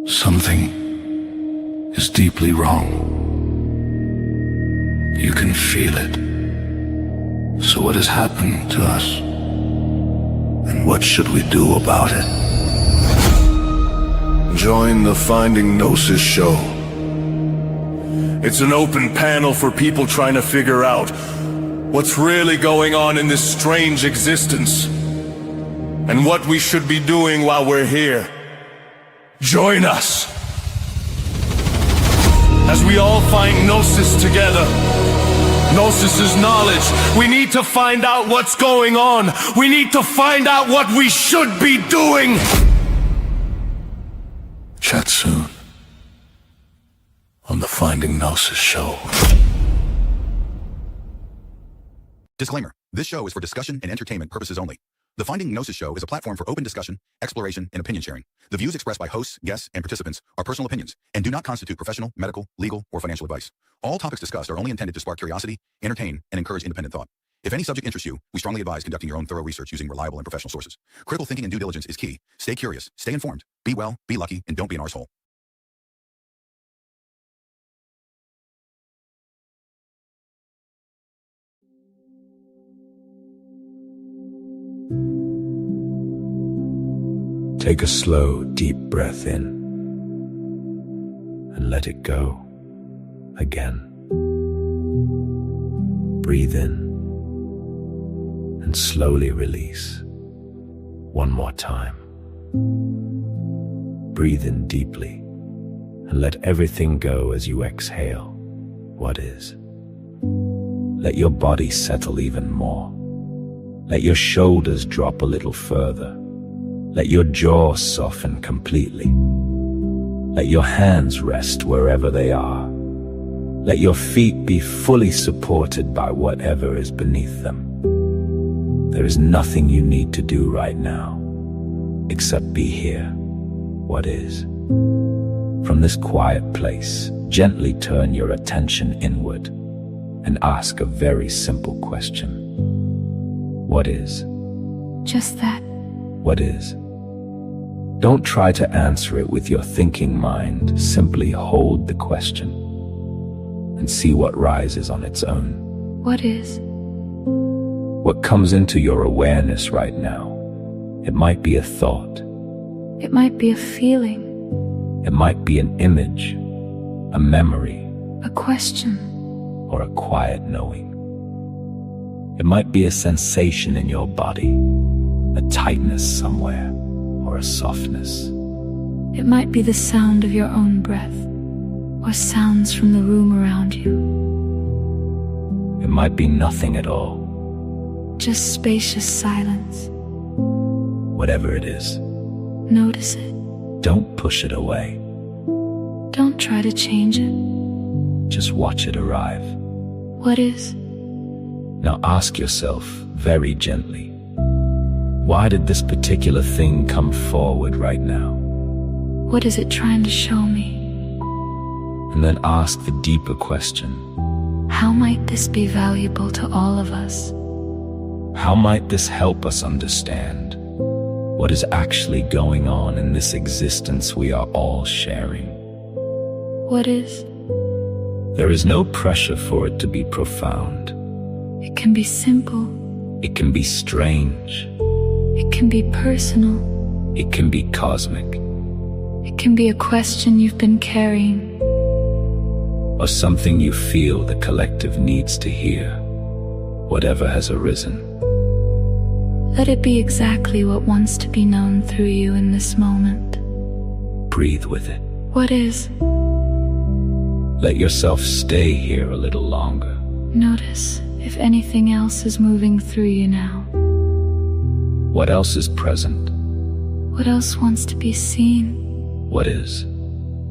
Something is deeply wrong. You can feel it. So what has happened to us? And what should we do about it? Join the Finding Gnosis show. It's an open panel for people trying to figure out what's really going on in this strange existence and what we should be doing while we're here. Join us as we all find Gnosis together. Gnosis is knowledge. We need to find out what's going on. We need to find out what we should be doing. Chat soon on the Finding Gnosis show. Disclaimer. This show is for discussion and entertainment purposes only. The Finding Gnosis show is a platform for open discussion, exploration, and opinion sharing. The views expressed by hosts, guests, and participants are personal opinions and do not constitute professional, medical, legal, or financial advice. All topics discussed are only intended to spark curiosity, entertain, and encourage independent thought. If any subject interests you, we strongly advise conducting your own thorough research using reliable and professional sources. Critical thinking and due diligence is key. Stay curious, stay informed, be well, be lucky, and don't be an arsehole. Take a slow, deep breath in and let it go again. Breathe in and slowly release. One more time. Breathe in deeply and let everything go as you exhale what is. Let your body settle even more. Let your shoulders drop a little further. Let your jaw soften completely. Let your hands rest wherever they are. Let your feet be fully supported by whatever is beneath them. There is nothing you need to do right now, except be here, what is. From this quiet place, gently turn your attention inward and ask a very simple question. What is? Just that. What is? Don't try to answer it with your thinking mind. Simply hold the question and see what rises on its own. What is? What comes into your awareness right now? It might be a thought. It might be a feeling. It might be an image, a memory, a question, or a quiet knowing. It might be a sensation in your body, a tightness somewhere, or a softness. It might be the sound of your own breath, or sounds from the room around you. It might be nothing at all. Just spacious silence. Whatever it is, notice it. Don't push it away. Don't try to change it. Just watch it arrive. What is? Now ask yourself very gently, why did this particular thing come forward right now? What is it trying to show me? And then ask the deeper question. How might this be valuable to all of us? How might this help us understand what is actually going on in this existence we are all sharing? What is? There is no pressure for it to be profound. It can be simple. It can be strange. It can be personal. It can be cosmic. It can be a question you've been carrying. Or something you feel the collective needs to hear, whatever has arisen. Let it be exactly what wants to be known through you in this moment. Breathe with it. What is? Let yourself stay here a little longer. Notice if anything else is moving through you now. What else is present? What else wants to be seen? What is?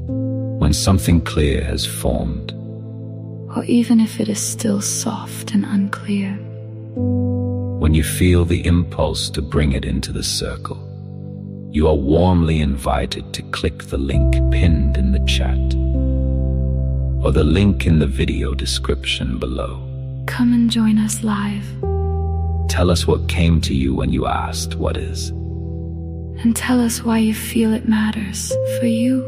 When something clear has formed. Or even if it is still soft and unclear. When you feel the impulse to bring it into the circle, you are warmly invited to click the link pinned in the chat, or the link in the video description below. Come and join us live. Tell us what came to you when you asked, what is? And tell us why you feel it matters for you.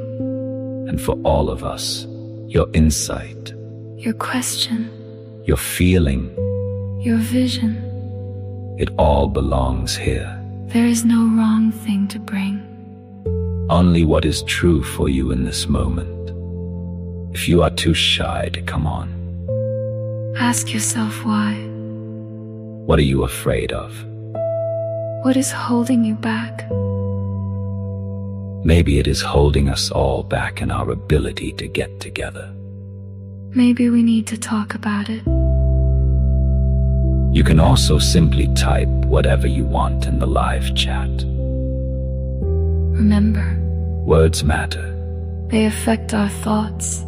And for all of us, your insight, Your question, your feeling, your vision. it all belongs here. There is no wrong thing to bring. Only what is true for you in this moment. If you are too shy to come on, Ask yourself why. what are you afraid of? What is holding you back? Maybe it is holding us all back in our ability to get together. Maybe we need to talk about it. You can also simply type whatever you want in the live chat. Remember, Words matter, they affect our thoughts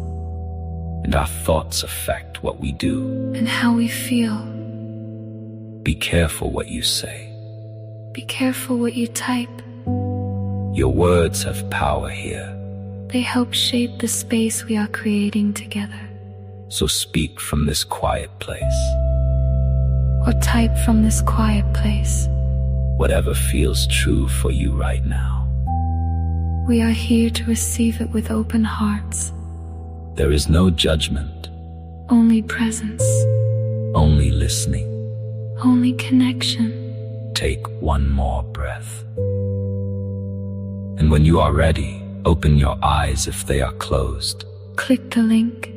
and our thoughts affect what we do. and how we feel. Be careful what you say. Be careful what you type. Your words have power here, They help shape the space we are creating together. so speak from this quiet place. Or type from this quiet place. Whatever feels true for you right now. We are here to receive it with open hearts. There is no judgment, Only presence. only listening. Only connection. Take one more breath. And when you are ready, open your eyes if they are closed, Click the link.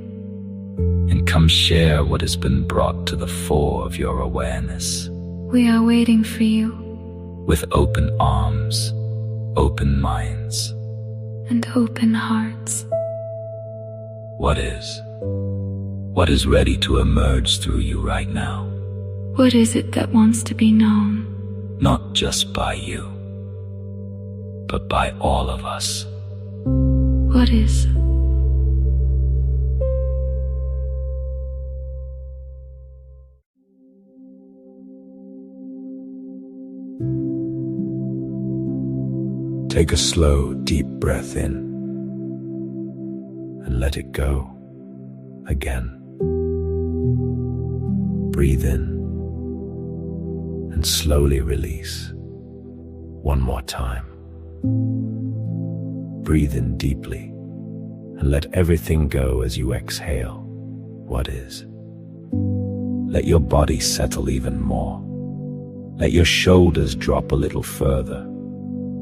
and come share what has been brought to the fore of your awareness. We are waiting for you. With open arms, open minds. And open hearts. What is? What is ready to emerge through you right now? What is it that wants to be known? Not just by you, but by all of us. What is? Take a slow, deep breath in and let it go again. Breathe in and slowly release. One more time. Breathe in deeply and let everything go as you exhale. What is? Let your body settle even more. Let your shoulders drop a little further.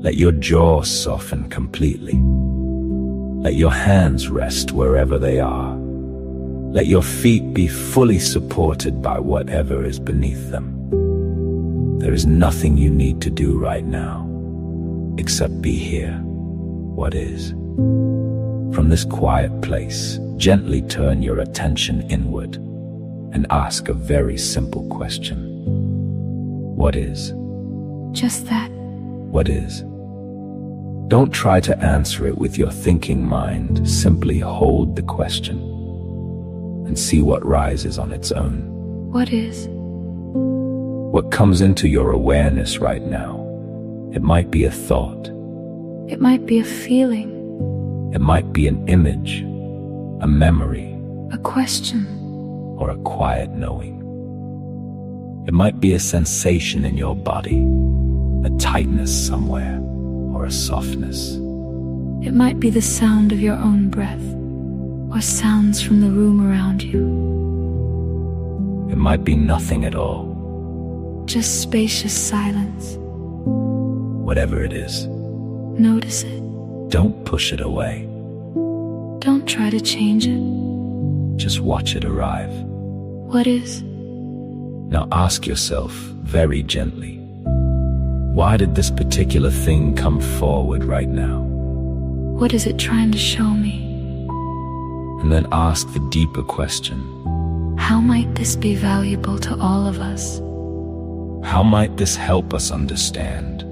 Let your jaw soften completely. Let your hands rest wherever they are. Let your feet be fully supported by whatever is beneath them. There is nothing you need to do right now, except be here. What is? From this quiet place, gently turn your attention inward and ask a very simple question. What is? Just that. What is? Don't try to answer it with your thinking mind. Simply hold the question and see what rises on its own. What is? What comes into your awareness right now? It might be a thought. It might be a feeling. It might be an image, a memory, A question. or a quiet knowing. It might be a sensation in your body, a tightness somewhere, or a softness. It might be the sound of your own breath, or sounds from the room around you. It might be nothing at all. Just spacious silence. Whatever it is, Notice it. don't push it away. Don't try to change it. Just watch it arrive. What is? Now ask yourself very gently, why did this particular thing come forward right now? What is it trying to show me? And then ask the deeper question, How might this be valuable to all of us? how might this help us understand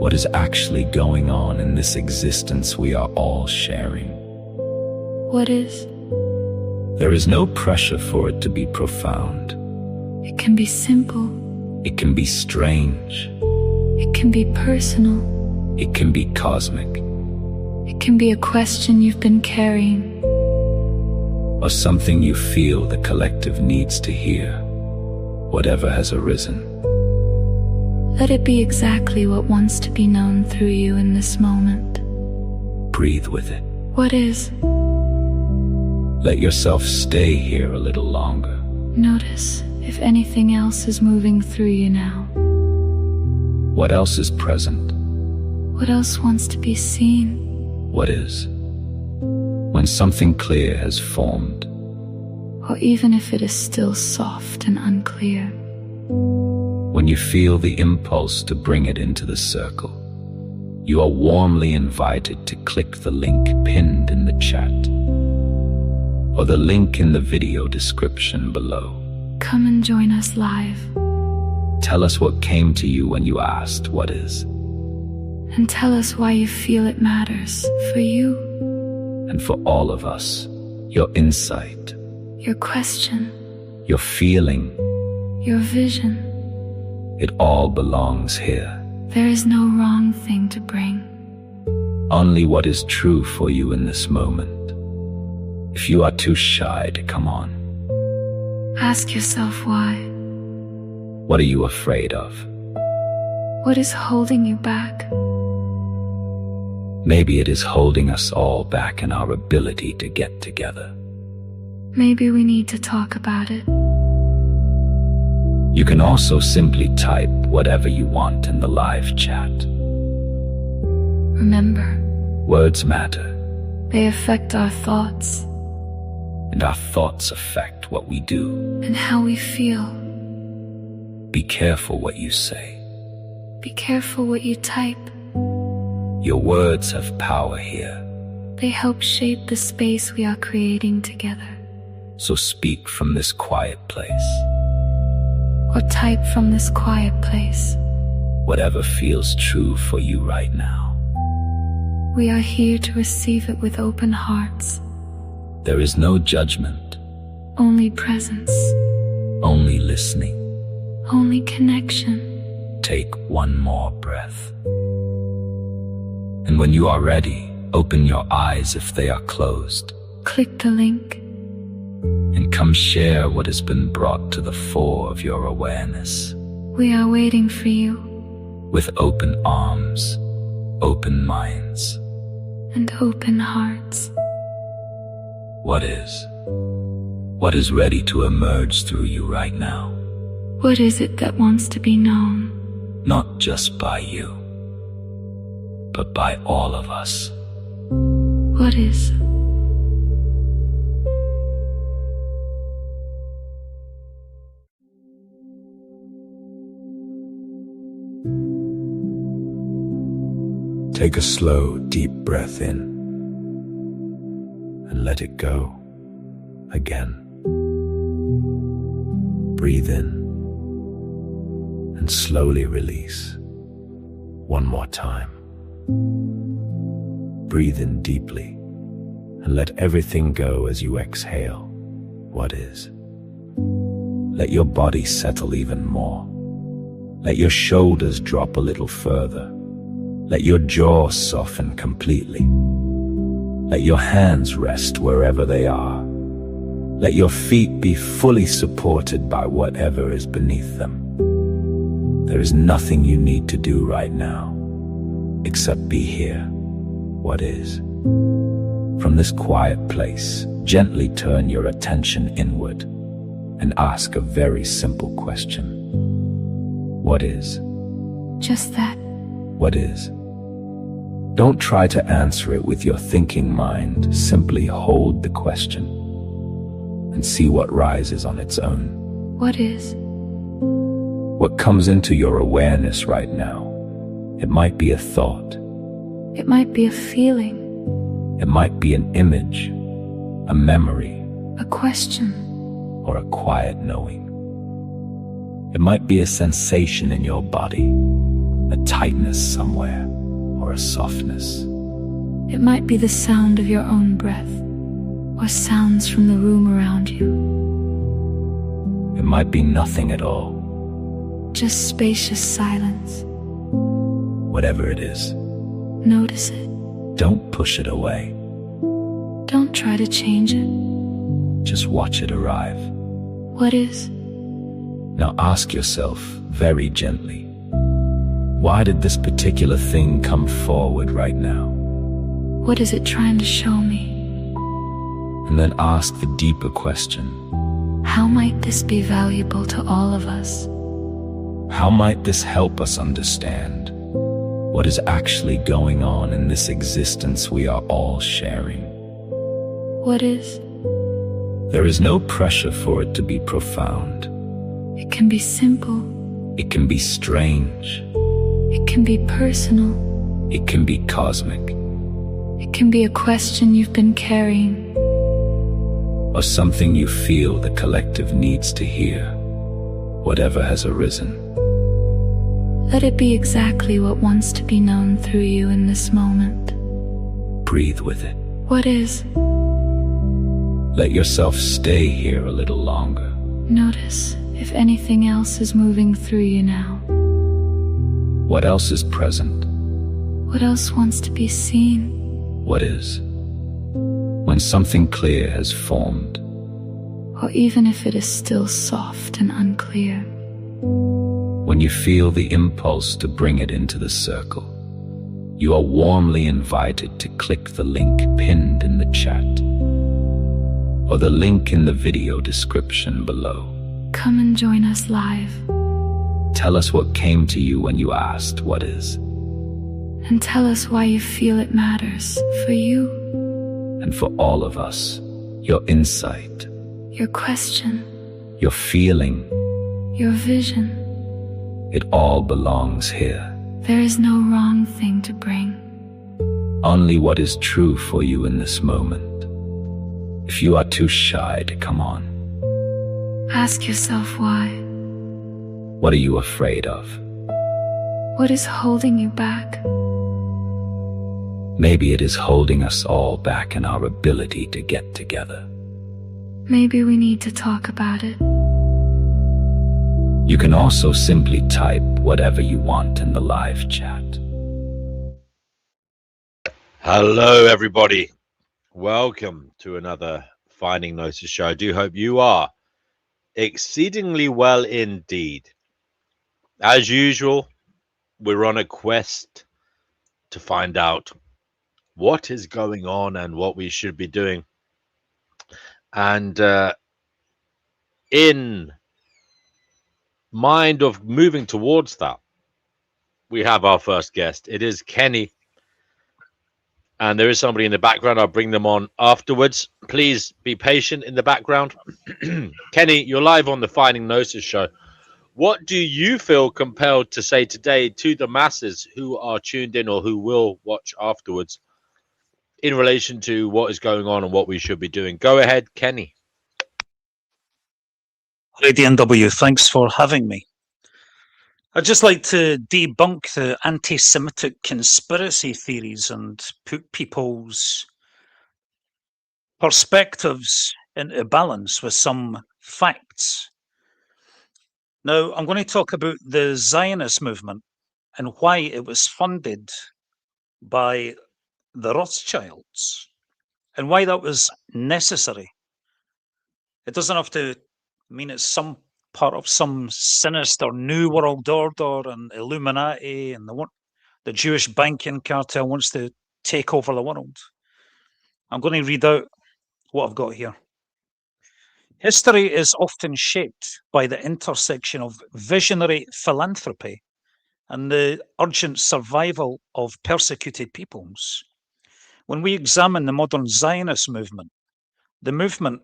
what is actually going on in this existence we are all sharing? What is? There is no pressure for it to be profound. It can be simple. It can be strange. It can be personal. It can be cosmic. It can be a question you've been carrying. Or something you feel the collective needs to hear. Whatever has arisen, Let it be exactly what wants to be known through you in this moment. Breathe with it. What is? Let yourself stay here a little longer. Notice if anything else is moving through you now. What else is present? What else wants to be seen? What is? When something clear has formed, Or even if it is still soft and unclear. when you feel the impulse to bring it into the circle, you are warmly invited to click the link pinned in the chat, or the link in the video description below. Come and join us live. Tell us what came to you when you asked, what is? And tell us why you feel it matters for you. And for all of us, your insight, Your question, your feeling, your vision. it all belongs here. There is no wrong thing to bring. Only what is true for you in this moment. If you are too shy to come on, Ask yourself why. what are you afraid of? What is holding you back? Maybe it is holding us all back in our ability to get together. Maybe we need to talk about it. You can also simply type whatever you want in the live chat. Remember, Words matter, they affect our thoughts and our thoughts affect what we do. and how we feel. Be careful what you say. Be careful what you type. Your words have power here, They help shape the space we are creating together. so speak from this quiet place. Or type from this quiet place. Whatever feels true for you right now. We are here to receive it with open hearts. There is no judgment, Only presence. only listening. Only connection. Take one more breath. And when you are ready, open your eyes if they are closed, Click the link. and come share what has been brought to the fore of your awareness. We are waiting for you. With open arms, open minds. And open hearts. What is? What is ready to emerge through you right now? What is it that wants to be known? Not just by you, but by all of us. What is? Take a slow, deep breath in and let it go again. Breathe in and slowly release. One more time. Breathe in deeply and let everything go as you exhale. What is? Let your body settle even more. Let your shoulders drop a little further. Let your jaw soften completely. Let your hands rest wherever they are. Let your feet be fully supported by whatever is beneath them. There is nothing you need to do right now, except be here. What is? From this quiet place, gently turn your attention inward and ask a very simple question. What is? Just that. What is? Don't try to answer it with your thinking mind. Simply hold the question and see what rises on its own. What is? What comes into your awareness right now? It might be a thought. It might be a feeling. It might be an image, a memory, A question. or a quiet knowing. It might be a sensation in your body, a tightness somewhere, or a softness. It might be the sound of your own breath, or sounds from the room around you. It might be nothing at all. Just spacious silence. Whatever it is, Notice it. don't push it away. Don't try to change it. Just watch it arrive. What is? Now ask yourself very gently, Why did this particular thing come forward right now? What is it trying to show me? And then ask the deeper question. How might this be valuable to all of us? How might this help us understand what is actually going on in this existence we are all sharing? What is? There is no pressure for it to be profound. It can be simple. It can be strange. It can be personal. It can be cosmic. It can be a question you've been carrying. Or something you feel the collective needs to hear, whatever has arisen. Let it be exactly what wants to be known through you in this moment. Breathe with it. What is? Let yourself stay here a little longer. Notice if anything else is moving through you now. What else is present? What else wants to be seen? What is? When something clear has formed. Or even if it is still soft and unclear. When you feel the impulse to bring it into the circle, you are warmly invited to click the link pinned in the chat, or the link in the video description below. Come and join us live. Tell us what came to you when you asked what is. And tell us why you feel it matters for you. And for all of us, your insight, Your question, your feeling, your vision. it all belongs here. There is no wrong thing to bring. Only what is true for you in this moment. If you are too shy to come on, Ask yourself why. what are you afraid of? What is holding you back? Maybe it is holding us all back in our ability to get together. Maybe we need to talk about it. You can also simply type whatever you want in the live chat. Hello, everybody. Welcome to another Finding Gnosis show. I do hope you are exceedingly well indeed. As usual, we're on a quest to find out what is going on and what we should be doing. And in mind of moving towards that, we have our first guest. It is Kenny. And there is somebody in the background. I'll bring them on afterwards. Please be patient in the background. Kenny, you're live on the Finding Gnosis show. What do you feel compelled to say today to the masses who are tuned in or who will watch afterwards in relation to what is going on and what we should be doing? Go ahead, Kenny. Hi, DNW. Thanks for having me. I'd just like to debunk the anti-Semitic conspiracy theories and put people's perspectives into balance with some facts. Now, I'm going to talk about the Zionist movement and why it was funded by the Rothschilds and why that was necessary. It doesn't have to mean it's some part of some sinister new world order and Illuminati and the Jewish banking cartel wants to take over the world. I'm going to read out what I've got here. History is often shaped by the intersection of visionary philanthropy and the urgent survival of persecuted peoples. When we examine the modern Zionist movement, the movement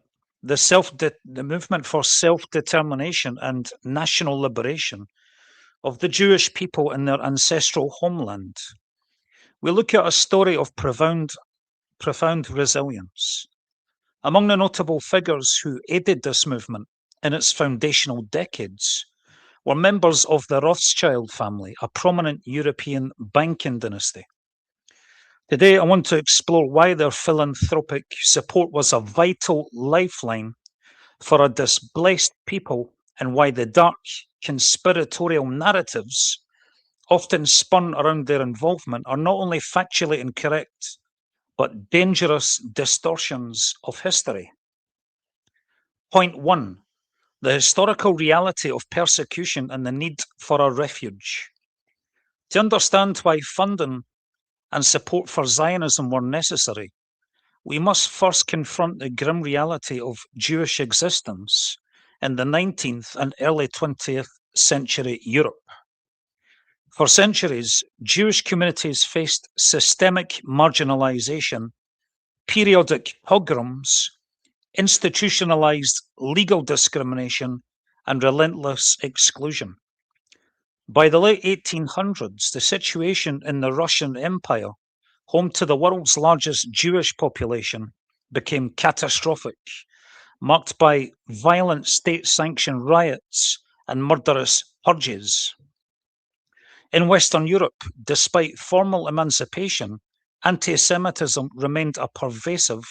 for self-determination and national liberation of the Jewish people in their ancestral homeland, we look at a story of profound resilience. Among the notable figures who aided this movement in its foundational decades were members of the Rothschild family, a prominent European banking dynasty. Today, I want to explore why their philanthropic support was a vital lifeline for a displaced people and why the dark conspiratorial narratives often spun around their involvement are not only factually incorrect, but dangerous distortions of history. Point 1. The historical reality of persecution and the need for a refuge. To understand why funding and support for Zionism were necessary, we must first confront the grim reality of Jewish existence in the 19th and early 20th century Europe. For centuries, Jewish communities faced systemic marginalization, periodic pogroms, institutionalized legal discrimination, and relentless exclusion. By the late 1800s, the situation in the Russian Empire, home to the world's largest Jewish population, became catastrophic, marked by violent state-sanctioned riots and murderous purges. In Western Europe, despite formal emancipation, anti-Semitism remained a pervasive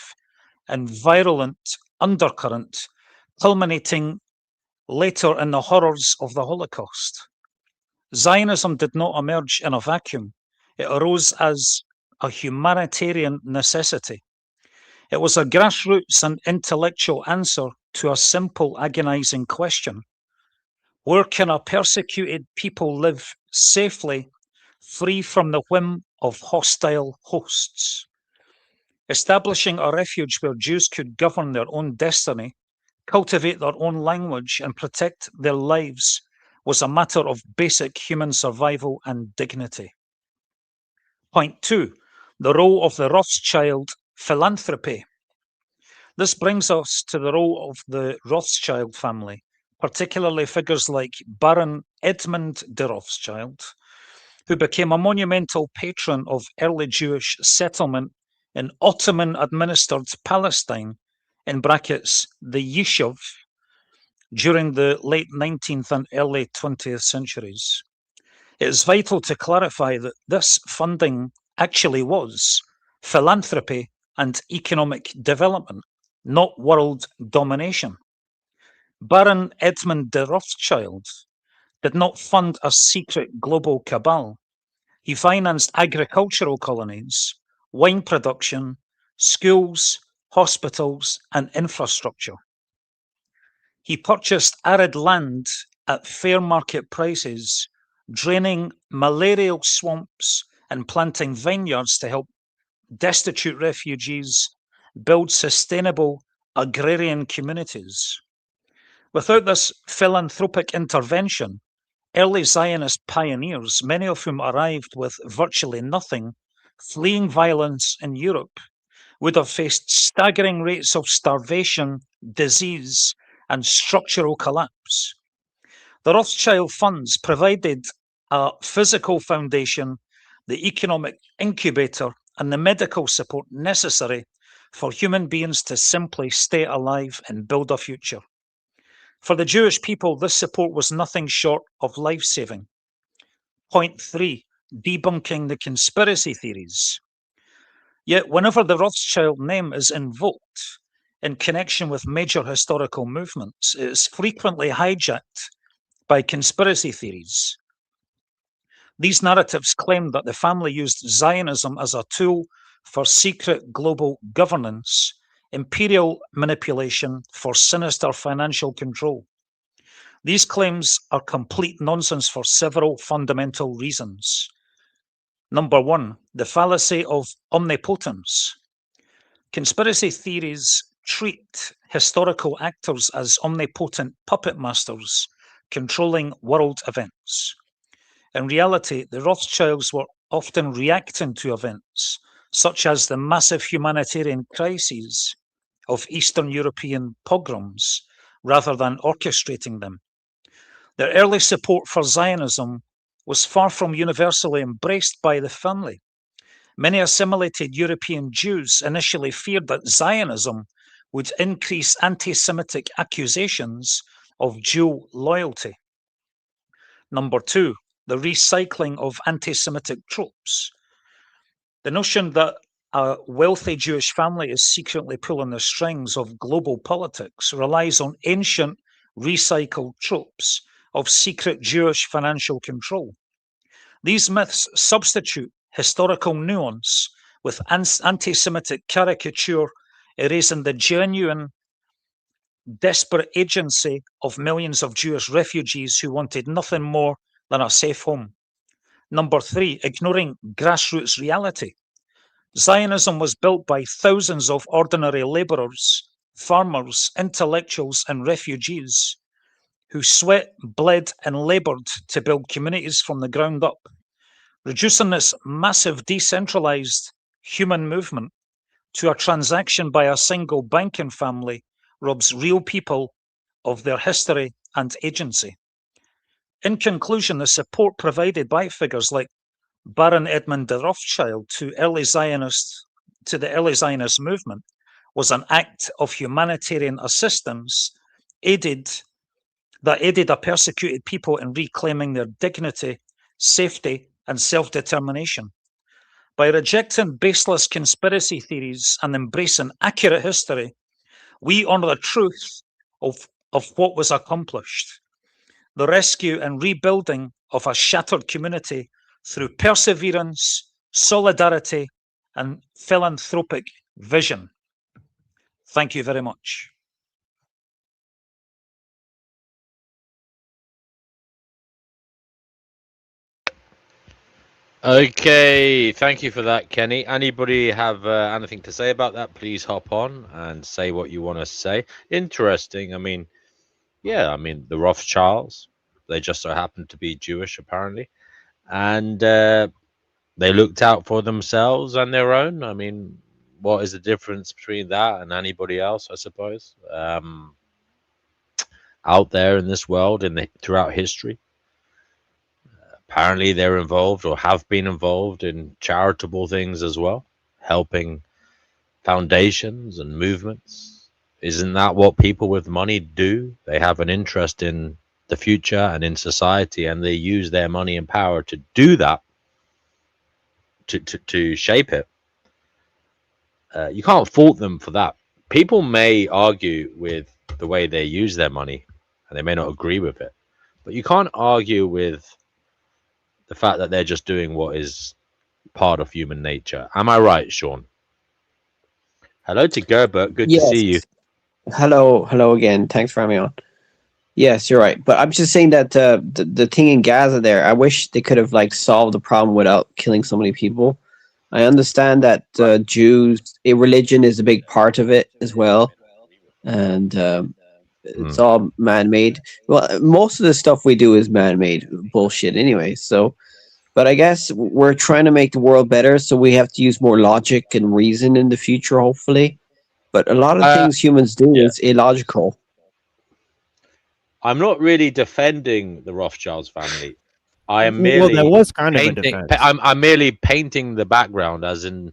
and virulent undercurrent, culminating later in the horrors of the Holocaust. Zionism did not emerge in a vacuum. It arose as a humanitarian necessity. It was a grassroots and intellectual answer to a simple, agonizing question. Where can a persecuted people live safely, free from the whim of hostile hosts? Establishing a refuge where Jews could govern their own destiny, cultivate their own language, and protect their lives was a matter of basic human survival and dignity. Point 2, the role of the Rothschild philanthropy. This brings us to the role of the Rothschild family, particularly figures like Baron Edmund de Rothschild, who became a monumental patron of early Jewish settlement in Ottoman-administered Palestine, in brackets, the Yishuv, during the late 19th and early 20th centuries. It is vital to clarify that this funding actually was philanthropy and economic development, not world domination. Baron Edmund de Rothschild did not fund a secret global cabal. He financed agricultural colonies, wine production, schools, hospitals, and infrastructure. He purchased arid land at fair market prices, draining malarial swamps and planting vineyards to help destitute refugees build sustainable agrarian communities. Without this philanthropic intervention, early Zionist pioneers, many of whom arrived with virtually nothing, fleeing violence in Europe, would have faced staggering rates of starvation, disease, and structural collapse. The Rothschild funds provided a physical foundation, the economic incubator, and the medical support necessary for human beings to simply stay alive and build a future. For the Jewish people, this support was nothing short of life-saving. Point 3, debunking the conspiracy theories. Yet whenever the Rothschild name is invoked in connection with major historical movements, it is frequently hijacked by conspiracy theories. These narratives claim that the family used Zionism as a tool for secret global governance, imperial manipulation, for sinister financial control. These claims are complete nonsense for several fundamental reasons. Number 1, the fallacy of omnipotence. Conspiracy theories treat historical actors as omnipotent puppet masters controlling world events. In reality, the Rothschilds were often reacting to events, such as the massive humanitarian crises of Eastern European pogroms, rather than orchestrating them. Their early support for Zionism was far from universally embraced by the family. Many assimilated European Jews initially feared that Zionism would increase anti-Semitic accusations of Jew loyalty. Number 2, the recycling of anti-Semitic tropes. The notion that a wealthy Jewish family is secretly pulling the strings of global politics relies on ancient recycled tropes of secret Jewish financial control. These myths substitute historical nuance with anti-Semitic caricature, erasing the genuine, desperate agency of millions of Jewish refugees who wanted nothing more than a safe home. Number 3, ignoring grassroots reality. Zionism was built by thousands of ordinary laborers, farmers, intellectuals, and refugees who sweat, bled, and labored to build communities from the ground up. Reducing this massive decentralized human movement to a transaction by a single banking family robs real people of their history and agency. In conclusion, the support provided by figures like Baron Edmund de Rothschild to the early Zionist movement was an act of humanitarian assistance that aided a persecuted people in reclaiming their dignity, safety, and self-determination. By rejecting baseless conspiracy theories and embracing accurate history, we honor the truth of what was accomplished. The rescue and rebuilding of a shattered community through perseverance, solidarity, and philanthropic vision. Thank you very much. Okay, thank you for that, Kenny. Anybody have anything to say about that? Please hop on and say what you want to say. Interesting. I mean, yeah, I mean, the Rothschilds, they just so happen to be Jewish, apparently. And they looked out for themselves and their own. I mean, what is the difference between that and anybody else, I suppose, out there in this world and throughout history? Apparently, they're involved or have been involved in charitable things as well, helping foundations and movements. Isn't that what people with money do? They have an interest in the future and in society, and they use their money and power to do that, to shape it. You can't fault them for that. People may argue with the way they use their money, and they may not agree with it, but you can't argue with the fact that they're just doing what is part of human nature. Am I right, Sean? Hello to Gerbert. Good to see you. Hello again. Thanks for having me on. Yes, you're right. But I'm just saying that the thing in Gaza there, I wish they could have like solved the problem without killing so many people. I understand that Jews, religion is a big part of it as well, and it's all man-made. Well, most of the stuff we do is man-made bullshit anyway. So, but I guess we're trying to make the world better, so we have to use more logic and reason in the future, hopefully. But a lot of things humans do is illogical. I'm not really defending the Rothschilds family. I am merely that was kind of a defense. I'm merely painting the background, as in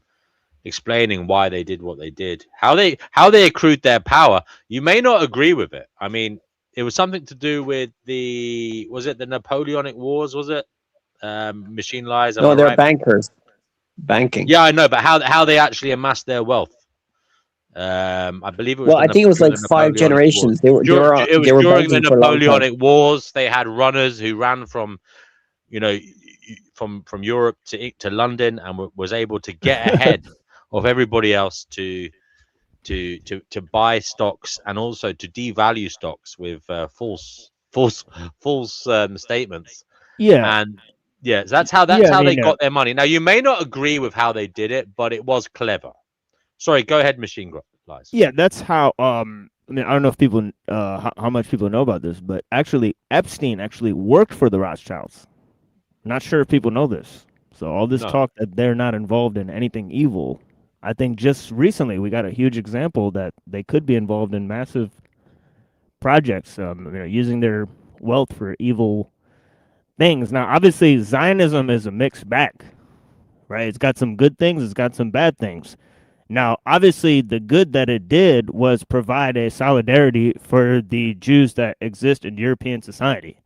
explaining why they did what they did, how they accrued their power. You may not agree with it. I mean, it was something to do with the Napoleonic Wars? Was it machine lies? No, they're bankers. Banking. Yeah, I know, but how they actually amassed their wealth? I believe it was. Well, I think it was like 5 generations. It was during the Napoleonic Wars. They had runners who ran from, from Europe to London, and was able to get ahead of everybody else to buy stocks and also to devalue stocks with false statements. Yeah, and so that's how they got their money. Now, you may not agree with how they did it, but it was clever. Sorry, go ahead, Machine Lies. Yeah, that's how. I mean, I don't know if people, how much people know about this, but actually, Epstein actually worked for the Rothschilds. Not sure if people know this. So all this talk that they're not involved in anything evil, I think just recently we got a huge example that they could be involved in massive projects, using their wealth for evil things. Now, obviously, Zionism is a mixed bag, right? It's got some good things, it's got some bad things. Now, obviously, the good that it did was provide a solidarity for the Jews that exist in European society,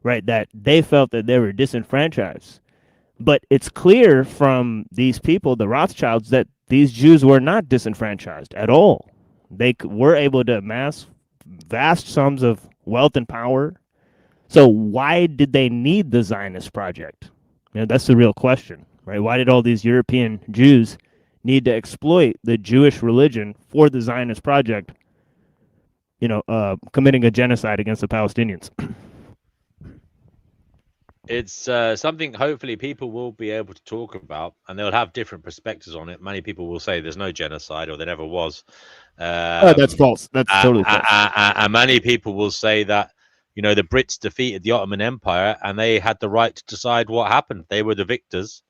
right? That they felt that they were disenfranchised. But it's clear from these people, the Rothschilds, that these Jews were not disenfranchised at all. They were able to amass vast sums of wealth and power. So why did they need the Zionist project? That's the real question, right? Why did all these European Jews need to exploit the Jewish religion for the Zionist project, committing a genocide against the Palestinians? It's something hopefully people will be able to talk about, and they'll have different perspectives on it. Many people will say there's no genocide or there never was. That's false. That's totally false. And many people will say that, you know, the Brits defeated the Ottoman Empire and they had the right to decide what happened. They were the victors.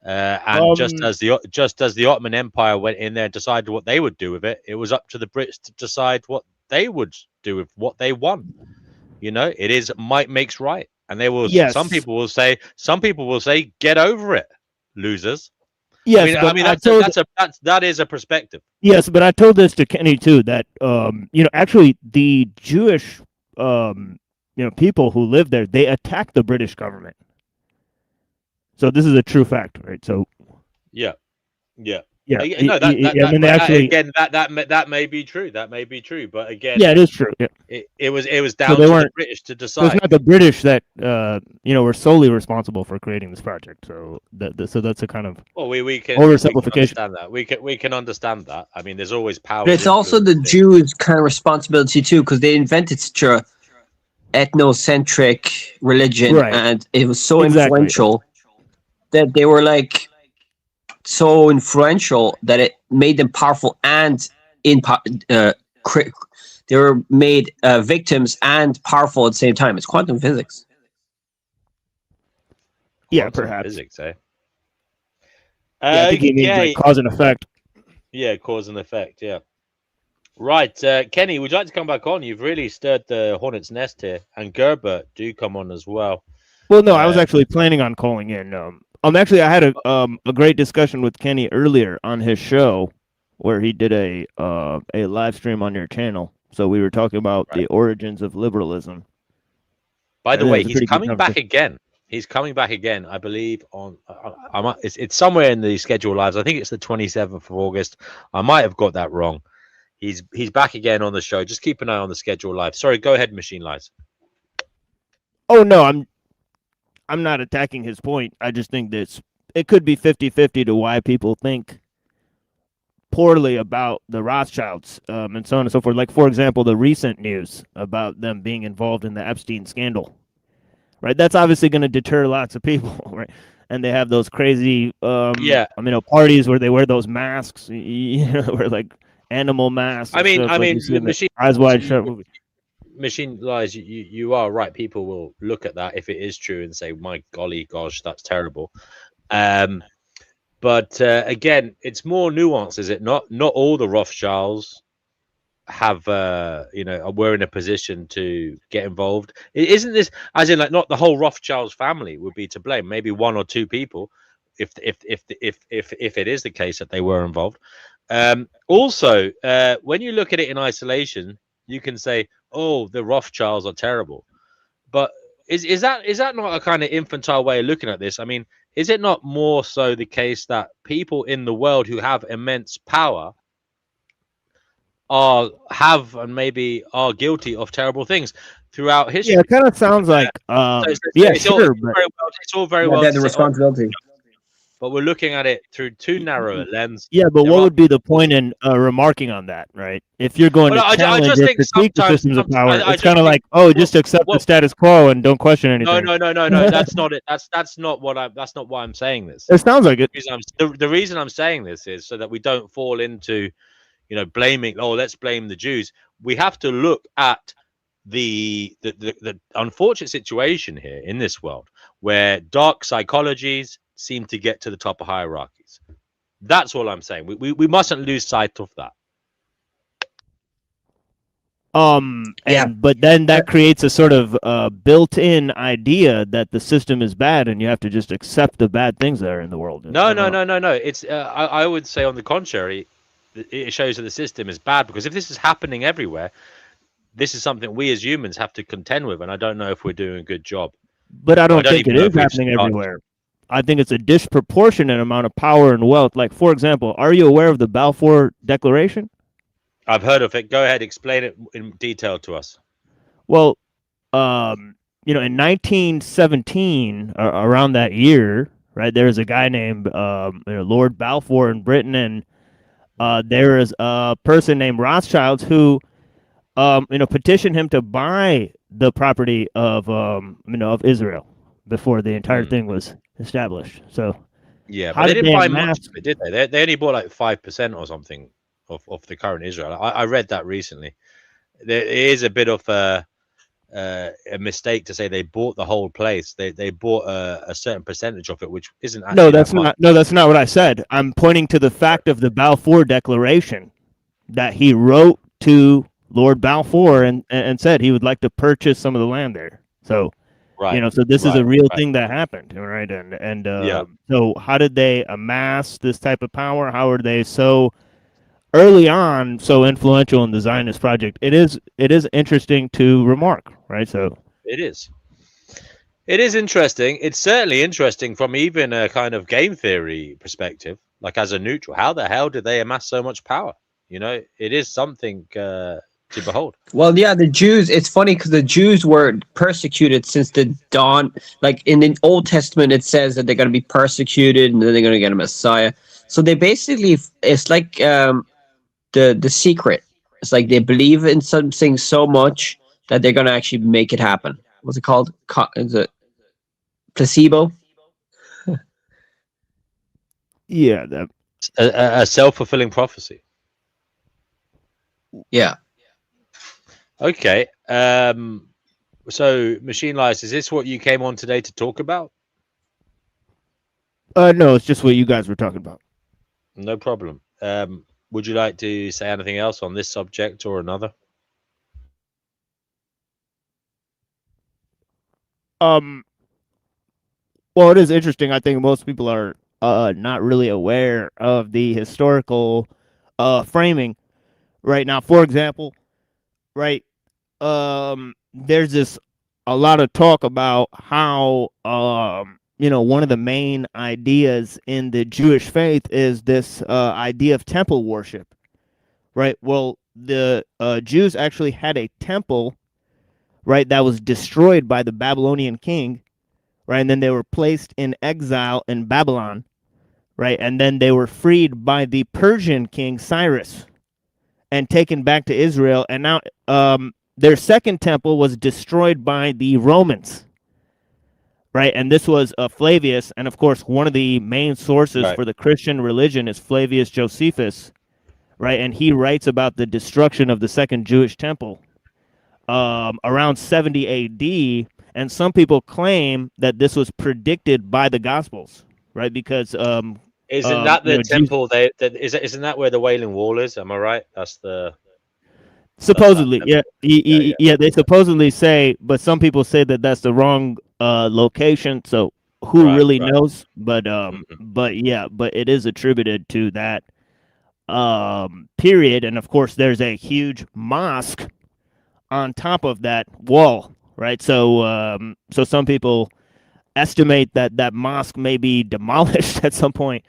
And just as the Ottoman Empire went in there and decided what they would do with it, it was up to the Brits to decide what they would do with what they won. You know, it is might makes right. And they will. Yes. Some people will say, "Get over it, losers." Yes, that is a perspective. Yes, but I told this to Kenny too. That you know, actually, the Jewish people who live there, they attacked the British government. So this is a true fact, right? So yeah. Yeah, no, that may be true. That may be true, but again, yeah, it is true. Yeah. It was down to the British to decide. So it's not the British that were solely responsible for creating this project. So that's a kind of we can oversimplification. Understand that. We can understand that. I mean, there's always power. But it's also the Jews' kind of responsibility too, because they invented such a ethnocentric religion, Right. and it was so influential that they were like so influential that it made them powerful and they were made victims and powerful at the same time. It's quantum physics. Yeah, perhaps. Physics, eh? I think he means like cause and effect. Yeah, cause and effect. Yeah. Right, Kenny, would you like to come back on? You've really stirred the hornet's nest here, and Gerber, do come on as well. Well, no, I was actually planning on calling in. Actually, I had a great discussion with Kenny earlier on his show, where he did a live stream on your channel. So we were talking about the origins of liberalism. By the way, he's coming back again. He's coming back again, I believe, on it's somewhere in the schedule lives. I think it's the 27th of August. I might have got that wrong. He's back again on the show. Just keep an eye on the schedule live. Sorry, go ahead, Machine Lies. Oh no, I'm not attacking his point. I just think that it could be 50-50 to why people think poorly about the Rothschilds and so on and so forth. Like, for example, the recent news about them being involved in the Epstein scandal. Right, that's obviously going to deter lots of people, right? And they have those crazy, parties where they wear those masks, where like animal masks. Machine Eyes Wide Shut movie. Machine Lies, you are right. People will look at that if it is true and say, "My golly, gosh, that's terrible." But again, it's more nuanced, is it not? Not all the Rothschilds have were in a position to get involved. Isn't this as in like not the whole Rothschilds family would be to blame? Maybe one or two people, if it is the case that they were involved. Also, when you look at it in isolation, you can say, "Oh, the Rothschilds are terrible," but is that not a kind of infantile way of looking at this? I mean, is it not more so the case that people in the world who have immense power are guilty of terrible things throughout history? Yeah, it kind of sounds like it's all very well. The responsibility. But we're looking at it through too narrow a lens. Yeah, but what would be the point in remarking on that, right? If you're going to challenge or critique the systems of power, it's kind of like, just accept the status quo and don't question anything. No. That's not it. That's not why I'm saying this. It sounds like it. The reason I'm saying this is so that we don't fall into, blaming. Oh, let's blame the Jews. We have to look at the unfortunate situation here in this world where dark psychologies seem to get to the top of hierarchies. That's all I'm saying. We mustn't lose sight of that. But then that creates a sort of built-in idea that the system is bad, and you have to just accept the bad things that are in the world. No. It's I would say on the contrary, it shows that the system is bad, because if this is happening everywhere, this is something we as humans have to contend with, and I don't know if we're doing a good job. But I don't think it is happening everywhere. I think it's a disproportionate amount of power and wealth. Like, for example, are you aware of the Balfour Declaration? I've heard of it. Go ahead, explain it in detail to us. Well, in 1917, around that year, right, there was a guy named Lord Balfour in Britain, and there is a person named Rothschild who, petitioned him to buy the property of Israel, before the entire thing was established. So yeah, how but they did didn't they buy amass? much of it, did they? They only bought like 5% or something of the current Israel. I read that recently. There is a bit of a mistake to say they bought the whole place. They bought a certain percentage of it, which isn't No, actually that much. that's not what I said. I'm pointing to the fact of the Balfour Declaration that he wrote to Lord Balfour and said he would like to purchase some of the land there. So Right. so this is a right, real right. thing that happened, right? And Yeah. so how did they amass this type of power? How are they so early on so influential in the Zionist project? It is interesting to remark, right? So It is. It is interesting. It's certainly interesting from even a kind of game theory perspective, like as a neutral. How the hell did they amass so much power? It is something to behold. Well, yeah, the Jews. It's funny because the Jews were persecuted since the dawn. Like in the Old Testament, it says that they're going to be persecuted and then they're going to get a Messiah. So they basically, it's like the secret. It's like they believe in something so much that they're going to actually make it happen. What's it called? Is it placebo? yeah, that, A self-fulfilling prophecy. Yeah. Okay. So machine lies, is this what you came on today to talk about? no, it's just what you guys were talking about. No problem. Would you like to say anything else on this subject or another? Well, it is interesting. I think most people are not really aware of the historical framing right now. For example, right, there's this a lot of talk about how one of the main ideas in the Jewish faith is this idea of temple worship, right? Well, the Jews actually had a temple, right, that was destroyed by the Babylonian king, right, and then they were placed in exile in Babylon, right, and then they were freed by the Persian king Cyrus and taken back to Israel, and now their second temple was destroyed by the Romans, right? And this was Flavius, and of course, one of the main sources Right. for the Christian religion is Flavius Josephus, right? And he writes about the destruction of the second Jewish temple around 70 A.D., and some people claim that this was predicted by the Gospels, right? Because Isn't that the temple? Isn't that where the Wailing Wall is? Am I right? That's the supposedly, temple. yeah. They supposedly say, but some people say that that's the wrong location. So who Right, really right. knows? But but it is attributed to that period, and of course, there's a huge mosque on top of that wall, right? So so some people estimate that that mosque may be demolished at some point,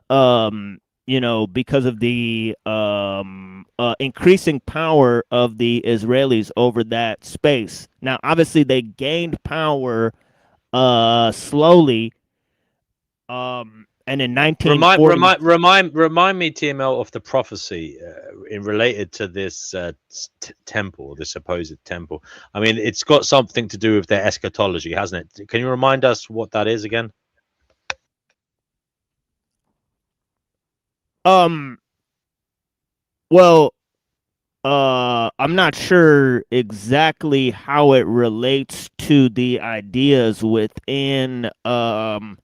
because of the increasing power of the Israelis over that space. Now, obviously, they gained power slowly, and in 1940, Remind me, TML, of the prophecy in related to this temple, the supposed temple. I mean, it's got something to do with their eschatology, hasn't it? Can you remind us what that is again? Well, I'm not sure exactly how it relates to the ideas within how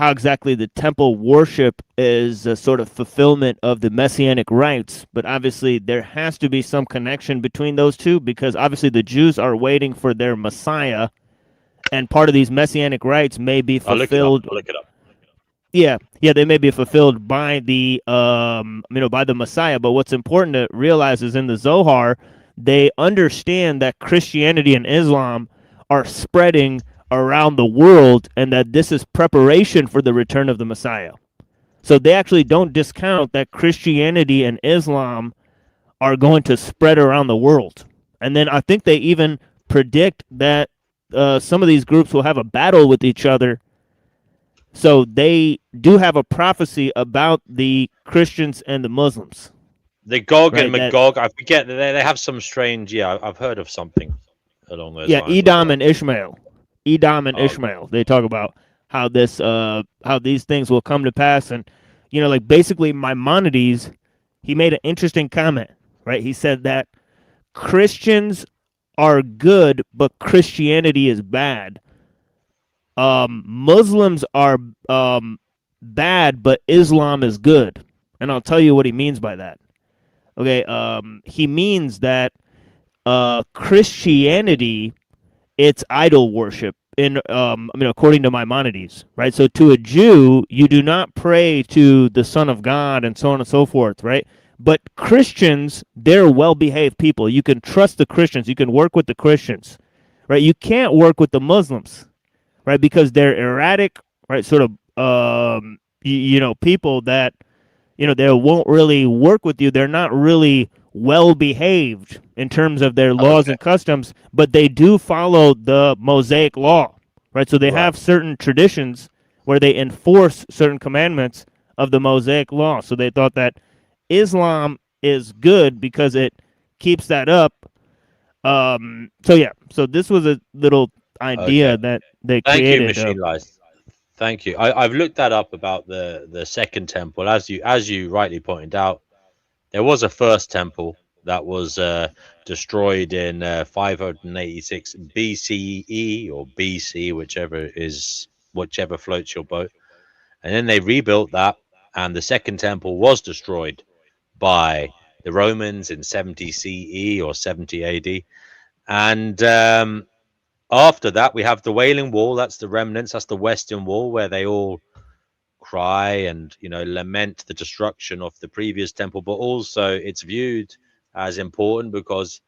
exactly the temple worship is a sort of fulfillment of the messianic rites, but obviously there has to be some connection between those two, because obviously the Jews are waiting for their Messiah, and part of these messianic rites may be fulfilled. I'll look it up. Yeah, they may be fulfilled by the by the Messiah. But what's important to realize is in the Zohar, they understand that Christianity and Islam are spreading around the world, and that this is preparation for the return of the Messiah. So they actually don't discount that Christianity and Islam are going to spread around the world. And then I think they even predict that some of these groups will have a battle with each other. So they do have a prophecy about the Christians and the Muslims. The Gog Right, and Magog. I forget. They have some strange. Yeah, I've heard of something along those Yeah, lines as Edom well. and Ishmael. Edom and Oh, Ishmael. They talk about how how these things will come to pass, and like basically Maimonides, he made an interesting comment, right? He said that Christians are good, but Christianity is bad. Muslims are bad, but Islam is good, and I'll tell you what he means by that. Okay, he means that Christianity, it's idol worship in according to Maimonides, right? So to a Jew, you do not pray to the Son of God and so on and so forth, right? But Christians, they're well-behaved people. You can trust the Christians. You can work with the Christians, right? You can't work with the Muslims, right? Because they're erratic, right? Sort of people that they won't really work with you. They're not really well behaved in terms of their laws okay. and customs, but they do follow the Mosaic law, right? So they Right. have certain traditions where they enforce certain commandments of the Mosaic law. So they thought that Islam is good because it keeps that up. So yeah, so this was a little Okay. idea that they Thank you, created. Machine Lies. Thank you. I've looked that up about the second temple. As you rightly pointed out, there was a first temple that was destroyed in 586 BCE or BC, whichever floats your boat. And then they rebuilt that, and the second temple was destroyed by the Romans in 70 CE or 70 AD. And after that, we have the Wailing Wall. That's the remnants. That's the Western Wall, where they all cry and lament the destruction of the previous temple. But also, it's viewed as important because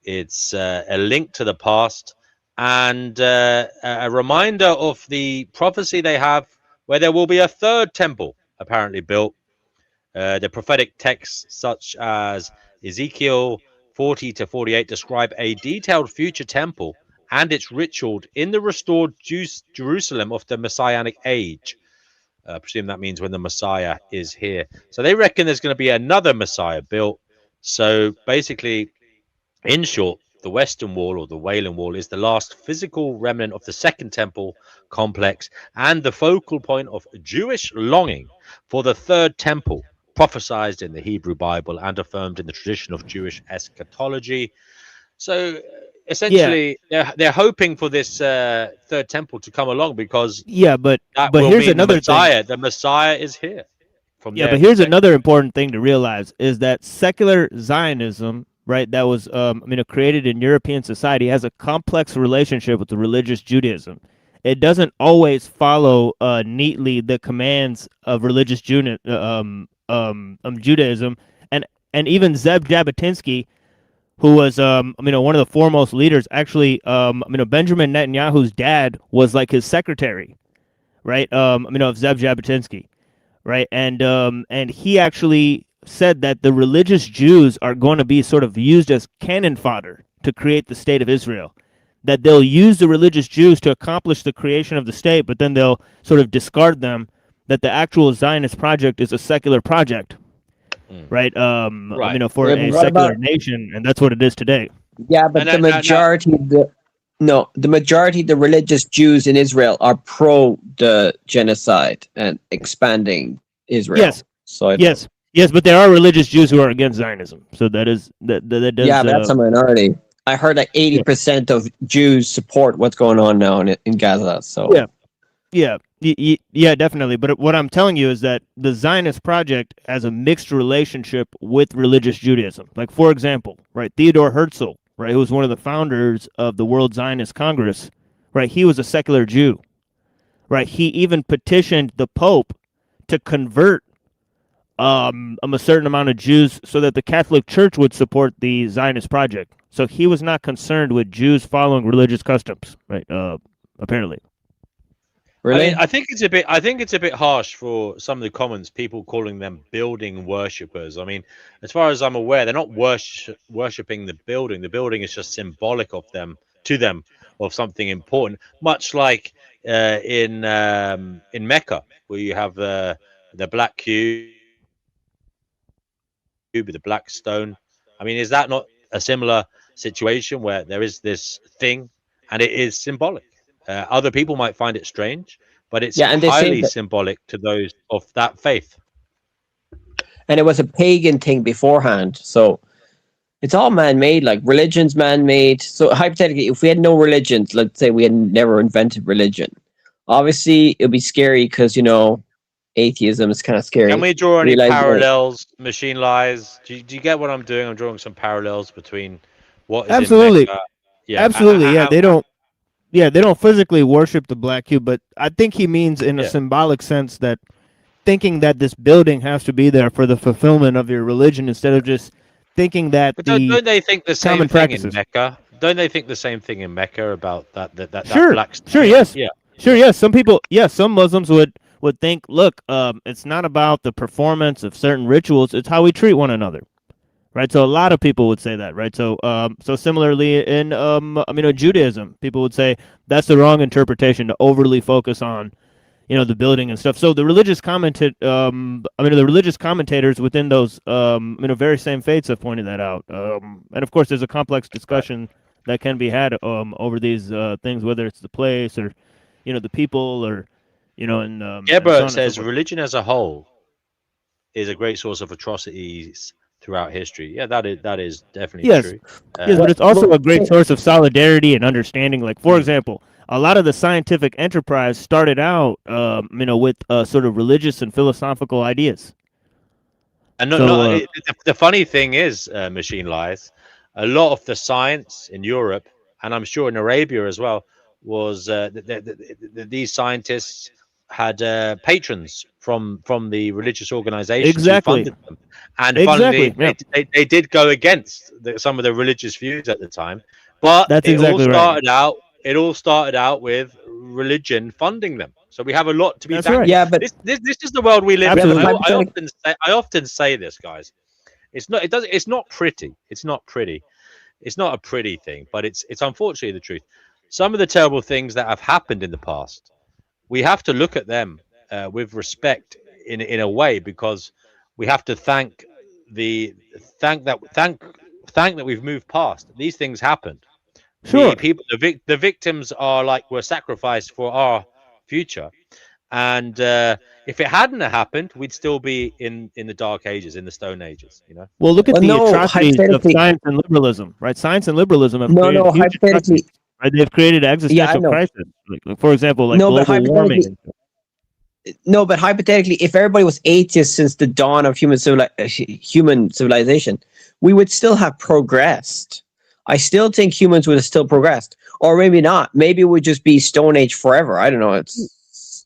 it's a link to the past and a reminder of the prophecy they have, where there will be a third temple apparently built. The prophetic texts such as Ezekiel 40 to 48 describe a detailed future temple and its ritual in the restored Jerusalem of the Messianic age. I presume that means when the Messiah is here. So they reckon there's going to be another Messiah built. So basically, in short, the Western Wall or the Wailing Wall is the last physical remnant of the Second Temple complex and the focal point of Jewish longing for the Third Temple, prophesied in the Hebrew Bible and affirmed in the tradition of Jewish eschatology. So Yeah, essentially, they're hoping for this Third Temple to come along because yeah, but that but will here's mean the another thing. Messiah. The Messiah is here from Yeah, their but here's perspective. another important thing to realize is that secular Zionism, right, that was created in European society has a complex relationship with the religious Judaism. It doesn't always follow neatly the commands of religious Judaism, and even Zeb Jabotinsky, who was one of the foremost leaders, actually Benjamin Netanyahu's dad was like his secretary, right? Of Zeb Jabotinsky, right? And he actually said that the religious Jews are going to be sort of used as cannon fodder to create the state of Israel. That they'll use the religious Jews to accomplish the creation of the state, but then they'll sort of discard them. That the actual Zionist project is a secular project, right? Right. For Yeah, but a what secular about nation, and that's what it is today. yeah, And but the now, majority of the no, the majority of the religious Jews in Israel are pro the genocide and expanding Israel. Yes, So I don't. yes, but there are religious Jews who are against Zionism. So that Yeah, does. but that's a minority. I heard that Yeah, 80% of Jews support what's going on now in Gaza. So yeah. Yeah, definitely. But what I'm telling you is that the Zionist project has a mixed relationship with religious Judaism. Like, for example, right, Theodor Herzl, right, who was one of the founders of the World Zionist Congress, right, he was a secular Jew, right. He even petitioned the Pope to convert a certain amount of Jews so that the Catholic Church would support the Zionist project. So he was not concerned with Jews following religious customs, right? Apparently. I mean, really, I think it's a bit harsh for some of the comments, people calling them building worshippers. I mean, as far as I'm aware, they're not worshipping the building. The building is just symbolic of them to them of something important. Much like in Mecca, where you have the black cube, the black stone. I mean, is that not a similar situation where there is this thing, and it is symbolic. Other people might find it strange, but it's Yeah, and they say highly that, symbolic to those of that faith. and it was a pagan thing beforehand. So it's all man-made. Like religion's man-made. So hypothetically, if we had no religions, let's say we had never invented religion, obviously it'd be scary because atheism is kind of scary. Can we draw any Realize that. parallels, Machine Lies? Do you get what I'm doing? I'm drawing some parallels between what is in Absolutely. Mecca. Yeah, Absolutely. Yeah, they don't. Yeah, they don't physically worship the black cube, but I think he means in a Yeah. symbolic sense that thinking that this building has to be there for the fulfillment of your religion instead of just thinking that But the don't they think the same common thing practices. in Mecca? Don't they think the same thing in Mecca about that Sure, black sure, stone? yes, Yeah. sure, yes. Some people, yes, some Muslims would think, look, it's not about the performance of certain rituals; it's how we treat one another, right? So a lot of people would say that, right? So, so similarly in, Judaism, people would say that's the wrong interpretation to overly focus on, the building and stuff. So the religious the religious commentators within those, very same faiths have pointed that out. And of course, there's a complex discussion that can be had over these things, whether it's the place or, the people or, and so on Gebert and so says forth. religion as a whole is a great source of atrocities throughout history. Yeah, that is definitely Yes, true. yes, but it's also Well, a great source of solidarity and understanding. Like, for example, a lot of the scientific enterprise started out, with sort of religious and philosophical ideas. And So, the funny thing is, Machine Lies, a lot of the science in Europe, and I'm sure in Arabia as well, was these scientists had patrons from the religious organizations who exactly, funded them. And exactly, funnily, yeah, they did go against some of the religious views at the time, but that's exactly right. it all started out with religion funding them. So we have a lot to be That's right. thankful. yeah, but This is the world we live yeah, in, and but Absolutely. I often say this, guys. It's not pretty. It's not pretty. It's not a pretty thing, but it's unfortunately the truth. Some of the terrible things that have happened in the past, we have to look at them with respect in a way, because we have to thank that we've moved past. These things happened. Sure. The victims were sacrificed for our future, and if it hadn't happened, we'd still be in the dark ages, in the stone ages. Well, look at the no, atrocities of hypothetically, science and liberalism, right? Science and liberalism have no, created no, huge hypothetically, atrocities, right? They've created an yeah, I existential know. crisis, for example, like No, but global warming. And stuff. No, but hypothetically, if everybody was atheist since the dawn of human civilization, we would still have progressed. I still think humans would have still progressed, or maybe not. Maybe it would just be Stone Age forever. I don't know.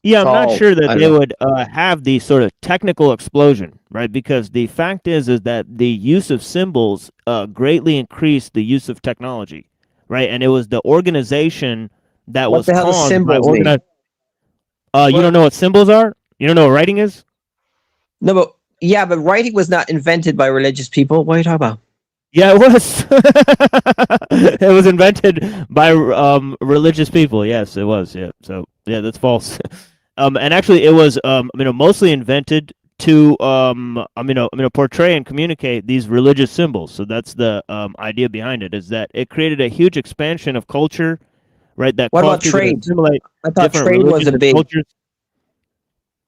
Yeah, I'm not sure that I don't they know. would have the sort of technical explosion, right? Because the fact is that the use of symbols greatly increased the use of technology, right? And it was the organization that What was the hell does caused by symbols mean? organized. You don't know what symbols are? You don't know what writing is? No, but yeah, but writing was not invented by religious people. What are you talking about? Yeah, it was. It was invented by religious people. Yes, it was. Yeah. So yeah, that's false. And actually, it was mostly invented to portray and communicate these religious symbols. So that's the idea behind it. Is that it created a huge expansion of culture, right? That What about caused people to trade? assimilate I thought different trade was religions a and big cultures.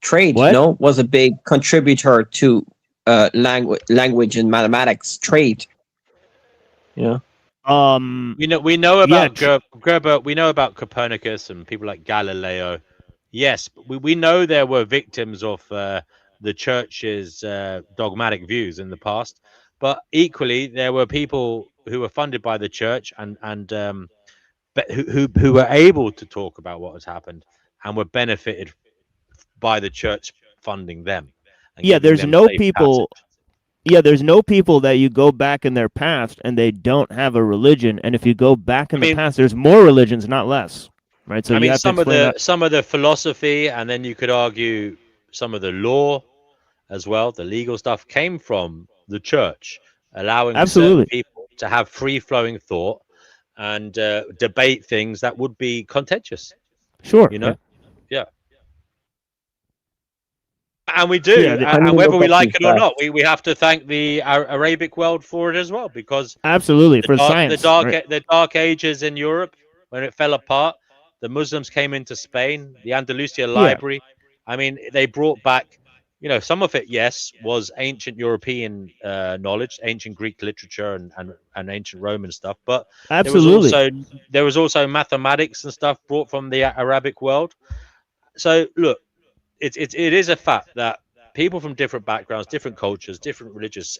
trade. What? No, was a big contributor to language and mathematics. Trade. Yeah. We know Yeah. about Gerber. We know about Copernicus and people like Galileo. Yes, we know there were victims of the church's dogmatic views in the past, but equally there were people who were funded by the church and who were able to talk about what has happened and were benefited by the church funding them and Yeah. giving There's them no safe people. passage. Yeah, there's no people that you go back in their past and they don't have a religion. And if you go back in the past, there's more religions, not less. Right. So I you mean, have to explain that. some of the philosophy, and then you could argue some of the law as well. The legal stuff came from the church, allowing certain Absolutely. people to have free flowing thought and debate things that would be contentious. Sure. You Yeah. know, yeah. And we do, Yeah, I and mean, whether look we up like these it or not, facts. we have to thank the Arabic world for it as well, because absolutely, for science, right? the dark ages in Europe, when it fell apart, the Muslims came into Spain, the Andalusia Yeah, library. I mean, they brought back, some of it, yes, was ancient European knowledge, ancient Greek literature, and ancient Roman stuff, but there was absolutely. also mathematics and stuff brought from the Arabic world. So look, it is a fact that people from different backgrounds, different cultures, different religious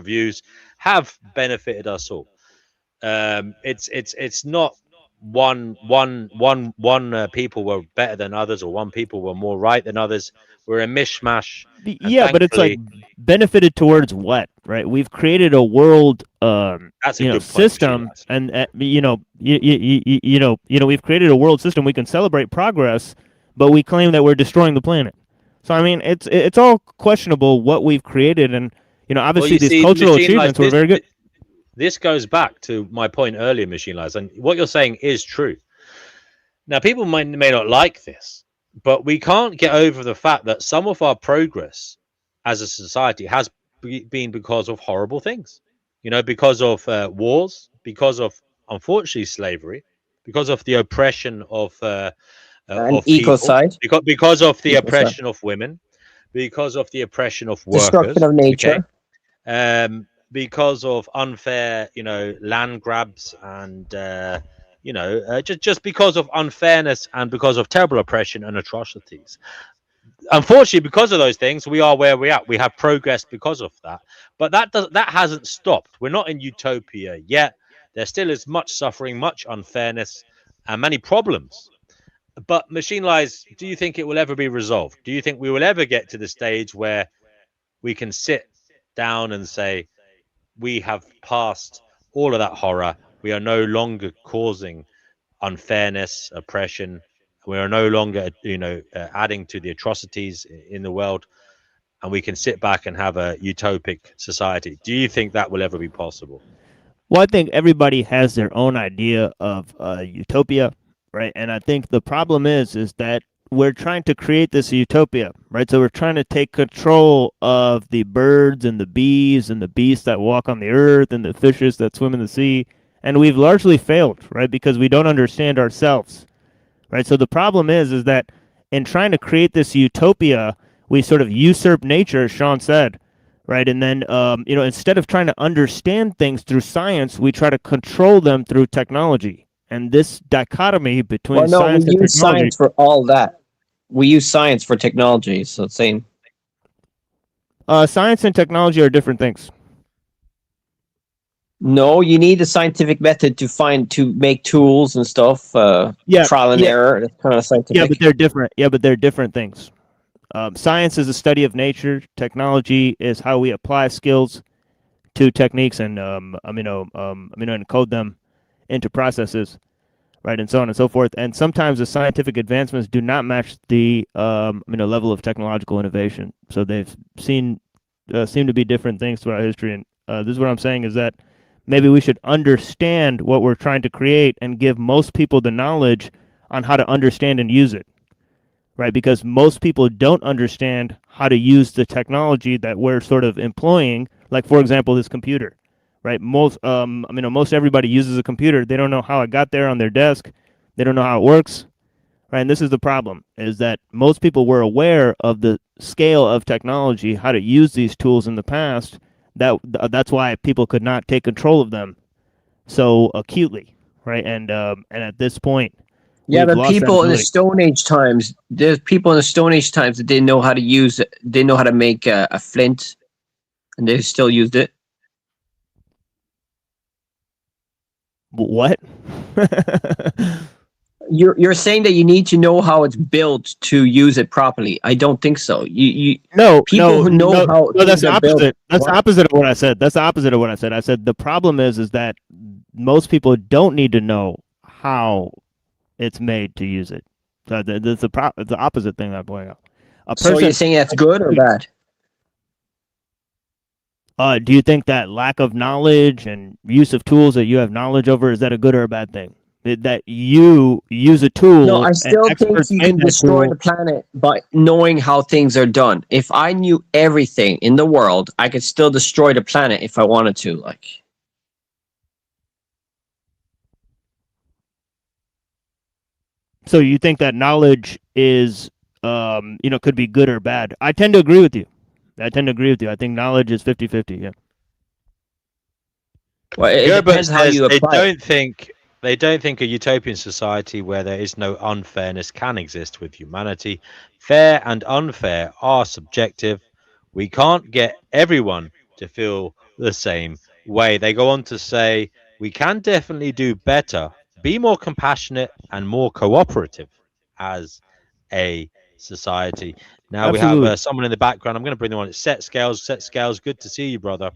views have benefited us all. It's not one people were better than others, or one people were more right than others. We're a mishmash, and Yeah, but it's like thankfully, benefited towards what, right? We've created a world, that's a good point, Machine system, Lads. and we've created a world system. We can celebrate progress, but we claim that we're destroying the planet. So I mean, it's all questionable what we've created, and Well, obviously you these see, cultural Machine Lads, achievements were very good. this goes back to my point earlier, Machine Lads, and what you're saying is true. Now, people may not like this, but we can't get over the fact that some of our progress as a society has been because of horrible things. Because of wars, because of, unfortunately, slavery, because of the oppression And of people, ecocide, because of the ecocide, oppression of women, because of the oppression of destruction workers. of Okay, nature. because of unfair, land grabs, and just because of unfairness, and because of terrible oppression and atrocities. Unfortunately, because of those things, we are where we are. We have progressed because of that, but that hasn't stopped. We're not in utopia yet. There still is much suffering, much unfairness, and many problems. But Machine Lies, do you think it will ever be resolved? Do you think we will ever get to the stage where we can sit down and say, we have passed all of that horror. We are no longer causing unfairness, oppression. We are no longer, adding to the atrocities in the world, and we can sit back and have a utopic society. Do you think that will ever be possible? Well, I think everybody has their own idea of utopia, right? And I think the problem is that we're trying to create this utopia, right? So we're trying to take control of the birds and the bees and the beasts that walk on the earth and the fishes that swim in the sea, and we've largely failed, right? Because we don't understand ourselves, right? So the problem is that in trying to create this utopia, we sort of usurp nature, as Sean said, right? And then, instead of trying to understand things through science, we try to control them through technology. And this dichotomy between Well, no, we science and use technology. science for all that. We use science for technology, so it's same. Science and technology are different things. No, you need a scientific method to make tools and stuff. Trial and error. That's kind of scientific. Yeah, but they're different. Yeah, but they're different things. Science is a study of nature. Technology is how we apply skills to techniques and encode them into processes, right, and so on and so forth. And sometimes the scientific advancements do not match the level of technological innovation. So they've seem to be different things throughout history. And this is what I'm saying is that maybe we should understand what we're trying to create and give most people the knowledge on how to understand and use it. Right, because most people don't understand how to use the technology that we're sort of employing. Like, for example, this computer, right? Most everybody uses a computer. They don't know how it got there on their desk. They don't know how it works, right? And this is the problem: is that most people were aware of the scale of technology, how to use these tools in the past. That's why people could not take control of them so acutely, right? And at this point. Yeah, but lost people in the Stone Age times, there's people in the Stone Age times that didn't know how to use it. They didn't know how to make a flint, and they still used it. What? You're saying that you need to know how it's built to use it properly. I don't think so. People who know how no, that's the things are built. opposite. That's the opposite of what I said. That's the opposite of what I said. I said the problem is that most people don't need to know how it's made to use it. So it's the opposite thing I'm pointing out. So you're saying that's good or bad? Do you think that lack of knowledge and use of tools that you have knowledge over, is that a good or a bad thing? that you use a tool. No, I and still think experts you made can that destroy tool. the planet by knowing how things are done. If I knew everything in the world, I could still destroy the planet if I wanted to. Like, So you think that knowledge is, could be good or bad? I tend to agree with you. I think knowledge is 50-50. Yeah. well, it Gerbert depends how says you apply it. they don't think a utopian society where there is no unfairness can exist with humanity. Fair and unfair are subjective. We can't get everyone to feel the same way. They go on to say we can definitely do better, be more compassionate and more cooperative as a society. Now we have Absolutely. someone in the background. I'm going to bring them on. It's Set Scales. Set Scales, good to see you, brother.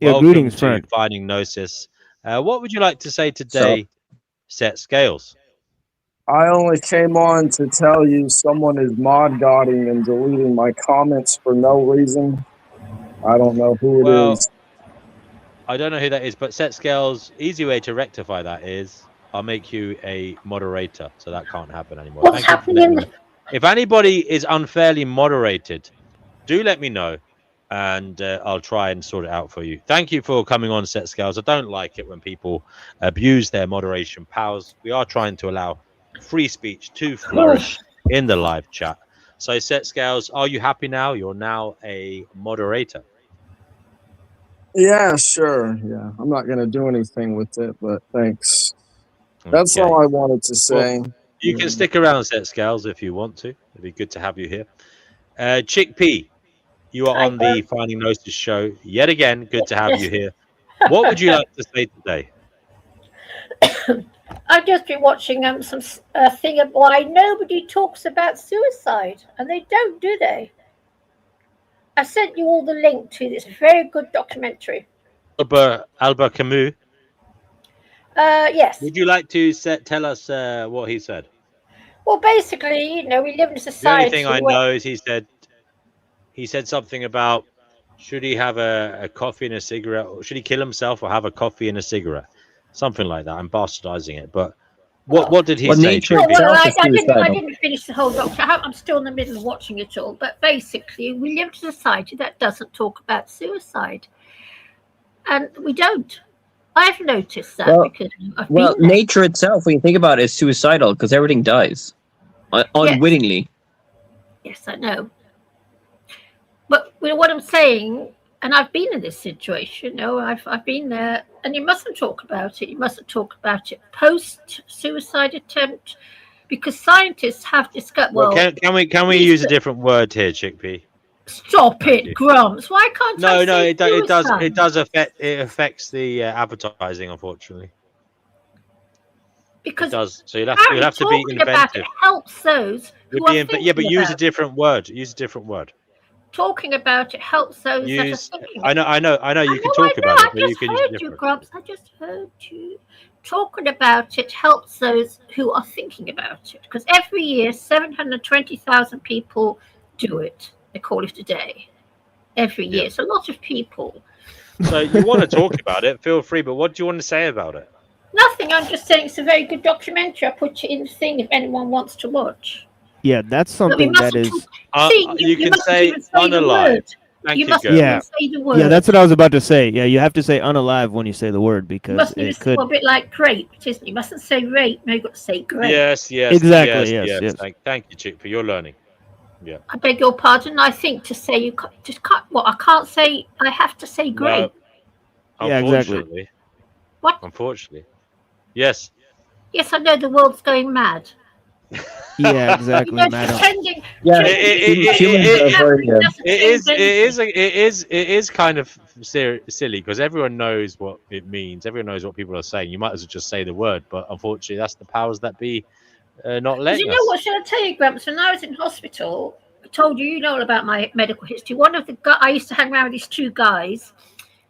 Yeah. Welcome Greetings, to friend. Finding Gnosis. What would you like to say So, today, Set Scales? I only came on to tell you someone is mod godding and deleting my comments for no reason. I don't know who it Well, is. I don't know who that is, but Set Scales, easy way to rectify that is I'll make you a moderator, so that can't happen anymore. What's Thank you for letting me happening? know. If anybody is unfairly moderated, do let me know, and I'll try and sort it out for you. Thank you for coming on, Set Scales. I don't like it when people abuse their moderation powers. We are trying to allow free speech to flourish in the live chat. So, Set Scales, are you happy now? You're now a moderator. Yeah, sure. Yeah, I'm not going to do anything with it, but thanks. That's Okay. all I wanted to Well, say. you can stick around, Set Scales, if you want to. It'd be good to have you here. Chickpea, you are I on the don't. Finding Gnosis show yet again. Good to have you here. What would you like to say today? I've just been watching some thing of why nobody talks about suicide, and they don't, do they? I sent you all the link to this very good documentary. Albert Camus, Yes. would you like to tell us what he said? Well, basically, we live in a The only thing society I where know is he said something about should he have a coffee and a cigarette, or should he kill himself or have a coffee and a cigarette, something like that. I'm bastardizing it, but what did he well, say, nature well, Chickpea? itself I, is I didn't. I suicidal. didn't finish the whole documentary. I'm still in the middle of watching it all. But basically, we live in a society that doesn't talk about suicide, and we don't. I've noticed that because I've Well, been there. nature itself, when you think about it, is suicidal because everything dies unwittingly. Yes, I know. But what I'm saying, and I've been in this situation. I've been there, and you mustn't talk about it. You mustn't talk about it post-suicide attempt, because scientists have discovered. Well, Well, can we use a different word here, Chickpea? stop Thank it, you. Grumps. Why can't I No, say suicide? it does affects the advertising, unfortunately. Because it does. So you'll apparently have to be talking about it inventive. helps those who are thinking Yeah, but use about a different word. Use a different word. talking about it helps those that are thinking. I know. You I can talk about it, I but you just can use a heard you, different. Grumps. I just heard you. Talking about it helps those who are thinking about it. Because every year, 720,000 people do it. They call it a day. Every year. It's a lot of people. So you want to talk about it, feel free, but what do you want to say about it? Nothing. I'm just saying it's a very good documentary. I put it in the thing if anyone wants to watch. Yeah, that's But we something that mustn't is. talk. See, you can mustn't say even say the unalive. word. Thank You you, mustn't Gerber. even say the word. Yeah, that's what I was about to say. Yeah, you have to say unalive when you say the word because it could. Well, a bit like grape, isn't it? You mustn't say rape. No, you've got to say grape. Yes. Exactly. Yes. Thank you, Chick, for your learning. Yeah. I beg your pardon. I think to say you just can't. Well, I can't say. I have to say grape. No, Yeah, exactly. unfortunately. What? Unfortunately. Yes. Yes, I know the world's going mad. Yeah, exactly, madam. Pretending. Yeah, It is kind of silly because everyone knows what it means. Everyone knows what people are saying. You might as well just say the word, but unfortunately, that's the powers that be not letting You us. know what? Should I tell you, Gramps? When I was in hospital, I told you know all about my medical history. One of the guys I used to hang around with these two guys,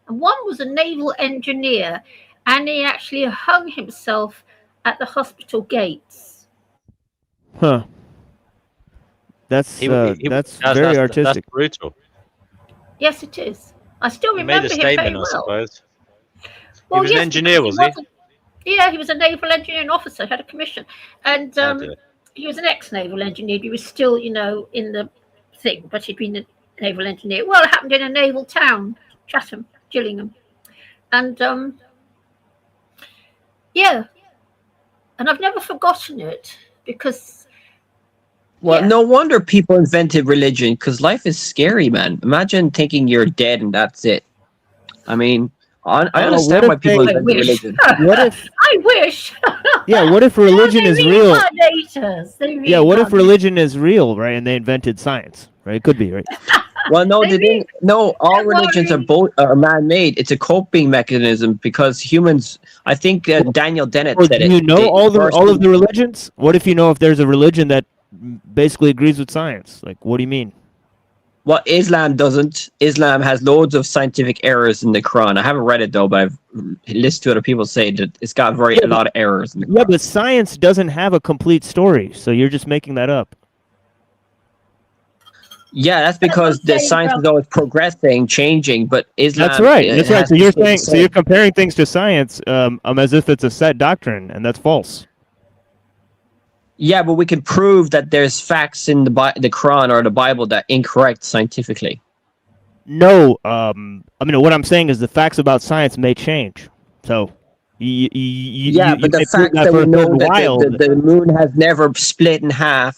and one was a naval engineer, and he actually hung himself at the hospital gates. Huh. That's very artistic. That's brutal. Yes, it is. I still He remember made a him very statement, I well. suppose. Well, He was an engineer, was he? Yeah, he was a naval engineering officer, had a commission, and Oh, dear. he was an ex-naval engineer. He was still, you know, in the thing, but he'd been a naval engineer. Well, it happened in a naval town, Chatham, Gillingham, and yeah, and I've never forgotten it because. Well, Yeah. no wonder people invented religion, because life is scary, man. Imagine thinking you're dead and that's it. I mean, I what understand if why people they- I invented wish. religion. What if? I wish. Yeah, what if religion They is real? reincarnate us. They Yeah, what if reincarnate. religion is real, right? And they invented science, right? It could be, right? Well, no, they Maybe. didn't. No, all Don't religions are worry. both are man-made. It's a coping mechanism because humans. I think Daniel Dennett Or said do it. you know They all first- of the religions? What if you know if there's a religion that basically agrees with science? Like, what do you mean? Well, Islam doesn't. Islam has loads of scientific errors in the Quran. I haven't read it though, but I've listened to other people say that it's got a lot of errors in the Quran. Yeah, but science doesn't have a complete story, so you're just making that up. Yeah, that's because the saying, science bro. is always progressing, changing. But Islam. That's right. That's right. has So to you're stay the saying, so same. you're comparing things to science, as if it's a set doctrine, and that's false. Yeah, but we can prove that there's facts in the Quran or the Bible that are incorrect scientifically. No, I mean, what I'm saying is the facts about science may change. So, Yeah, but the may prove fact that for we a know third that while. the moon has never split in half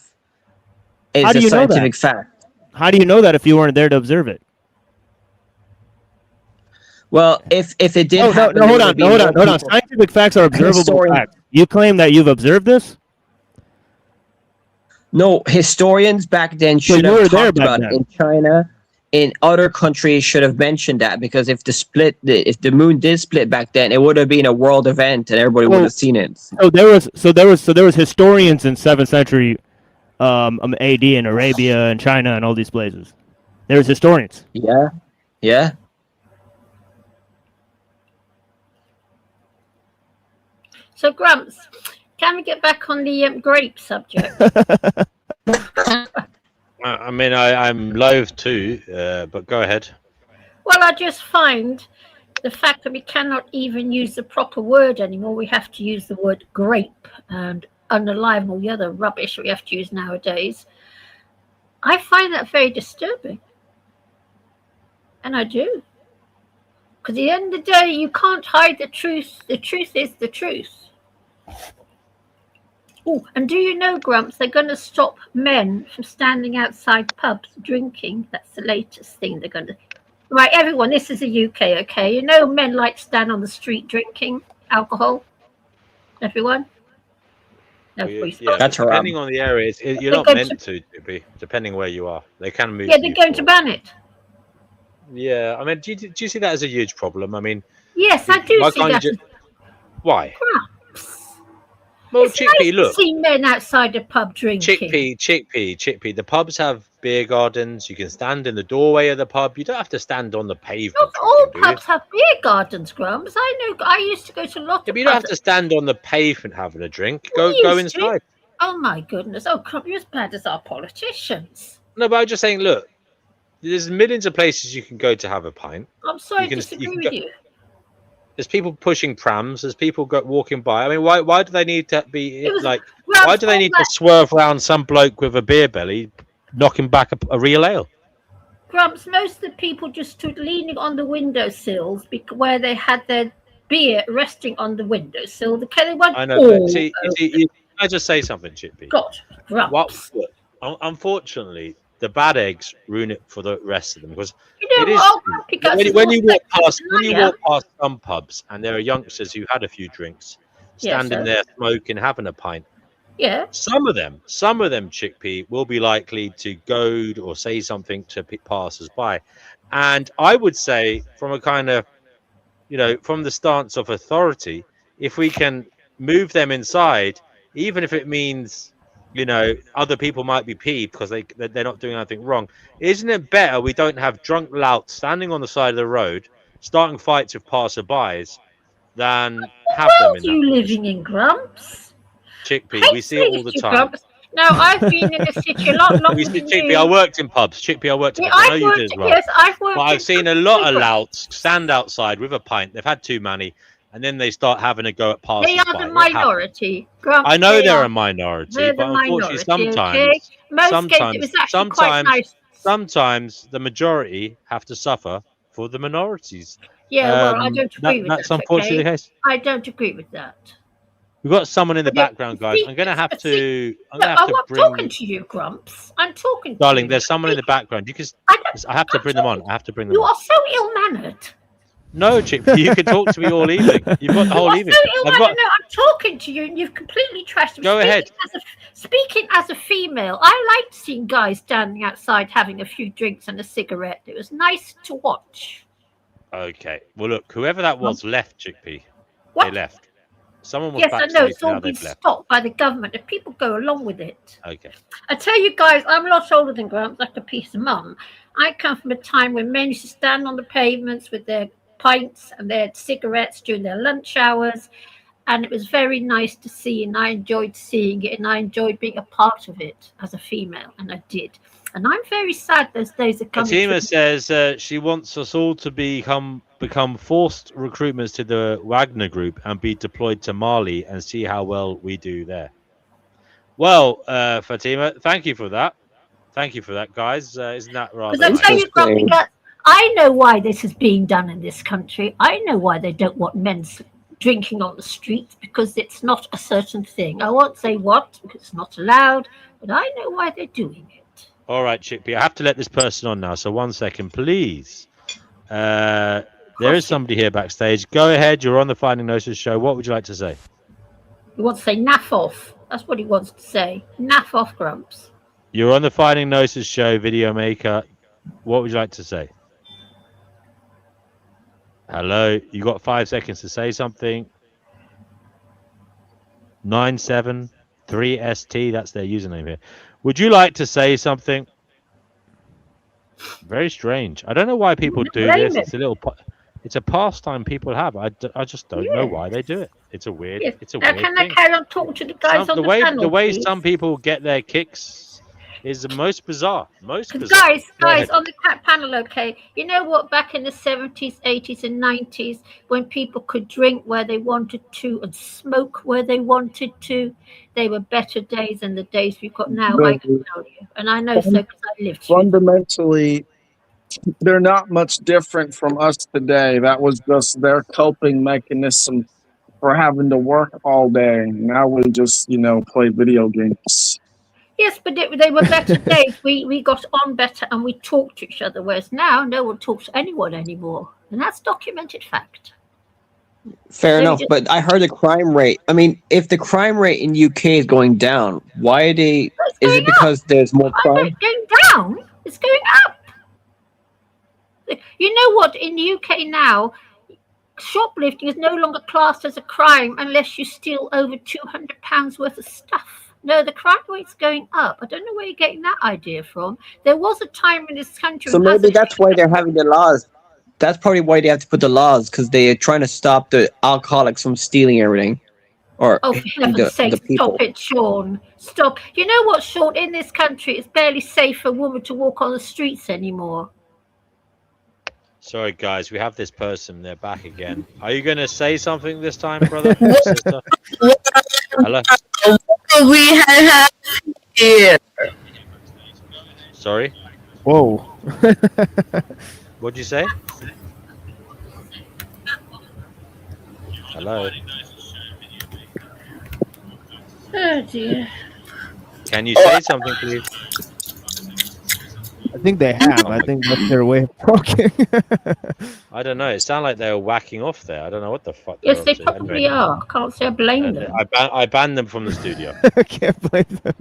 is How do a you know that? scientific fact. How do you know that if you weren't there to observe it? Well, if it did No, happen, no, hold there on, would be no, hold more on, hold on. people- Scientific facts are observable Historian- facts. You claim that you've observed this? No, historians back then So should you were have there talked back about it. then. In China, in other countries should have mentioned that, because if the moon did split back then, it would have been a world event and everybody would Well, have seen it. So there was historians in 7th century AD in Arabia and China and all these places. There was historians. Yeah, yeah. So, Grumps, can we get back on the grape subject? I mean, I'm loath to, but go ahead. Well, I just find the fact that we cannot even use the proper word anymore. We have to use the word grape and unalive and all the other rubbish we have to use nowadays. I find that very disturbing. And I do. Because at the end of the day, you can't hide the truth. The truth is the truth. Oh, and do you know, Grumps, they're going to stop men from standing outside pubs drinking. That's the latest thing they're going to... Right, everyone, this is the UK, okay? You know men like to stand on the street drinking alcohol? Everyone? No, please. Yeah, That's depending haram. on the area, you're They're not going meant to be, depending where you are. They can move. Yeah, they're going to ban it. Yeah, I mean, do you see that as a huge problem? I mean, Yes, I do why see can't that. you why? Grumps. Well, It's Chickpea, nice look, to see men outside a pub drinking. Chickpea. The pubs have beer gardens. You can stand in the doorway of the pub. You don't have to stand on the pavement. Not all drinking, do you? pubs have beer gardens, Grumps. I know. I used to go to a lot Yeah, of but you don't have pubs. to stand on the pavement having a drink. Go We used to. inside. Oh my goodness! Oh, Grump, you're as bad as our politicians. No, but I'm just saying, look, there's millions of places you can go to have a pint. I'm sorry You to can- disagree you can with go- you. There's people pushing prams. There's people walking by. I mean, why do they need to be It was- like? Grumps, Why do they all need to that- swerve around some bloke with a beer belly, knocking back a real ale? Grumps, most of the people just stood leaning on the windowsills where they had their beer resting on the windowsill. They weren't I know. all But see, can I just say something, Chippy? God, Grumps. Unfortunately, the bad eggs ruin it for the rest of them because You know it is what? Because when you walk past yeah. some pubs and there are youngsters who had a few drinks, Yes, standing sir. there smoking, having a pint. Yeah. Some of them, Chickpea, will be likely to goad or say something to passers-by. And I would say, from a kind of, from the stance of authority, if we can move them inside, even if it means, other people might be peeved because they're not doing anything wrong, isn't it better we don't have drunk louts standing on the side of the road, starting fights with passerbys, than have them in What are you that living in, Grumps? Chickpea? We see it all the time. Grumps. Now, I've been in this city a lot longer than Chickpea, you. I worked in pubs. Chickpea, I worked in Yeah, pubs. I know I've you worked, did as well. yes, I've worked But I've in seen a pubs lot of too. louts stand outside with a pint. They've had too many, and then they start having a go at They passers are by. the minority. Grumps, I know they they're are. a minority, They're but the unfortunately, minority, okay? Most games, it was actually quite nice. sometimes the majority have to suffer for the minorities. Yeah, well, I don't agree with That's that, unfortunately okay? the case. I don't agree with that. We've got someone in the Yeah, background, guys. I'm gonna have to. I'm No, gonna have to I'm bring. talking to you, Grumps. I'm talking to Darling, you. there's someone in the background. You can. I have to bring them on. I have to bring them You on. are so ill-mannered. No, Chick, you can talk to me all evening. You've got the whole evening. So ill-mannered. No, I'm talking to you, and you've completely trashed me. Go ahead. Speaking as a female, I liked seeing guys standing outside having a few drinks and a cigarette. It was nice to watch. Okay. Well, look, whoever that was left, Chickpea. What? They left. Someone was Yes, I know. backstage. It's all Now been they've left. stopped by the government, and people go along with it. Okay. I tell you guys, I'm a lot older than Grumps, like a piece of mum. I come from a time when men used to stand on the pavements with their pints and their cigarettes during their lunch hours, and it was very nice to see, and I enjoyed seeing it, and I enjoyed being a part of it as a female, and I did. And I'm very sad those days are coming. Fatima says she wants us all to become forced recruitments to the Wagner Group and be deployed to Mali and see how well we do there. Well, Fatima, thank you for that. Thank you for that, guys. Isn't that rather Because I tell you, Grumpy Gut, I know why this is being done in this country. I know why they don't want men drinking on the streets, because it's not a certain thing. I won't say what, because it's not allowed, but I know why they're doing it. All right, Chickpea, I have to let this person on now, so 1 second, please. There is somebody here backstage. Go ahead, you're on the Finding Gnosis show. What would you like to say? He wants to say naff off. That's what he wants to say. Naff off, Grumps. You're on the Finding Gnosis show, video maker. What would you like to say? Hello, you got 5 seconds to say something. 973ST, that's their username here. Would you like to say something? Very strange. I don't know why people do this. It's a pastime people have. I just don't know why they do it. It's a weird. Yes. It's a now, weird can thing. I carry on talking to the guys on the panel? The way please? some people get their kicks is the most bizarre. Most bizarre. Guys on the panel, okay. You know what? Back in the 70s, 80s, and 90s, when people could drink where they wanted to and smoke where they wanted to, they were better days than the days we've got now. I can tell you, and I know so because I lived through. Fundamentally, they're not much different from us today. That was just their coping mechanism for having to work all day. Now we just, play video games. Yes, but they were better days. We got on better and we talked to each other, whereas now no one talks to anyone anymore. And that's documented fact. Fair enough, but I heard the crime rate. I mean, if the crime rate in UK is going down, why are they... Is it because there's more crime? It's going down. It's going up. You know what? In the UK now, shoplifting is no longer classed as a crime unless you steal over £200 worth of stuff. No, the crime rate's going up. I don't know where you're getting that idea from. There was a time in this country... So maybe that's why they're having the laws. That's probably why they have to put the laws, because they're trying to stop the alcoholics from stealing everything. Or oh, for heaven's sake, stop it, Sean. Stop. You know what, Sean? In this country, it's barely safe for a woman to walk on the streets anymore. Sorry, guys, we have this person. They're back again. Are you going to say something this time, brother? Sister? Hello? We have here. Sorry? Whoa. What'd you say? Hello? Oh, dear. Can you say something, please? I think they have. I think that's their way of talking. I don't know. It sounded like they were whacking off there. I don't know what the fuck. Yes, they probably are. Can't say I blame them. I banned them from the studio. I can't blame them.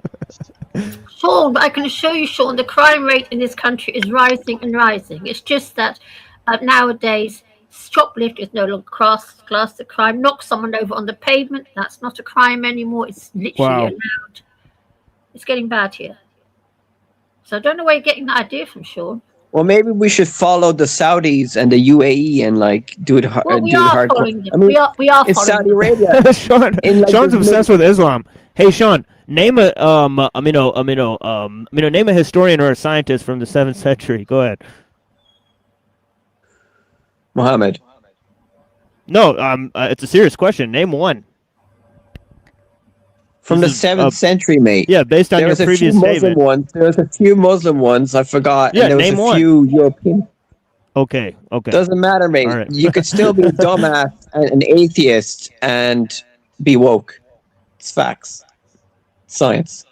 Sean, but I can assure you, Sean, the crime rate in this country is rising and rising. It's just that nowadays, shoplift is no longer classed as a crime. Knock someone over on the pavement, that's not a crime anymore. It's literally allowed. It's getting bad here. So I don't know where you're getting that idea from, Sean. Well, maybe we should follow the Saudis and the UAE and do it hard. Well, we are following them. I mean, we are it's following Saudi Arabia. Sean's obsessed with Islam. Hey, Sean, name a name a historian or a scientist from the 7th century. Go ahead. Muhammad. No, it's a serious question. Name one. From This the is, 7th century, mate. Yeah, based on There your was a few previous Muslim statement. ones. There was a few Muslim ones. I forgot. Yeah, and there was name a one. few European. Okay. Doesn't matter, mate. All right. You could still be a dumbass and an atheist and be woke. It's facts. Science.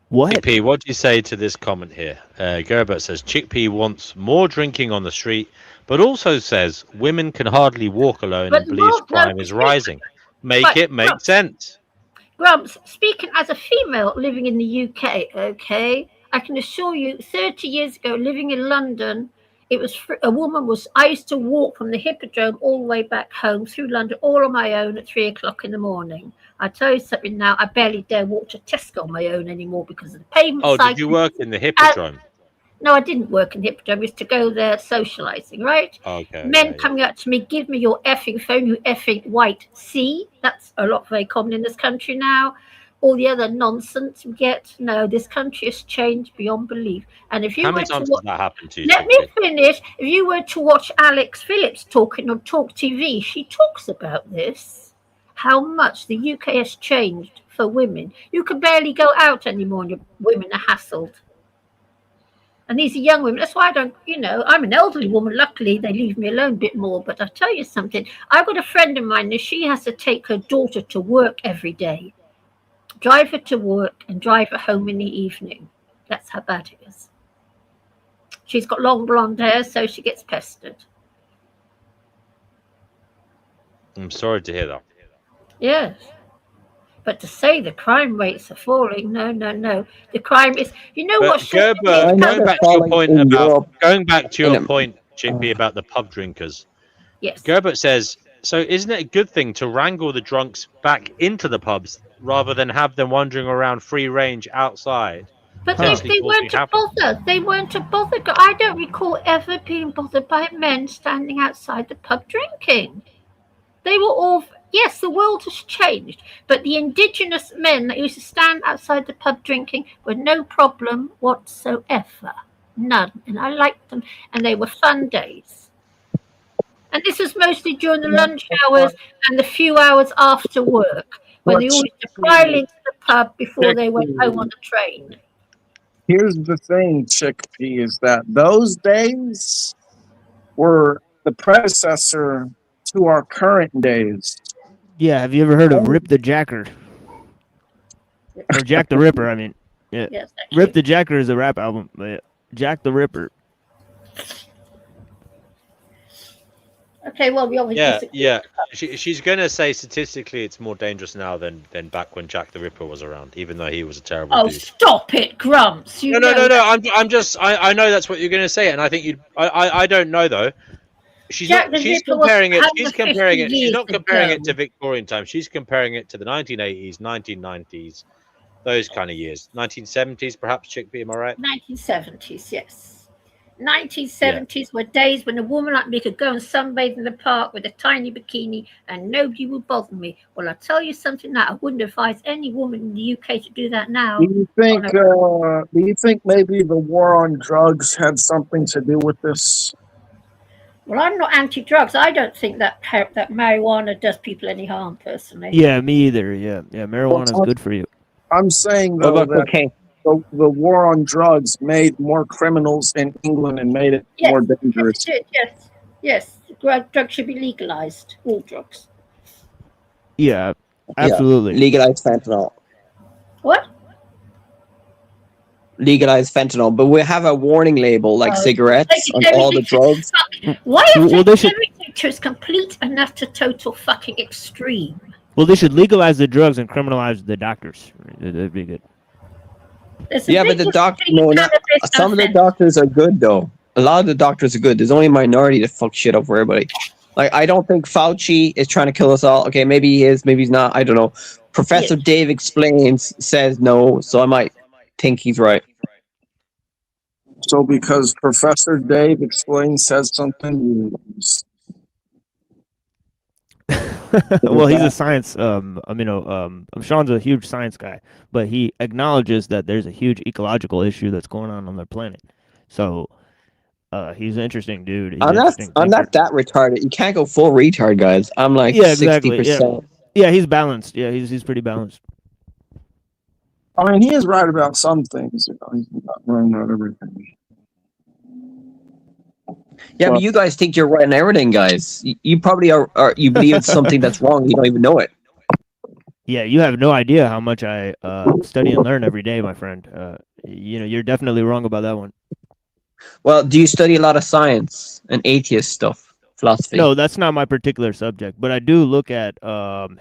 What? Chickpea, what do you say to this comment here? Gerbert says Chickpea wants more drinking on the street, but also says women can hardly walk alone But and believes no, crime is rising. Make But, it make sense. Grumps, speaking as a female living in the UK, okay, I can assure you, 30 years ago, living in London, it was I used to walk from the Hippodrome all the way back home through London all on my own at 3 o'clock in the morning. I tell you something now, I barely dare walk to Tesco on my own anymore because of the pavement. Oh, did you work in the Hippodrome? No, I didn't work in the Hippodrome. I used to go there socialising, right? Okay. Men coming up to me, give me your effing phone, you effing white C. That's a lot very common in this country now. All the other nonsense we get. No, this country has changed beyond belief. And if you How were many to times watch, has that happened to you? let me finish. If you were to watch Alex Phillips talking on Talk TV, she talks about this. How much the UK has changed for women. You can barely go out anymore and your women are hassled. And these are young women. That's why I don't, I'm an elderly woman. Luckily, they leave me alone a bit more. But I'll tell you something. I've got a friend of mine, and she has to take her daughter to work every day, drive her to work and drive her home in the evening. That's how bad it is. She's got long blonde hair, so she gets pestered. I'm sorry to hear that. Yes. But to say the crime rates are falling, no. The crime is, what? Gerber, going back to your point, Chickpea, about the pub drinkers. Yes. Gerbert says, so isn't it a good thing to wrangle the drunks back into the pubs rather than have them wandering around free range outside? But they weren't to bother. They weren't to bother. I don't recall ever being bothered by men standing outside the pub drinking. They were all, yes, the world has changed, but the indigenous men that used to stand outside the pub drinking were no problem whatsoever. None. And I liked them, and they were fun days. And this was mostly during the lunch hours and the few hours after work, when they all used to pile into the pub before they went home on the train. Here's the thing, Chickpea, is that those days were the predecessor to our current days. Yeah, have you ever heard of Rip the Jacker? Or Jack the Ripper, I mean. Yeah. Yes, Rip the Jacker is a rap album. But Jack the Ripper. Okay, well, we obviously Yeah. She's going to say statistically it's more dangerous now than back when Jack the Ripper was around, even though he was a terrible dude. Stop it, Grumps. No. I know that's what you're going to say, and I think I don't know though. She's comparing it. She's not comparing it to Victorian times. She's comparing it to the 1980s, 1990s, those kind of years. 1970s, perhaps, Chickpea, am I right? 1970s, yes. 1970s were days when a woman like me could go and sunbathe in the park with a tiny bikini and nobody would bother me. Well, I'll tell you something now. I wouldn't advise any woman in the UK to do that now. Do you think maybe the war on drugs had something to do with this? Well, I'm not anti-drugs. I don't think that marijuana does people any harm, personally. Yeah, me either. Yeah, marijuana is good for you. I'm saying, though, that the war on drugs made more criminals in England and made it more dangerous. Yes. Drugs should be legalized. All drugs. Yeah, absolutely. Yeah. Legalize fentanyl. What? Legalize fentanyl, but we have a warning label like cigarettes on all the drugs. Why is everything to its complete and utter total fucking extreme? Well, they should legalize the drugs and criminalize the doctors. That'd be good. Yeah, but some of the doctors are good though. A lot of the doctors are good. There's only a minority that fuck shit up for everybody. Like, I don't think Fauci is trying to kill us all. Okay, maybe he is, maybe he's not. I don't know. Professor Dave Explains says no, so I might think he's right. So because Professor Dave Explains says something, well, he's a science. Sean's a huge science guy, but he acknowledges that there's a huge ecological issue that's going on their planet. So, He's an interesting dude. He's I'm an not. interesting I'm thinker. not that retarded. You can't go full retard, guys. I'm like Yeah, 60%. exactly. Yeah, yeah, he's balanced. Yeah, he's pretty balanced. I mean, he is right about some things. You know, he's not right about everything. Yeah, but you guys think you're right on everything, guys. You probably are. You believe it's something that's wrong. You don't even know it. Yeah, you have no idea how much I study and learn every day, my friend. You're definitely wrong about that one. Well, do you study a lot of science and atheist stuff, philosophy? No, that's not my particular subject, but I do look at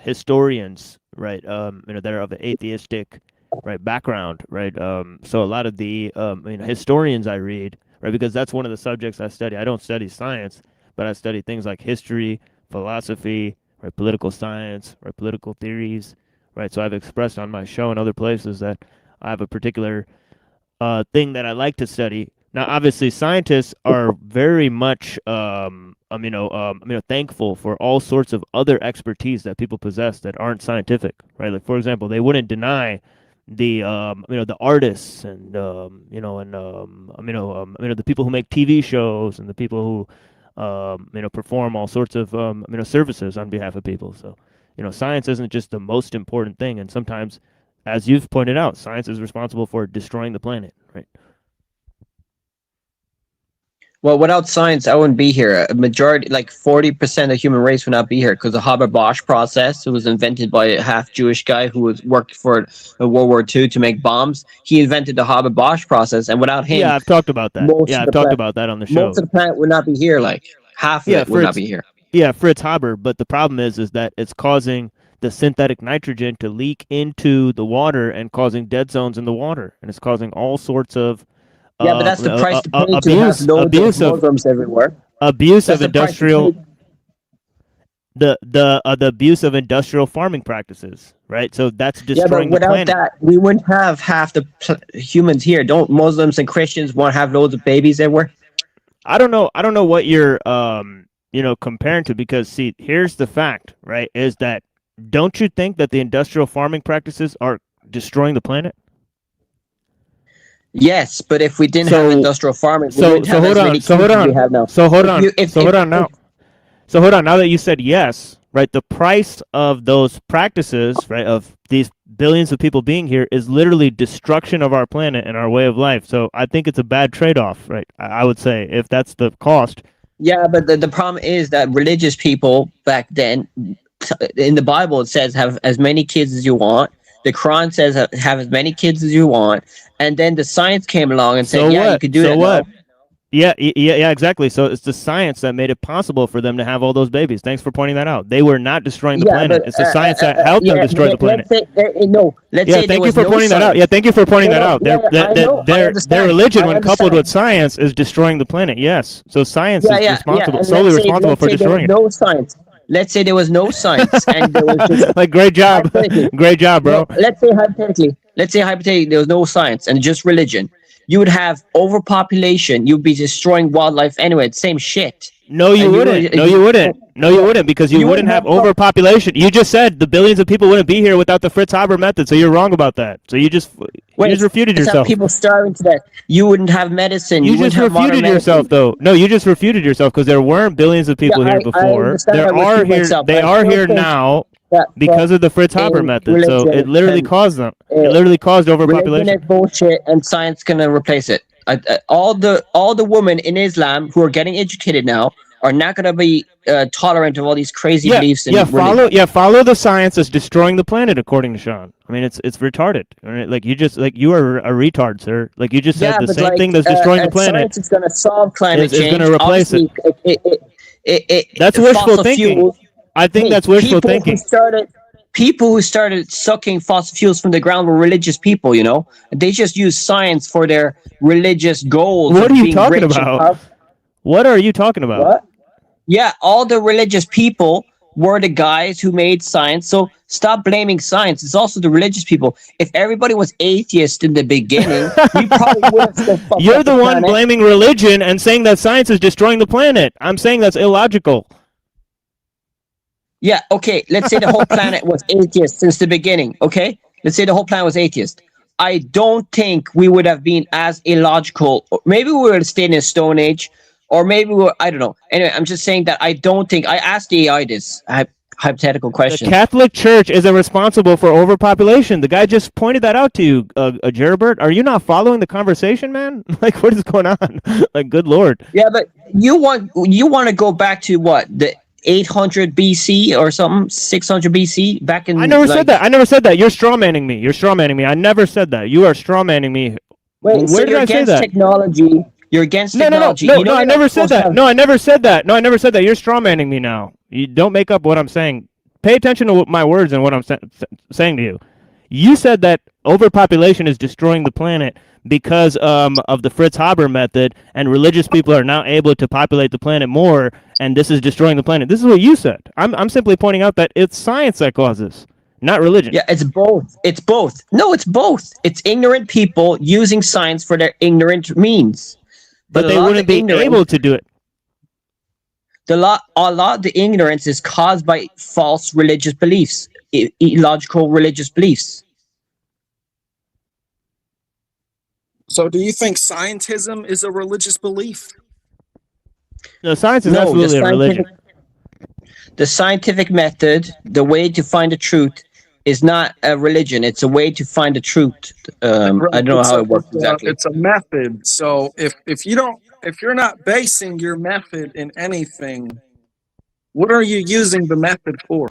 historians, right? That are of an atheistic, right, background, right? So a lot of the historians I read, right, because that's one of the subjects I study. I don't study science, but I study things like history, philosophy, right, political science, right, political theories, right. So I've expressed on my show and other places that I have a particular thing that I like to study. Now, obviously, scientists are very much, thankful for all sorts of other expertise that people possess that aren't scientific, right? Like, for example, they wouldn't deny the artists and the people who make TV shows and the people who perform all sorts of services on behalf of people. So, science isn't just the most important thing, and sometimes, as you've pointed out, science is responsible for destroying the planet, right? Well, without science, I wouldn't be here. A majority, like 40% of the human race would not be here because the Haber-Bosch process, it was invented by a half-Jewish guy who worked for World War II to make bombs. He invented the Haber-Bosch process, and without him, yeah, I've talked about that. Yeah, I've talked about that on the show. Most of the planet would not be here. Like half of it would not be here. Yeah, Fritz Haber. But the problem is that it's causing the synthetic nitrogen to leak into the water and causing dead zones in the water, and it's causing all sorts of yeah, but that's the price to pay to have loads of Muslims everywhere. Abuse of industrial, the abuse of industrial farming practices, right? So that's destroying the planet. Yeah, but without that, we wouldn't have half the humans here. Don't Muslims and Christians want to have loads of babies everywhere? I don't know what you're comparing to, because see, here's the fact, right? Is that, don't you think that the industrial farming practices are destroying the planet? Yes, but if we didn't have industrial farming, we wouldn't have as many kids as we have now. So hold on. Now that you said yes, right, the price of those practices, right, of these billions of people being here is literally destruction of our planet and our way of life. So I think it's a bad trade-off, right? I would say, if that's the cost. Yeah, but the problem is that religious people back then, in the Bible, it says have as many kids as you want. The Quran says have as many kids as you want, and then the science came along and said, "Yeah, you could do that." So what? Yeah, exactly. So it's the science that made it possible for them to have all those babies. Thanks for pointing that out. They were not destroying the planet. It's the science that helped them destroy the planet. Let's say thank you for pointing that out. Yeah, thank you for pointing that out. Their religion, when coupled with science, is destroying the planet. Yes. So science is solely responsible for destroying it. No science. Let's say there was no science, and there was just like great job, bro. No, let's say hypothetically, there was no science and just religion. You would have overpopulation. You'd be destroying wildlife anyway. It's same shit. No, you wouldn't. No, you wouldn't, because you wouldn't have overpopulation. You just said the billions of people wouldn't be here without the Fritz Haber method, so you're wrong about that. So you just refuted yourself. People starving to death. You wouldn't have medicine. You just refuted yourself, though. No, you just refuted yourself, because there weren't billions of people here before. They are here now because of the Fritz Haber method. So it literally caused them. It literally caused overpopulation. Religion is bullshit, and science gonna replace it. All the women in Islam who are getting educated now are not going to be tolerant of all these crazy beliefs. Follow the science that's destroying the planet, according to Sean. I mean, it's retarded. Right? Like you are a retard, sir. Like you just said the same thing that's destroying the planet. Science is going to solve climate change. It's going to replace it. That's wishful thinking. Fuels, I think that's wishful thinking. People who started sucking fossil fuels from the ground were religious people, you know? They just use science for their religious goals. What are you talking about? What are you talking about? What? Yeah, all the religious people were the guys who made science. So stop blaming science. It's also the religious people. If everybody was atheist in the beginning, we probably would have. You're the one blaming religion and saying that science is destroying the planet. I'm saying that's illogical. Yeah, okay. Let's say the whole planet was atheist since the beginning, okay? Let's say the whole planet was atheist. I don't think we would have been as illogical. Maybe we would have stayed in a Stone Age, or maybe I don't know. Anyway, I'm just saying that I don't think. I asked the AI this hypothetical The question. Catholic Church isn't responsible for overpopulation. The guy just pointed that out to you, Gerbert. Are you not following the conversation, man? Like, what is going on? Like, good lord. Yeah, but you want to go back to what, the 800 BC or something, 600 BC back in. I never said that. I never said that. You're strawmanning me. You're strawmanning me. I never said that. You are strawmanning me. Wait, Where so did you're I say against that? technology. You're against No, technology. no, I never said that. No, I never said that. No, I never said that. You're strawmanning me now. You don't make up what I'm saying. Pay attention to my words and what I'm saying to you. You said that overpopulation is destroying the planet because of the Fritz Haber method, and religious people are now able to populate the planet more, and this is destroying the planet. This is what you said. I'm simply pointing out that it's science that causes, not religion. Yeah, it's both. It's both. No, it's both. It's ignorant people using science for their ignorant means. But they wouldn't be able to do it. A lot of the ignorance is caused by false religious beliefs, illogical religious beliefs. So do you think scientism is a religious belief? No, science is absolutely a religion. The scientific method, the way to find the truth, is not a religion. It's a way to find the truth. I don't know how it works exactly. It's a method. So if you're not basing your method in anything, what are you using the method for?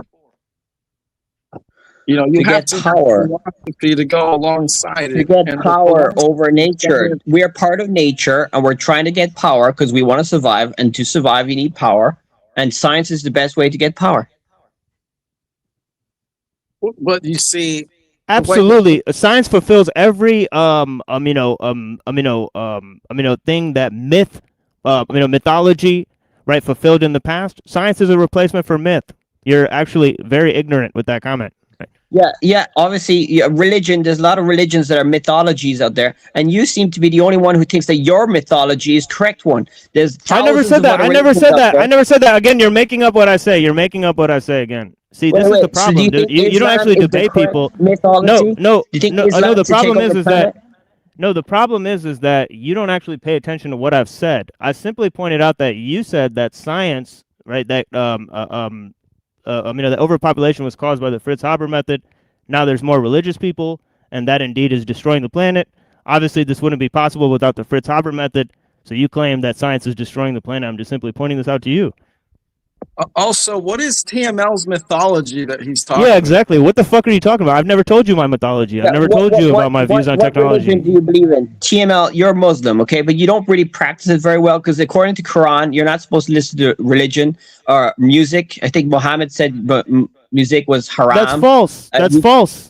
You know, you have to power. Philosophy to go alongside it. To get power over nature. We are part of nature, and we're trying to get power because we want to survive. And to survive, you need power. And science is the best way to get power. But you see, absolutely, science fulfills every amino thing that mythology, right, fulfilled in the past. Science is a replacement for myth. You're actually very ignorant with that comment. Right? Yeah. Obviously, religion. There's a lot of religions that are mythologies out there, and you seem to be the only one who thinks that your mythology is correct one. I never said that. I never said that. Again, you're making up what I say. You're making up what I say again. See, this is the problem, dude. You don't actually debate people. Mythology? No. The problem is that you don't actually pay attention to what I've said. I simply pointed out that you said that science, right, that that overpopulation was caused by the Fritz Haber method. Now there's more religious people, and that indeed is destroying the planet. Obviously, this wouldn't be possible without the Fritz Haber method. So you claim that science is destroying the planet. I'm just simply pointing this out to you. Also, what is TML's mythology that he's talking about? Yeah, exactly. What the fuck are you talking about? I've never told you my mythology. I've never told you about my views on technology. What religion do you believe in? TML, you're Muslim, okay? But you don't really practice it very well because according to Quran, you're not supposed to listen to religion or music. I think Muhammad said music was haram. That's false.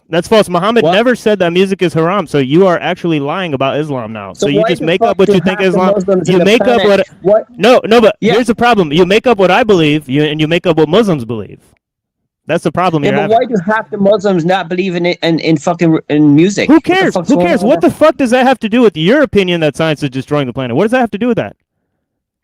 That's false. Muhammad never said that music is haram. So you are actually lying about Islam now. So you just make up what you think Islam. You make up what? No. But here's the problem. You make up what I believe, and you make up what Muslims believe. That's the problem. Yeah, but why do half the Muslims not believe in fucking music? Who cares? Who cares? What the fuck does that have to do with your opinion that science is destroying the planet? What does that have to do with that?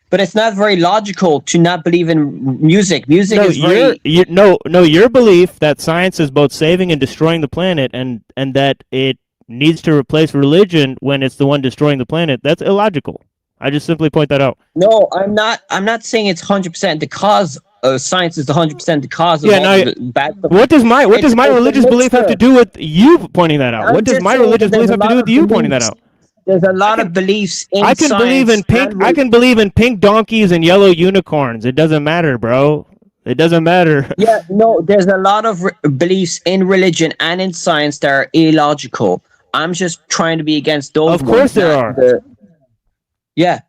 But it's not very logical to not believe in music. Music is very... your belief that science is both saving and destroying the planet, and that it needs to replace religion when it's the one destroying the planet, that's illogical. I just simply point that out. No, I'm not saying it's 100% the cause. Science is 100% the cause of all the bad stuff. What does my religious belief have to do with you pointing that out? What does my religious belief have to do with you pointing that out? There's a lot of beliefs in science. I can believe in pink donkeys and yellow unicorns. It doesn't matter, bro. It doesn't matter. Yeah, no, there's a lot of beliefs in religion and in science that are illogical. I'm just trying to be against those. Of course there are. Yeah,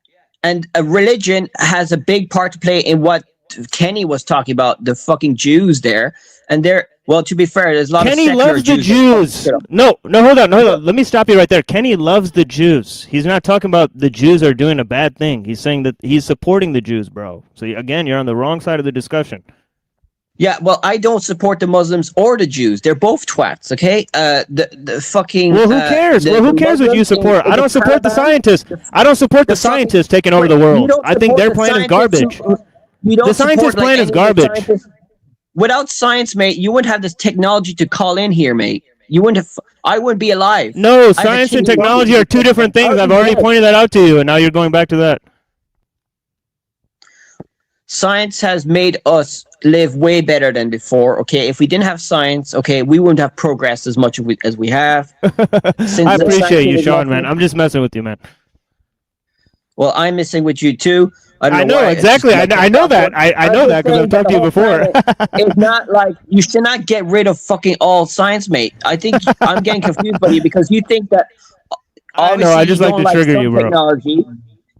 and a religion has a big part to play in what Kenny was talking about, the fucking Jews there. And they're, well, to be fair, there's a lot of secular Jews. Kenny loves the Jews. No, hold on. Let me stop you right there. Kenny loves the Jews. He's not talking about the Jews are doing a bad thing. He's saying that he's supporting the Jews, bro. So again, you're on the wrong side of the discussion. Yeah, well, I don't support the Muslims or the Jews. They're both twats, okay? The fucking... Well, who cares? Who cares what you support? I don't support the scientists. I don't support the scientists taking over the world. I think their plan is garbage. The scientist plan is garbage. Without science, mate, you wouldn't have this technology to call in here, mate. You wouldn't have. I wouldn't be alive. No, science and technology are two different things. I've already pointed that out to you, and now you're going back to that. Science has made us live way better than before. Okay, if we didn't have science, okay, we wouldn't have progressed as much as we have. I appreciate you, Sean, man. I'm just messing with you, man. Well, I'm messing with you too. I know exactly. I know that. I know that because I've talked to you before. It's not like you should not get rid of fucking all science, mate. I think I'm getting confused by you because you think that obviously I just you like don't to trigger some you, bro. technology.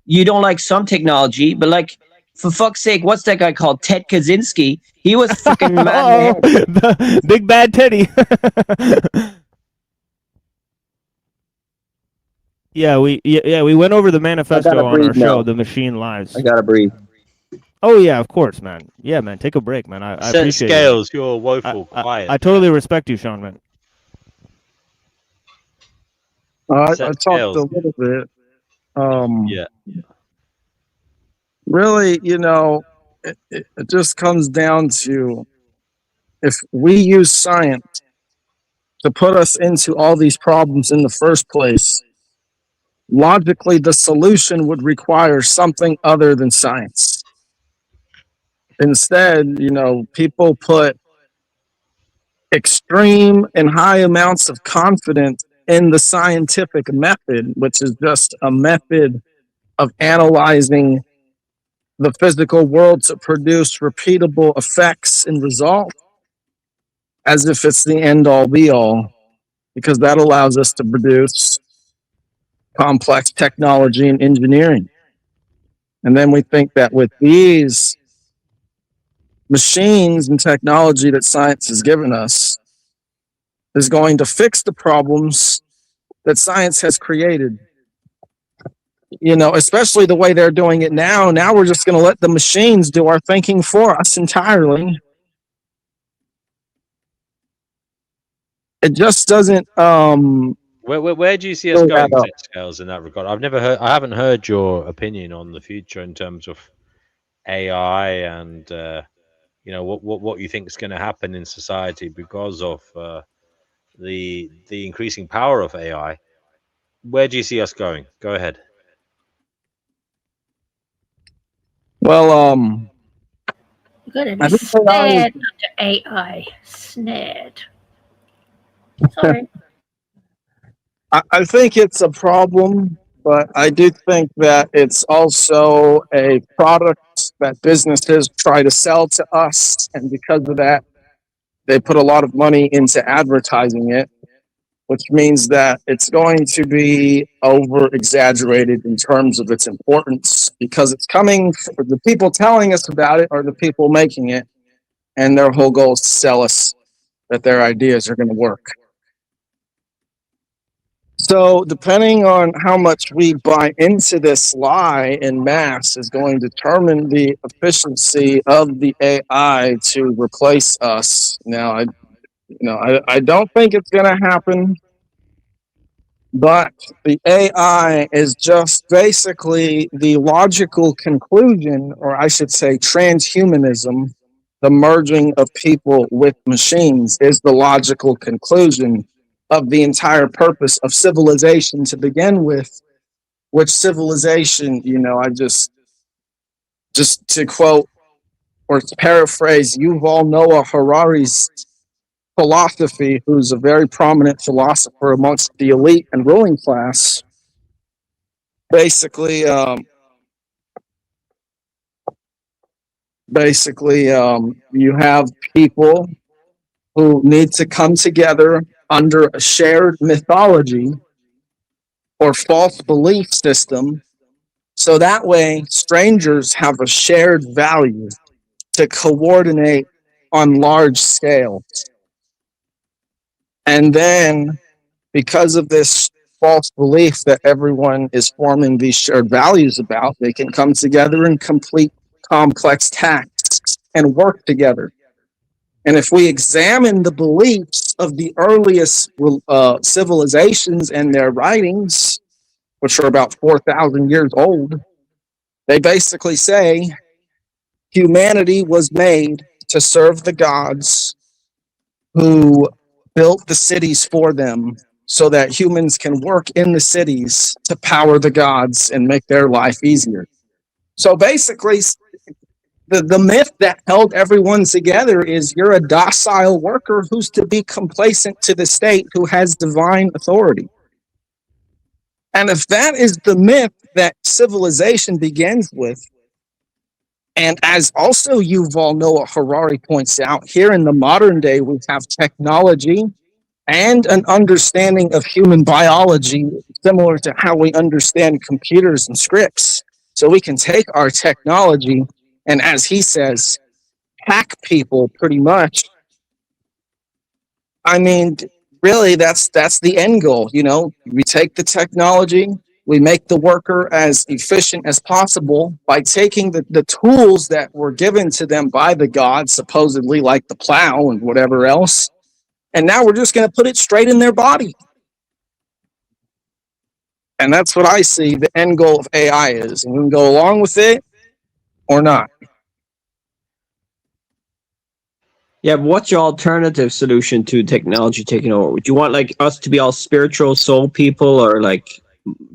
You don't like some technology, but like for fuck's sake, what's that guy called? Ted Kaczynski. He was fucking mad. The big bad Teddy. Yeah, we went over the manifesto on our show, The Machine Lives. I gotta breathe. Oh yeah, of course, man. Yeah, man, take a break, man. I appreciate Scales, you're woeful quiet. I totally respect you, Sean, man. I talked a little bit. Yeah. Really, it just comes down to if we use science to put us into all these problems in the first place, logically the solution would require something other than science. Instead, people put extreme and high amounts of confidence in the scientific method, which is just a method of analyzing the physical world to produce repeatable effects and results, as if it's the end all be all, because that allows us to produce complex technology and engineering. And then we think that with these machines and technology that science has given us is going to fix the problems that science has created. Especially the way they're doing it now. Now we're just going to let the machines do our thinking for us entirely. It just doesn't. Where do you see us going, Scales, in that regard? I haven't heard your opinion on the future in terms of AI and what you think is going to happen in society because of the increasing power of AI. Where do you see us going? Go ahead. You're going to be snared under AI. Snared. Sorry. I think it's a problem, but I do think that it's also a product that businesses try to sell to us, and because of that, they put a lot of money into advertising it, which means that it's going to be over-exaggerated in terms of its importance, because it's coming, the people telling us about it are the people making it, and their whole goal is to sell us that their ideas are going to work. So depending on how much we buy into this lie in mass is going to determine the efficiency of the AI to replace us. Now, I don't think it's going to happen, but the AI is just basically the logical conclusion, or I should say transhumanism, the merging of people with machines is the logical conclusion of the entire purpose of civilization to begin with, which civilization, I just to quote or to paraphrase Yuval Noah Harari's philosophy, who's a very prominent philosopher amongst the elite and ruling class, basically, you have people who need to come together under a shared mythology or false belief system, so that way strangers have a shared value to coordinate on large scale. And then, because of this false belief that everyone is forming these shared values about, they can come together and complete complex tasks and work together. And if we examine the beliefs of the earliest civilizations and their writings, which are about 4,000 years old, they basically say humanity was made to serve the gods who built the cities for them so that humans can work in the cities to power the gods and make their life easier. So basically, the myth that held everyone together is you're a docile worker who's to be complacent to the state who has divine authority. And if that is the myth that civilization begins with, and as also Yuval Noah Harari points out, here in the modern day, we have technology and an understanding of human biology similar to how we understand computers and scripts. So we can take our technology and, as he says, hack people pretty much. I mean, really, that's the end goal. You know, we take the technology, we make the worker as efficient as possible by taking the tools that were given to them by the gods, supposedly like the plow and whatever else, and now we're just going to put it straight in their body. And that's what I see the end goal of AI is. And we can go along with it or not. Yeah, but what's your alternative solution to technology taking over? Would you want like us to be all spiritual soul people, or like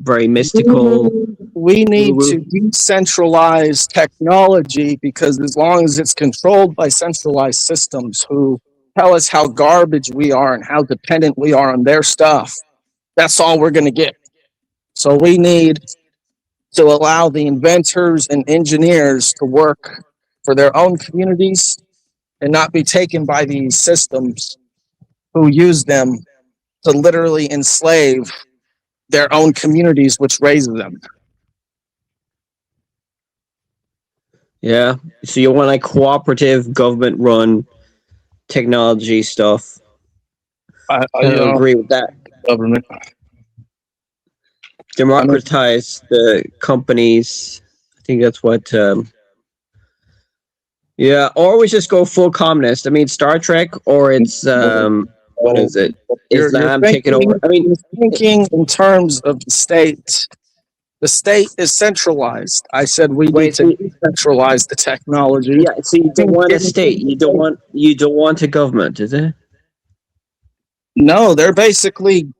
very mystical? We need to decentralize technology, because as long as it's controlled by centralized systems who tell us how garbage we are and how dependent we are on their stuff, that's all we're going to get. So we need to allow the inventors and engineers to work for their own communities and not be taken by these systems who use them to literally enslave their own communities, which raises them. Yeah. So you want like cooperative, government-run technology stuff. I don't agree with that. Government. Democratize the companies. I think that's what. Yeah, or we just go full communist. I mean, Star Trek, or it's what is it? Islam taking over. I mean, thinking in terms of the state. The state is centralized. I said we need to decentralize the technology. Yeah, so you don't want a state. You don't want a government, is it? No, they're basically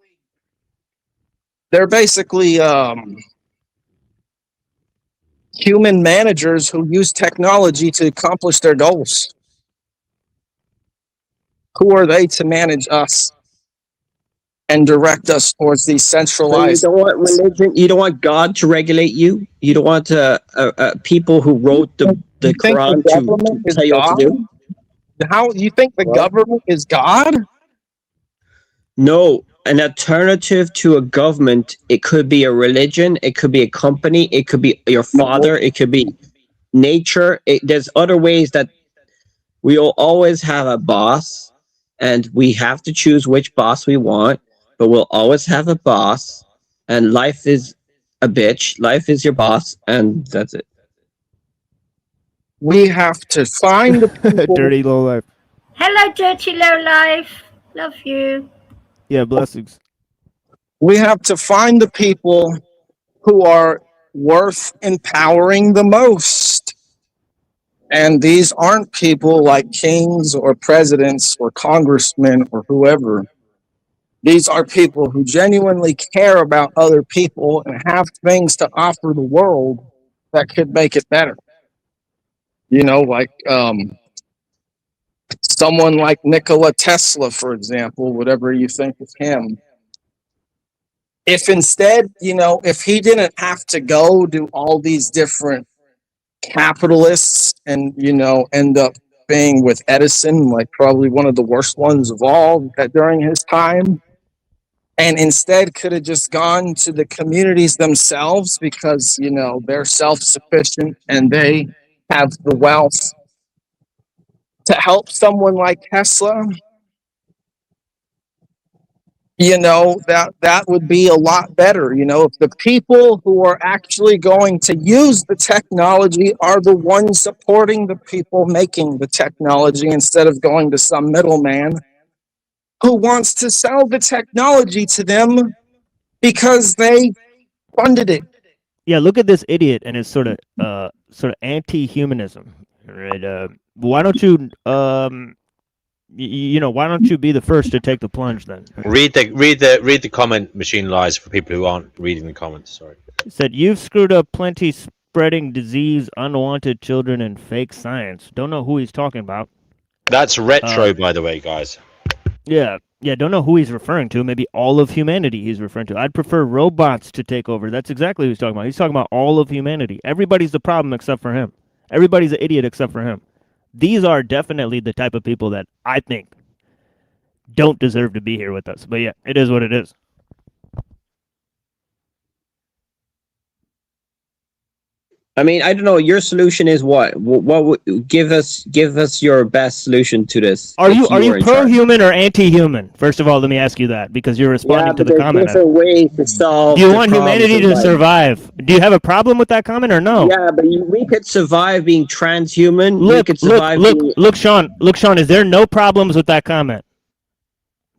human managers who use technology to accomplish their goals. Who are they to manage us and direct us towards these centralized? So you don't want religion. You don't want God to regulate you. You don't want people who wrote the Quran to tell you what to do. How you think the government is God? No, an alternative to a government. It could be a religion. It could be a company. It could be your father. It could be nature. There's other ways that we will always have a boss, and we have to choose which boss we want. But we'll always have a boss, and life is a bitch. Life is your boss, and that's it. We have to find the people. Dirty low life. Hello, dirty low life. Love you. Yeah, blessings. We have to find the people who are worth empowering the most. And these aren't people like kings or presidents or congressmen or whoever. These are people who genuinely care about other people and have things to offer the world that could make it better. You know, like someone like Nikola Tesla, for example, whatever you think of him. If instead, you know, if he didn't have to go do all these different capitalists and, you know, end up being with Edison, like probably one of the worst ones of all during his time, and instead could have just gone to the communities themselves because, you know, they're self-sufficient and they have the wealth to help someone like Tesla, you know, that would be a lot better. You know, if the people who are actually going to use the technology are the ones supporting the people making the technology instead of going to some middleman who wants to sell the technology to them because they funded it. Yeah, look at this idiot and his sort of anti-humanism, right? Why don't you why don't you be the first to take the plunge then? Read the comment, Machine Lies, for people who aren't reading the comments. Sorry. It said you've screwed up plenty spreading disease, unwanted children, and fake science. Don't know who he's talking about. That's retro, by the way, guys. Yeah, don't know who he's referring to. Maybe all of humanity he's referring to. I'd prefer robots to take over. That's exactly what he's talking about. He's talking about all of humanity. Everybody's the problem except for him. Everybody's an idiot except for him. These are definitely the type of people that I think don't deserve to be here with us. But yeah, it is what it is. I mean, I don't know. Your solution is what? What would give us your best solution to this? Are you pro-human or anti-human? First of all, let me ask you that because you're responding to the comment. Different ways to solve. Do you want humanity to survive? Do you have a problem with that comment or no? Yeah, but we could survive being transhuman. Look, Sean. Is there no problems with that comment?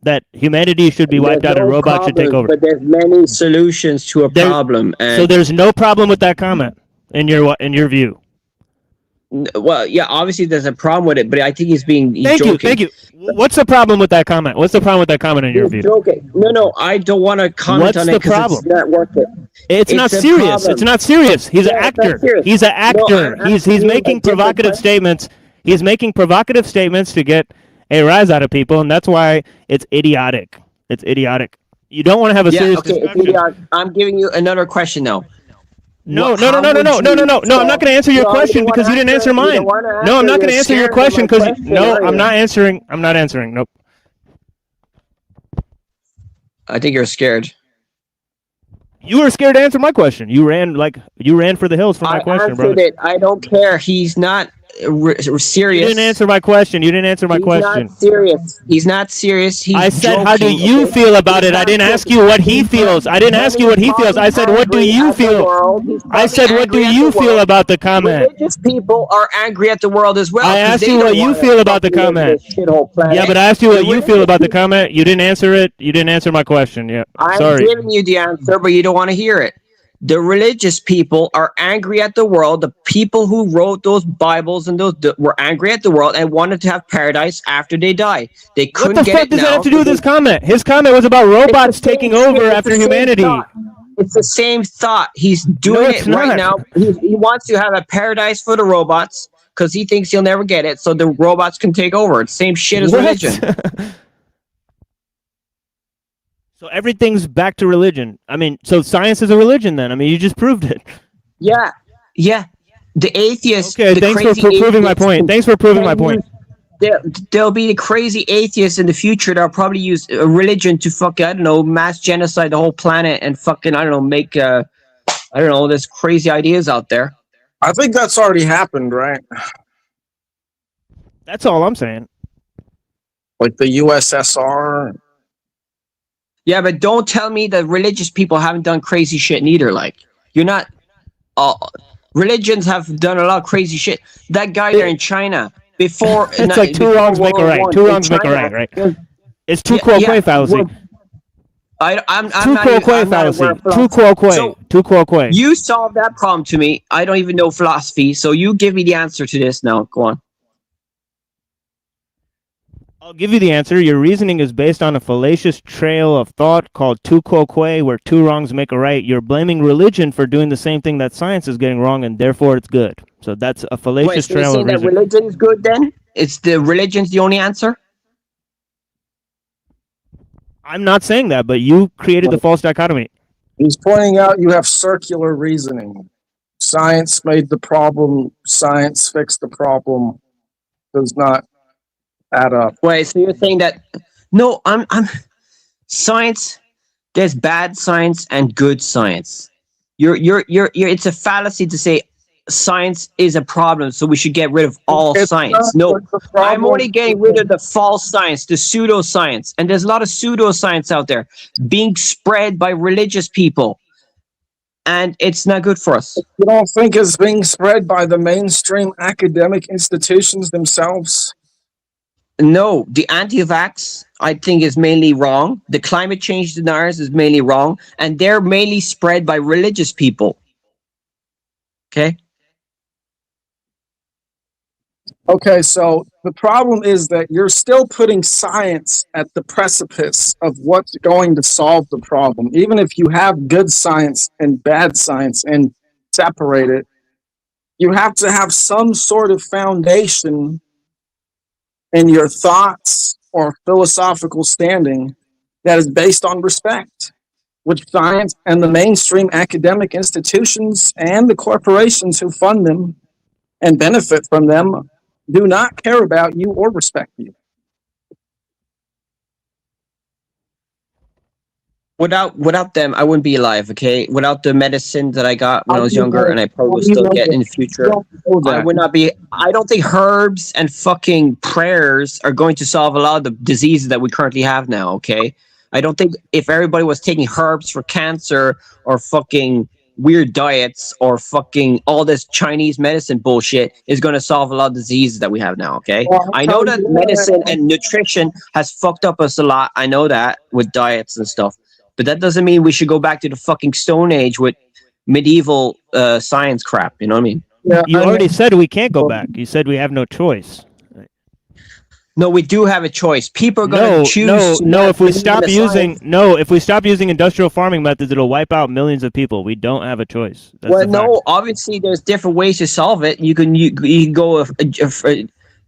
That humanity should be wiped out and robots should take over. But there's many solutions to a problem. So there's no problem with that comment in your view. Well, yeah, obviously there's a problem with it, but I think he's joking. Thank you. What's the problem with that comment? What's the problem with that comment in your view? Joking. No, I don't want to comment on it because it's not worth it. It's not serious. It's not serious. He's an actor. He's an actor. He's making provocative statements. He's making provocative statements to get a rise out of people, and that's why it's idiotic. It's idiotic. You don't want to have a serious discussion. I'm giving you another question now. No. I'm not going to answer your question because you didn't answer mine. No, I'm not going to answer your question because I'm not answering. I'm not answering. Nope. I think you're scared. You were scared to answer my question. You ran for the hills for my question, brother. I don't care. He's not serious. You didn't answer my question. He's not serious. He's not serious. I said, how do you feel about it? I didn't ask you what he feels. I said, what do you feel? I said, what do you feel about the comment? Religious people are angry at the world as well. I asked you what you feel about the comment. Yeah, but I asked you what you feel about the comment. You didn't answer it. You didn't answer my question. Yeah, sorry. I'm giving you the answer, but you don't want to hear it. The religious people are angry at the world. The people who wrote those Bibles and those were angry at the world and wanted to have paradise after they die. They couldn't get it now. What the fuck does that have to do with this comment? His comment was about robots taking over after humanity. It's the same thought. He's doing it right now. He wants to have a paradise for the robots because he thinks he'll never get it, so the robots can take over. It's the same shit as religion. So everything's back to religion. I mean, so science is a religion then. I mean, you just proved it. Yeah. The atheists. Okay, thanks for proving my point. There'll be the crazy atheists in the future that'll probably use a religion to mass genocide the whole planet and make there's crazy ideas out there. I think that's already happened, right? That's all I'm saying. Like the USSR. Yeah, but don't tell me that religious people haven't done crazy shit neither. Like, you're not... religions have done a lot of crazy shit. That guy there in China, before... It's like two wrongs make a right. Two wrongs make a right, right? It's two quo fallacy. I'm Two quo quo. You solve that problem to me. I don't even know philosophy, so you give me the answer to this now. Go on. I'll give you the answer. Your reasoning is based on a fallacious trail of thought called tu quo quo, where two wrongs make a right. You're blaming religion for doing the same thing that science is getting wrong, and therefore it's good. So that's a fallacious trail of reasoning. That religion's good then? It's the religion's the only answer? I'm not saying that, but you created the false dichotomy. He's pointing out you have circular reasoning. Science made the problem. Science fixed the problem. Does not add up. Wait, so you're saying that? No, I'm science. There's bad science and good science. You're. It's a fallacy to say science is a problem, so we should get rid of all science. No, I'm only getting rid of the false science, the pseudoscience, and there's a lot of pseudoscience out there being spread by religious people, and it's not good for us. You don't think it's being spread by the mainstream academic institutions themselves? No, the anti-vax, I think, is mainly wrong. The climate change deniers is mainly wrong, and they're mainly spread by religious people. Okay? Okay, so the problem is that you're still putting science at the precipice of what's going to solve the problem. Even if you have good science and bad science and separate it, you have to have some sort of foundation in your thoughts or philosophical standing that is based on respect, which science and the mainstream academic institutions and the corporations who fund them and benefit from them do not care about you or respect you. Without them, I wouldn't be alive. Okay, without the medicine that I got when I was younger, and I probably will still get in the future, I would not be. I don't think herbs and fucking prayers are going to solve a lot of the diseases that we currently have now. Okay, I don't think if everybody was taking herbs for cancer or fucking weird diets or fucking all this Chinese medicine bullshit is going to solve a lot of diseases that we have now. Okay, I know that medicine and nutrition has fucked up us a lot. I know that with diets and stuff. But that doesn't mean we should go back to the fucking Stone Age with medieval science crap. You know what I mean? Yeah, you already said we can't go back. You said we have no choice. No, we do have a choice. People are going to choose. No. If we stop using industrial farming methods, it'll wipe out millions of people. We don't have a choice. That's well, no. Obviously, there's different ways to solve it. You can go a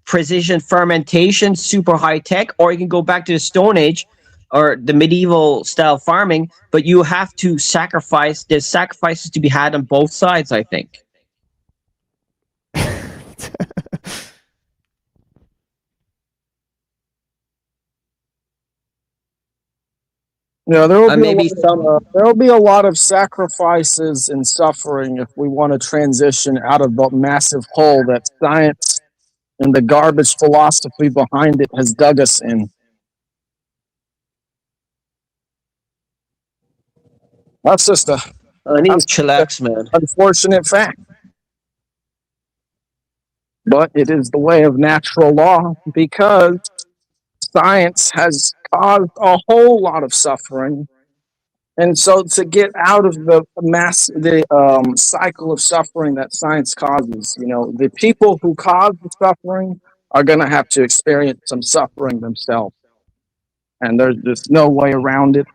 precision fermentation, super high tech, or you can go back to the Stone Age or the medieval style farming, but you have to sacrifice. There's sacrifices to be had on both sides, I think. Yeah, there will be a lot of sacrifices and suffering if we want to transition out of the massive hole that science and the garbage philosophy behind it has dug us in. That's just a chillax, man. Unfortunate fact. But it is the way of natural law because science has caused a whole lot of suffering. And so to get out of the cycle of suffering that science causes, the people who cause the suffering are going to have to experience some suffering themselves. And there's just no way around it.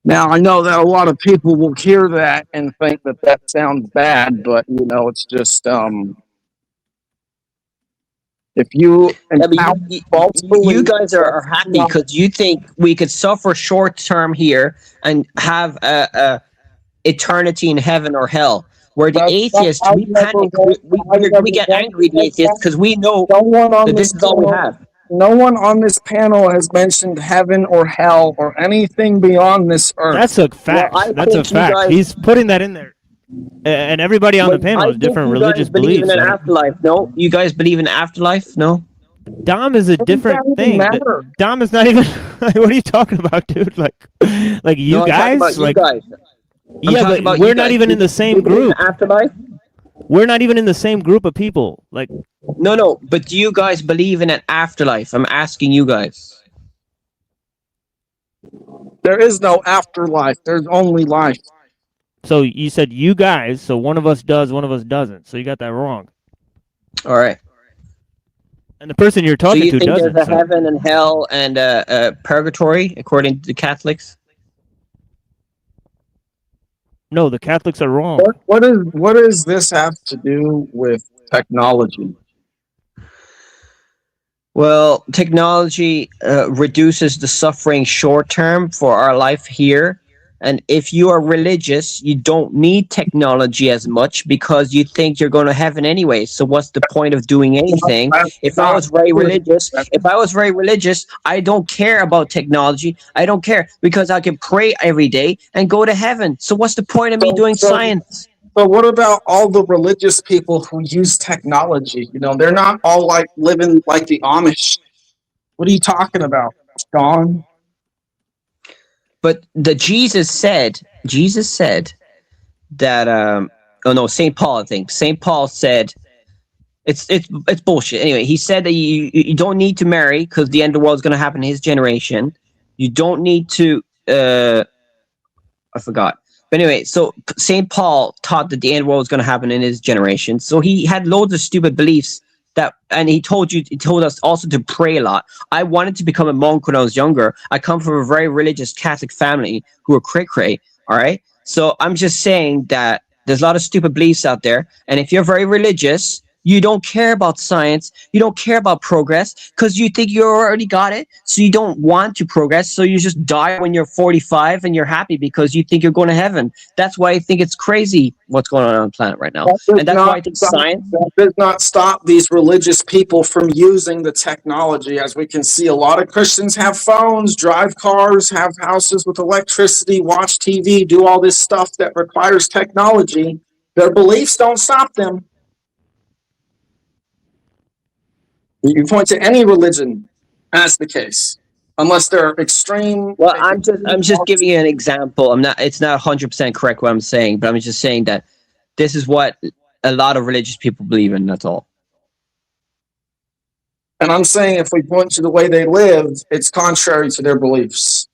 Now, I know that a lot of people will hear that and think that that sounds bad, but, it's just, if you... you guys are happy because you think we could suffer short-term here and have eternity in heaven or hell. Where the atheists, we panic, we get angry at the atheists because we know that this is all we have. No one on this panel has mentioned heaven or hell or anything beyond this earth. That's a fact. Well, that's a fact. He's putting that in there. And everybody on the panel has different religious beliefs. You guys believe in an afterlife, no? You guys believe in afterlife, no? Dom is a different thing. Dom is not even... what are you talking about, dude? Like you no, guys? You guys. Yeah, but we're not even in the same group. Afterlife? We're not even in the same group of people. No, but do you guys believe in an afterlife? I'm asking you guys. There is no afterlife. There's only life. So you said you guys, so one of us does, one of us doesn't. So you got that wrong. All right. And the person you're talking to doesn't. So you think there's a heaven and hell and purgatory, according to the Catholics? No, the Catholics are wrong. What does this have to do with technology? Well, technology reduces the suffering short term for our life here. And if you are religious, you don't need technology as much because you think you're going to heaven anyway. So what's the point of doing anything? If I was very religious, I don't care about technology. I don't care because I can pray every day and go to heaven. So what's the point of me doing science? But what about all the religious people who use technology? They're not all living like the Amish. What are you talking about, Sean? But Jesus said that St. Paul, I think. St. Paul said it's bullshit. Anyway, he said that you don't need to marry because the end of the world is going to happen in his generation. You don't need to I forgot. But anyway, so St. Paul taught that the end world was going to happen in his generation. So he had loads of stupid beliefs and he told us also to pray a lot. I wanted to become a monk when I was younger. I come from a very religious Catholic family who are cray-cray, all right? So I'm just saying that there's a lot of stupid beliefs out there. And if you're very religious, you don't care about science. You don't care about progress because you think you already got it. So you don't want to progress. So you just die when you're 45 and you're happy because you think you're going to heaven. That's why I think it's crazy what's going on the planet right now. And that's why I think science... That does not stop these religious people from using the technology. As we can see, a lot of Christians have phones, drive cars, have houses with electricity, watch TV, do all this stuff that requires technology. Their beliefs don't stop them. You can point to any religion as the case, unless they're extreme. Well, I'm just giving you an example. It's not 100% correct what I'm saying, but I'm just saying that this is what a lot of religious people believe in. That's all. And I'm saying if we point to the way they lived, it's contrary to their beliefs.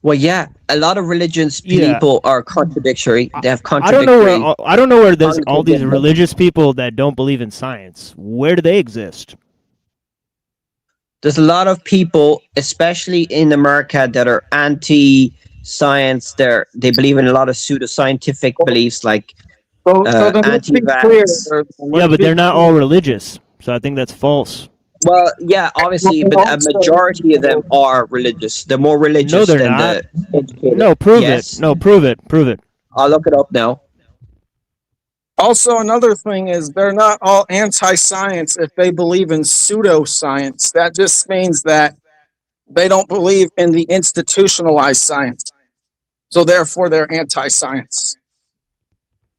Well, yeah, a lot of religions people are contradictory. They have contradictory. I don't know where there's all these religious people that don't believe in science. Where do they exist? There's a lot of people, especially in America, that are anti-science. They believe in a lot of pseudoscientific beliefs, like anti-vax. Yeah, but they're not all religious, so I think that's false. Well, yeah, obviously, but a majority of them are religious. They're more religious no, they're than not. the educated. No, prove it. No, prove it. Prove it. I'll look it up now. Also, another thing is they're not all anti-science if they believe in pseudoscience. That just means that they don't believe in the institutionalized science. So therefore, they're anti-science.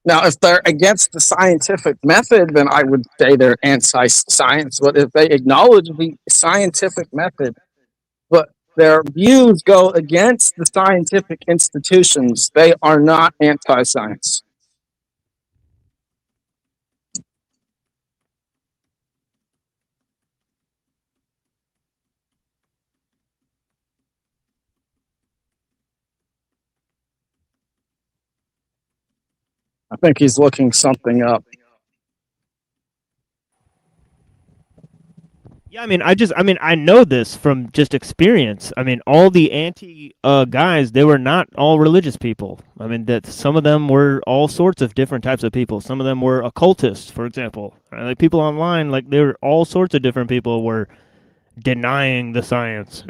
Now, if they're against the scientific method, then I would say they're anti-science. But if they acknowledge the scientific method, but their views go against the scientific institutions, they are not anti-science. I think he's looking something up. Yeah, I know this from just experience. I mean, all the anti guys, they were not all religious people. I mean, that some of them were all sorts of different types of people. Some of them were occultists, for example. Like people online, like there were all sorts of different people were denying the science.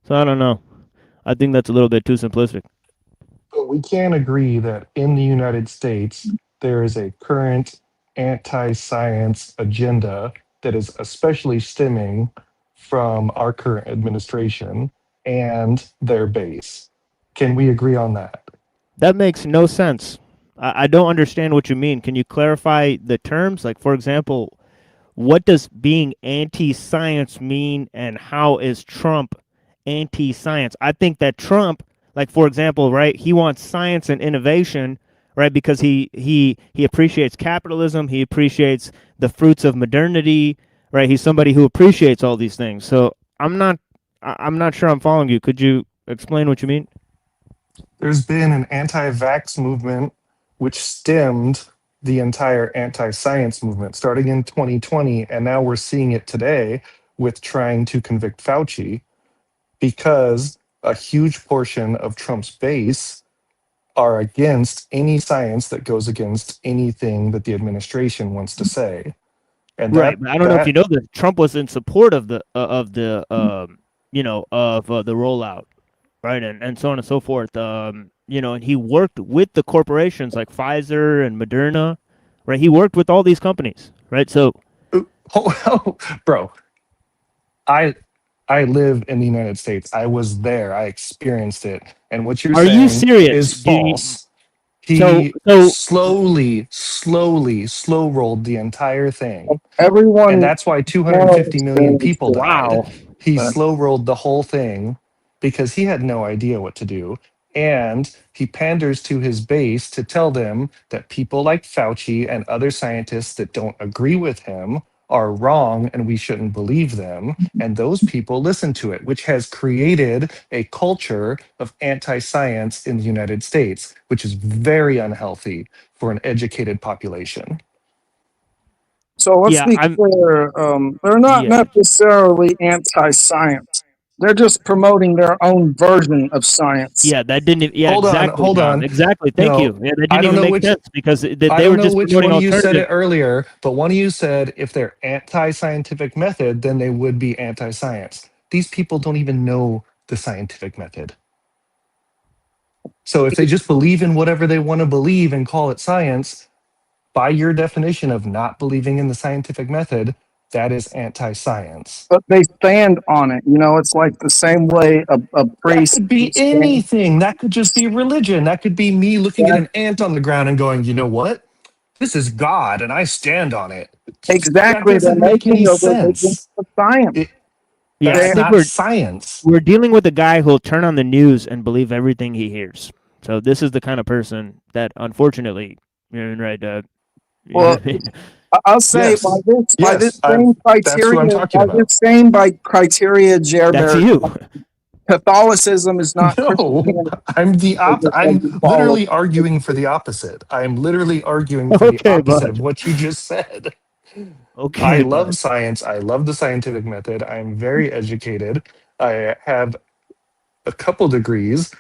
So I don't know. I think that's a little bit too simplistic. But we can agree that in the United States, there is a current anti-science agenda that is especially stemming from our current administration and their base. Can we agree on that? That makes no sense. I don't understand what you mean. Can you clarify the terms? Like, for example, what does being anti-science mean, and how is Trump anti-science? I think that Trump, like, for example, right, he wants science and innovation, right, because he appreciates capitalism, he appreciates the fruits of modernity, right? He's somebody who appreciates all these things. So I'm not sure I'm following you. Could you explain what you mean? There's been an anti-vax movement which stemmed the entire anti-science movement starting in 2020, and now we're seeing it today with trying to convict Fauci, because a huge portion of Trump's base are against any science that goes against anything that the administration wants to say. And right, I don't know if you know that Trump was in support of the rollout, right, and so on and so forth. And he worked with the corporations like Pfizer and Moderna, right? He worked with all these companies, right? So, bro, I live in the United States. I was there. I experienced it. And what you're saying is false. He slowly slow-rolled the entire thing. Everyone, and that's why 250 million people died. He slow-rolled the whole thing because he had no idea what to do. And he panders to his base to tell them that people like Fauci and other scientists that don't agree with him are wrong and we shouldn't believe them. And those people listen to it, which has created a culture of anti-science in the United States, which is very unhealthy for an educated population. So let's Yeah, be I'm. clear. They're not Yeah, necessarily anti-science. They're just promoting their own version of science. yeah, that didn't. Yeah, Hold on, exactly, hold John. on. Exactly. Thank No, you. Yeah, that I didn't don't even know make which sense because I they don't were know just which promoting one of you said alternative. it earlier, but one of you said if they're anti-scientific method, then they would be anti-science. These people don't even know the scientific method. So if they just believe in whatever they want to believe and call it science, by your definition of not believing in the scientific method, that is anti-science. But they stand on it. You know, it's like the same way a That priest could be would stand. anything. That could just be religion. That could be me looking at an ant on the ground and going, you know what? This is God, and I stand on it. That Exactly, they're doesn't make making any a religion sense. of science. It, Yeah, I that's They, think not science. we're dealing with a guy who'll turn on the news and believe everything he hears. So this is the kind of person that, unfortunately, right? You know well, what I mean? I'll say by Yes. this Yes. same That's who I'm criteria, talking about. That's Jeremy, you. Catholicism is not No, Christianity. I'm You follow. literally arguing for the opposite. I'm literally arguing for the Okay, opposite of bud. what you just said. I Okay, bud. love science. I love the scientific method. I'm very educated. I have a couple degrees,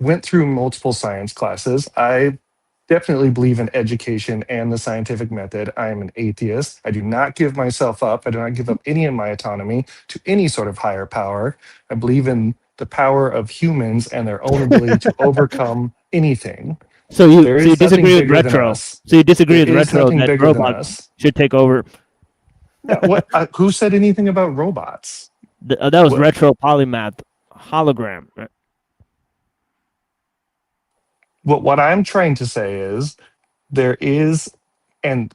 went through multiple science classes. I definitely believe in education and the scientific method. I am an atheist. I do not give myself up. I do not give up any of my autonomy to any sort of higher power. I believe in the power of humans and their own ability to overcome anything. There So you is nothing disagree with bigger than retro. us. So you disagree There with is retro nothing that bigger than robots us. should take over. Yeah, what? Who said anything about robots? That was What? retro polymath hologram. What I'm trying to say is there is, and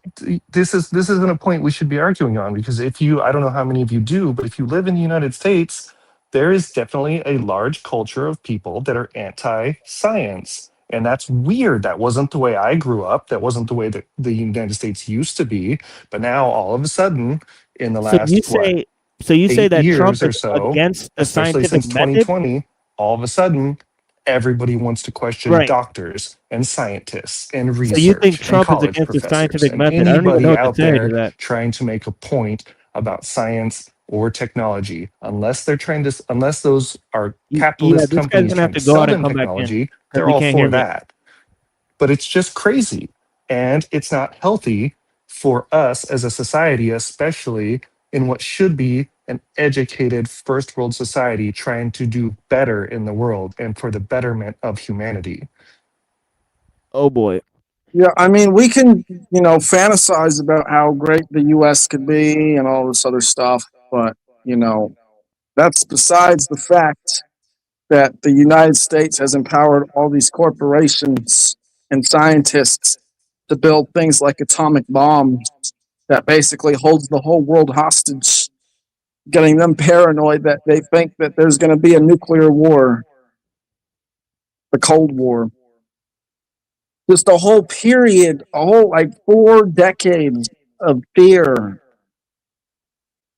this isn't a point we should be arguing on, because if you, I don't know how many of you do, but if you live in the United States, there is definitely a large culture of people that are anti-science, and that's weird. That wasn't the way I grew up. That wasn't the way that the United States used to be. But now all of a sudden, in the So you last what, say so you say 8 that Trump years or is so, against the especially scientific since method? 2020, all of a sudden everybody wants to question Right. doctors and scientists and So you think research and Trump is college against the professors scientific and method? I don't even know anybody what to out say to there that. trying to make a point about science or technology. Unless those are Yeah, capitalist this guy's companies gonna have trying to to go sell out and them come back in technology, because they're he all can't hear for me. that. But it's just crazy. And it's not healthy for us as a society, especially in what should be an educated first world society trying to do better in the world and for the betterment of humanity. Oh boy. Yeah, I mean, we can, fantasize about how great the U.S. could be and all this other stuff, but that's besides the fact that the United States has empowered all these corporations and scientists to build things like atomic bombs that basically holds the whole world hostage, getting them paranoid that they think that there's going to be a nuclear war, the Cold War. Just a whole period, a whole like 4 decades of fear,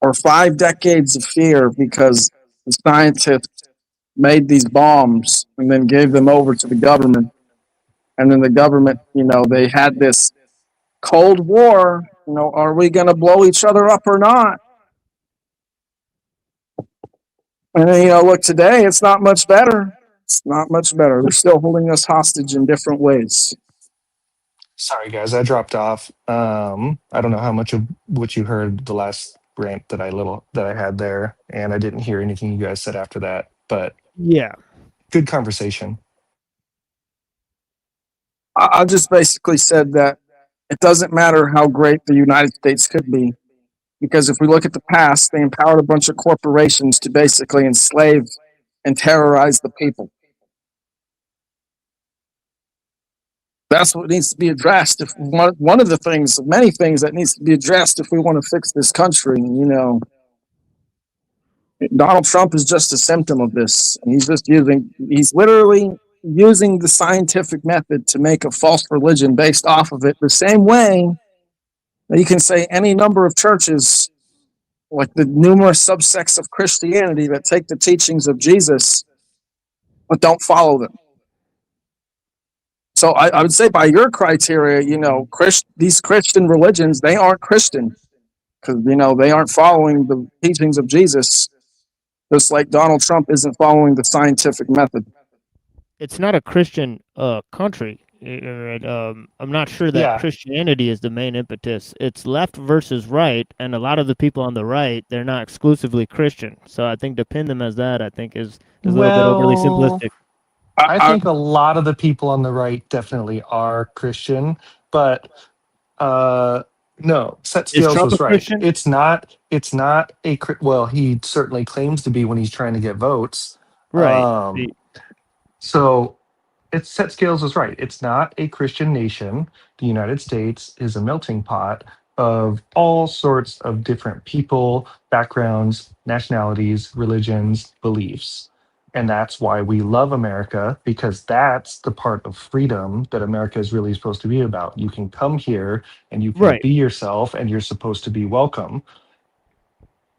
or 5 decades of fear, because the scientists made these bombs and then gave them over to the government. And then the government, they had this Cold War. Are we going to blow each other up or not? And then, look, today it's not much better. It's not much better. They're still holding us hostage in different ways. Sorry, guys, I dropped off. I don't know how much of what you heard the last rant that I had there, and I didn't hear anything you guys said after that. But Yeah. good conversation. I just basically said that it doesn't matter how great the United States could be, because if we look at the past, they empowered a bunch of corporations to basically enslave and terrorize the people. That's what needs to be addressed. If one of the things, many things that needs to be addressed if we want to fix this country, Donald Trump is just a symptom of this. And he's literally using the scientific method to make a false religion based off of it, the same way Now, you can say any number of churches, like the numerous subsects of Christianity that take the teachings of Jesus, but don't follow them. So I would say by your criteria, these Christian religions, they aren't Christian because, they aren't following the teachings of Jesus, just like Donald Trump isn't following the scientific method. It's not a Christian country. I'm not sure that Yeah. Christianity is the main impetus. It's left versus right, and a lot of the people on the right, they're not exclusively Christian. So I think to pin them as that, I think is a little bit overly simplistic. I think a lot of the people on the right definitely are Christian, but no, Set Is Scales Trump a was right. Christian? It's not well, he certainly claims to be when he's trying to get votes. Right. So Set Scales was right. It's not a Christian nation. The United States is a melting pot of all sorts of different people, backgrounds, nationalities, religions, beliefs. And that's why we love America, because that's the part of freedom that America is really supposed to be about. You can come here and you can Right. be yourself and you're supposed to be welcome.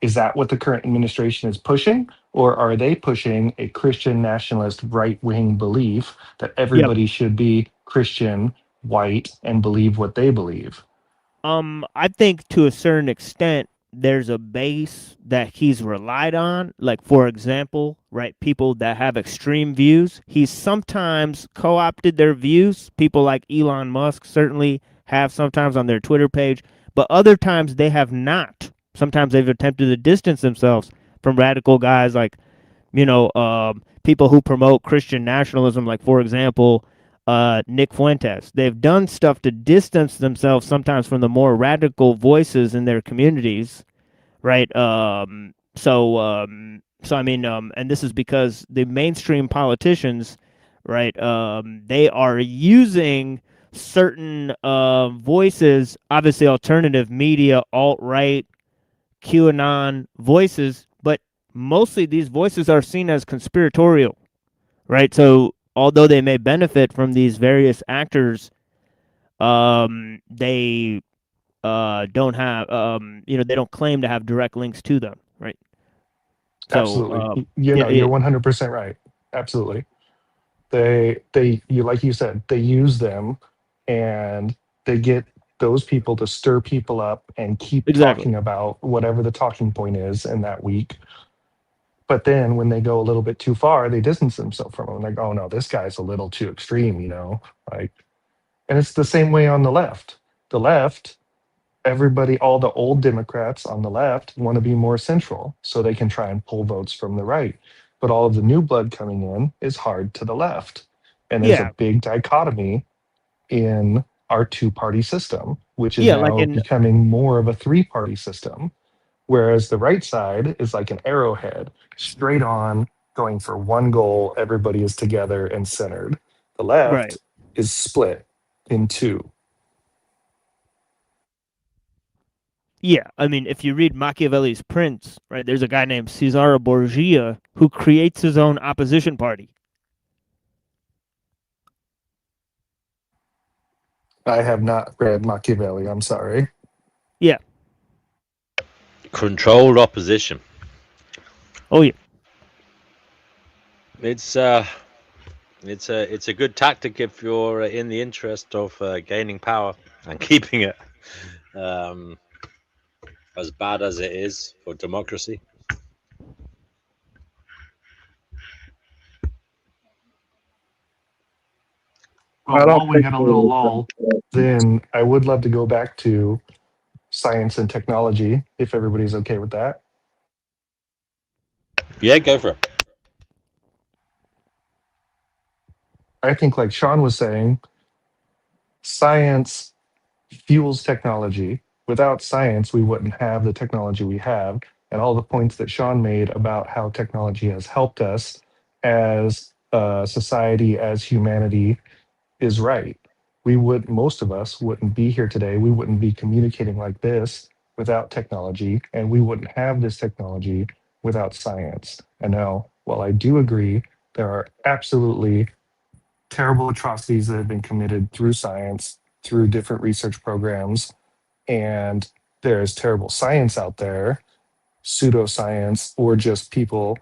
Is that what the current administration is pushing? Or are they pushing a Christian nationalist right wing belief that everybody should be Christian, white, and believe what they believe? I think to a certain extent, there's a base that he's relied on. Like, for example, right, people that have extreme views. He's sometimes co-opted their views. People like Elon Musk certainly have sometimes on their Twitter page, but other times they have not. Sometimes they've attempted to distance themselves from radical guys like, people who promote Christian nationalism, like, for example, Nick Fuentes. They've done stuff to distance themselves sometimes from the more radical voices in their communities, right? So I mean, and this is because the mainstream politicians, right? They are using certain voices, obviously alternative media, alt-right, QAnon voices, but mostly these voices are seen as conspiratorial, right? So although they may benefit from these various actors, they don't have, they don't claim to have direct links to them, right? Absolutely. Yeah, You're 100% right. Absolutely. Like you said, they use them and they get those people to stir people up and keep exactly. talking about whatever the talking point is in that week. But then when they go a little bit too far, they distance themselves from them. Like, oh no, this guy's a little too extreme, like, and it's the same way on the left. The left, everybody, all the old Democrats on the left want to be more central so they can try and pull votes from the right. But all of the new blood coming in is hard to the left. And there's a big dichotomy in our two-party system, which is now becoming more of a three-party system. Whereas the right side is like an arrowhead, straight on, going for one goal. Everybody is together and centered. The left is split in two. Yeah, I mean, if you read Machiavelli's Prince, right, there's a guy named Cesare Borgia who creates his own opposition party. I have not read Machiavelli. I'm sorry. Yeah. Controlled opposition. Oh yeah. It's a good tactic if you're in the interest of gaining power and keeping it as bad as it is for democracy. Well, while we got a little lull, then I would love to go back to science and technology, if everybody's okay with that. Yeah, go for it. I think, like Sean was saying, science fuels technology. Without science, we wouldn't have the technology we have. And all the points that Sean made about how technology has helped us as a society, as humanity, is right. Most of us wouldn't be here today. We wouldn't be communicating like this without technology, and we wouldn't have this technology without science. And now, while I do agree, there are absolutely terrible atrocities that have been committed through science, through different research programs. and there's terrible science out there, pseudoscience, or just people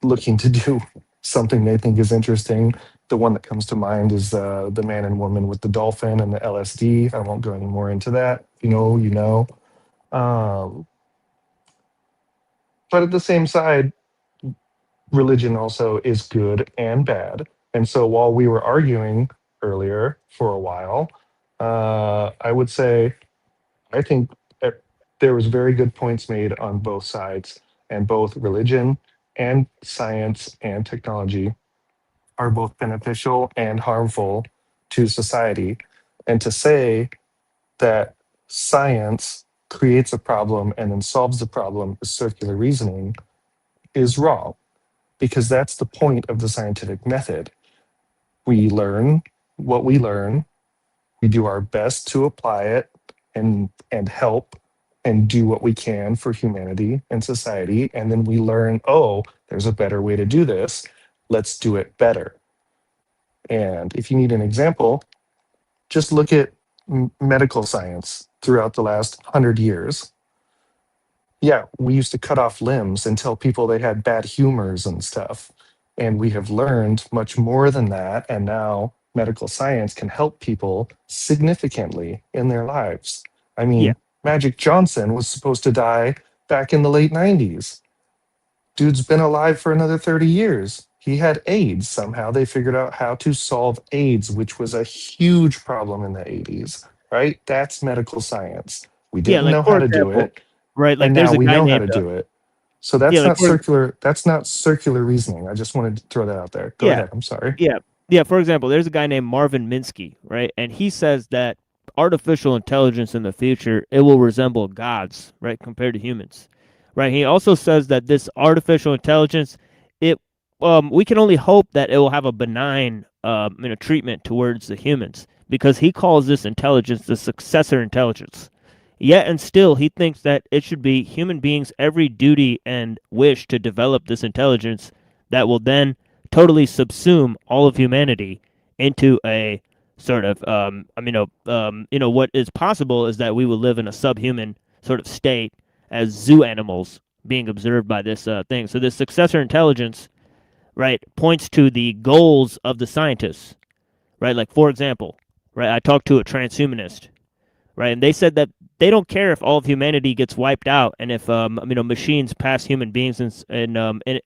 looking to do something they think is interesting. The one that comes to mind is the man and woman with the dolphin and the LSD. I won't go any more into that. You know, you know. Um, but at the same side, religion also is good and bad. And so while we were arguing earlier for a while, I would say I think there was very good points made on both sides, and both religion and science and technology are both beneficial and harmful to society. And to say that science creates a problem and then solves the problem with circular reasoning is wrong, because that's the point of the scientific method. We learn what we learn, we do our best to apply it and help and do what we can for humanity and society, and then we learn, oh, there's a better way to do this, let's do it better. And if you need an example, just look at medical science throughout the last 100 years. Yeah, we used to cut off limbs and tell people they had bad humors and stuff. And we have learned much more than that. And now medical science can help people significantly in their lives. I mean, Yeah. Magic Johnson was supposed to die back in the late 90s. Dude's been alive for another 30 years. He had AIDS. Somehow they figured out how to solve AIDS, which was a huge problem in the 80s, right? That's medical science. We Yeah, didn't like know for how to do example, it, right? Like and now there's a we guy know how to named do it. So yeah, that's like not for circular. That's not circular reasoning. I just wanted to throw that out there. Go yeah, ahead. I'm sorry. yeah, yeah. For example, there's a guy named Marvin Minsky, right? And he says that artificial intelligence in the future it will resemble gods, right, compared to humans, right? He also says that this artificial intelligence, it we can only hope that it will have a benign treatment towards the humans because he calls this intelligence the successor intelligence. Yet and still, he thinks that it should be human beings' every duty and wish to develop this intelligence that will then totally subsume all of humanity into a sort of, what is possible is that we will live in a subhuman sort of state as zoo animals being observed by this thing. So this successor intelligence, right, points to the goals of the scientists, right? Like for example, right, I talked to a transhumanist, right? And they said that they don't care if all of humanity gets wiped out and if machines pass human beings in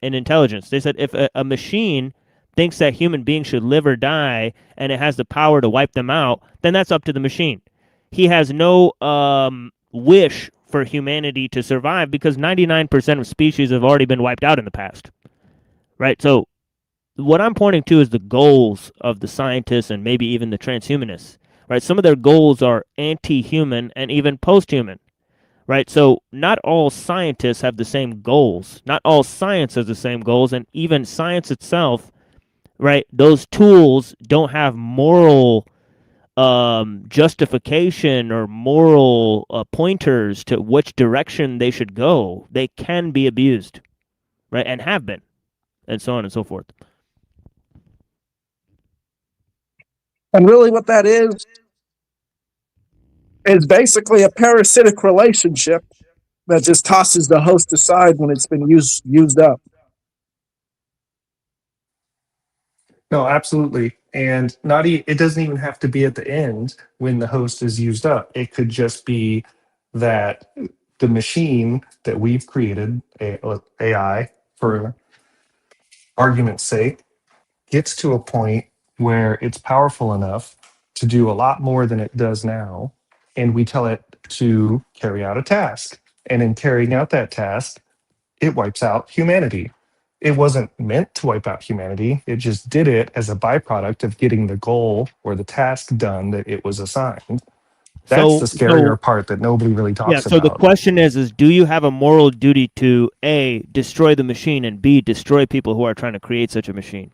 intelligence. They said if a machine thinks that human beings should live or die and it has the power to wipe them out, then that's up to the machine. He has no wish for humanity to survive because 99% of species have already been wiped out in the past, right? So what I'm pointing to is the goals of the scientists and maybe even the transhumanists, right? Some of their goals are anti-human and even post-human, right? So not all scientists have the same goals. Not all science has the same goals, and even science itself, right? Those tools don't have moral justification or moral pointers to which direction they should go. They can be abused, right? And have been, and so on and so forth. And really what that is basically a parasitic relationship that just tosses the host aside when it's been used up. No, absolutely. And it doesn't even have to be at the end when the host is used up. It could just be that the machine that we've created, AI, for argument's sake, gets to a point where it's powerful enough to do a lot more than it does now. And we tell it to carry out a task. And in carrying out that task, it wipes out humanity. It wasn't meant to wipe out humanity. It just did it as a byproduct of getting the goal or the task done that it was assigned. That's the scarier part that nobody really Yeah, talks so the about. question is do you have a moral duty to A, destroy the machine, and B, destroy people who are trying to create such a machine?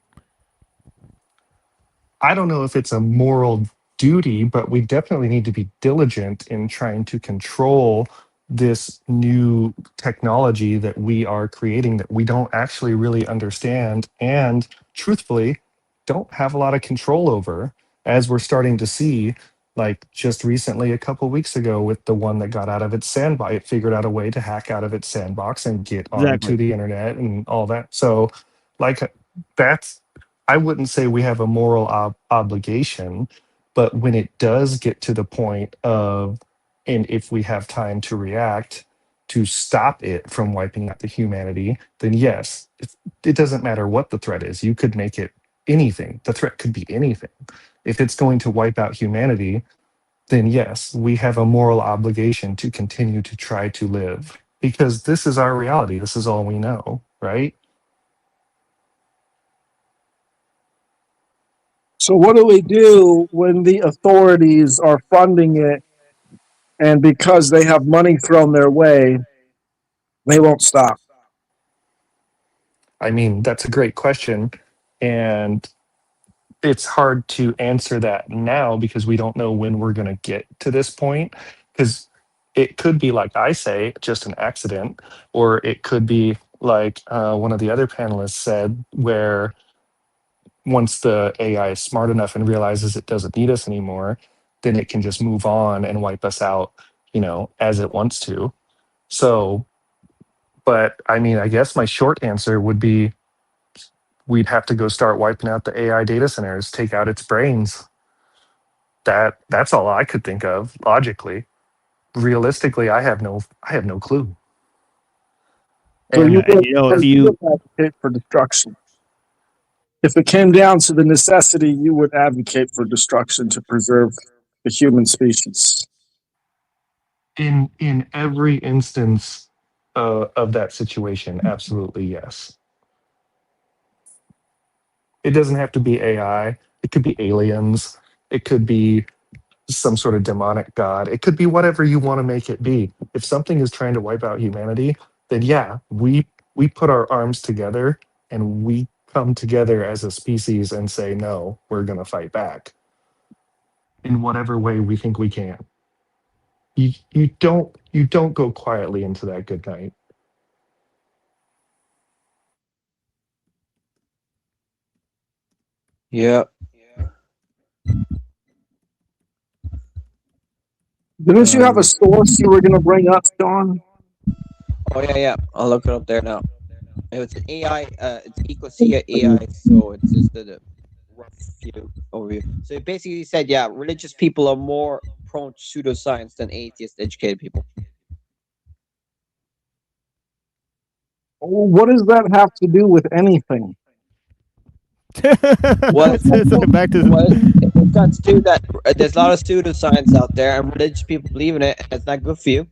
I don't know if it's a moral duty, but we definitely need to be diligent in trying to control this new technology that we are creating that we don't actually really understand and truthfully don't have a lot of control over, as we're starting to see Like just recently, a couple weeks ago, with the one that got out of its sandbox, it figured out a way to hack out of its sandbox and get Exactly. onto the internet and all that. So, like, that's, I wouldn't say we have a moral obligation, but when it does get to the point of, and if we have time to react to stop it from wiping out the humanity, then yes, it doesn't matter what the threat is. You could make it anything. The threat could be anything. If it's going to wipe out humanity, then yes, we have a moral obligation to continue to try to live because this is our reality. This is all we know, right? So what do we do when the authorities are funding it and because they have money thrown their way, they won't stop? I mean, that's a great question. And it's hard to answer that now because we don't know when we're going to get to this point. Because it could be, like I say, just an accident, or it could be like one of the other panelists said, where once the AI is smart enough and realizes it doesn't need us anymore, then it can just move on and wipe us out, as it wants to. So, but I mean, I guess my short answer would be we'd have to go start wiping out the AI data centers, take out its brains. That's all I could think of logically. Realistically, I have no clue. So And if you would advocate for destruction. If it came down to the necessity, you would advocate for destruction to preserve the human species. in every instance of that situation, absolutely yes. It doesn't have to be AI. It could be aliens. It could be some sort of demonic god. It could be whatever you want to make it be. If something is trying to wipe out humanity, then yeah, we put our arms together and we come together as a species and say, no, we're going to fight back in whatever way we think we can. You don't go quietly into that good night. Yeah. Didn't you have a source you were going to bring up, Sean? Oh yeah. I'll look it up there now. It's an AI. It's Ecosia AI. So it's just the rough view overview. So it basically said, yeah, religious people are more prone to pseudoscience than atheist educated people. What does that have to do with anything? Well, back to it's got to do that. There's a lot of pseudoscience out there, and religious people believe in it, and it's not good for you.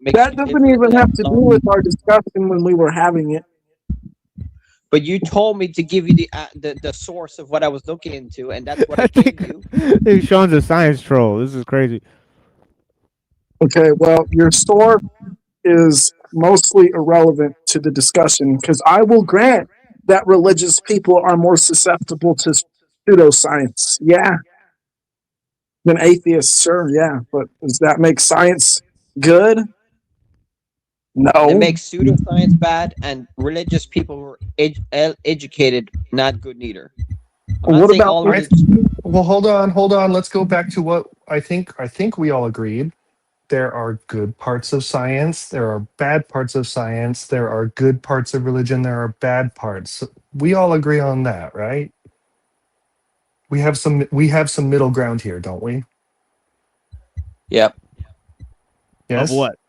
That doesn't even have to do with our discussion when we were having it. But you told me to give you the source of what I was looking into, and that's what I gave you. I think Sean's a science troll. This is crazy. Okay, well, your source is mostly irrelevant to the discussion because I will grant that religious people are more susceptible to pseudoscience. Yeah. Than atheists, sure, yeah. But does that make science good? No. It makes pseudoscience bad, and religious people who are educated not good neither. What about well, hold on. Let's go back to what I think we all agreed. There are good parts of science, there are bad parts of science, there are good parts of religion, there are bad parts. We all agree on that, right? We have some middle ground here, don't we? Yep. Yes. Of what?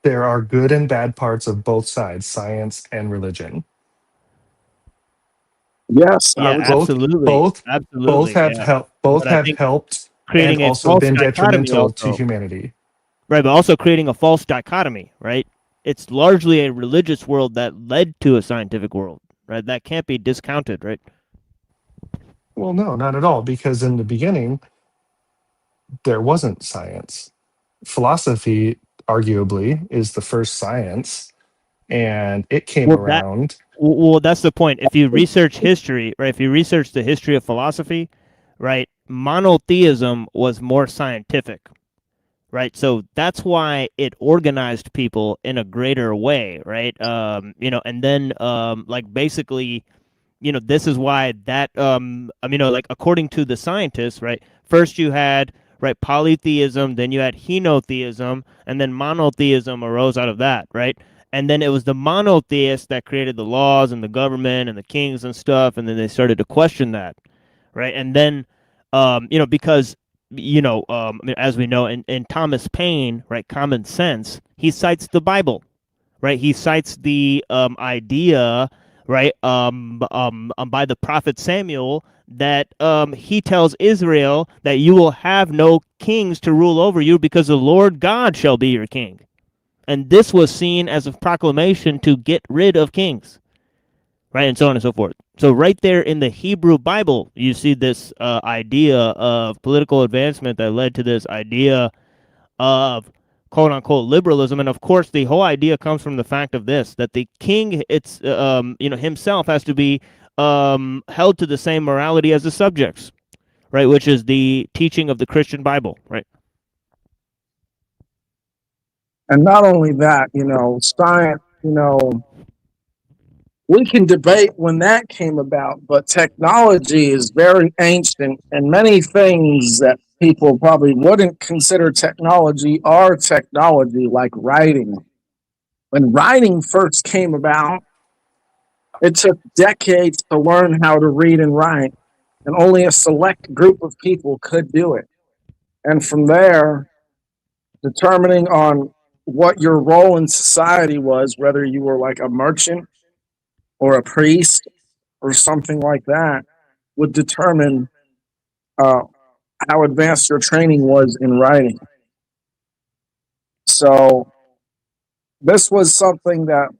There are good and bad parts of both sides, science and religion. Yes, Yeah, absolutely. Both have yeah. helped. Both But I have think helped creating and a also false been dichotomy detrimental to also. humanity. Right, but also creating a false dichotomy, right? It's largely a religious world that led to a scientific world, right? That can't be discounted, right? Well, no, not at all, because in the beginning, there wasn't science. Philosophy, arguably, is the first science, and it came around. Well, that's the point. If you research history, right? If you research the history of philosophy, right? Monotheism was more scientific, right? So that's why it organized people in a greater way, right? And then like basically this is why that like according to the scientists, right? First you had right polytheism, then you had henotheism, and then monotheism arose out of that, right? And then it was the monotheists that created the laws and the government and the kings and stuff, and then they started to question that, right? And then because as we know in Thomas Paine, right, Common Sense, he cites the Bible, right? He cites the idea, right, by the prophet Samuel that he tells Israel that you will have no kings to rule over you because the Lord God shall be your king. And this was seen as a proclamation to get rid of kings, right, and so on and so forth. So right there in the Hebrew Bible, you see this idea of political advancement that led to this idea of quote unquote liberalism. And of course the whole idea comes from the fact of this, that the king himself has to be held to the same morality as the subjects, right, which is the teaching of the Christian Bible, right? And not only that, science, we can debate when that came about, but technology is very ancient, and many things that people probably wouldn't consider technology are technology, like writing. When writing first came about, it took decades to learn how to read and write, and only a select group of people could do it. And from there, determining on what your role in society was, whether you were like a merchant or a priest or something like that, would determine uh, how advanced your training was in writing. So this was something that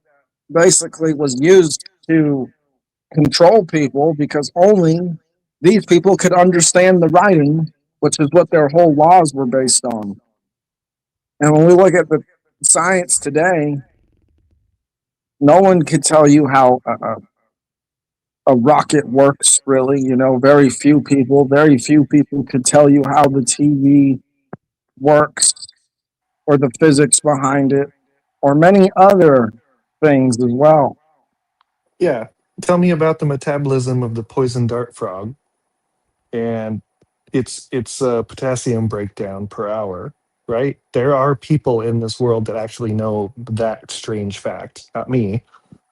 basically was used to control people, because only these people could understand the writing, which is what their whole laws were based on. And when we look at the science today, no one could tell you how a rocket works, really. Very few people could tell you how the TV works or the physics behind it or many other things as well. Yeah. Tell me about the metabolism of the poison dart frog and its potassium breakdown per hour, right? There are people in this world that actually know that strange fact. Not me.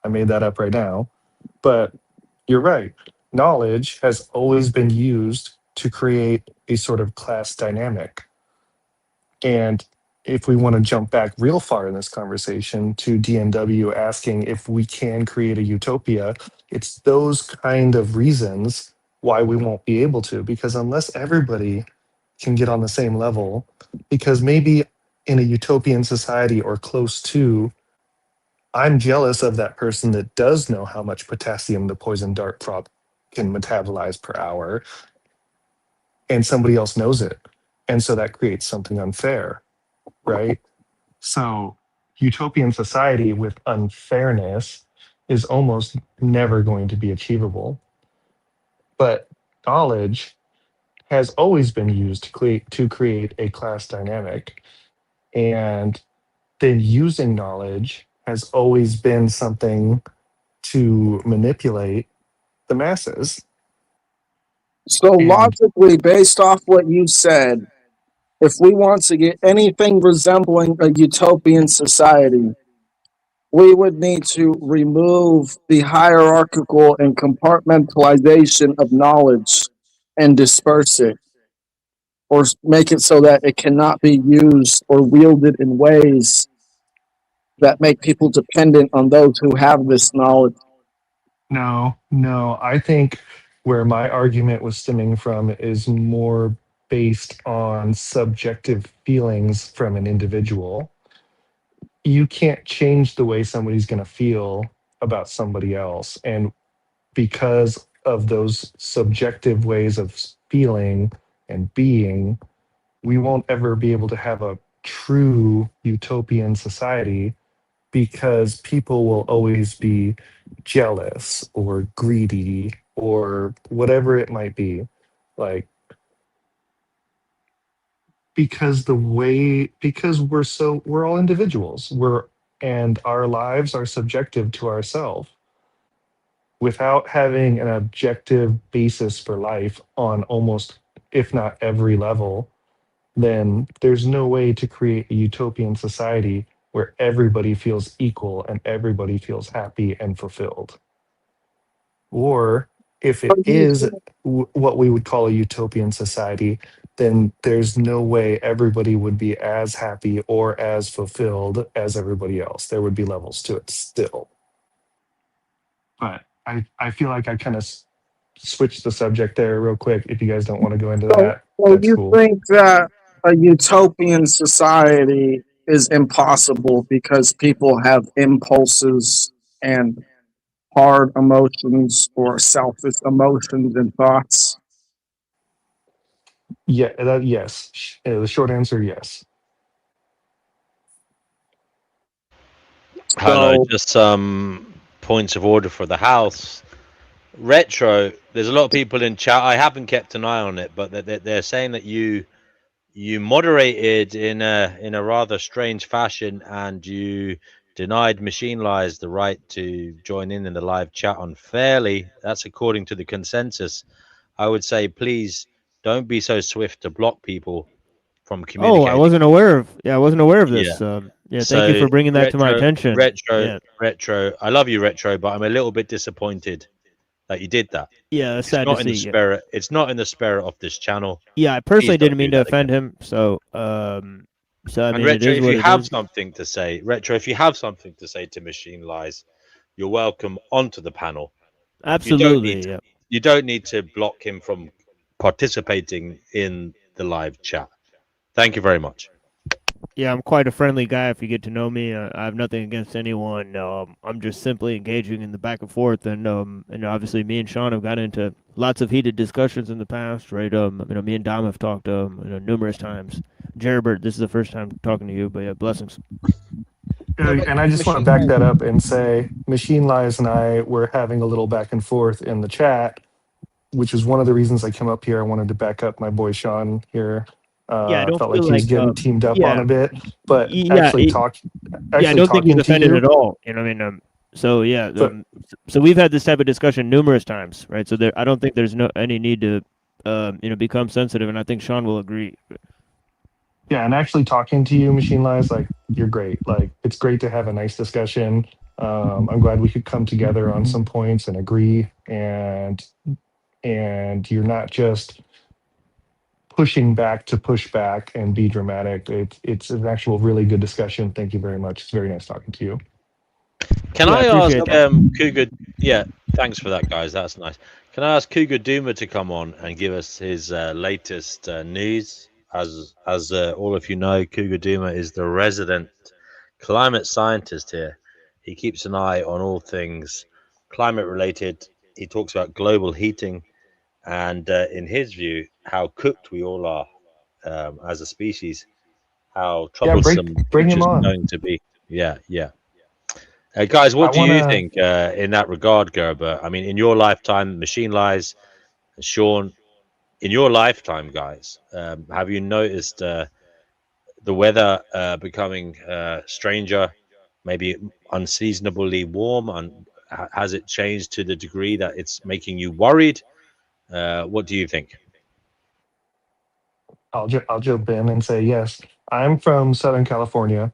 I made that up right now. But you're right. Knowledge has always been used to create a sort of class dynamic. And if we want to jump back real far in this conversation to DNW asking if we can create a utopia, it's those kind of reasons why we won't be able to, because unless everybody can get on the same level, because maybe in a utopian society or close to, I'm jealous of that person that does know how much potassium the poison dart frog can metabolize per hour, and somebody else knows it. And so that creates something unfair, right? So, utopian society with unfairness is almost never going to be achievable. But knowledge has always been used to create a class dynamic. And then using knowledge has always been something to manipulate the masses. So, And logically, based off what you said, if we want to get anything resembling a utopian society, we would need to remove the hierarchical and compartmentalization of knowledge and disperse it, or make it so that it cannot be used or wielded in ways that make people dependent on those who have this knowledge. no, I think where my argument was stemming from is more based on subjective feelings from an individual. You can't change the way somebody's going to feel about somebody else. And because of those subjective ways of feeling and being, we won't ever be able to have a true utopian society, because people will always be jealous or greedy or whatever it might be. Like, because we're all individuals. And our lives are subjective to ourselves. without having an objective basis for life on almost, if not every level, then there's no way to create a utopian society where everybody feels equal and everybody feels happy and fulfilled. Or if it is what we would call a utopian society, then there's no way everybody would be as happy or as fulfilled as everybody else. There would be levels to it still. But I feel like I kind of switched the subject there real quick. If you guys don't want to go into that, So that's you cool. think that a utopian society is impossible because people have impulses and hard emotions or selfish emotions and thoughts? Yeah, yes. The short answer, yes. Hello, So just some points of order for the house. Retro, there's a lot of people in chat. I haven't kept an eye on it, but they're saying that you moderated in a rather strange fashion, and you denied Machine Lies the right to join in the live chat unfairly. That's according to the consensus. I would say, please don't be so swift to block people from Oh, I communicating. wasn't aware of. Yeah, I wasn't aware of Yeah. this. Yeah, thank you So for bringing that to my attention. Yeah, retro. I love you, retro, but I'm a little bit disappointed that you did that. yeah, that's It's sad to not in the see. Yeah, spirit. It's not in the spirit of this channel. yeah. I Please personally don't didn't do mean to that offend again. him. So, I And mean, it retro, is if what you it have is. something to say, retro, if you have something to say to Machine Lies, you're welcome onto the panel. You don't need Absolutely. Yeah. you don't need to block him from participating in the live chat. Thank you very much. Yeah, I'm quite a friendly guy. If you get to know me, I have nothing against anyone. I'm just simply engaging in the back and forth, and obviously me and Sean have got into lots of heated discussions in the past, right? Me and Dom have talked, numerous times. Jeribert, this is the first time talking to you, but yeah, blessings. No, but And I just want to Machine back Lies. that up and say Machine Lies and I were having a little back and forth in the chat, which is one of the reasons I came up here. I wanted to back up my boy Sean here. Yeah, I don't Felt like feel he was like, getting teamed up on yeah, a bit, but yeah, yeah. I actually don't think he's talking to offended you. at all. You know, what I mean, so yeah, So so we've had this type of discussion numerous times, right? So I don't think there's any need to, become sensitive, and I think Sean will agree. yeah, and actually talking to you, Machine Lies, like you're great. Like it's great to have a nice discussion. I'm glad we could come together on some points and agree, and you're not just pushing back to push back and be dramatic. It's an actual really good discussion. Thank you very much. It's very nice talking to you. Can Yeah, I I ask appreciate that. Cougar? Yeah, thanks for that, guys. That's nice. Can I ask Cougar Duma to come on and give us his latest news? As all of you know, Cougar Duma is the resident climate scientist here. He keeps an eye on all things climate related. He talks about global heating and, in his view, how cooked we all are as a species, how Yeah, troublesome the bring future him is on. going to be. Yeah, yeah. Guys, I what do want you to. think in that regard, Gerber? I mean, in your lifetime, Machine Lies, Sean, in your lifetime, guys, have you noticed the weather becoming stranger, maybe unseasonably warm? And has it changed to the degree that it's making you worried? What do you think? I'll jump in and say yes. I'm from Southern California.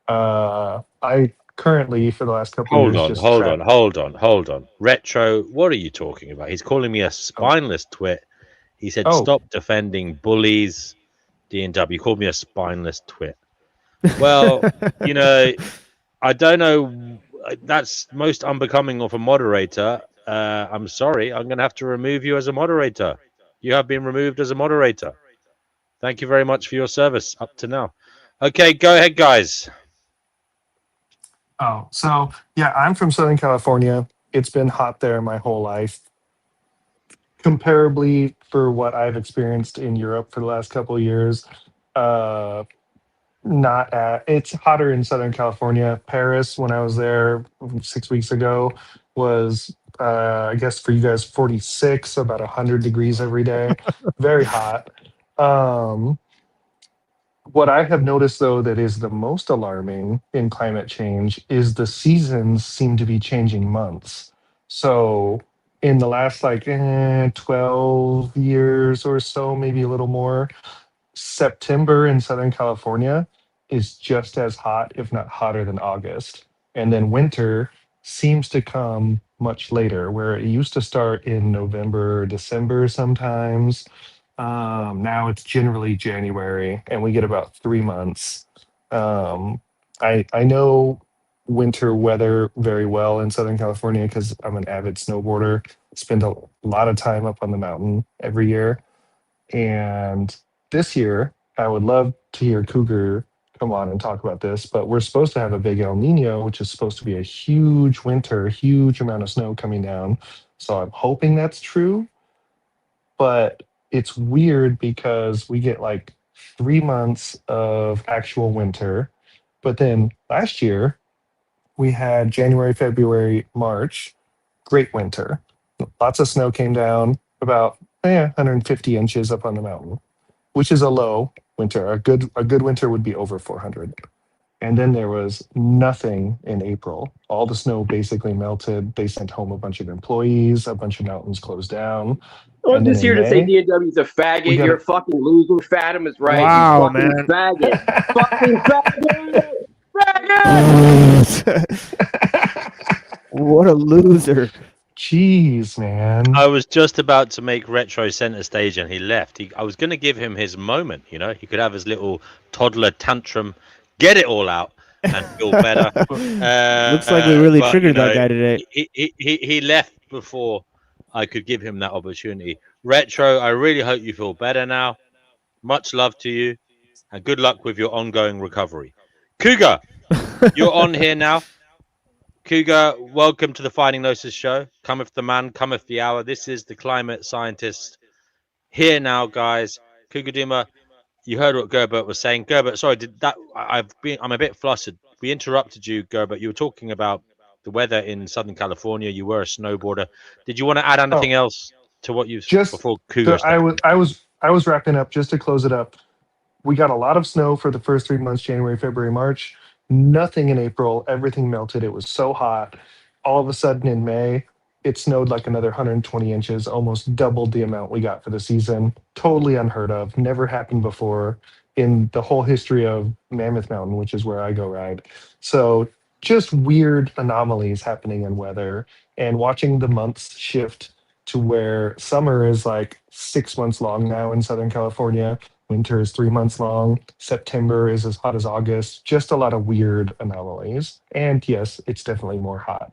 I currently, for the last couple of Hold years, on, just hold on, track. hold on, hold on. Retro, what are you talking about? He's calling me a Oh, spineless twit. He said, oh, stop defending bullies. D&W called me a spineless twit. Well, you know, I don't know. That's most unbecoming of a moderator. I'm sorry. I'm going to have to remove you as a moderator. You have been removed as a moderator. Thank you very much for your service up to now. Okay, go ahead, guys. oh. So yeah, I'm from Southern California. It's been hot there my whole life. Comparably, for what I've experienced in Europe for the last couple of years, uh, not at. It's hotter in Southern California. Paris, when I was there 6 weeks ago, was I guess for you guys 46, so about 100 degrees every day. Very hot. Um, what I have noticed though that is the most alarming in climate change is the seasons seem to be changing months. So in the last 12 years or so, maybe a little more, September in Southern California is just as hot, if not hotter than August. And then winter seems to come much later, where it used to start in November, December sometimes. Now it's generally January, and we get about 3 months. I know winter weather very well in Southern California because I'm an avid snowboarder. Spend a lot of time up on the mountain every year. And this year, I would love to hear Cougar come on and talk about this, but we're supposed to have a big El Nino, which is supposed to be a huge winter, huge amount of snow coming down. So I'm hoping that's true. But it's weird because we get 3 months of actual winter. But then last year, we had January, February, March, great winter. Lots of snow came down, about 150 inches up on the mountain, which is a low winter. A good winter would be over 400. And then there was nothing in April. All the snow basically melted. They sent home a bunch of employees. A bunch of mountains closed down. I'm And then just in here to say May, DNW's a faggot. got You're a fucking loser. Fathom is right. Wow, You fucking man. faggot. Fucking faggot. Faggot. What a loser. Jeez, man. I was just about to make Retro center stage and he left. I was going to give him his moment, you know. He could have his little toddler tantrum, get it all out and feel better. Looks like we really triggered that guy today. He left before I could give him that opportunity. Retro, I really hope you feel better now. Much love to you and good luck with your ongoing recovery. Cougar, you're on here now. Cougar, welcome to the Finding Gnosis show. Cometh the man, cometh the hour. This is the climate scientist here now, guys. Cougar Duma, you heard what Gerbert was saying. Gerbert, sorry, I'm a bit flustered. We interrupted you, Gerbert. You were talking about the weather in Southern California. You were a snowboarder. Did you want to add anything else to what you've before Cougar? I was wrapping up just to close it up. We got a lot of snow for the first 3 months, January, February, March. Nothing in April. Everything melted. It was so hot. All of a sudden in May, it snowed like another 120 inches, almost doubled the amount we got for the season. Totally unheard of. Never happened before in the whole history of Mammoth Mountain, which is where I go ride. So just weird anomalies happening in weather and watching the months shift to where summer is 6 months long now in Southern California. Winter is 3 months long. September is as hot as August. Just a lot of weird anomalies. And yes, it's definitely more hot.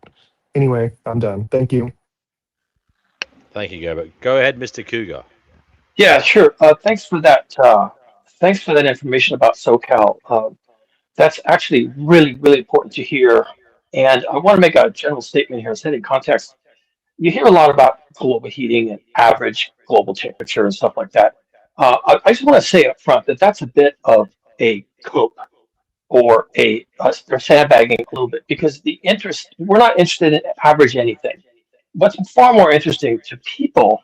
Anyway, I'm done. Thank you. Thank you, Gerbert. Go ahead, Mr. Cougar. Yeah, sure. Thanks for that. Thanks for that information about SoCal. That's actually really, really important to hear. And I want to make a general statement here, setting context. You hear a lot about global heating and average global temperature and stuff like that. I just want to say up front that that's a bit of a cope or they're sandbagging a little bit because we're not interested in average anything. What's far more interesting to people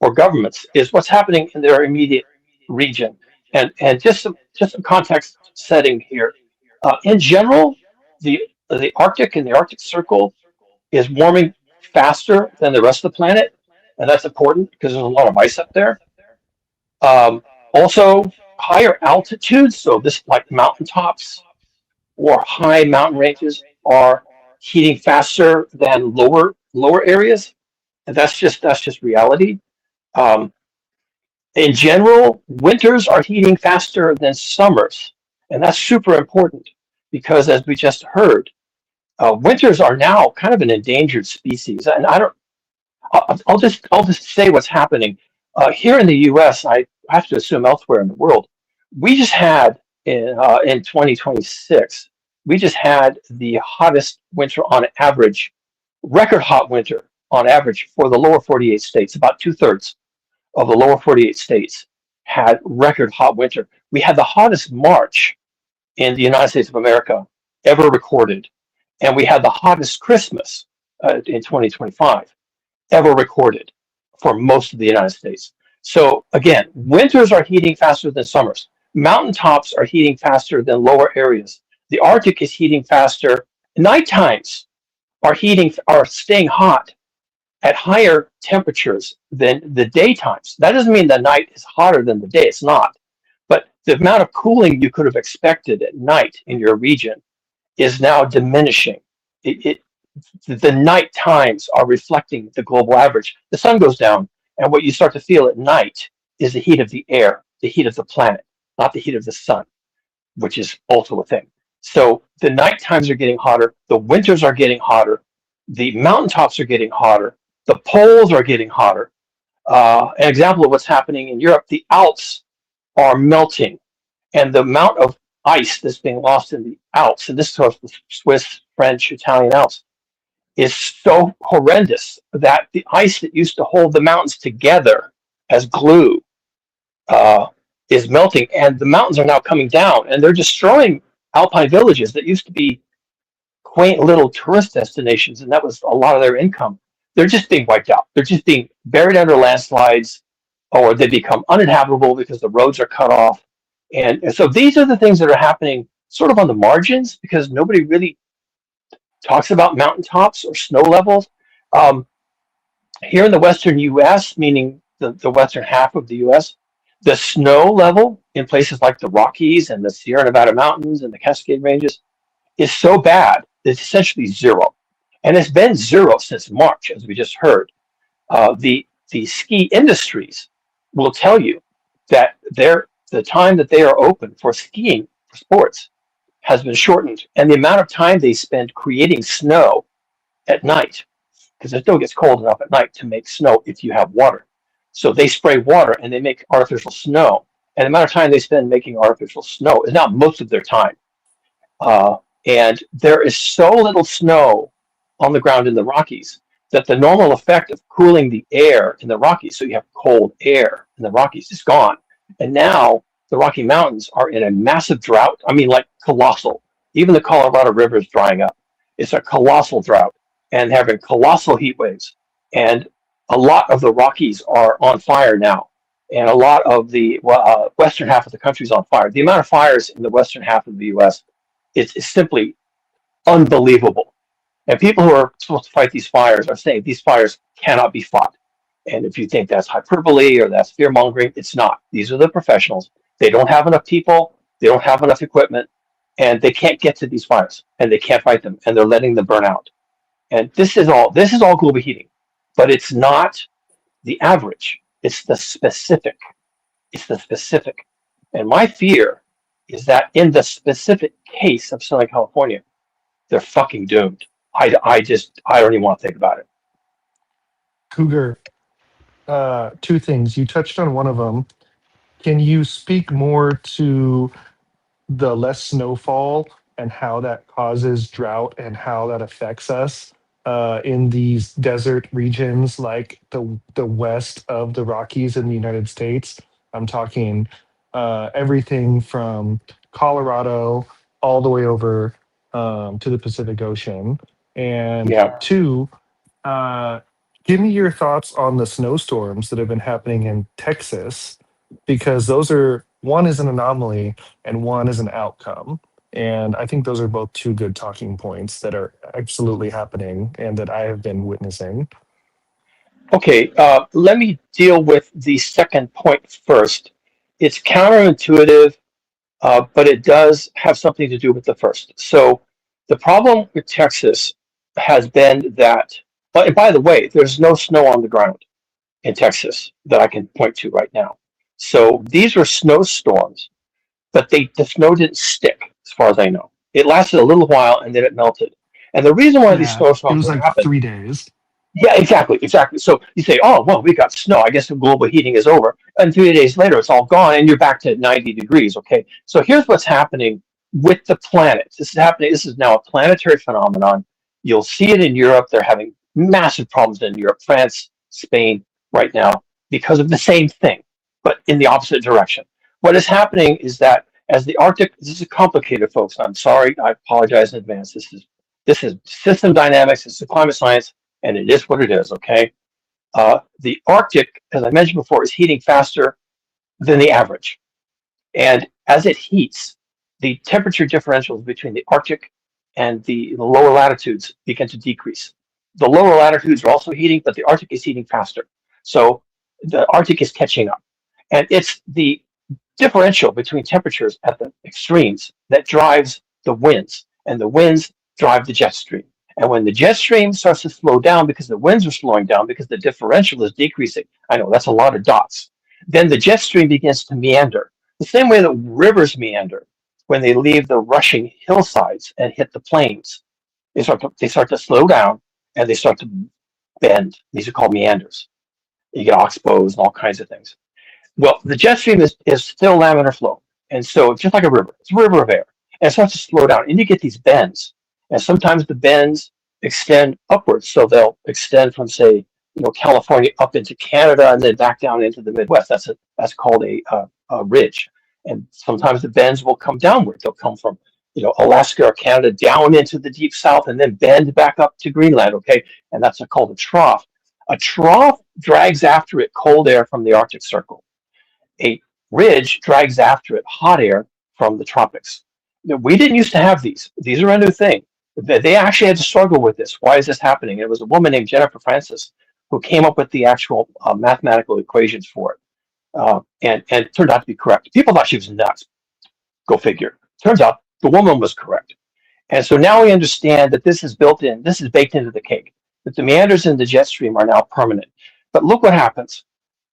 or governments is what's happening in their immediate region. And just some context setting here. In general, the Arctic and the Arctic Circle is warming faster than the rest of the planet, and that's important because there's a lot of ice up there. Also, higher altitudes, so this like mountaintops or high mountain ranges, are heating faster than lower areas, and that's just reality. In general, winters are heating faster than summers, and that's super important because, as we just heard, winters are now kind of an endangered species. And I'll just say what's happening here in the U.S. I have to assume elsewhere in the world. We just had in 2026, we just had the hottest winter on average, record hot winter on average for the lower 48 states. About 2/3 of the lower 48 states had record hot winter. We had the hottest March in the United States of America ever recorded. And we had the hottest Christmas in 2025 ever recorded for most of the United States. So again, winters are heating faster than summers. Mountaintops are heating faster than lower areas. The Arctic is heating faster. Night times are staying hot at higher temperatures than the daytimes. That doesn't mean the night is hotter than the day. It's not. But the amount of cooling you could have expected at night in your region is now diminishing. The night times are reflecting the global average. The sun goes down, and what you start to feel at night is the heat of the air, the heat of the planet, not the heat of the sun, which is also a thing. So the night times are getting hotter, the winters are getting hotter, the mountaintops are getting hotter, the poles are getting hotter. An example of what's happening in Europe, the Alps are melting, and the amount of ice that's being lost in the Alps, and this is the Swiss, French, Italian Alps, is so horrendous that the ice that used to hold the mountains together as glue is melting, and the mountains are now coming down, and they're destroying alpine villages that used to be quaint little tourist destinations, and that was a lot of their income. They're just being wiped out. They're just being buried under landslides, or they become uninhabitable because the roads are cut off. And so these are the things that are happening sort of on the margins because nobody really talks about mountaintops or snow levels. Here in the western U.S., meaning the western half of the U.S., the snow level in places like the Rockies and the Sierra Nevada mountains and the Cascade Ranges is so bad that it's essentially zero. And it's been zero since March, as we just heard. The ski industries will tell you that the time that they are open for skiing for sports has been shortened, and the amount of time they spend creating snow at night, because it still gets cold enough at night to make snow if you have water. So they spray water and they make artificial snow, and the amount of time they spend making artificial snow is now most of their time. And there is so little snow on the ground in the Rockies that the normal effect of cooling the air in the Rockies, so you have cold air in the Rockies, is gone. And now the Rocky Mountains are in a massive drought. I mean, like colossal. Even the Colorado River is drying up. It's a colossal drought and having colossal heat waves. And a lot of the Rockies are on fire now. And a lot of the western half of the country is on fire. The amount of fires in the western half of the U.S. is simply unbelievable. And people who are supposed to fight these fires are saying these fires cannot be fought. And if you think that's hyperbole or that's fear mongering, it's not. These are the professionals. They don't have enough people, they don't have enough equipment, and they can't get to these fires and they can't fight them, and they're letting them burn out. And this is all global heating, but it's not the average. It's the specific. It's the specific. And my fear is that in the specific case of Southern California, they're fucking doomed. I don't even want to think about it. Cougar, two things. You touched on one of them. Can you speak more to the less snowfall and how that causes drought and how that affects us in these desert regions like the west of the Rockies in the United States? I'm talking everything from Colorado all the way over to the Pacific Ocean. And Yeah. two, give me your thoughts on the snowstorms that have been happening in Texas, because those are, one is an anomaly and one is an outcome. And I think those are both two good talking points that are absolutely happening and that I have been witnessing. Okay, let me deal with the second point first. It's counterintuitive, but it does have something to do with the first. So the problem with Texas has been that, and by the way, there's no snow on the ground in Texas that I can point to right now. So these were snowstorms, but the snow didn't stick, as far as I know. It lasted a little while and then it melted. And the reason why these Yeah, it snowstorms was were like happening, 3 days. yeah, exactly. So you say, oh, well, we got snow. I guess the global heating is over. And 3 days later, it's all gone and you're back to 90 degrees. Okay. So here's what's happening with the planets. This is happening. This is now a planetary phenomenon. You'll see it in Europe. They're having massive problems in Europe, France, Spain right now because of the same thing, but in the opposite direction. What is happening is that as the Arctic, this is complicated, folks. I'm sorry. I apologize in advance. This is system dynamics. This is climate science. And it is what it is, okay? The Arctic, as I mentioned before, is heating faster than the average. And as it heats, the temperature differentials between the Arctic and the lower latitudes begin to decrease. the lower latitudes are also heating, but the Arctic is heating faster. So the Arctic is catching up. And it's the differential between temperatures at the extremes that drives the winds, and the winds drive the jet stream. And when the jet stream starts to slow down because the winds are slowing down because the differential is decreasing, I know that's a lot of dots, then the jet stream begins to meander. The same way that rivers meander when they leave the rushing hillsides and hit the plains. They start to slow down and they start to bend. These are called meanders. You get oxbows and all kinds of things. Well, the jet stream is still laminar flow. And so just like a river, it's a river of air. And it starts to slow down. And you get these bends. And sometimes the bends extend upwards. So they'll extend from, say, California up into Canada and then back down into the Midwest. That's called a ridge. And sometimes the bends will come downward. They'll come from Alaska or Canada down into the deep south and then bend back up to Greenland. Okay, and that's called a trough. A trough drags after it cold air from the Arctic Circle. A ridge drags after it hot air from the tropics. We didn't used to have these. These are a new thing. They actually had to struggle with this. Why is this happening? It was a woman named Jennifer Francis who came up with the actual mathematical equations for it. And it turned out to be correct. People thought she was nuts. Go figure. Turns out the woman was correct. And so now we understand that this is built in, this is baked into the cake, that the meanders in the jet stream are now permanent. But look what happens.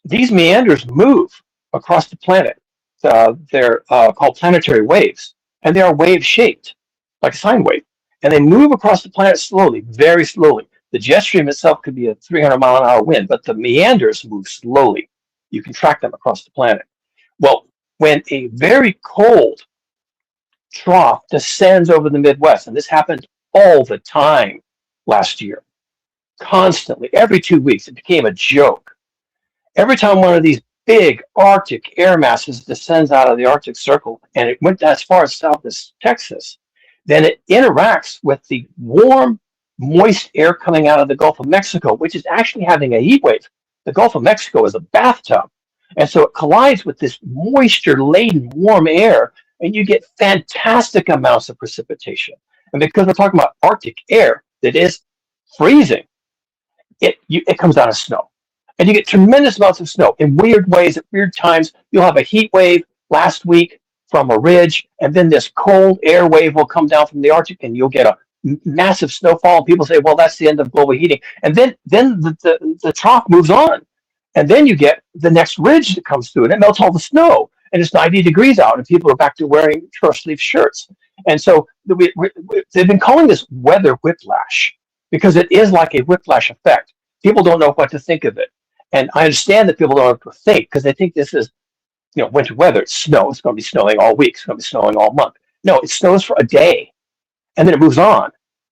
These meanders move across the planet. They're called planetary waves, and they are wave shaped, like a sine wave. And they move across the planet slowly, very slowly. The jet stream itself could be a 300-mile-an-hour wind, but the meanders move slowly. You can track them across the planet. Well, when a very cold trough descends over the Midwest, and this happened all the time last year, constantly, every 2 weeks, it became a joke. Every time one of these big Arctic air masses descends out of the Arctic Circle, and it went as far south as Texas, then it interacts with the warm, moist air coming out of the Gulf of Mexico, which is actually having a heat wave. The Gulf of Mexico is a bathtub. And so it collides with this moisture-laden warm air, and you get fantastic amounts of precipitation. And because we're talking about Arctic air that is freezing, it comes down as snow. And you get tremendous amounts of snow in weird ways at weird times. You'll have a heat wave last week from a ridge, and then this cold air wave will come down from the Arctic, and you'll get a massive snowfall. And people say, well, that's the end of global heating. And then the trough moves on. And then you get the next ridge that comes through, and it melts all the snow. And it's 90 degrees out, and people are back to wearing short-sleeve shirts. And so they've been calling this weather whiplash because it is like a whiplash effect. People don't know what to think of it. And I understand that people don't know what to think because they think this is, winter weather. It's snow. It's going to be snowing all week. It's going to be snowing all month. No, it snows for a day, and then it moves on.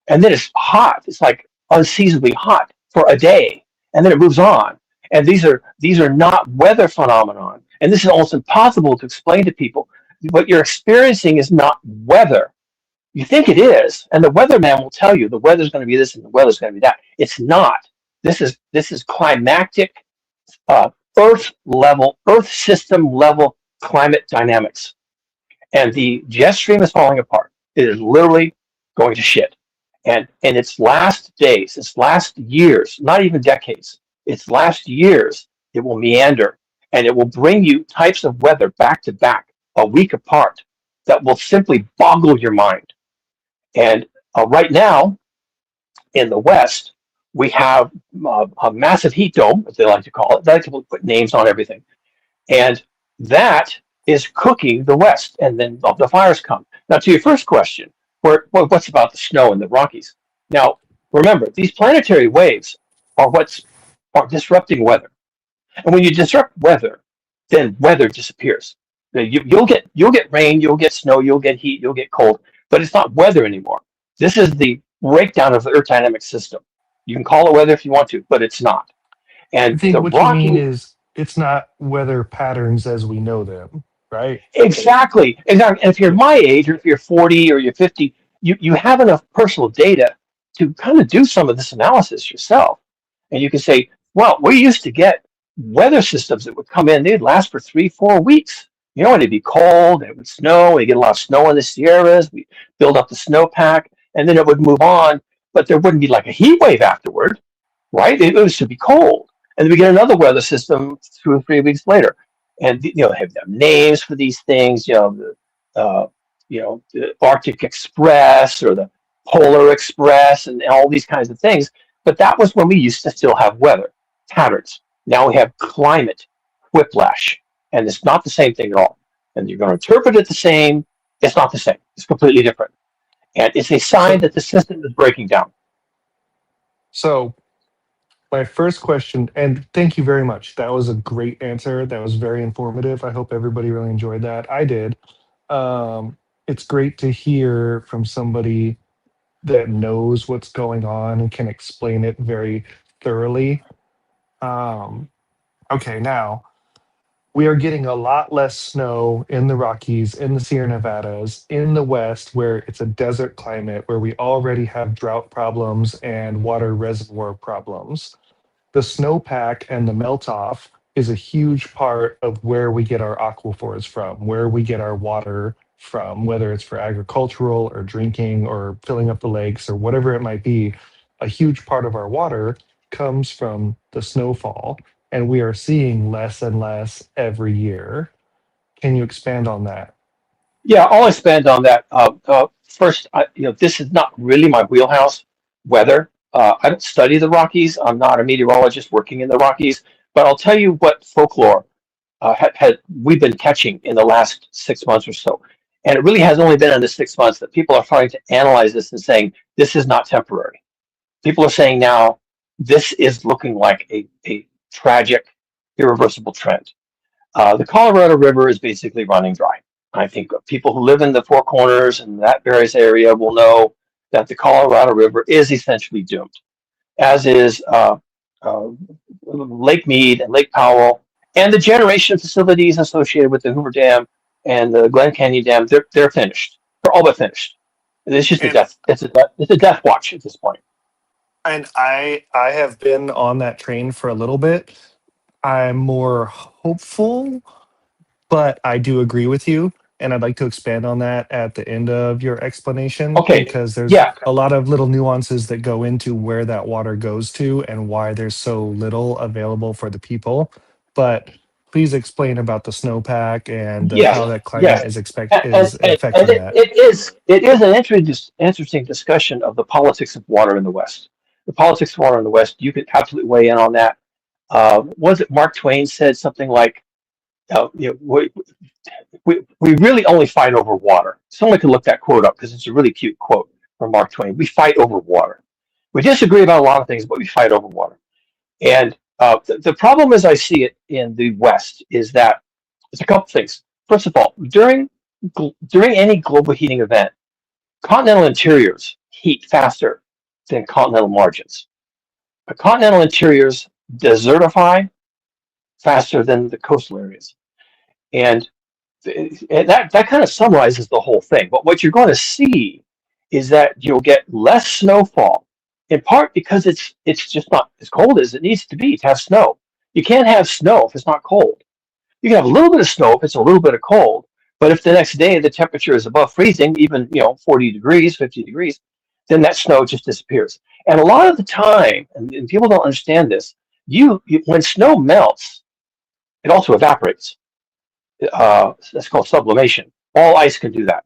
And then it's hot. It's like unseasonably hot for a day, and then it moves on. And these are not weather phenomenon. And this is almost impossible to explain to people. What you're experiencing is not weather. You think it is, and the weatherman will tell you the weather's going to be this and the weather's going to be that. It's not. This is climactic, Earth system level climate dynamics. And the jet stream is falling apart. It is literally going to shit. And in its last days, its last years, not even decades, its last years, it will meander, and it will bring you types of weather back to back, a week apart, that will simply boggle your mind. And right now, in the West, we have a massive heat dome, as they like to call it. They like to put names on everything. And that is cooking the West, and then the fires come. Now, to your first question, what's about the snow in the Rockies? Now, remember, these planetary waves are are disrupting weather. And when you disrupt weather, then weather disappears. You'll get rain, you'll get snow, you'll get heat, you'll get cold, but it's not weather anymore. This is the breakdown of the Earth dynamic system. You can call it weather if you want to, but it's not. And I think what you mean is it's not weather patterns as we know them, right? Exactly. And if you're my age, or if you're 40 or you're 50, you have enough personal data to kind of do some of this analysis yourself. And you can say, well, we used to get weather systems that would come in, they'd last for 3-4 weeks. And it'd be cold, it would snow, we'd get a lot of snow in the Sierras, we build up the snowpack, and then it would move on. but there wouldn't be like a heat wave afterward, right? It should be cold. And then we get another weather system 2 or 3 weeks later. And, have names for these things, the Arctic Express or the Polar Express and all these kinds of things. But that was when we used to still have weather patterns. Now we have climate whiplash, and it's not the same thing at all. And you're going to interpret it the same. It's not the same. It's completely different. And it's a sign that the system is breaking down. So my first question, and thank you very much. That was a great answer. That was very informative. I hope everybody really enjoyed that. I did. It's great to hear from somebody that knows what's going on and can explain it very thoroughly. Okay, now we are getting a lot less snow in the Rockies, in the Sierra Nevadas, in the West, where it's a desert climate, where we already have drought problems and water reservoir problems. The snowpack and the melt off is a huge part of where we get our aquifers from, where we get our water from, whether it's for agricultural or drinking or filling up the lakes or whatever it might be. A huge part of our water comes from the snowfall, and we are seeing less and less every year. Can you expand on that? Yeah, I'll expand on that. First, this is not really my wheelhouse, weather. I don't study the Rockies. I'm not a meteorologist working in the Rockies, but I'll tell you what folklore we've been catching in the last 6 months or so. And it really has only been in the 6 months that people are trying to analyze this and saying, this is not temporary. People are saying now, this is looking like a tragic, irreversible trend. The Colorado River is basically running dry. I think people who live in the Four Corners and that various area will know that the Colorado River is essentially doomed, as is Lake Mead and Lake Powell, and the generation facilities associated with the Hoover Dam and the Glen Canyon Dam. They're finished. They're all but finished. It's just a death. It's a death watch at this point. And I have been on that train for a little bit. I'm more hopeful, but I do agree with you. And I'd like to expand on that at the end of your explanation. Okay. Because there's a lot of little nuances that go into where that water goes to and why there's so little available for the people. But please explain about the snowpack and how that climate is affecting that. It is an interesting discussion of the politics of water in the West. The politics of water in the West, you could absolutely weigh in on that. Was it Mark Twain said something like, we really only fight over water. Someone can look that quote up because it's a really cute quote from Mark Twain. We fight over water. We disagree about a lot of things, but we fight over water. And the problem as I see it in the West is that it's a couple things. First of all, during any global heating event, continental interiors heat faster than continental margins. But continental interiors desertify faster than the coastal areas. And that kind of summarizes the whole thing. But what you're going to see is that you'll get less snowfall, in part because it's just not as cold as it needs to be to have snow. You can't have snow if it's not cold. You can have a little bit of snow if it's a little bit of cold, but if the next day the temperature is above freezing, even 40 degrees, 50 degrees, then that snow just disappears. And a lot of the time, and people don't understand this, when snow melts, it also evaporates. That's called sublimation. All ice can do that.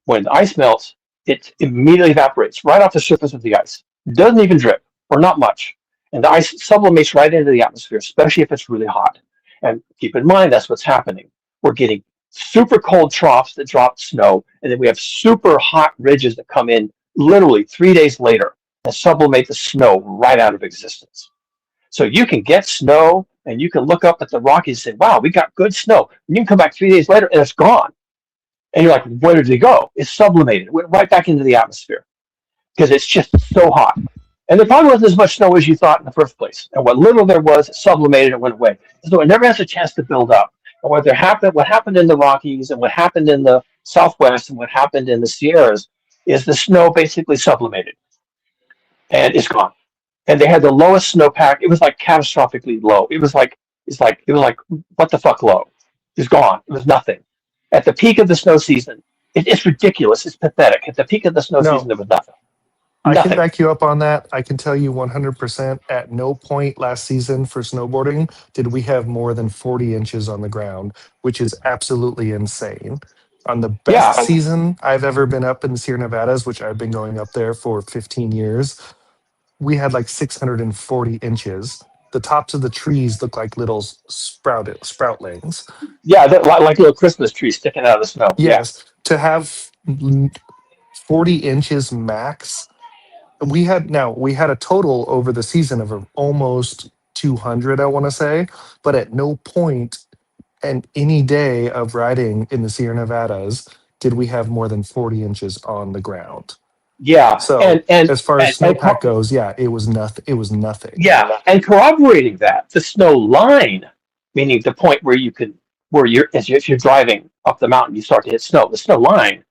When the ice melts, it immediately evaporates right off the surface of the ice. It doesn't even drip, or not much. And the ice sublimates right into the atmosphere, especially if it's really hot. And keep in mind, that's what's happening. We're getting super cold troughs that drop snow, and then we have super hot ridges that come in literally 3 days later and sublimate the snow right out of existence. So you can get snow, and you can look up at the Rockies and say, wow, we got good snow. And you can come back 3 days later, and it's gone. And you're like, where did it go? It's sublimated. It went right back into the atmosphere because it's just so hot. And there probably wasn't as much snow as you thought in the first place. And what little there was, it sublimated and went away. So it never has a chance to build up. And what happened in the Rockies and what happened in the Southwest and what happened in the Sierras is the snow basically sublimated. And it's gone. And they had the lowest snowpack. It was like catastrophically low. It was like what the fuck low? It's gone. It was nothing. At the peak of the snow season, it's ridiculous. It's pathetic. At the peak of the snow season, there was nothing. I can Nothing. back you up on that. I can tell you 100% at no point last season for snowboarding did we have more than 40 inches on the ground, which is absolutely insane. On the best Yeah, season I've ever been up in the Sierra Nevadas, which I've been going up there for 15 years, we had like 640 inches. The tops of the trees look like little sproutlings. yeah, like little Christmas trees sticking out of the snow. Yeah, Yes, to have 40 inches max. We had a total over the season of almost 200, I want to say, but at no point and any day of riding in the Sierra Nevadas did we have more than 40 inches on the ground. yeah, So as far as snowpack goes, yeah, it was nothing. It was nothing. yeah, and corroborating that, the snow line, meaning the point where you can, where you're, if you're driving up the mountain, you start to hit snow. The snow line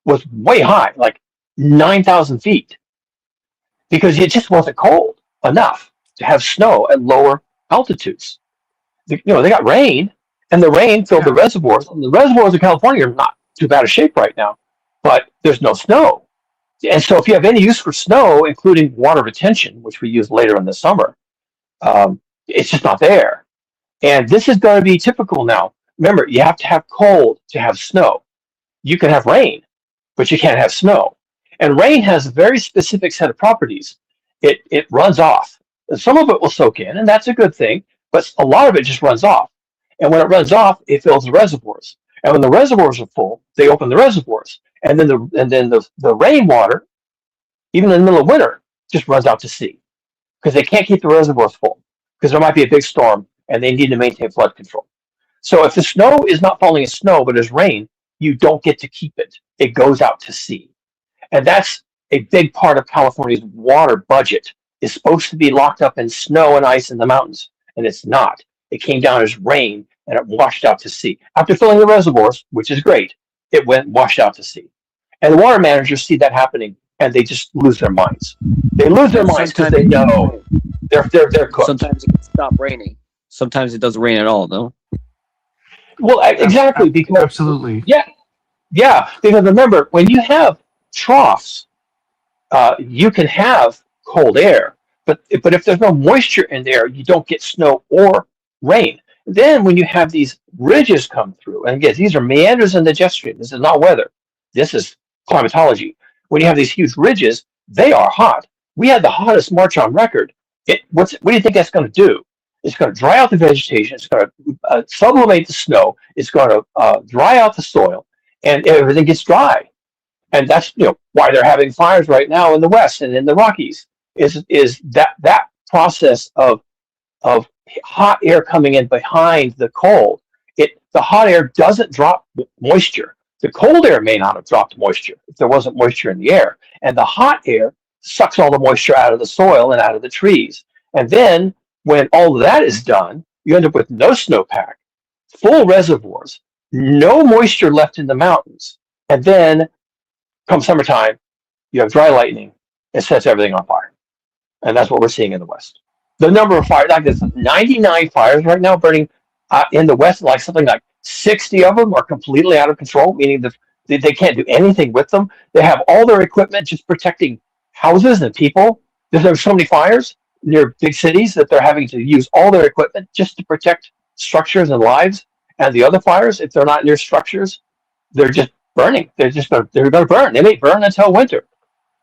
was way high, like 9,000 feet, because it just wasn't cold enough to have snow at lower altitudes. They got rain, and the rain filled the Yeah. reservoirs. And the reservoirs of California are not too bad a shape right now, but there's no snow. And so, if you have any use for snow, including water retention, which we use later in the summer, it's just not there. And this is going to be typical now. Remember, you have to have cold to have snow. You can have rain, but you can't have snow. And rain has a very specific set of properties. It runs off. And some of it will soak in, and that's a good thing, but a lot of it just runs off. And when it runs off, it fills the reservoirs. And when the reservoirs are full, they open the reservoirs. And then the rainwater, even in the middle of winter, just runs out to sea because they can't keep the reservoirs full because there might be a big storm and they need to maintain flood control. So if the snow is not falling as snow but as rain, you don't get to keep it. It goes out to sea. And that's a big part of California's water budget. Is supposed to be locked up in snow and ice in the mountains, and it's not. It came down as rain and it washed out to sea. After filling the reservoirs, which is great, it went washed out to sea. And the water managers see that happening and they just lose their minds. They lose their minds because they know they're cooked. Sometimes it can stop raining. Sometimes it doesn't rain at all, though. Well, exactly, because Absolutely. yeah, because remember, when you have troughs, you can have cold air, but if there's no moisture in there, you don't get snow or rain. Then when you have these ridges come through, and again, these are meanders in the jet stream. This is not weather. This is climatology. When you have these huge ridges, they are hot. We had the hottest March on record. What do you think that's going to do? It's going to dry out the vegetation. It's going to sublimate the snow. It's going to dry out the soil, and everything gets dry. And that's why they're having fires right now in the West and in the Rockies. Is that process of hot air coming in behind the cold? The hot air doesn't drop moisture. The cold air may not have dropped moisture if there wasn't moisture in the air, and the hot air sucks all the moisture out of the soil and out of the trees. And then when all of that is done, you end up with no snowpack, full reservoirs, no moisture left in the mountains, and then come summertime, you have dry lightning. It sets everything on fire, and that's what we're seeing in the West. The number of fires, like there's 99 fires right now burning in the West, like something like 60 of them are completely out of control, meaning that they can't do anything with them. They have all their equipment just protecting houses and people. There's so many fires near big cities that they're having to use all their equipment just to protect structures and lives. And the other fires, if they're not near structures, they're just burning. They're going to burn. They may burn until winter.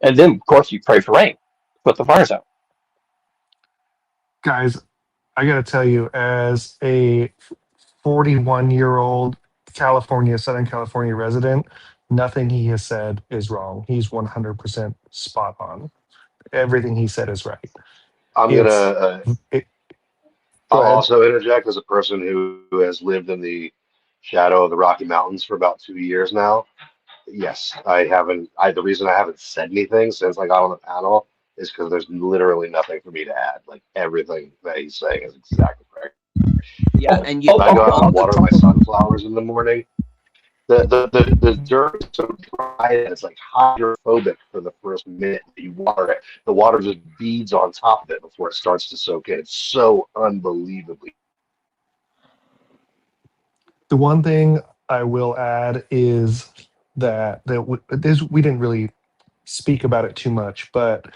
And then, of course, you pray for rain. Put the fires out. Guys, I got to tell you, as a 41-year-old Southern California resident, nothing he has said is wrong. He's 100% spot on. Everything he said is right. I'm It's- gonna. it- I'll Go ahead. also interject as a person who has lived in the shadow of the Rocky Mountains for about 2 years now. Yes, I haven't. The reason I haven't said anything since I got on the panel is because there's literally nothing for me to add. Like everything that he's saying is exactly correct. Yeah, and you. I go out and water my sunflowers in the morning. The dirt is so dry that it's like hydrophobic for the first minute that you water it. The water just beads on top of it before it starts to soak in. It's so unbelievably. The one thing I will add is that we didn't really speak about it too much, but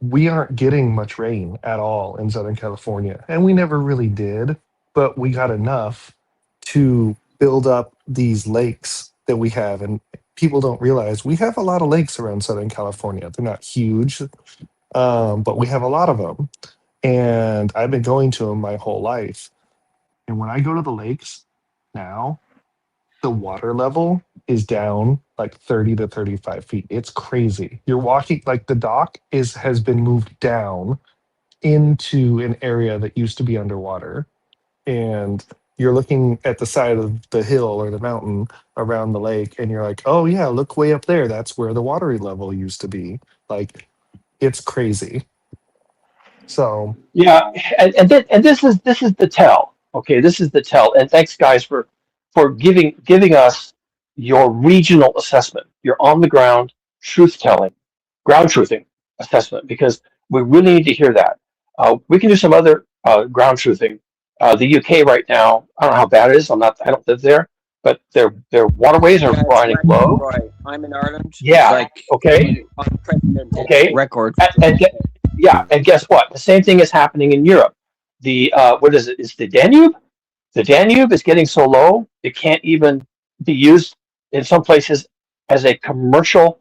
we aren't getting much rain at all in Southern California. And we never really did, but we got enough to build up these lakes that we have. And people don't realize we have a lot of lakes around Southern California. They're not huge, but we have a lot of them. And I've been going to them my whole life. And when I go to the lakes now, the water level is down like 30 to 35 feet. It's crazy. You're walking like the dock has been moved down into an area that used to be underwater. And you're looking at the side of the hill or the mountain around the lake, and you're like, oh yeah, look way up there. That's where the water level used to be. Like, it's crazy. So Yeah, and this is the tell. Okay, this is the tell. And thanks, guys, for giving us your regional assessment, your on the ground truth telling, ground truthing assessment, because we really need to hear that. We can do some other ground truthing. The UK right now, I don't know how bad it is. I don't live there, but their waterways are running low. Right. I'm in Ireland. Yeah. Like Okay. unprecedented Okay. record. Yeah, and guess what? The same thing is happening in Europe. The what is it? It's the Danube. The Danube is getting so low it can't even be used in some places as a commercial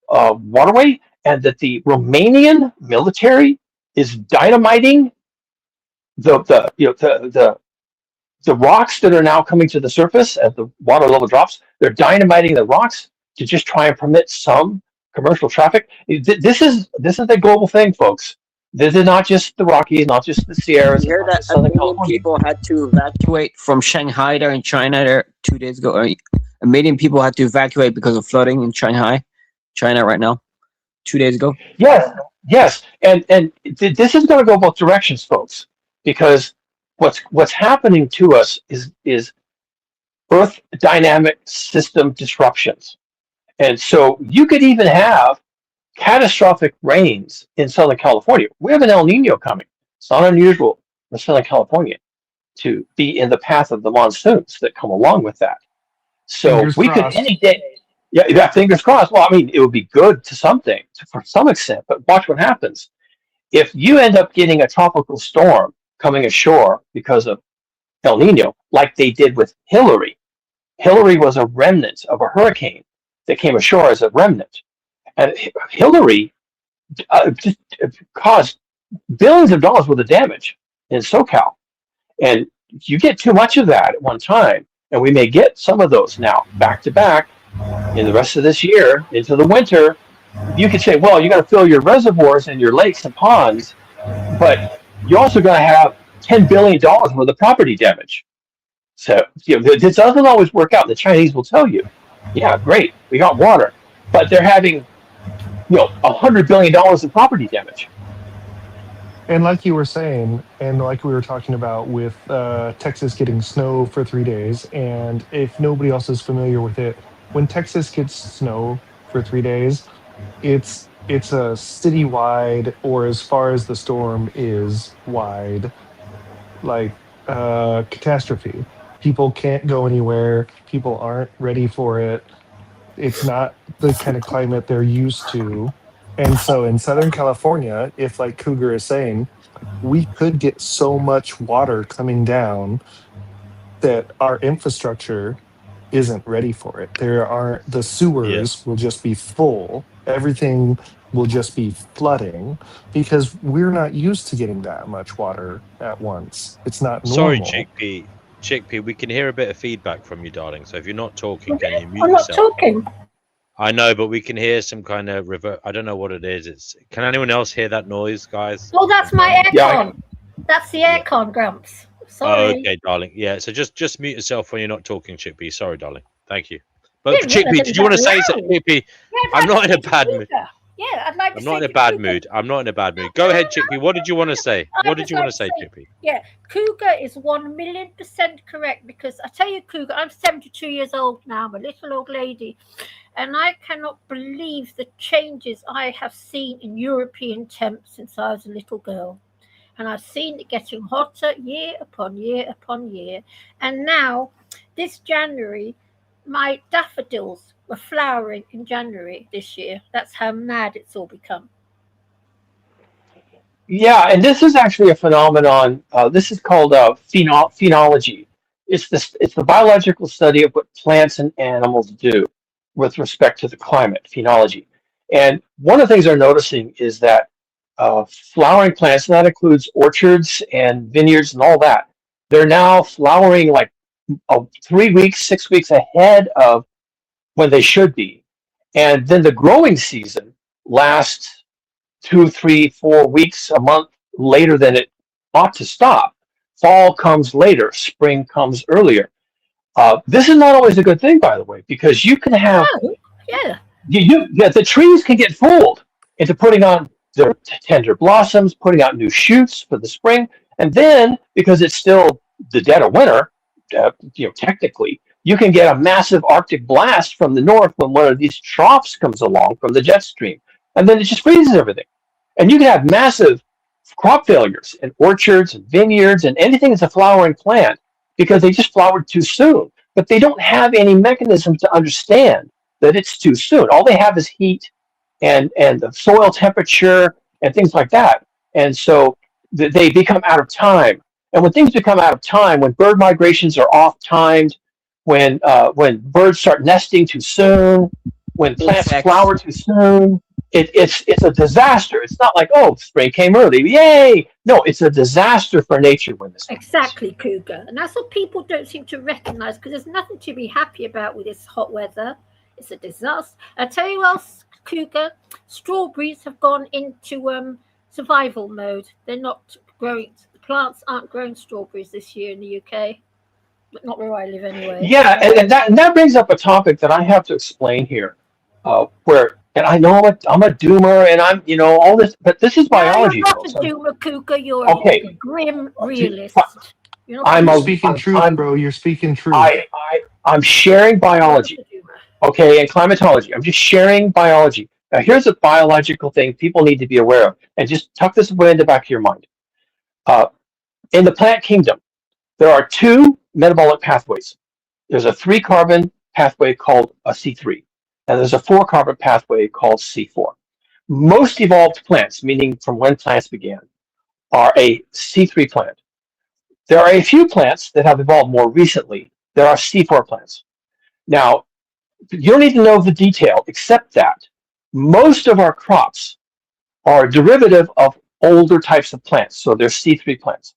waterway, and that the Romanian military is dynamiting the rocks that are now coming to the surface as the water level drops. They're dynamiting the rocks to just try and permit some commercial traffic. This is the global thing, folks. This is not just the Rockies, not just the Sierras. You hear that a million people had to evacuate from Shanghai there in China there 2 days ago. A million people had to evacuate because of flooding in Shanghai, China right now, 2 days ago. Yes, and this is going to go both directions, folks, because what's happening to us is Earth dynamic system disruptions, and so you could even have catastrophic rains in Southern California. We have an El Nino coming. It's not unusual for Southern California to be in the path of the monsoons that come along with that. So fingers we could crossed. any day, yeah, fingers crossed. Well, I mean, it would be good to for some extent, but watch what happens. If you end up getting a tropical storm coming ashore because of El Nino, like they did with Hillary. Hillary was a remnant of a hurricane that came ashore as a remnant. And Hillary just caused billions of dollars worth of damage in SoCal. And you get too much of that at one time, and we may get some of those now back to back in the rest of this year into the winter. You could say, well, you got to fill your reservoirs and your lakes and ponds, but you're also going to have $10 billion worth of property damage. So this doesn't always work out. The Chinese will tell you, yeah, great, we got water, but they're having $100 billion in property damage. And like you were saying, and like we were talking about with Texas getting snow for 3 days, and if nobody else is familiar with it, when Texas gets snow for 3 days, it's a citywide, or as far as the storm is wide, like catastrophe. People can't go anywhere. People aren't ready for it. It's not the kind of climate they're used to. And so in Southern California, if like Cougar is saying, we could get so much water coming down that our infrastructure isn't ready for it. There aren't, the sewers will just be full. Everything will just be flooding because we're not used to getting that much water at once. It's not normal. Sorry, Chickpea, we can hear a bit of feedback from you, darling. So if you're not talking, can you mute I'm not yourself? talking. I know, but we can hear some kind of revert. I don't know what it is. Can anyone else hear that noise, guys? Oh, that's my aircon. That's the aircon, Grumps. Sorry. Okay, darling. Yeah, so just mute yourself when you're not talking, Chickpea. Sorry, darling. Thank you. But Yeah, Chickpea, well, did you want to say loud. something, Chickpea? Yeah, I'm not in a bad mood. Yeah, I'd like to I'm say not in a to bad Cougar- mood. I'm not in a bad mood. Go ahead, Chickpea. What did you want to say? What did you want to say, Chickpea? Yeah, Cougar is 1,000,000% correct, because I tell you, Cougar, I'm 72 years old now. I'm a little old lady, and I cannot believe the changes I have seen in European temps since I was a little girl. And I've seen it getting hotter year upon year upon year. And now, this January, my daffodils were flowering in January this year. That's how mad it's all become. Yeah, and this is actually a phenomenon. This is called phenology. It's the biological study of what plants and animals do with respect to the climate. Phenology, and one of the things they're noticing is that flowering plants, and that includes orchards and vineyards and all that, they're now flowering like 3 weeks, 6 weeks ahead of when they should be, and then the growing season lasts 2, 3, 4 weeks, a month later than it ought to stop. Fall comes later, spring comes earlier. This is not always a good thing, by the way, because you can have Oh, yeah. yeah, the trees can get fooled into putting on their tender blossoms, putting out new shoots for the spring, and then because it's still the dead of winter, technically, you can get a massive Arctic blast from the north when one of these troughs comes along from the jet stream, and then it just freezes everything. And you can have massive crop failures in orchards and vineyards and anything that's a flowering plant because they just flowered too soon. But they don't have any mechanism to understand that it's too soon. All they have is heat and the soil temperature and things like that. And so they become out of time. And when things become out of time, when bird migrations are off timed, when birds start nesting too soon, when plants flower too soon, it's a disaster. It's not like, oh, spring came early, yay! No, it's a disaster for nature when this happens. Exactly, Cougar. And that's what people don't seem to recognize, because there's nothing to be happy about with this hot weather. It's a disaster. I tell you else, Cougar, strawberries have gone into survival mode. They're not growing. The plants aren't growing strawberries this year in the UK. But not where I live anyway. Yeah, and that brings up a topic that I have to explain here, where and I know I'm a doomer and I'm all this, but this is biology, You're not folks. a doomer, Cougar. You're Okay, a grim realist. You're I'm You're a speaking truth, bro. You're speaking truth. I'm sharing biology, okay, and climatology. I'm just sharing biology. Now, here's a biological thing people need to be aware of, and just tuck this away in the back of your mind. In the plant kingdom, there are two metabolic pathways. There's a 3-carbon pathway called a C3, and there's a 4-carbon pathway called C4. Most evolved plants, meaning from when plants began, are a C3 plant. There are a few plants that have evolved more recently. There are C4 plants. Now, you don't need to know the detail, except that most of our crops are a derivative of older types of plants, so they're C3 plants.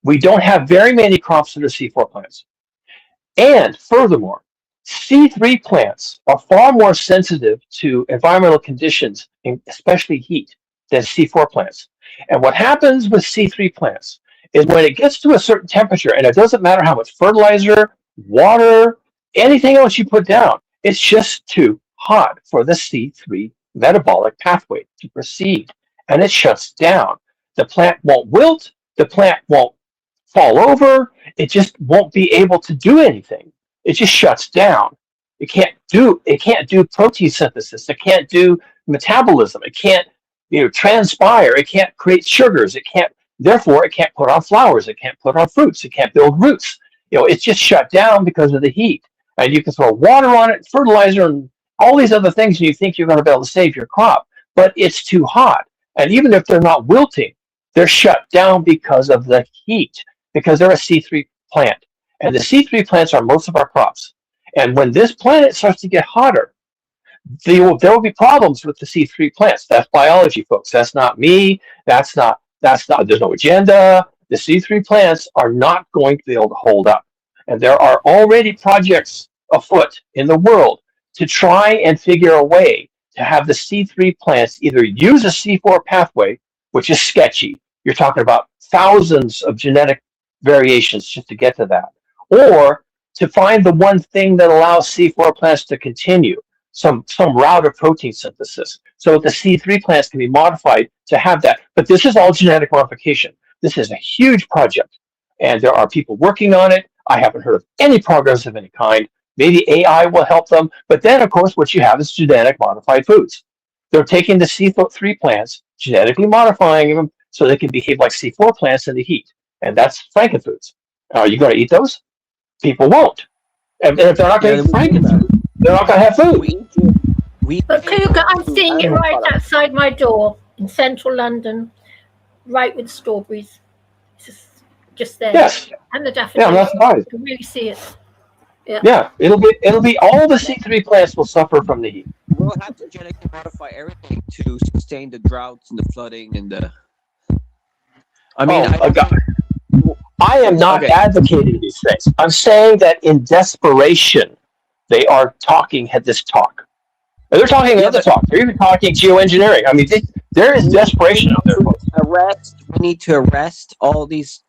We don't have very many crops that are C4 plants. And furthermore, C3 plants are far more sensitive to environmental conditions, especially heat, than C4 plants. And what happens with C3 plants is when it gets to a certain temperature, and it doesn't matter how much fertilizer, water, anything else you put down, it's just too hot for the C3 metabolic pathway to proceed, and it shuts down. The plant won't wilt, the plant won't fall over, it just won't be able to do anything. It just shuts down. It can't do protein synthesis, it can't do metabolism, it can't transpire, it can't create sugars, therefore it can't put on flowers, it can't put on fruits, it can't build roots. It's just shut down because of the heat. And you can throw water on it, fertilizer, and all these other things, and you think you're going to be able to save your crop, but it's too hot. And even if they're not wilting, they're shut down because of the heat, because they're a C3 plant. And the C3 plants are most of our crops. And when this planet starts to get hotter, there will be problems with the C3 plants. That's biology, folks. That's not me. There's no agenda. The C3 plants are not going to be able to hold up. And there are already projects afoot in the world to try and figure a way to have the C3 plants either use a C4 pathway, which is sketchy. You're talking about thousands of genetic variations just to get to that, or to find the one thing that allows C4 plants to continue, some route of protein synthesis, so the C3 plants can be modified to have that. But this is all genetic modification. This is a huge project, and there are people working on it. I haven't heard of any progress of any kind. Maybe AI will help them, but then, of course, what you have is genetic modified foods. They're taking the C3 plants, genetically modifying them so they can behave like C4 plants in the heat, and that's frankenfoods. Are you going to eat those? People won't. And if they're not going to eat frankincense, they're not going to have food. But Cougar, I'm seeing it right outside my door in central London, right with strawberries. It's just there. Yes. And the daffodils. Yeah, I'm not surprised. You can really see it. Yeah. Yeah, it'll be all the C3 plants will suffer from the heat. We'll have to genetically modify everything to sustain the droughts and the flooding and the. I mean, I am not advocating these things. I'm saying that in desperation, they are had this talk. And they're talking other talk. They're even talking geoengineering. I mean, there is desperation out there, folks. We need to arrest all these.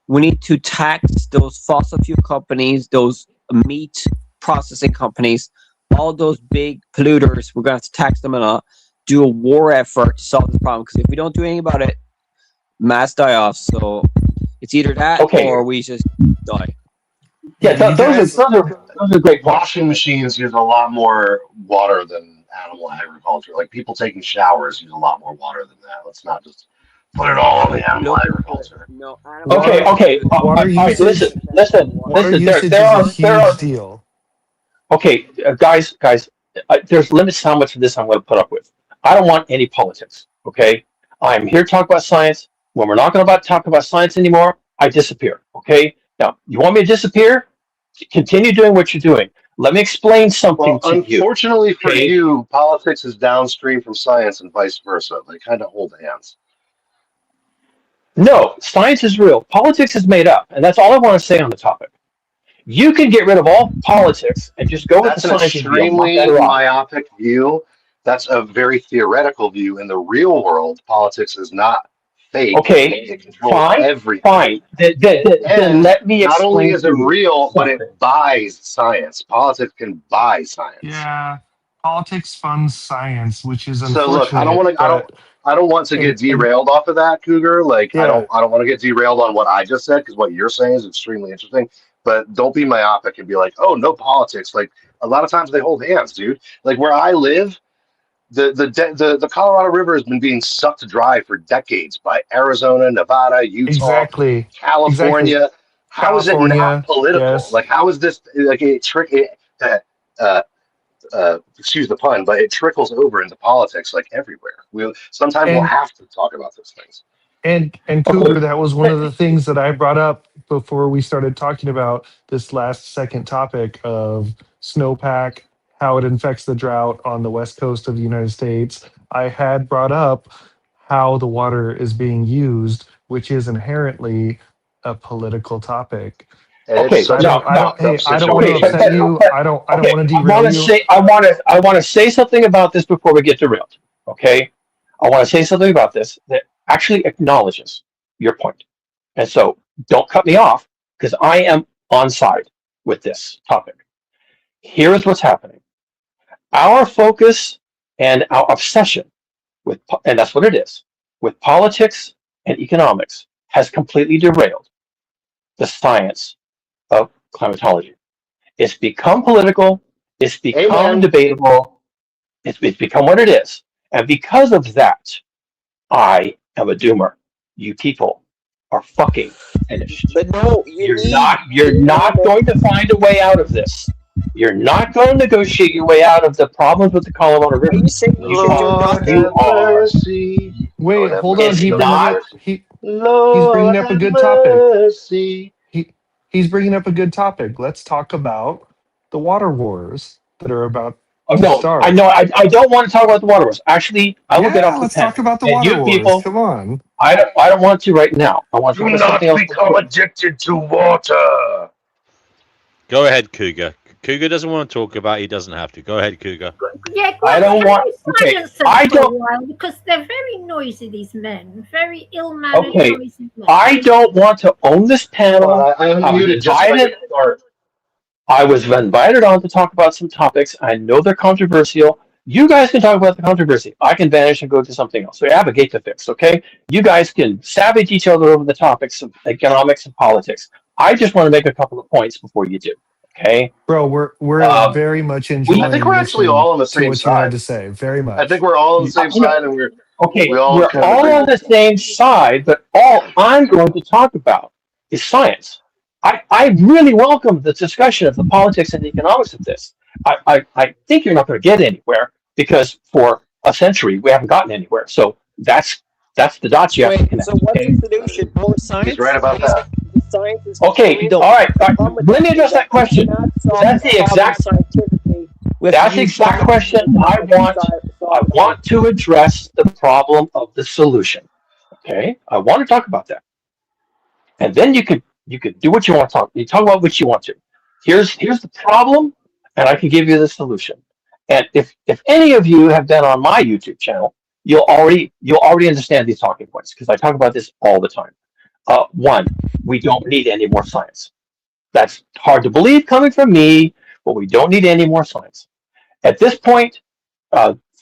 We need to tax those fossil fuel companies, those meat processing companies, all those big polluters. We're going to have to tax them and do a war effort to solve this problem. Because if we don't do anything about it, mass die-off. So it's either that or we just die. Yeah, those are great. Washing machines use a lot more water than animal agriculture. Like people taking showers use a lot more water than that. Let's not just put it all on the animal agriculture. No. Okay. Water usage. Listen. Water usage is a huge deal. Okay, guys, there's limits to how much of this I'm going to put up with. I don't want any politics. Okay, I'm here to talk about science. When we're not going to talk about science anymore, I disappear. Okay. Now, you want me to disappear? Continue doing what you're doing. Let me explain something to you. Unfortunately for you, politics is downstream from science and vice versa. They kind of hold hands. No, science is real. Politics is made up, and that's all I want to say on the topic. You can get rid of all politics and just go with the science. That's an extremely myopic view. That's a very theoretical view. In the real world, politics is not fake. Okay, fine. Everything. Then let me explain. Not only is it real, but it buys science. Politics can buy science. Yeah, politics funds science, which is unfortunate. So look, I don't want to get derailed off of that, Cougar. Like I don't want to get derailed on what I just said because what you're saying is extremely interesting. But don't be myopic and be like, oh, no politics. Like a lot of times they hold hands, dude. Like where I live, the Colorado River has been being sucked dry for decades by Arizona, Nevada, Utah, California. Exactly. How is it not political? Yes. Like how is this like a trick? Excuse the pun, but it trickles over into politics like everywhere. We'll have to talk about those things. And Cougar, that was one of the things that I brought up before we started talking about this second topic of snowpack, how it affects the drought on the west coast of the United States. I had brought up how the water is being used, which is inherently a political topic. Okay, I don't want to upset you. I don't want to derail you. I want to say something about this before we get derailed. Okay, I want to say something about this that actually acknowledges your point, and so don't cut me off because I am on side with this topic. Here is what's happening. Our focus and our obsession with, and that's what it is, with politics and economics has completely derailed the science of climatology. It's become political. It's become debatable. It's become what it is. And because of that, I am a doomer. You people are fucking finished. But no, you're not going to find a way out of this. You're not going to negotiate your way out of the problems with the Colorado River. Wait, hold on. He's bringing up a good topic. He's bringing up a good topic. Let's talk about the water wars that are about to start. I know. I don't want to talk about the water wars. Actually, I will get off the Let's talk about the water wars. People, come on. I don't want to right now. I want to talk about something else. Become addicted to water. Go ahead, Cougar. Cougar doesn't want to talk about it. He doesn't have to. Go ahead, Cougar. Yeah, I don't want. Okay, I don't. Because they're very noisy. These men, very ill-mannered, noisy men. I don't want to own this panel. I was invited on to talk about some topics. I know they're controversial. You guys can talk about the controversy. I can vanish and go to something else. So I have a gate to fix. Okay, you guys can savage each other over the topics of economics and politics. I just want to make a couple of points before you do. Okay, bro, we're very much enjoying. I think we're actually all on the same side. What you had to say, very much. I think we're all on the same side, and we're all on the same side. But all I'm going to talk about is science. I really welcome the discussion of the politics and economics of this. I think you're not going to get anywhere because for a century we haven't gotten anywhere. So that's the dots you have to connect. So what's the solution? More science? He's right about that. The science is Okay, all right. Let me address that question. That's the exact. That's the exact question I want. I want to address the problem of the solution. Okay, I want to talk about that, and then you could do what you want to talk. You talk about what you want to. Here's the problem, and I can give you the solution. And if any of you have been on my YouTube channel, you'll already understand these talking points because I talk about this all the time. One, we don't need any more science. That's hard to believe coming from me, but we don't need any more science. At this point,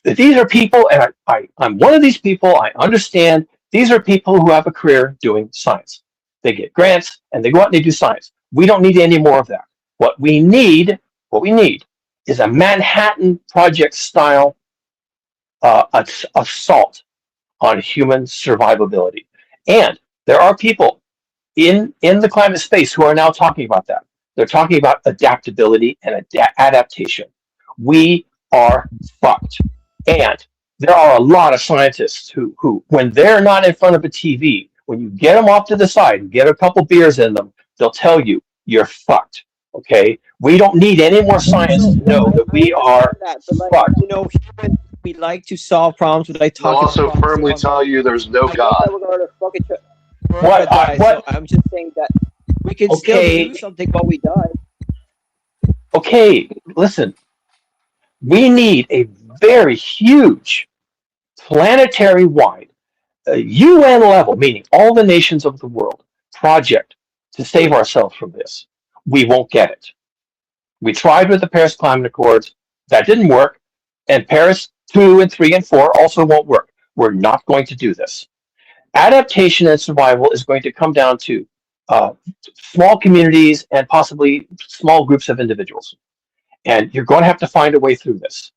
these are people, and I'm one of these people. I understand these are people who have a career doing science. They get grants and they go out and they do science. We don't need any more of that. What we need is a Manhattan Project style assault on human survivability. And there are people in the climate space who are now talking about that. They're talking about adaptability and adaptation. We are fucked. And there are a lot of scientists who, when they're not in front of a TV, when you get them off to the side and get a couple beers in them, they'll tell you you're fucked. Okay? We don't need any more science to know that we are fucked. You know, we like to solve problems. We like They'll also firmly tell you there's no God. What? So I'm just saying that we can still do something while we die. Okay, listen. We need a very huge, planetary-wide, UN level, meaning all the nations of the world, project to save ourselves from this. We won't get it. We tried with the Paris Climate Accords. That didn't work. And Paris 2 and 3 and 4 also won't work. We're not going to do this. Adaptation and survival is going to come down to small communities and possibly small groups of individuals. And you're going to have to find a way through this.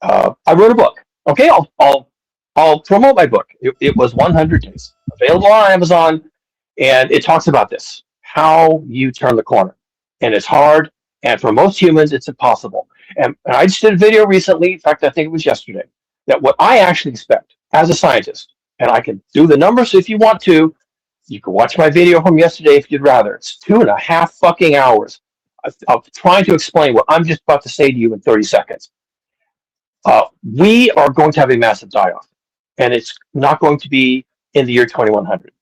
I wrote a book. Okay, I'll promote my book. It was 100 days, available on Amazon, and it talks about this, how you turn the corner. And it's hard, and for most humans, it's impossible. And I just did a video recently, in fact, I think it was yesterday, that what I actually expect as a scientist, and I can do the numbers if you want to, you can watch my video from yesterday if you'd rather. It's 2.5 fucking hours of trying to explain what I'm just about to say to you in 30 seconds. We are going to have a massive die-off, and it's not going to be in the year 2100.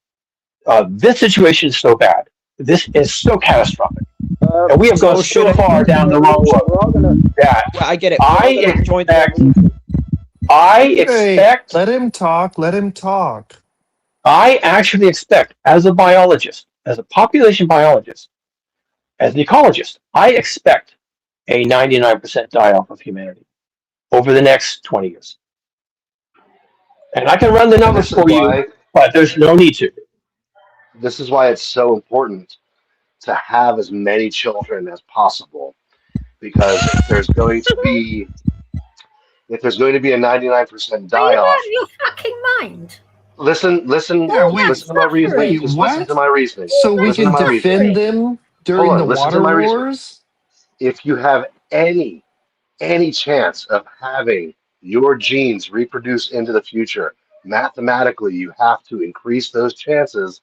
This situation is so bad. This is so catastrophic. And we have gone so far down the wrong road that I get it. I expect. Let him talk. Let him talk. I actually expect, as a biologist, as a population biologist, as an ecologist, I expect a 99% die-off of humanity over the next 20 years. And I can run the numbers for you, but there's no need to. This is why it's so important to have as many children as possible, because if there's going to be a 99% die-off. Are you out of your fucking mind? Listen to my reasoning. Just listen to my reasoning. So we can defend them during the water wars? If you have any chance of having your genes reproduce into the future, mathematically you have to increase those chances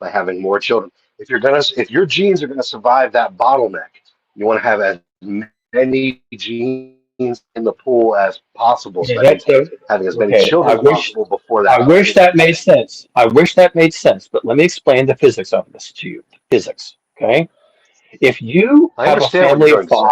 by having more children. If your genes are gonna survive that bottleneck, you want to have as many genes in the pool as possible. So having as many children as possible before that. I wish that made sense. But let me explain the physics of this to you. Physics, okay? If you have a family of 5,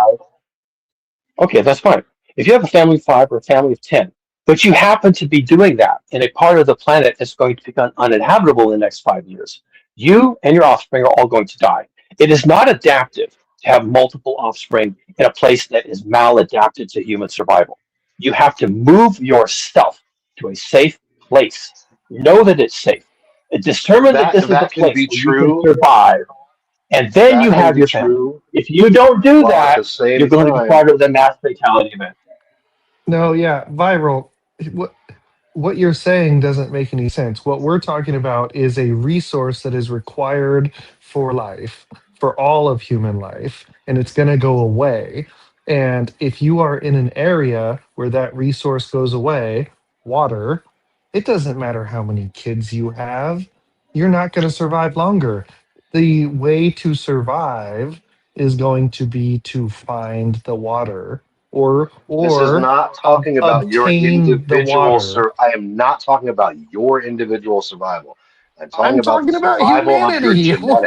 okay, that's fine. If you have a family of 5 or a family of 10, but you happen to be doing that in a part of the planet that's going to become uninhabitable in the next 5 years, you and your offspring are all going to die. It is not adaptive to have multiple offspring in a place that is maladapted to human survival. You have to move yourself to a safe place. Know that it's safe. Determine that this is a place where you can survive. And then you have your family. If you don't do that, you're going to be part of the mass fatality event. No, yeah, viral. What you're saying doesn't make any sense. What we're talking about is a resource that is required for life, for all of human life, and it's going to go away. And if you are in an area where that resource goes away, water, it doesn't matter how many kids you have, you're not going to survive longer. The way to survive is going to be to find the water This is or not talking about your obtain the individual water. I am not talking about your individual survival. I'm talking I'm about the talking about survival of your humanity. genetic. What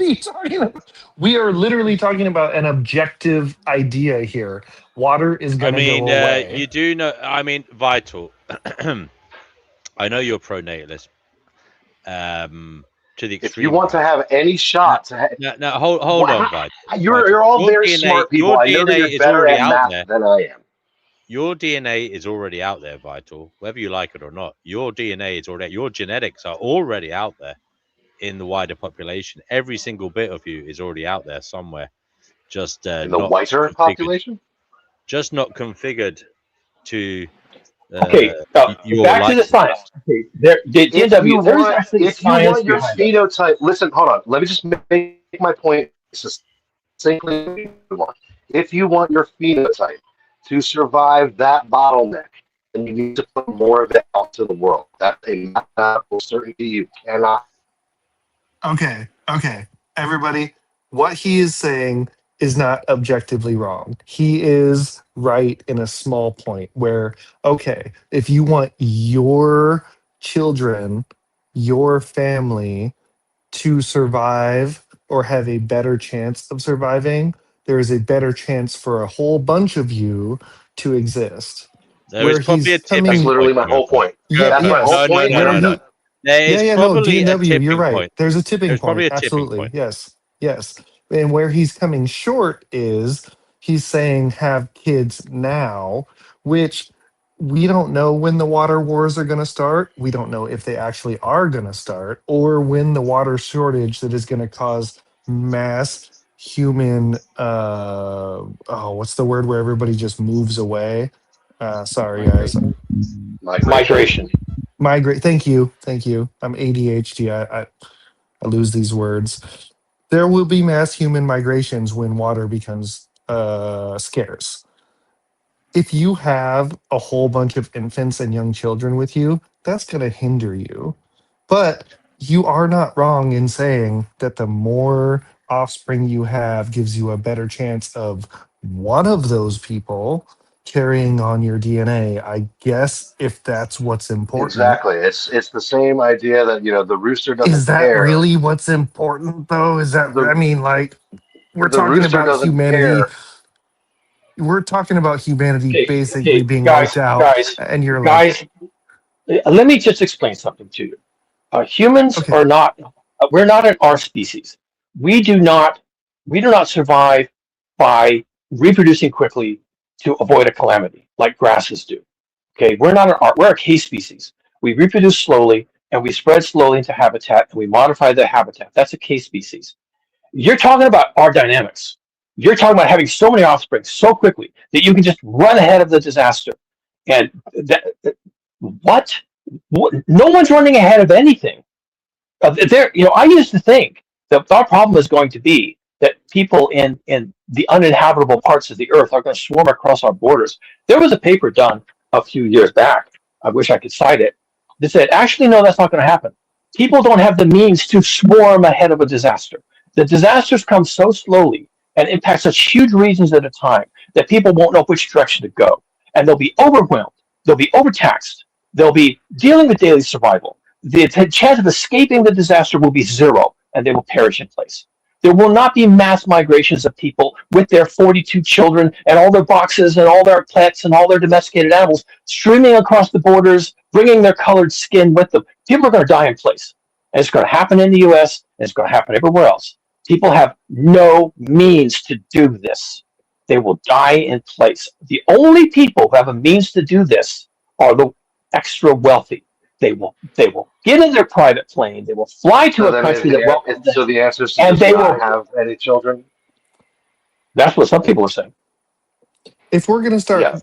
are you talking about? We are literally talking about an objective idea here. Water is I going to go mean, away. you do know. I mean, Vital. I know you're pro-natalist. To the If you extreme, want to perhaps. have any shot to No, hold on, Vital. you're all Your very DNA, smart people. I know that you're is better already at out math there. than I am. Your DNA is already out there, Vital. Whether you like it or not, your DNA is already. Your genetics are already out there in the wider population. Every single bit of you is already out there somewhere. Just In the not whiter configured. population? Just not configured to Okay, your back to the liking. science. Okay, DNW, there is actually If you science want your behind it. phenotype, listen, hold on. Let me just make my point succinctly. If you want your phenotype to survive that bottleneck, then you need to put more of it out to the world. That's a mathematical certainty. You cannot. Okay, everybody, what he is saying is not objectively wrong. He is right in a small point where, okay, if you want your children, your family to survive or have a better chance of surviving, there is a better chance for a whole bunch of you to exist. There is Where probably a he's tipping That's coming, literally point, my whole Trevor. point. yeah, That's Trevor, my whole yes, point. where he, There yeah, is yeah, no, probably a DNW, you're tipping right. point. There's a tipping There's probably point. a tipping Absolutely. point. Yes. Yes. And where he's coming short is he's saying have kids now, which we don't know when the water wars are going to start. We don't know if they actually are going to start or when the water shortage that is going to cause mass human what's the word where everybody just moves away? Sorry guys. Migration. Migrate. Thank you. Thank you. I'm ADHD. I lose these words. There will be mass human migrations when water becomes scarce. If you have a whole bunch of infants and young children with you, that's going to hinder you. But you are not wrong in saying that the more offspring you have gives you a better chance of one of those people carrying on your DNA. I guess if that's what's important. Exactly. It's the same idea that the rooster Is doesn't that care. really what's important though? Is that, The I mean, like, we're the talking rooster about doesn't humanity. care. We're talking about humanity basically Okay, being guys, wiped out. guys, And you're like, guys. Let me just explain something to you. Humans okay, are not. We're not an R species. We do not. We do not survive by reproducing quickly to avoid a calamity like grasses do. Okay, we're not an R. We're a K species. We reproduce slowly and we spread slowly into habitat and we modify the habitat. That's a K species. You're talking about our dynamics. You're talking about having so many offspring so quickly that you can just run ahead of the disaster. And what? No one's running ahead of anything. I used to think that our problem is going to be that people in the uninhabitable parts of the earth are going to swarm across our borders. There was a paper done a few years back. I wish I could cite it. That said, actually, no, that's not going to happen. People don't have the means to swarm ahead of a disaster. The disasters come so slowly and impact such huge regions at a time that people won't know which direction to go, and they'll be overwhelmed. They'll be overtaxed. They'll be dealing with daily survival. The chance of escaping the disaster will be zero, and they will perish in place. There will not be mass migrations of people with their 42 children and all their boxes and all their pets and all their domesticated animals streaming across the borders, bringing their colored skin with them. People are going to die in place. And it's going to happen in the US, and it's going to happen everywhere else. People have no means to do this. They will die in place. The only people who have a means to do this are the extra wealthy. They will get in their private plane. They will fly to a country that welcomes them. So the answer is to And just they not will. have any children. That's what some people are saying. if we're going to start, Yeah.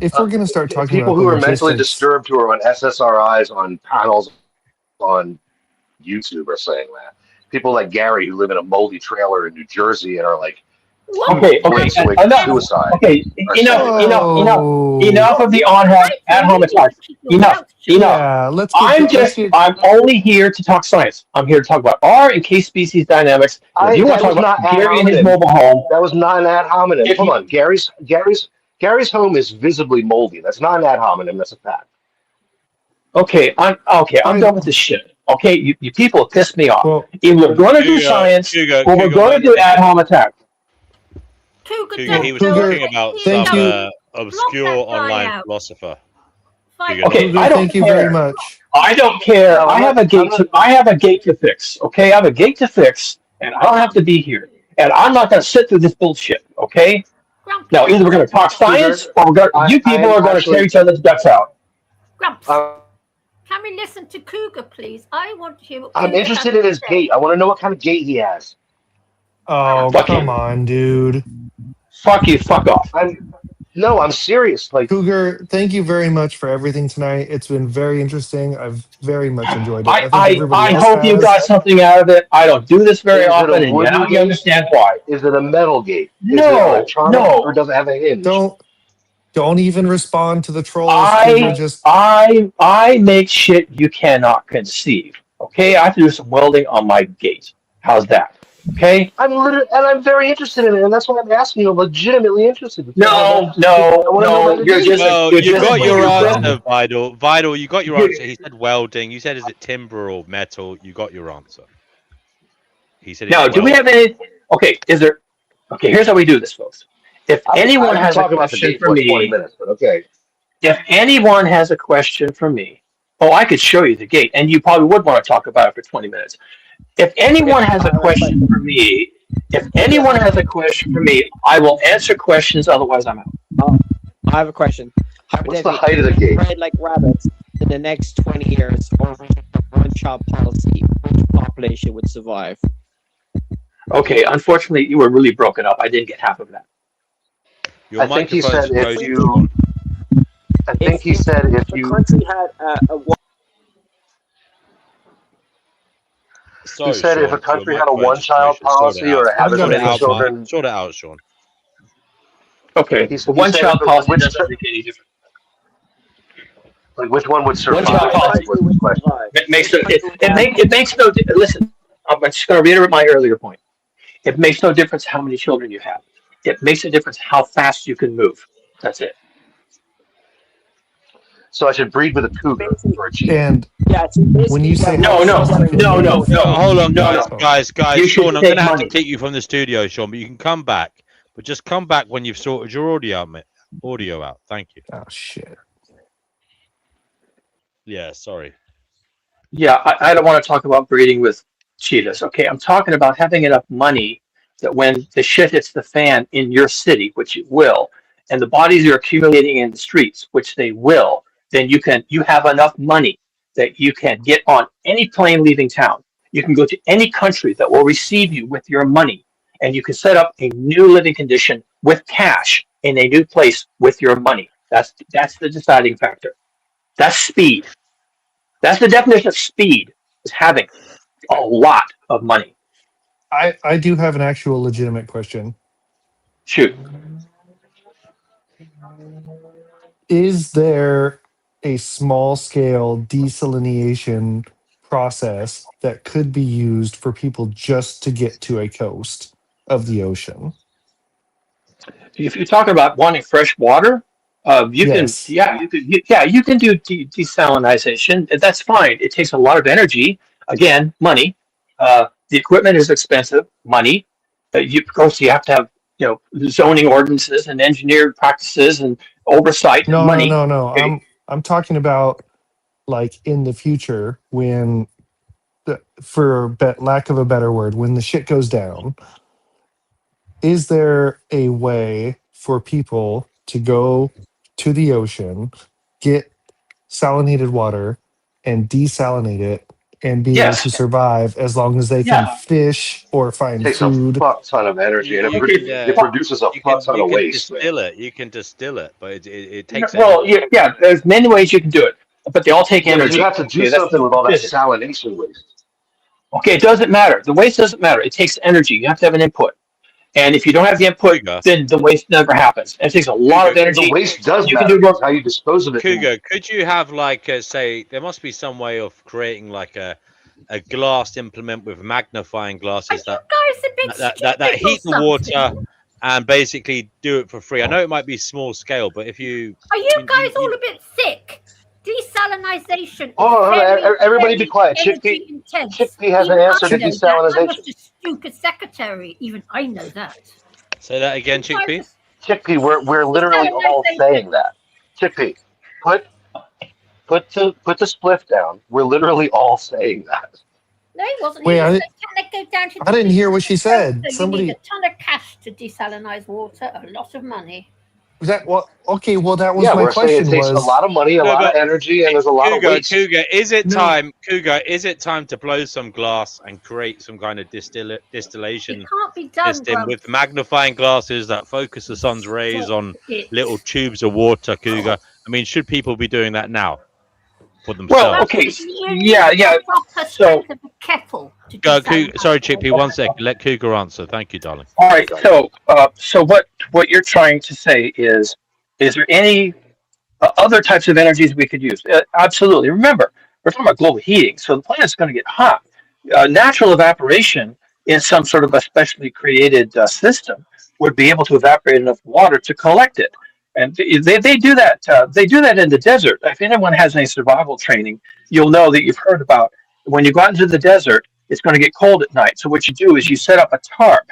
if we're going to start talking People about the who are mentally logistics, disturbed who are on SSRIs on panels on YouTube are saying that. People like Gary who live in a moldy trailer in New Jersey and are like Okay, enough. suicide. Okay, enough of the at-home attack. Enough. Yeah, let's get. I'm only here to talk science. I'm here to talk about R and K species dynamics. If you want to talk about Gary and his mobile home, that was not an ad hominem. Hold on, Gary's home is visibly moldy. That's not an ad hominem. That's a fact. Okay, I'm done with this shit. Okay, you people piss me off. Well, if we're going to do science, or we're going to do at-home attack. Cougar, he was talking about some obscure online philosopher. Okay, I don't thank you very much. I don't care. I have a gate to fix. Okay, I have a gate to fix, and I don't have to be here. And I'm not going to sit through this bullshit. Okay. Now, either we're going to talk science, or you people are going to tear each other's guts out. Grumps, can we listen to Cougar, please? I want to hear what I'm interested in his gate. I want to know what kind of gate he has. Oh, come on, dude. Fuck you, fuck off. I'm serious. Like Cougar, thank you very much for everything tonight. It's been very interesting. I've very much enjoyed it. I hope you got something out of it. I don't do this very often, and now you understand why. Is it a metal gate? No, or does it have a hinge? Don't even respond to the trolls. I make shit you cannot conceive. Okay, I have to do some welding on my gate. How's that? Okay. I'm very interested in it, and that's why I'm asking you. I'm legitimately interested. No. You got your answer, Vidal. Vidal, you got your answer. He said welding. You said, is it timber or metal? You got your answer. He said. Now, do we have any? Okay, Okay, here's how we do this, folks. If anyone has a question for me, 20 minutes, but okay. If anyone has a question for me, I could show you the gate, and you probably would want to talk about it for 20 minutes. If anyone has a question for me, I will answer questions. Otherwise, I'm out. I have a question. What's the height of the gate? Bred like rabbits in the next 20 years, or one-child policy, which population would survive? Okay, unfortunately, you were really broken up. I didn't get half of that. I think he said if you. The country had He said if a country had a one-child policy or has many children. Sort it out, Sean. Okay, the one-child policy doesn't make any difference. Like which one would survive? One-child policy it makes no. Listen, I'm just going to reiterate my earlier point. It makes no difference how many children you have. It makes a difference how fast you can move. That's it. So I should breed with a cougar for a cheat. And when you say no. Hold on, guys. Sean, I'm going to have to take you from the studio, Sean, but you can come back. But just come back when you've sorted your audio out. Thank you. Oh shit. Yeah, sorry. Yeah, I don't want to talk about breeding with cheetahs. Okay, I'm talking about having enough money that when the shit hits the fan in your city, which it will, and the bodies are accumulating in the streets, which they will, then you have enough money that you can get on any plane leaving town. You can go to any country that will receive you with your money, and you can set up a new living condition with cash in a new place with your money. That's the deciding factor. That's speed. That's the definition of speed, is having a lot of money. I do have an actual legitimate question. Shoot. Is there a small-scale desalination process that could be used for people just to get to a coast of the ocean? If you're talking about wanting fresh water, you can do desalination. That's fine. It takes a lot of energy. Again, money. The equipment is expensive. Money. Of course, you have to have zoning ordinances and engineered practices and oversight. No, money. No. Okay. I'm talking about like in the future when, for lack of a better word, when the shit goes down. Is there a way for people to go to the ocean, get salinated water, and desalinate it, and be able to survive as long as they can fish or find food? A fuck ton of energy, and it produces a fuck ton of waste. You can distill it, but it takes. Well, there's many ways you can do it, but they all take energy. You have to do something with all that salination waste. Okay, it doesn't matter. The waste doesn't matter. It takes energy. You have to have an input. And if you don't have the input, then the waste never happens. It takes a lot of energy. The waste does You matter. can do It's how you dispose of it. Cougar, could you have like say there must be some way of creating like a glass implement with magnifying glasses that heat the water and basically do it for free. I know it might be small scale, but if you are you guys all a bit sick? Desalinization. Everybody be quiet. Chickpea has an answer to desalinization. I'm not a stupid secretary. Even I know that. Say that again, Chickpea. Chickpea, we're literally all saying that. Chickpea, put the spliff down. We're literally all saying that. No, he wasn't. Wait, Can they go down to I didn't hear what she said. So you need a ton of cash to desalinize water, a lot of money. Was that what? Okay, well that was my we're question. Saying it takes a lot of money, a lot of energy, and there's a lot of waste. Cougar, is it time? Cougar, is it time to blow some glass and create some kind of distillation it can't be done, system with magnifying glasses that focus the sun's rays on little tubes of water? Cougar, I mean, should people be doing that now for themselves? Well, okay, yeah. So, sorry, Chickpea, 1 second. Let Cougar answer. Thank you, darling. All right. So what you're trying to say is there any other types of energies we could use? Absolutely. Remember, we're talking about global heating, so the planet's going to get hot. Natural evaporation in some sort of a specially created system would be able to evaporate enough water to collect it. And they do that. They do that in the desert. If anyone has any survival training, you'll know that you've heard about when you go out into the desert, it's going to get cold at night. So what you do is you set up a tarp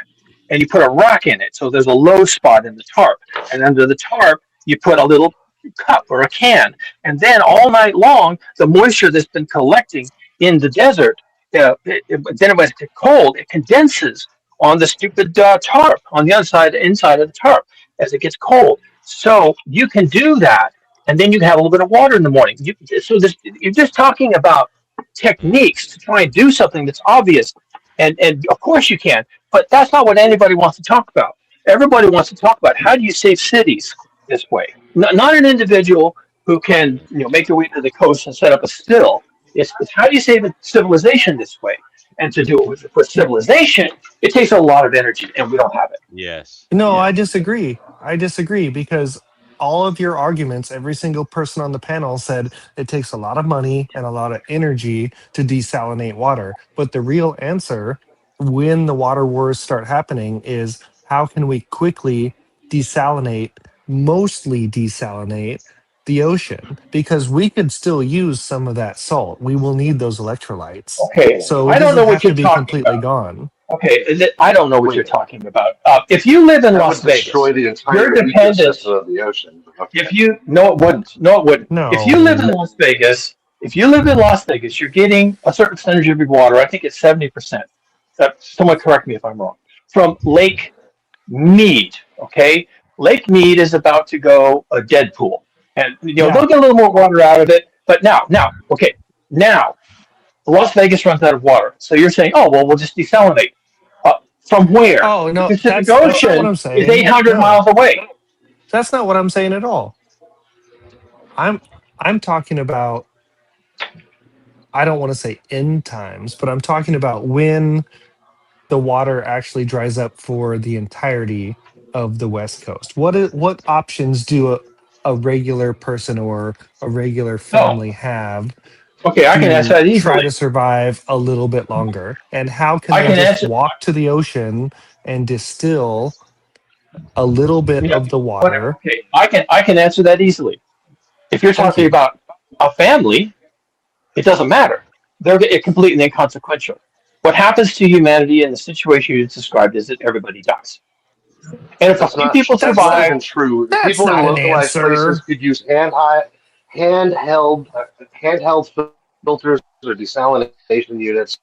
and you put a rock in it. So there's a low spot in the tarp. And under the tarp, you put a little cup or a can. And then all night long, the moisture that's been collecting in the desert, then when it gets cold, it condenses on the stupid tarp, on the inside of the tarp as it gets cold. So you can do that, and then you can have a little bit of water in the morning. You're just talking about techniques to try and do something that's obvious, and of course you can, but that's not what anybody wants to talk about. Everybody wants to talk about how do you save cities this way. Not an individual who can make their way to the coast and set up a still. It's how do you save a civilization this way? And to do it with civilization, it takes a lot of energy, and we don't have it. Yes. No, I disagree. I disagree because all of your arguments, every single person on the panel said it takes a lot of money and a lot of energy to desalinate water. But the real answer when the water wars start happening is how can we quickly mostly desalinate the ocean, because we could still use some of that salt. We will need those electrolytes. Okay, so I don't know what you're to be talking completely about. Gone. Okay, I don't know what you're talking about. If you live in Las Vegas, destroy the entire you're dependent ecosystem of the ocean. Okay. If you no, it wouldn't. No, it wouldn't. No. If you live in Las Vegas, you're getting a certain percentage of your water. I think it's 70%. Someone correct me if I'm wrong. From Lake Mead. Okay, Lake Mead is about to go a Deadpool. And they'll get a little more water out of it, but now, Las Vegas runs out of water. So you're saying, oh well, we'll just desalinate. From where? Oh no, the Pacific that's not Ocean what I'm saying. is 800 miles away. That's not what I'm saying at all. I'm talking about. I don't want to say end times, but I'm talking about when the water actually dries up for the entirety of the West Coast. What options do a regular person or a regular family have? Okay, I can answer that easily. Try to survive a little bit longer, and how can they just walk to the ocean and distill a little bit of the water? Okay, I can answer that easily. If you're talking about a family, it doesn't matter. They're completely inconsequential. What happens to humanity in the situation you described is that everybody dies. And if a few people survive, that's not even true. People in localized places could use handheld filters or desalination units.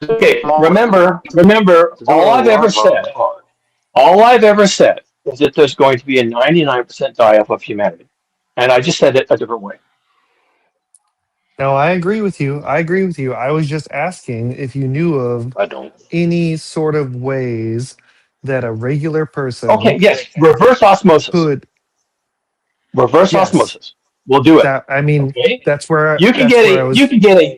Okay, remember, all I've ever said is that there's going to be a 99% die-off of humanity. And I just said it a different way. No, I agree with you. I was just asking if you knew of any sort of ways that a regular person reverse osmosis. Osmosis. We'll do it. That's where you can get a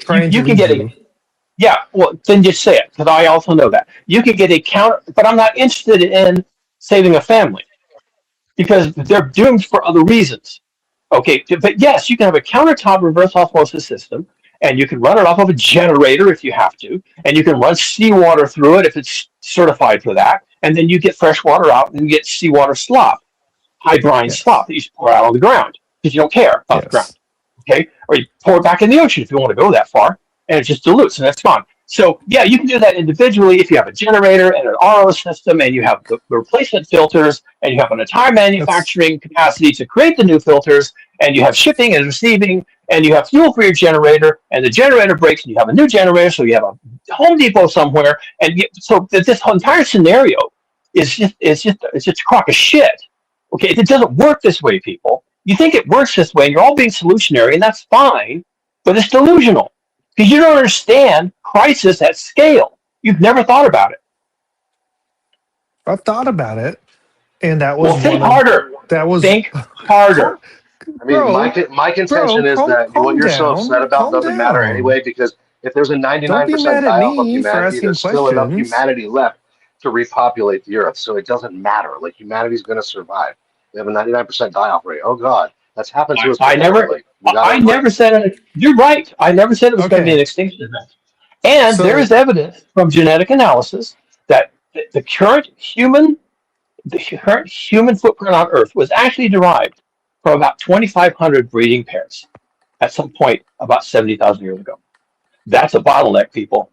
Yeah, well, then just say it, because I also know that. You can get a counter, but I'm not interested in saving a family because they're doomed for other reasons. Okay, but yes, you can have a countertop reverse osmosis system, and you can run it off of a generator if you have to, and you can run seawater through it if it's certified for that, and then you get fresh water out and you get seawater slop, high brine slop that you pour out on the ground because you don't care about the ground. Okay, or you pour it back in the ocean if you want to go that far, and it just dilutes and that's gone. So yeah, you can do that individually if you have a generator and an RO system, and you have the replacement filters, and you have an entire manufacturing capacity to create the new filters, and you have shipping and receiving, and you have fuel for your generator, and the generator breaks, and you have a new generator, so you have a Home Depot somewhere, and so this whole entire scenario it's just a crock of shit. Okay, it doesn't work this way, people. You think it works this way, and you're all being solutionary, and that's fine, but it's delusional because you don't understand crisis at scale. You've never thought about it. I've thought about it, and that was think one harder. Of, that was think harder. I mean, my contention is that what you're so upset about doesn't matter anyway, because if there's a 99% die-off of humanity, there's still enough humanity left to repopulate the Earth, so it doesn't matter. Like, humanity's going to survive. We have a 99% die-off rate. Oh, God. That's happened to us before. I never said it. You're right. I never said it was going to be an extinction event. And there is evidence from genetic analysis that the current human footprint on Earth was actually derived from about 2,500 breeding pairs at some point about 70,000 years ago. That's a bottleneck, people.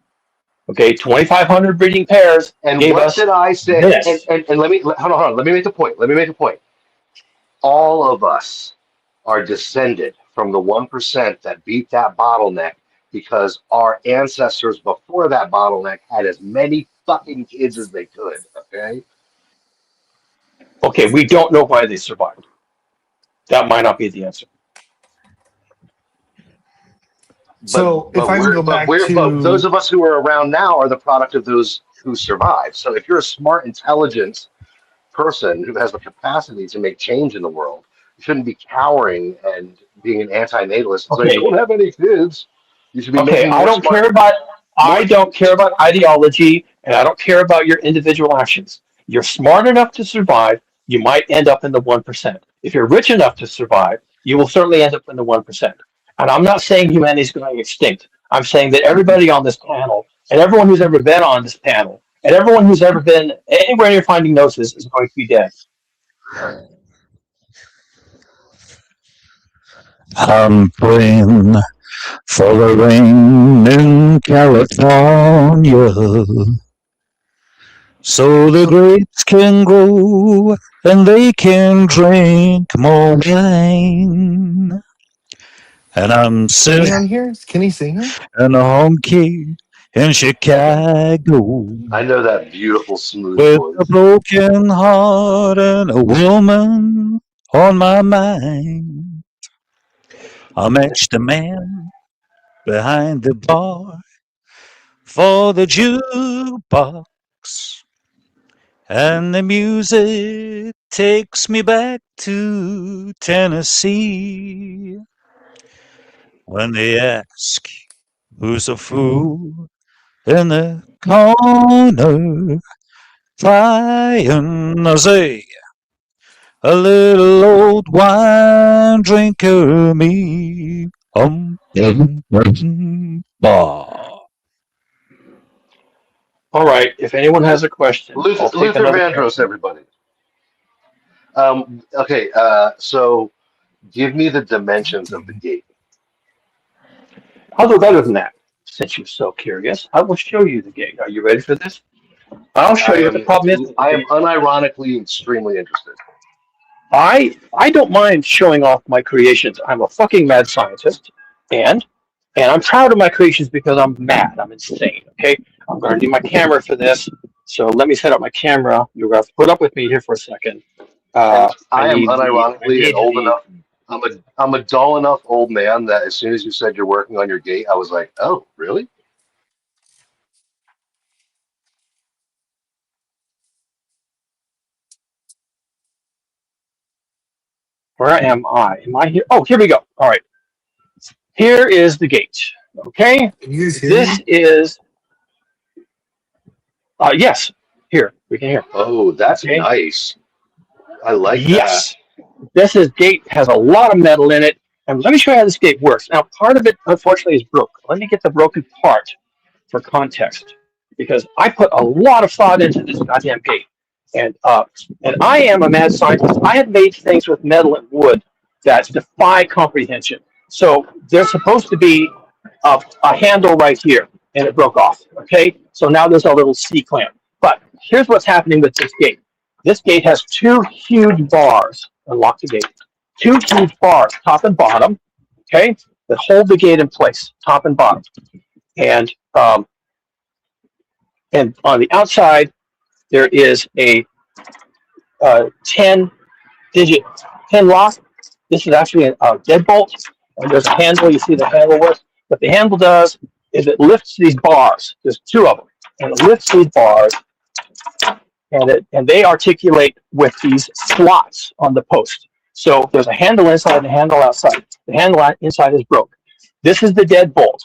Okay, 2,500 breeding pairs. And gave what us did I say? This. And hold on. Let me make the point. All of us are descended from the 1% that beat that bottleneck because our ancestors before that bottleneck had as many fucking kids as they could. Okay. Okay, we don't know why they survived. That might not be the answer. So if I can go back to... But those of us who are around now are the product of those who survived. So if you're a smart, intelligent person who has the capacity to make change in the world, you shouldn't be cowering and being an anti-natalist. Okay. Like, don't have any kids. You should be making more I don't care about ideology, and I don't care about your individual actions. You're smart enough to survive, you might end up in the 1%. If you're rich enough to survive, you will certainly end up in the 1%. And I'm not saying humanity is going extinct. I'm saying that everybody on this panel, and everyone who's ever been on this panel, and everyone who's ever been anywhere near finding Gnosis is going to be dead. I'm praying for the rain in California, so the grapes can grow and they can drink more wine. And I'm sitting on here. Can he sing it? In a home key in Chicago. I know that beautiful smooth with voice. a broken heart and a woman on my mind. I matched the man behind the bar for the jukebox, and the music takes me back to Tennessee. When they ask who's a fool in the corner crying, I say, a little old wine drinker me. All right. If anyone has a question, Luther Vandross, everybody. Okay. So give me the dimensions of the gate. I'll do better than that. Since you're so curious, I will show you the gate. Are you ready for this? I'll show you what the problem is. I am unironically extremely interested. I don't mind showing off my creations. I'm a fucking mad scientist, and I'm proud of my creations because I'm mad. I'm insane. Okay, I'm going to need my camera for this. So let me set up my camera. You're going to have to put up with me here for a second. I am unironically old enough. I'm a dull enough old man that as soon as you said you're working on your gate, I was like, oh, really? Where am I? Am I here? Oh, here we go. All right. Here is the gate. Okay, this is yes. Here we can hear. Oh, that's Okay. nice. I like that. Yes, this gate has a lot of metal in it, and let me show you how this gate works. Now, part of it, unfortunately, is broke. Let me get the broken part for context, because I put a lot of thought into this goddamn gate, and I am a mad scientist. I have made things with metal and wood that defy comprehension. So there's supposed to be a handle right here, and it broke off. Okay, so now there's a little C clamp. But here's what's happening with this gate. This gate has two huge bars. Unlock the gate. Two huge bars, top and bottom, okay, that hold the gate in place, top and bottom. And on the outside, there is a 10-digit pin lock. This is actually a deadbolt, and there's a handle. You see the handle works. What the handle does is it lifts these bars. There's two of them, and it lifts these bars, and they articulate with these slots on the post. So there's a handle inside and a handle outside. The handle inside is broke. This is the deadbolt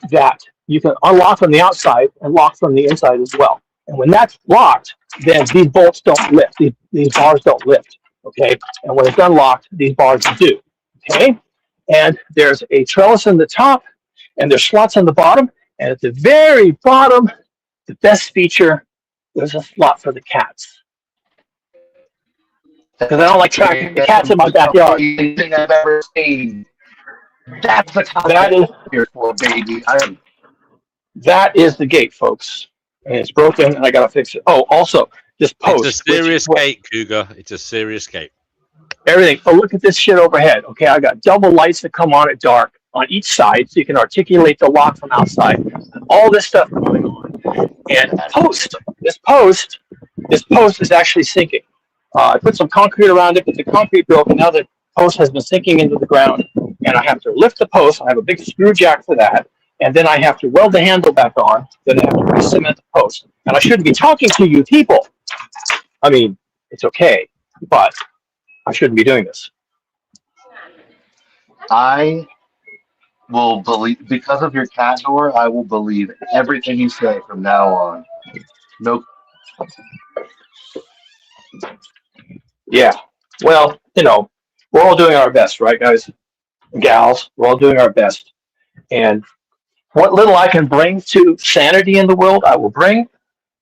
that you can unlock from the outside and lock from the inside as well. And when that's locked, then these bolts don't lift. These bars don't lift. Okay. And when it's unlocked, these bars do. Okay. And there's a trellis on the top, and there's slots on the bottom. And at the very bottom, the best feature, there's a slot for the cats. Because I don't like tracking the cats in my backyard. Anything I've ever seen. That's the kind that is here for, baby. That is the gate, folks. And it's broken, and I gotta fix it. Oh, also, this post. It's a serious gate, Cougar. It's a serious gate. Everything. Oh, look at this shit overhead. Okay, I got double lights that come on at dark on each side, so you can articulate the lock from outside. And all this stuff going on. And this post is actually sinking. I put some concrete around it, but the concrete broke, and now the post has been sinking into the ground. And I have to lift the post. I have a big screw jack for that. And then I have to weld the handle back on. Then I have to re-cement the post. And I shouldn't be talking to you people. I mean, it's okay, but I shouldn't be doing this. I will believe, because of your cat door, I will believe everything you say from now on. No. Yeah. Well, we're all doing our best, right, guys and gals? We're all doing our best. And what little I can bring to sanity in the world, I will bring.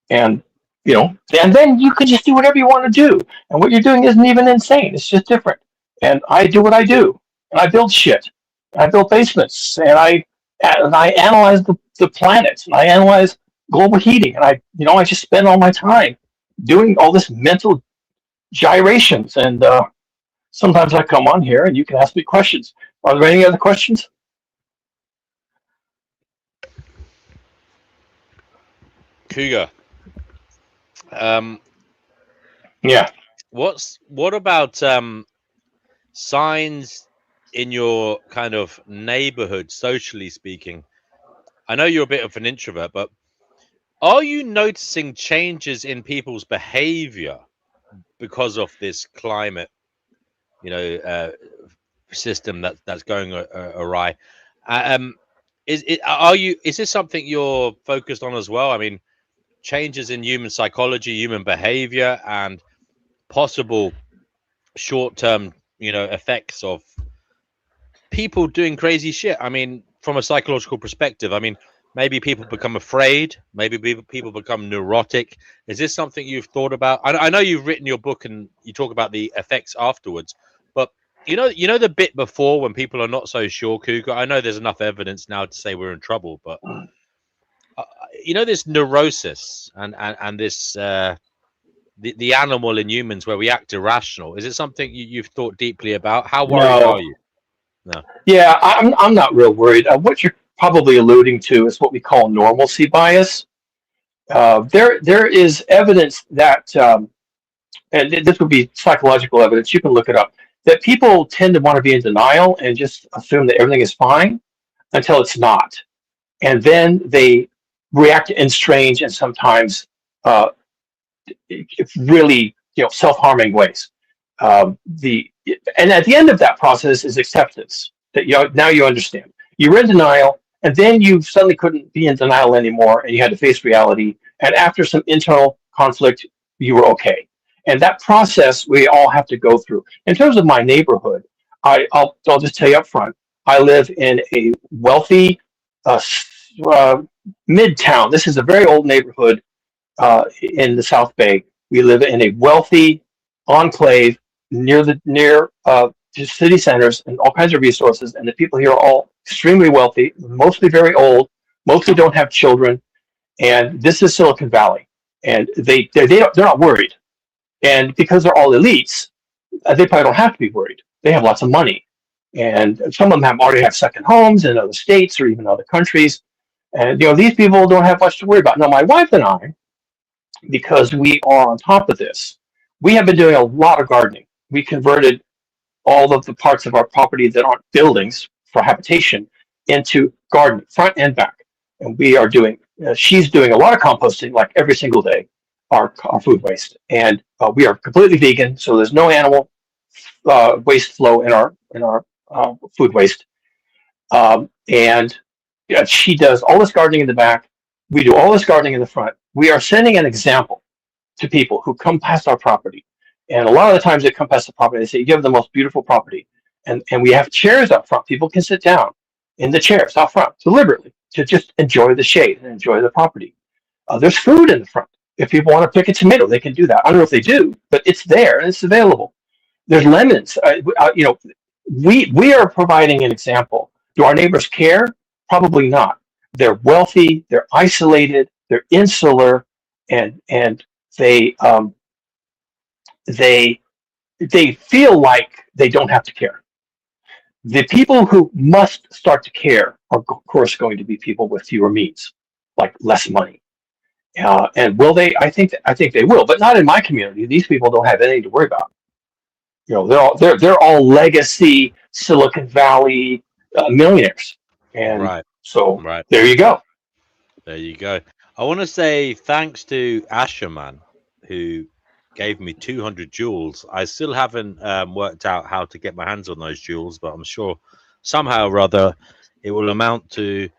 And, and then you can just do whatever you want to do. And what you're doing isn't even insane. It's just different. And I do what I do. And I build shit. And I build basements. And I analyze the planet. And I analyze global heating. And I just spend all my time doing all this mental gyrations. And sometimes I come on here and you can ask me questions. Are there any other questions? Cougar. Yeah. What about signs in your kind of neighborhood, socially speaking? I know you're a bit of an introvert, but are you noticing changes in people's behavior because of this climate, system that's going awry? Is this something you're focused on as well? I mean, changes in human psychology, human behavior, and possible short-term, effects of people doing crazy shit. I mean, from a psychological perspective, I mean, maybe people become afraid, maybe people become neurotic. Is this something you've thought about? I know you've written your book and you talk about the effects afterwards, but you know the bit before when people are not so sure, Cougar. I know there's enough evidence now to say we're in trouble, but this neurosis and this the animal in humans where we act irrational. Is it something you've thought deeply about? How worried are you? No. Yeah, I'm not real worried. What you're probably alluding to is what we call normalcy bias. There is evidence that, and this would be psychological evidence. You can look it up. That people tend to want to be in denial and just assume that everything is fine until it's not, and then they react in strange and sometimes really self-harming ways. And at the end of that process is acceptance. That now you understand. You're in denial, and then you suddenly couldn't be in denial anymore, and you had to face reality. And after some internal conflict, you were okay. And that process we all have to go through. In terms of my neighborhood, I'll just tell you up front, I live in a wealthy midtown. This is a very old neighborhood in the South Bay. We live in a wealthy enclave near city centers and all kinds of resources. And the people here are all extremely wealthy, mostly very old, mostly don't have children. And this is Silicon Valley, and they're not worried. And because they're all elites, they probably don't have to be worried. They have lots of money, and some of them already have second homes in other states or even other countries. And these people don't have much to worry about. Now, my wife and I, because we are on top of this, we have been doing a lot of gardening. We converted all of the parts of our property that aren't buildings for habitation into gardening, front and back. And we are doing, she's doing a lot of composting, like every single day, our food waste. And we are completely vegan, so there's no animal waste flow in our food waste. And she does all this gardening in the back. We do all this gardening in the front. We are sending an example to people who come past our property. And a lot of the times they come past the property, they say, you have the most beautiful property. And we have chairs up front. People can sit down in the chairs out front deliberately to just enjoy the shade and enjoy the property. There's food in the front. If people want to pick a tomato, they can do that. I don't know if they do, but it's there and it's available. There's lemons. We are providing an example. Do our neighbors care? Probably not. They're wealthy. They're isolated. They're insular, and they feel like they don't have to care. The people who must start to care are, of course, going to be people with fewer means, like less money. And will they? I think they will, but not in my community. These people don't have anything to worry about. They're all legacy Silicon Valley millionaires, and so there you go. There you go. I want to say thanks to Asherman, who gave me 200 jewels. I still haven't worked out how to get my hands on those jewels, but I'm sure somehow or other it will amount to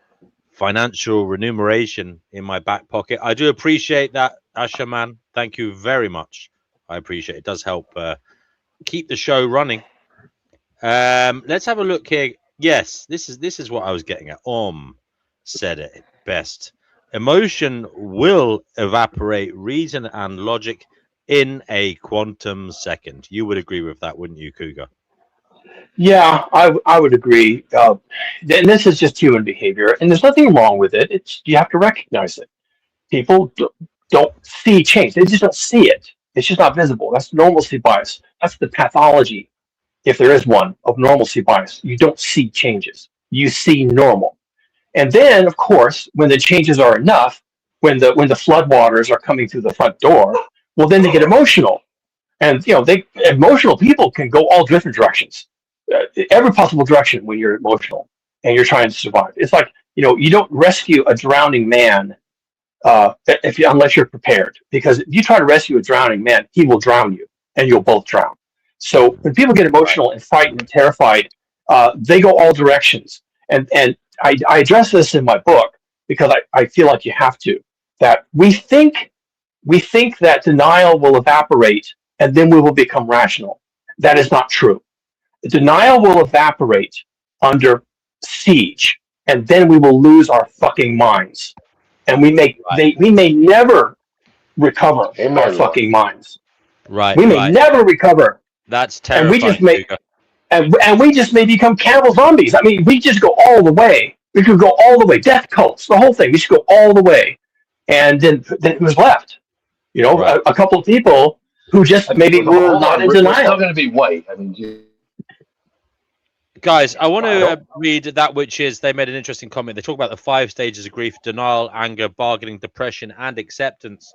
financial remuneration in my back pocket. I do appreciate that, Asherman. Thank you very much. I appreciate it. It does help keep the show running. Let's have a look here. Yes, this is what I was getting at. Said it best. Emotion will evaporate reason and logic in a quantum second. You would agree with that, wouldn't you, Cougar? Yeah, I would agree. And this is just human behavior, and there's nothing wrong with it. It's you have to recognize it. People don't see change. They just don't see it. It's just not visible. That's normalcy bias. That's the pathology, if there is one, of normalcy bias. You don't see changes. You see normal. And then, of course, when the changes are enough, when the floodwaters are coming through the front door, well, then they get emotional. And emotional people can go all different directions, every possible direction when you're emotional and you're trying to survive. It's like you don't rescue a drowning man unless you're prepared, because if you try to rescue a drowning man, he will drown you, and you'll both drown. So when people get emotional and frightened and terrified, they go all directions. And I address this in my book because I feel like you have to. That we think that denial will evaporate and then we will become rational. That is not true. Denial will evaporate under siege, and then we will lose our fucking minds, and we may never recover our fucking minds. Right. We may never recover. That's terrifying. And we just may become cannibal zombies. I mean, we just go all the way. We could go all the way. Death cults, the whole thing. We should go all the way. And then who's left? A couple of people who just maybe were not in denial. We're still going to be white. I mean, guys, I want to read that, which is, they made an interesting comment. They talk about the 5 stages of grief: denial, anger, bargaining, depression, and acceptance.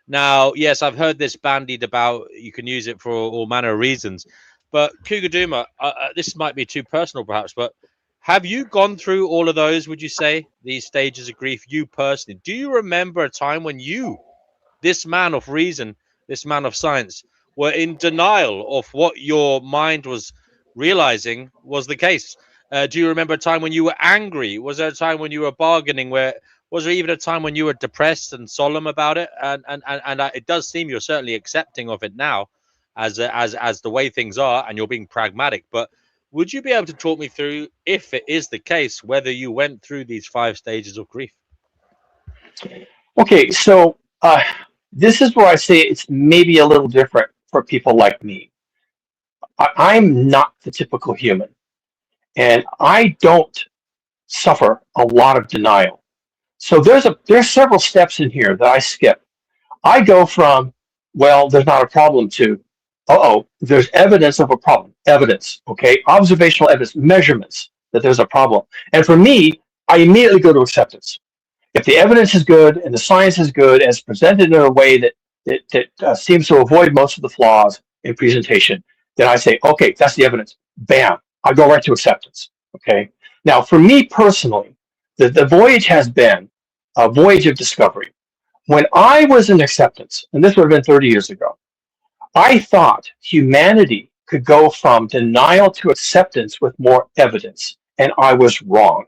Now, yes, I've heard this bandied about. You can use it for all manner of reasons. But Cougar Duma, this might be too personal perhaps, but have you gone through all of those, would you say, these stages of grief, you personally? Do you remember a time when you, this man of reason, this man of science, were in denial of what your mind was realizing was the case? Do you remember a time when you were angry? Was there a time when you were bargaining? Was there even a time when you were depressed and solemn about it? And it does seem you're certainly accepting of it now, as the way things are, and you're being pragmatic. But would you be able to talk me through, if it is the case, whether you went through these 5 stages of grief? Okay, so this is where I say it's maybe a little different for people like me. I'm not the typical human, and I don't suffer a lot of denial. So there's several steps in here that I skip. I go from, well, there's not a problem, to, there's evidence of a problem. Evidence, okay? Observational evidence, measurements that there's a problem. And for me, I immediately go to acceptance. If the evidence is good and the science is good and it's presented in a way that seems to avoid most of the flaws in presentation, then I say, okay, that's the evidence. Bam, I go right to acceptance, okay? Now, for me personally, the voyage has been a voyage of discovery. When I was in acceptance, and this would have been 30 years ago, I thought humanity could go from denial to acceptance with more evidence, and I was wrong.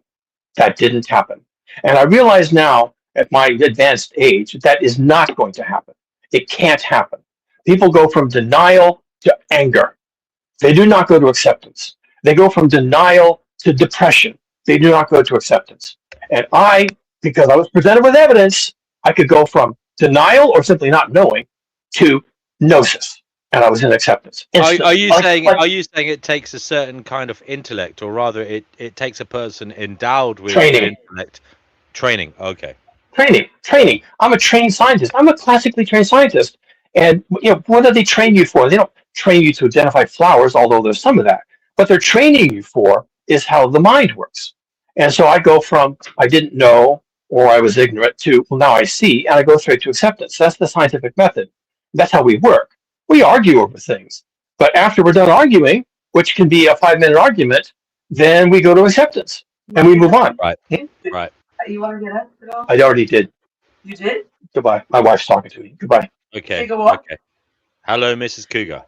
That didn't happen. And I realize now, at my advanced age, that is not going to happen. It can't happen. People go from denial to anger. They do not go to acceptance. They go from denial to depression. They do not go to acceptance. And because I was presented with evidence, I could go from denial or simply not knowing to gnosis, and I was in acceptance. Are you saying it takes a certain kind of intellect, or rather, it takes a person endowed with intellect? Training. Okay. Training. I'm a trained scientist. I'm a classically trained scientist. And what do they train you for? They don't train you to identify flowers, although there's some of that. What they're training you for is how the mind works. And so I go from I didn't know or I was ignorant to, well, now I see, and I go straight to acceptance. That's the scientific method. That's how we work. We argue over things. But after we're done arguing, which can be a 5-minute argument, then we go to acceptance and we move on. Right. Right. You want to get up at all? I already did. You did? Goodbye. My wife's talking to me. Goodbye. Okay. Okay. Hello, Mrs. Cougar.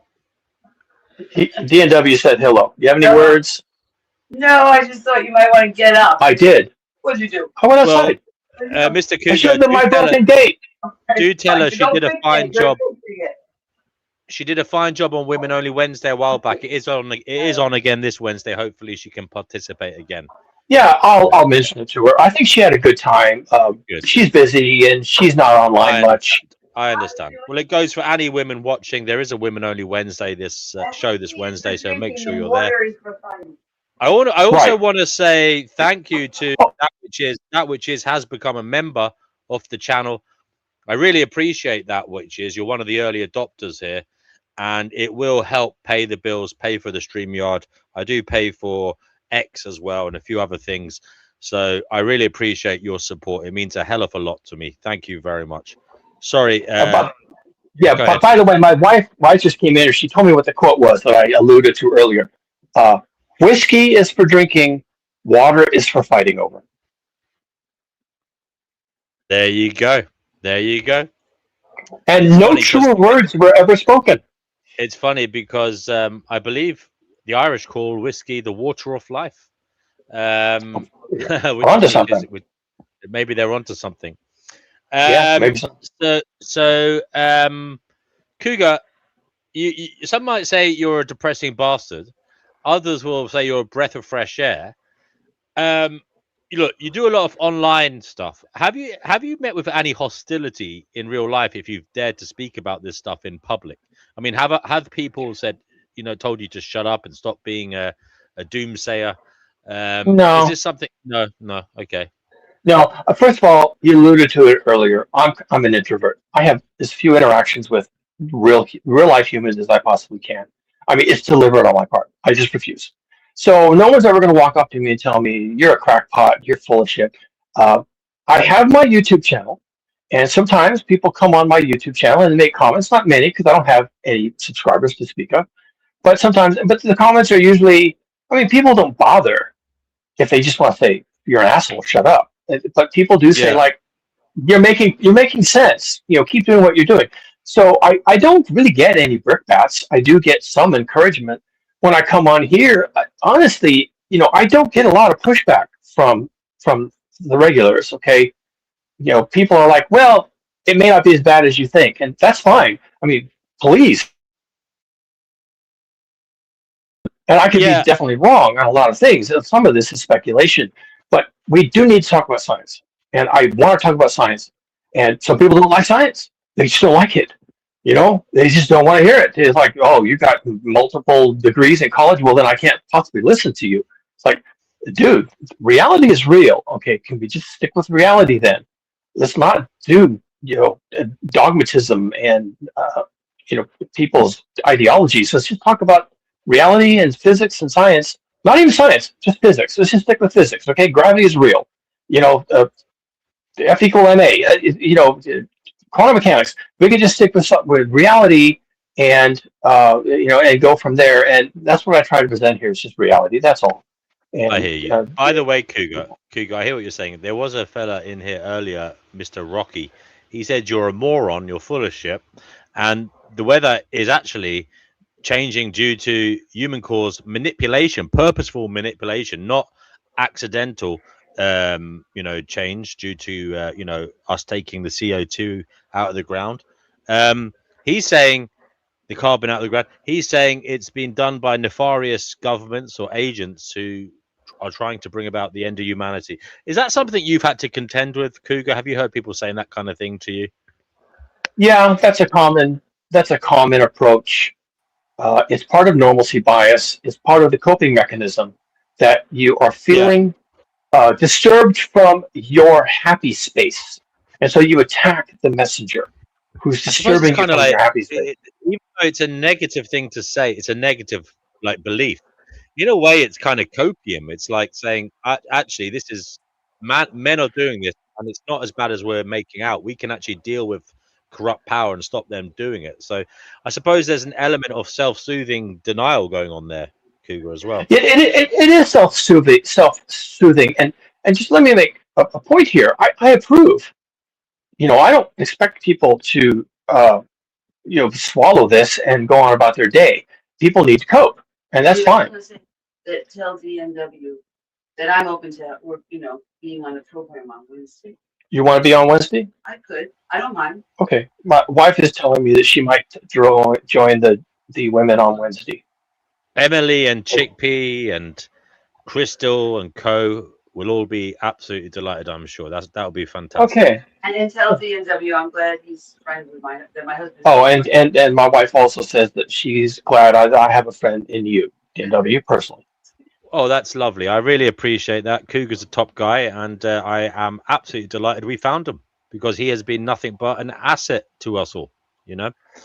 DNW said hello. You have any words? No, I just thought you might want to get up. I did. What'd you do? I went outside. Mr. Cougar, I showed them my broken gate. Do tell her she did a fine job. She did a fine job on Women Only Wednesday a while back. It is on again this Wednesday. Hopefully, she can participate again. Yeah, I'll mention it to her. I think she had a good time. She's busy and she's not online much. I understand. Well, it goes for any women watching. There is a Women Only Wednesday this show this Wednesday, so make sure you're there. I also want to say thank you to that which is has become a member of the channel. I really appreciate that, which is you're one of the early adopters here, and it will help pay the bills, pay for the StreamYard. I do pay for X as well and a few other things. So I really appreciate your support. It means a hell of a lot to me. Thank you very much. Sorry. But by the way, my wife just came in and she told me what the quote was that I alluded to earlier. Whiskey is for drinking, water is for fighting over. There you go. There you go. And no truer words were ever spoken. It's funny because I believe the Irish call whiskey the water of life. We're onto something. Maybe they're onto something. Maybe so. Cougar, you some might say you're a depressing bastard. Others will say you're a breath of fresh air. Look, you do a lot of online stuff. Have you met with any hostility in real life if you've dared to speak about this stuff in public? I mean, have people said, told you to shut up and stop being a doomsayer? No. Is this something? No. Okay. No. First of all, you alluded to it earlier. I'm an introvert. I have as few interactions with real life humans as I possibly can. I mean, it's deliberate on my part. I just refuse. So no one's ever going to walk up to me and tell me, you're a crackpot, you're full of shit. I have my YouTube channel, and sometimes people come on my YouTube channel and make comments. Not many, because I don't have any subscribers to speak of. But the comments are usually, people don't bother if they just want to say, you're an asshole, shut up. But people do say, like, you're making sense. Keep doing what you're doing. So I don't really get any brickbats. I do get some encouragement. When I come on here, honestly, I don't get a lot of pushback from the regulars. Okay, people are like, well, it may not be as bad as you think, and that's fine. I mean, please. And I could be Yeah, definitely wrong on a lot of things. Some of this is speculation, but we do need to talk about science. And I want to talk about science. And some people don't like science. They just don't like it. They just don't want to hear it. It's like, oh, you got multiple degrees in college. Well, then I can't possibly listen to you. It's like, dude, reality is real. Okay, can we just stick with reality then? Let's not do, dogmatism and, people's ideologies. Let's just talk about reality and physics and science. Not even science, just physics. Let's just stick with physics. Okay, gravity is real. F equal ma. Quantum mechanics. We could just stick with reality and and go from there. And that's what I try to present here. Is just reality. That's all. And, I hear you. By the way, Cougar, I hear what you're saying. There was a fella in here earlier, Mr. Rocky. He said you're a moron. You're full of shit, and the weather is actually changing due to human-caused manipulation, purposeful manipulation, not accidental. Change due to us taking the CO2 out of the ground. He's saying the carbon out of the ground. He's saying it's been done by nefarious governments or agents who are trying to bring about the end of humanity. Is that something you've had to contend with, Cougar? Have you heard people saying that kind of thing to you? Yeah, that's a common approach. It's part of normalcy bias. It's part of the coping mechanism that you are feeling disturbed from your happy space, and so you attack the messenger who's disturbing you from your happy space. Even though it's a negative thing to say, it's a negative belief. In a way, it's kind of copium. It's like saying, actually, this is men are doing this, and it's not as bad as we're making out. We can actually deal with corrupt power and stop them doing it. So I suppose there's an element of self-soothing denial going on there, Cougar, as well. It is self-soothing, and just let me make a point here. I approve. I don't expect people to swallow this and go on about their day. People need to cope, and that's fine. That tells ENW that I'm open to being on the program on Wednesday. You want to be on Wednesday? I could. I don't mind. Okay. My wife is telling me that she might join the women on Wednesday. Emily and Chickpea and Crystal and Co will all be absolutely delighted. I'm sure that'll be fantastic. Okay. And then tell DNW I'm glad he's friends with my husband. Oh, and my wife also says that she's glad I have a friend in you, DNW, personally. Oh, that's lovely. I really appreciate that. Cougar's a top guy, and I am absolutely delighted we found him because he has been nothing but an asset to us all.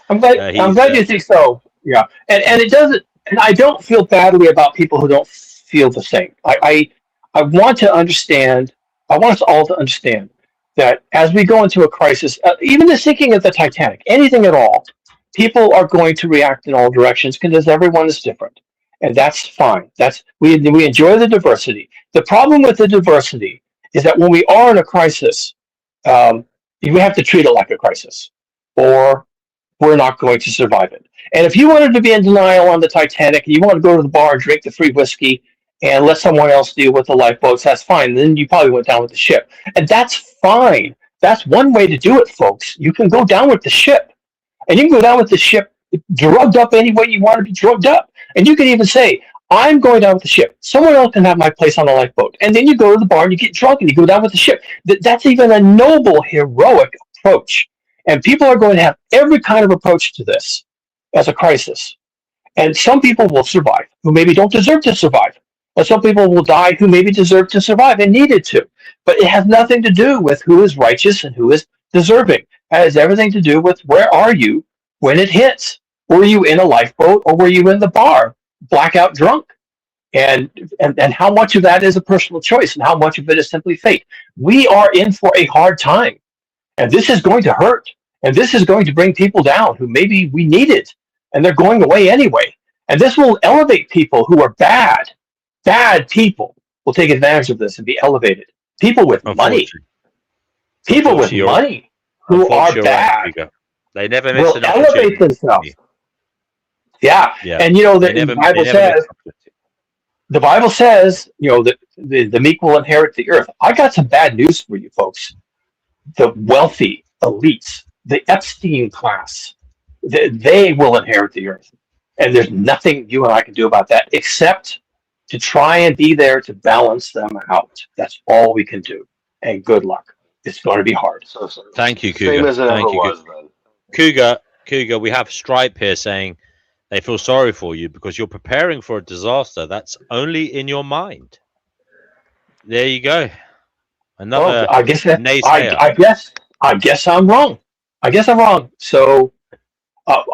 I'm glad you think so. Yeah, and it doesn't. And I don't feel badly about people who don't feel the same. I want to understand. I want us all to understand that as we go into a crisis, even the sinking of the Titanic, anything at all, people are going to react in all directions because everyone is different. And that's fine. We enjoy the diversity. The problem with the diversity is that when we are in a crisis, we have to treat it like a crisis, or we're not going to survive it. And if you wanted to be in denial on the Titanic, and you want to go to the bar and drink the free whiskey and let someone else deal with the lifeboats, that's fine. Then you probably went down with the ship, and that's fine. That's one way to do it, folks. You can go down with the ship, and you can go down with the ship drugged up any way you want to be drugged up. And you can even say, I'm going down with the ship. Someone else can have my place on the lifeboat. And then you go to the bar and you get drunk and you go down with the ship. That's even a noble, heroic approach. And people are going to have every kind of approach to this as a crisis. And some people will survive who maybe don't deserve to survive. And some people will die who maybe deserve to survive and needed to. But it has nothing to do with who is righteous and who is deserving. It has everything to do with where are you when it hits. Were you in a lifeboat or were you in the bar, blackout drunk? And how much of that is a personal choice and how much of it is simply fate? We are in for a hard time. And this is going to hurt. And this is going to bring people down who maybe we needed. And they're going away anyway. And this will elevate people who are bad. Bad people will take advantage of this and be elevated. People with money. People with money who are bad. They never miss an opportunity. Elevate themselves. Yeah. And the Bible says, The Bible says, that the meek will inherit the earth. I got some bad news for you folks. The wealthy elites, the Epstein class, they will inherit the earth. And there's nothing you and I can do about that except to try and be there to balance them out. That's all we can do. And good luck. It's going to be hard. Thank you, Same Cougar. as it Thank ever you, was then. Cougar, we have Stripe here saying they feel sorry for you because you're preparing for a disaster that's only in your mind. There you go. Another I guess naysayer. I guess I'm wrong. I guess I'm wrong. So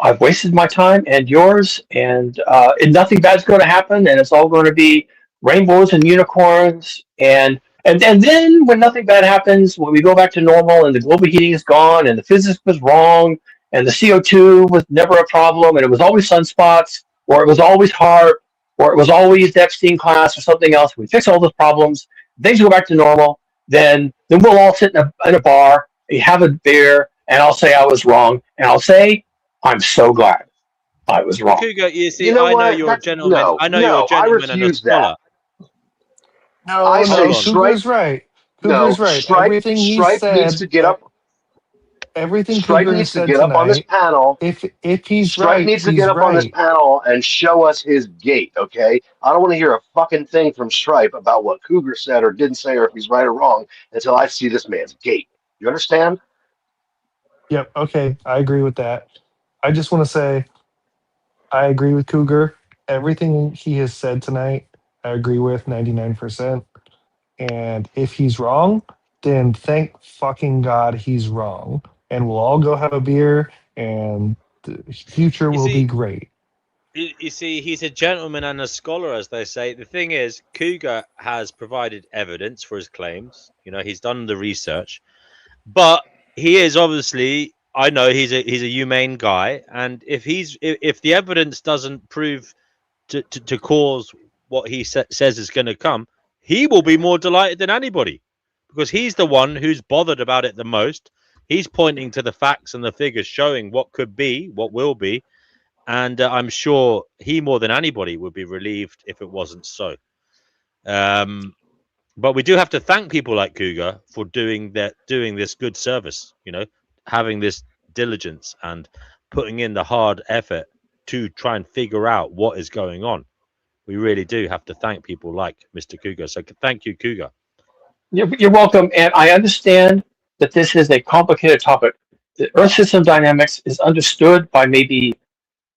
I've wasted my time and yours, and nothing bad's going to happen, and it's all going to be rainbows and unicorns, and then when nothing bad happens, when we go back to normal, and the global heating is gone, and the physics was wrong, and the CO2 was never a problem, and it was always sunspots, or it was always HAARP, or it was always the Epstein class, or something else. We fix all those problems, things go back to normal. Then we'll all sit in a bar, have a beer, and I'll say I was wrong, and I'll say I'm so glad I was wrong. Cougar, you see, You know I know what? you're a gentleman. No, I know you're a I gentleman and a refuse that. scholar. No, say Cougar's right. Cougar's right. Everything he Stripe needs said, to get up. everything Stripe Cougar has needs to said get up on this tonight. panel. If he's Stripe right, needs to he's get up on this right. panel and show us his gate, okay? I don't want to hear a fucking thing from Stripe about what Cougar said or didn't say or if he's right or wrong until I see this man's gate. You understand? Yep. Okay, I agree with that. I just want to say I agree with Cougar. Everything he has said tonight, I agree with 99%. And if he's wrong, then thank fucking God he's wrong. And we'll all go have a beer and the future You will be see, great. you see, he's a gentleman and a scholar, as they say. The thing is, Cougar has provided evidence for his claims. He's done the research, but he is obviously. I know he's a humane guy, and if the evidence doesn't prove to cause what he says is going to come, he will be more delighted than anybody because he's the one who's bothered about it the most. He's pointing to the facts and the figures showing what could be, what will be, and I'm sure he more than anybody would be relieved if it wasn't so. But we do have to thank people like Cougar for doing this good service, having this diligence and putting in the hard effort to try and figure out what is going on. We really do have to thank people like Mr. Cougar. So thank you, Cougar. You're welcome, and I understand that this is a complicated topic. The Earth system dynamics is understood by maybe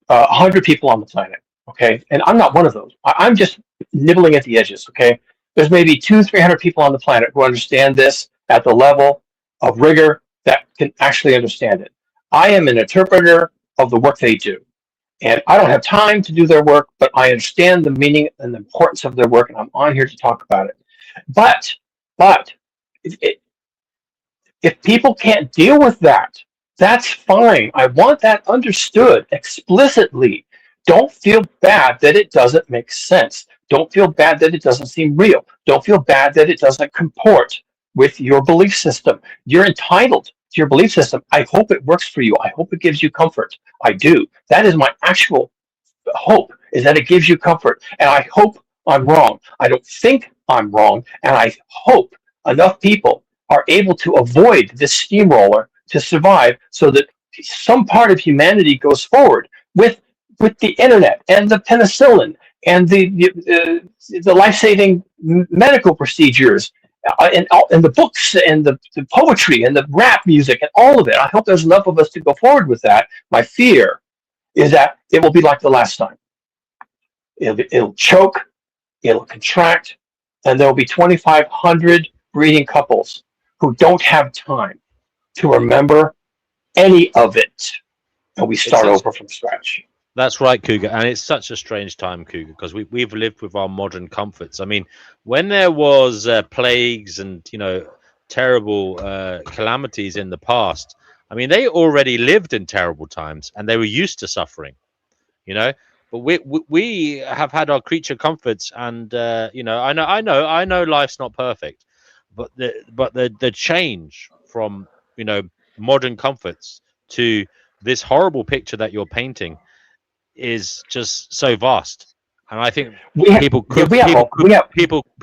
100 people on the planet, okay? And I'm not one of those. I'm just nibbling at the edges, okay? There's maybe 200-300 people on the planet who understand this at the level of rigor that can actually understand it. I am an interpreter of the work they do. And I don't have time to do their work, but I understand the meaning and the importance of their work, and I'm on here to talk about it. But if people can't deal with that, that's fine. I want that understood explicitly. Don't feel bad that it doesn't make sense. Don't feel bad that it doesn't seem real. Don't feel bad that it doesn't comport with your belief system. You're entitled to your belief system. I hope it works for you. I hope it gives you comfort. I do. That is my actual hope, is that it gives you comfort. And I hope I'm wrong. I don't think I'm wrong. And I hope enough people are able to avoid this steamroller to survive so that some part of humanity goes forward with the internet and the penicillin and the life-saving medical procedures and the books and the poetry and the rap music and all of it. I hope there's enough of us to go forward with that. My fear is that it will be like the last time. It'll choke, it'll contract, and there'll be 2,500 breeding couples who don't have time to remember any of it. And we start over from scratch. That's right, Cougar. And it's such a strange time, Cougar, because we've lived with our modern comforts. I mean, when there was plagues and, terrible calamities in the past, I mean, they already lived in terrible times and they were used to suffering, But we have had our creature comforts, and I know life's not perfect, but the change from modern comforts to this horrible picture that you're painting is just so vast. and I think people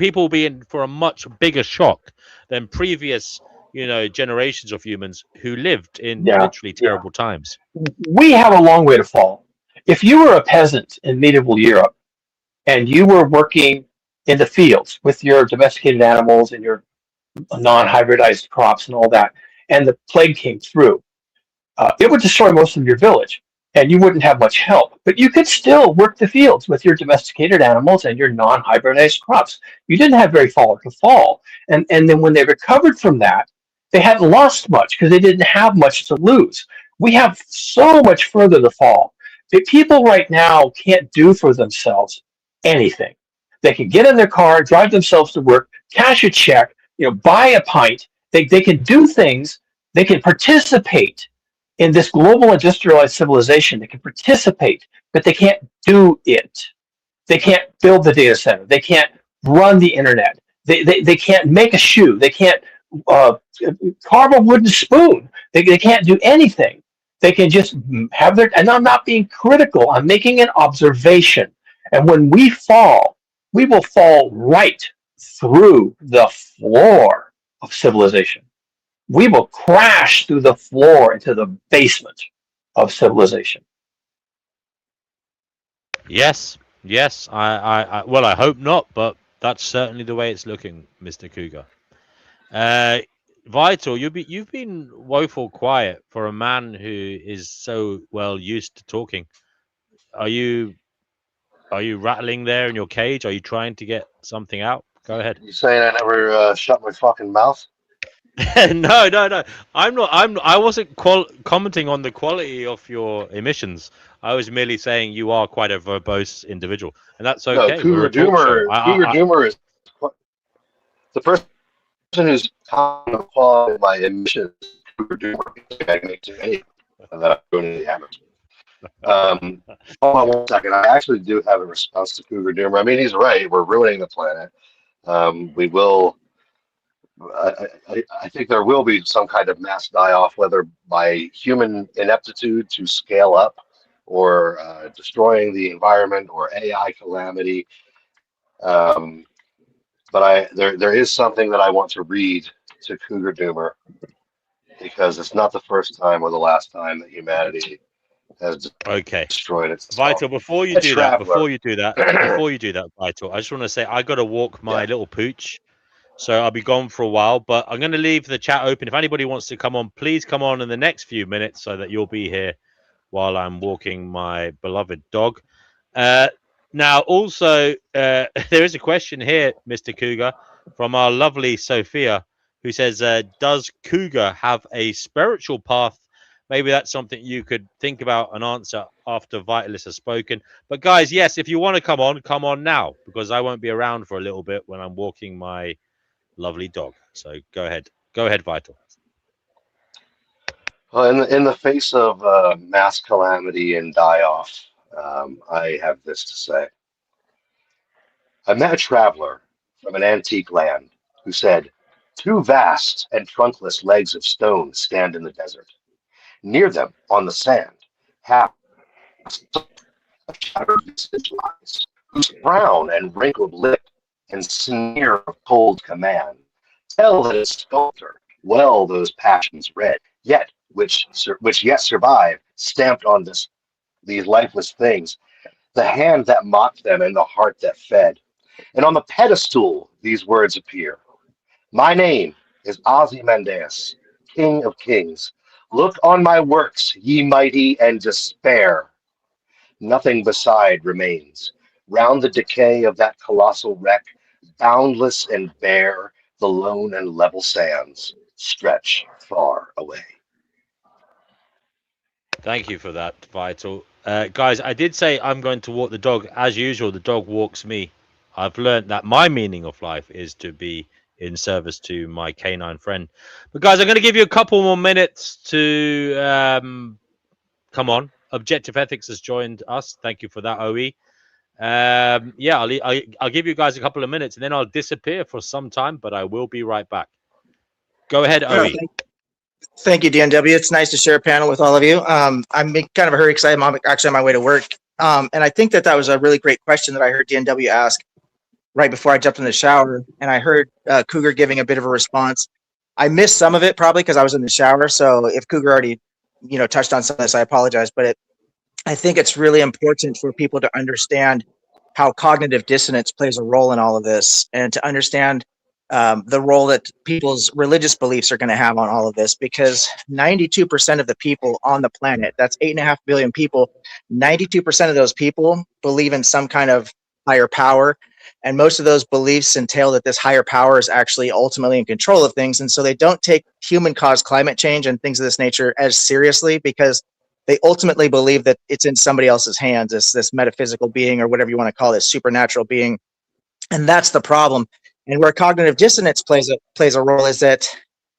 will be in for a much bigger shock than previous, generations of humans who lived in literally terrible times. We have a long way to fall. If you were a peasant in medieval Europe and you were working in the fields with your domesticated animals and your non-hybridized crops and all that, and the plague came through, it would destroy most of your village, and you wouldn't have much help. But you could still work the fields with your domesticated animals and your non-hybridized crops. You didn't have very far to fall. And then when they recovered from that, they hadn't lost much because they didn't have much to lose. We have so much further to fall. The people right now can't do for themselves anything. They can get in their car, drive themselves to work, cash a check, buy a pint. They can do things. They can participate in this global industrialized civilization. They can participate, but they can't do it. They can't build the data center. They can't run the internet. They can't make a shoe. They can't carve a wooden spoon. They can't do anything. They can just have their, and I'm not being critical, I'm making an observation. And when we fall, we will fall right through the floor of civilization. We will crash through the floor into the basement of civilization. Yes. I hope not, but that's certainly the way it's looking, Mr. Cougar. Vital, you've been woeful quiet for a man who is so well used to talking. Are you rattling there in your cage? Are you trying to get something out? Go ahead. You saying I never shut my fucking mouth? No. I'm not. I wasn't commenting on the quality of your emissions. I was merely saying you are quite a verbose individual, and that's okay. No, Cougar Doomer is the person who's commenting on the quality of my emissions. Cougar Doomer, I make too many, and then I'm going to the amateur. Hold on 1 second. I actually do have a response to Cougar Doomer. I mean, he's right. We're ruining the planet. We will. I think there will be some kind of mass die-off, whether by human ineptitude to scale up, or destroying the environment, or AI calamity. But there is something that I want to read to Cougar Doomer, because it's not the first time or the last time that humanity has destroyed itself. Vital, before you do that, Vital, I just want to say I got to walk my little pooch. So I'll be gone for a while, but I'm going to leave the chat open. If anybody wants to come on, please come on in the next few minutes so that you'll be here while I'm walking my beloved dog. Now, also, there is a question here, Mr. Cougar, from our lovely Sophia, who says, does Cougar have a spiritual path? Maybe that's something you could think about and answer after Vitalis has spoken. But guys, yes, if you want to come on now, because I won't be around for a little bit when I'm walking my lovely dog. So go ahead, Vital. Well, in the face of mass calamity and die-off, I have this to say. I met a traveler from an antique land who said, 2 vast and trunkless legs of stone stand in the desert. Near them, on the sand, half a shattered visage lies, whose frown and wrinkled lip and sneer of cold command tell that a sculptor well those passions read, yet which yet survive, stamped on these lifeless things, the hand that mocked them and the heart that fed. And on the pedestal these words appear: my name is Ozymandias, King of Kings. Look on my works, ye mighty, and despair. Nothing beside remains. Round the decay of that colossal wreck, boundless and bare, the lone and level sands stretch far away. Thank you for that, Vital. Guys, I did say I'm going to walk the dog. As usual, the dog walks me. I've learned that my meaning of life is to be in service to my canine friend. But guys, I'm going to give you a couple more minutes to come on. Objective Ethics has joined us. Thank you for that, OE. I'll give you guys a couple of minutes and then I'll disappear for some time, but I will be right back. Go ahead, OE. Thank you, DNW. It's nice to share a panel with all of you. I'm in kind of a hurry because I'm actually on my way to work And I think that was a really great question that I heard DNW ask right before I jumped in the shower, and I heard Cougar giving a bit of a response. I missed some of it probably because I was in the shower. So if Cougar already, touched on some of this, I apologize. But I think it's really important for people to understand how cognitive dissonance plays a role in all of this, and to understand the role that people's religious beliefs are going to have on all of this, because 92% of the people on the planet, that's 8.5 billion people, 92% of those people believe in some kind of higher power. And most of those beliefs entail that this higher power is actually ultimately in control of things. And so they don't take human caused climate change and things of this nature as seriously, because they ultimately believe that it's in somebody else's hands, this metaphysical being, or whatever you want to call it, supernatural being. And that's the problem. And where cognitive dissonance plays a role is that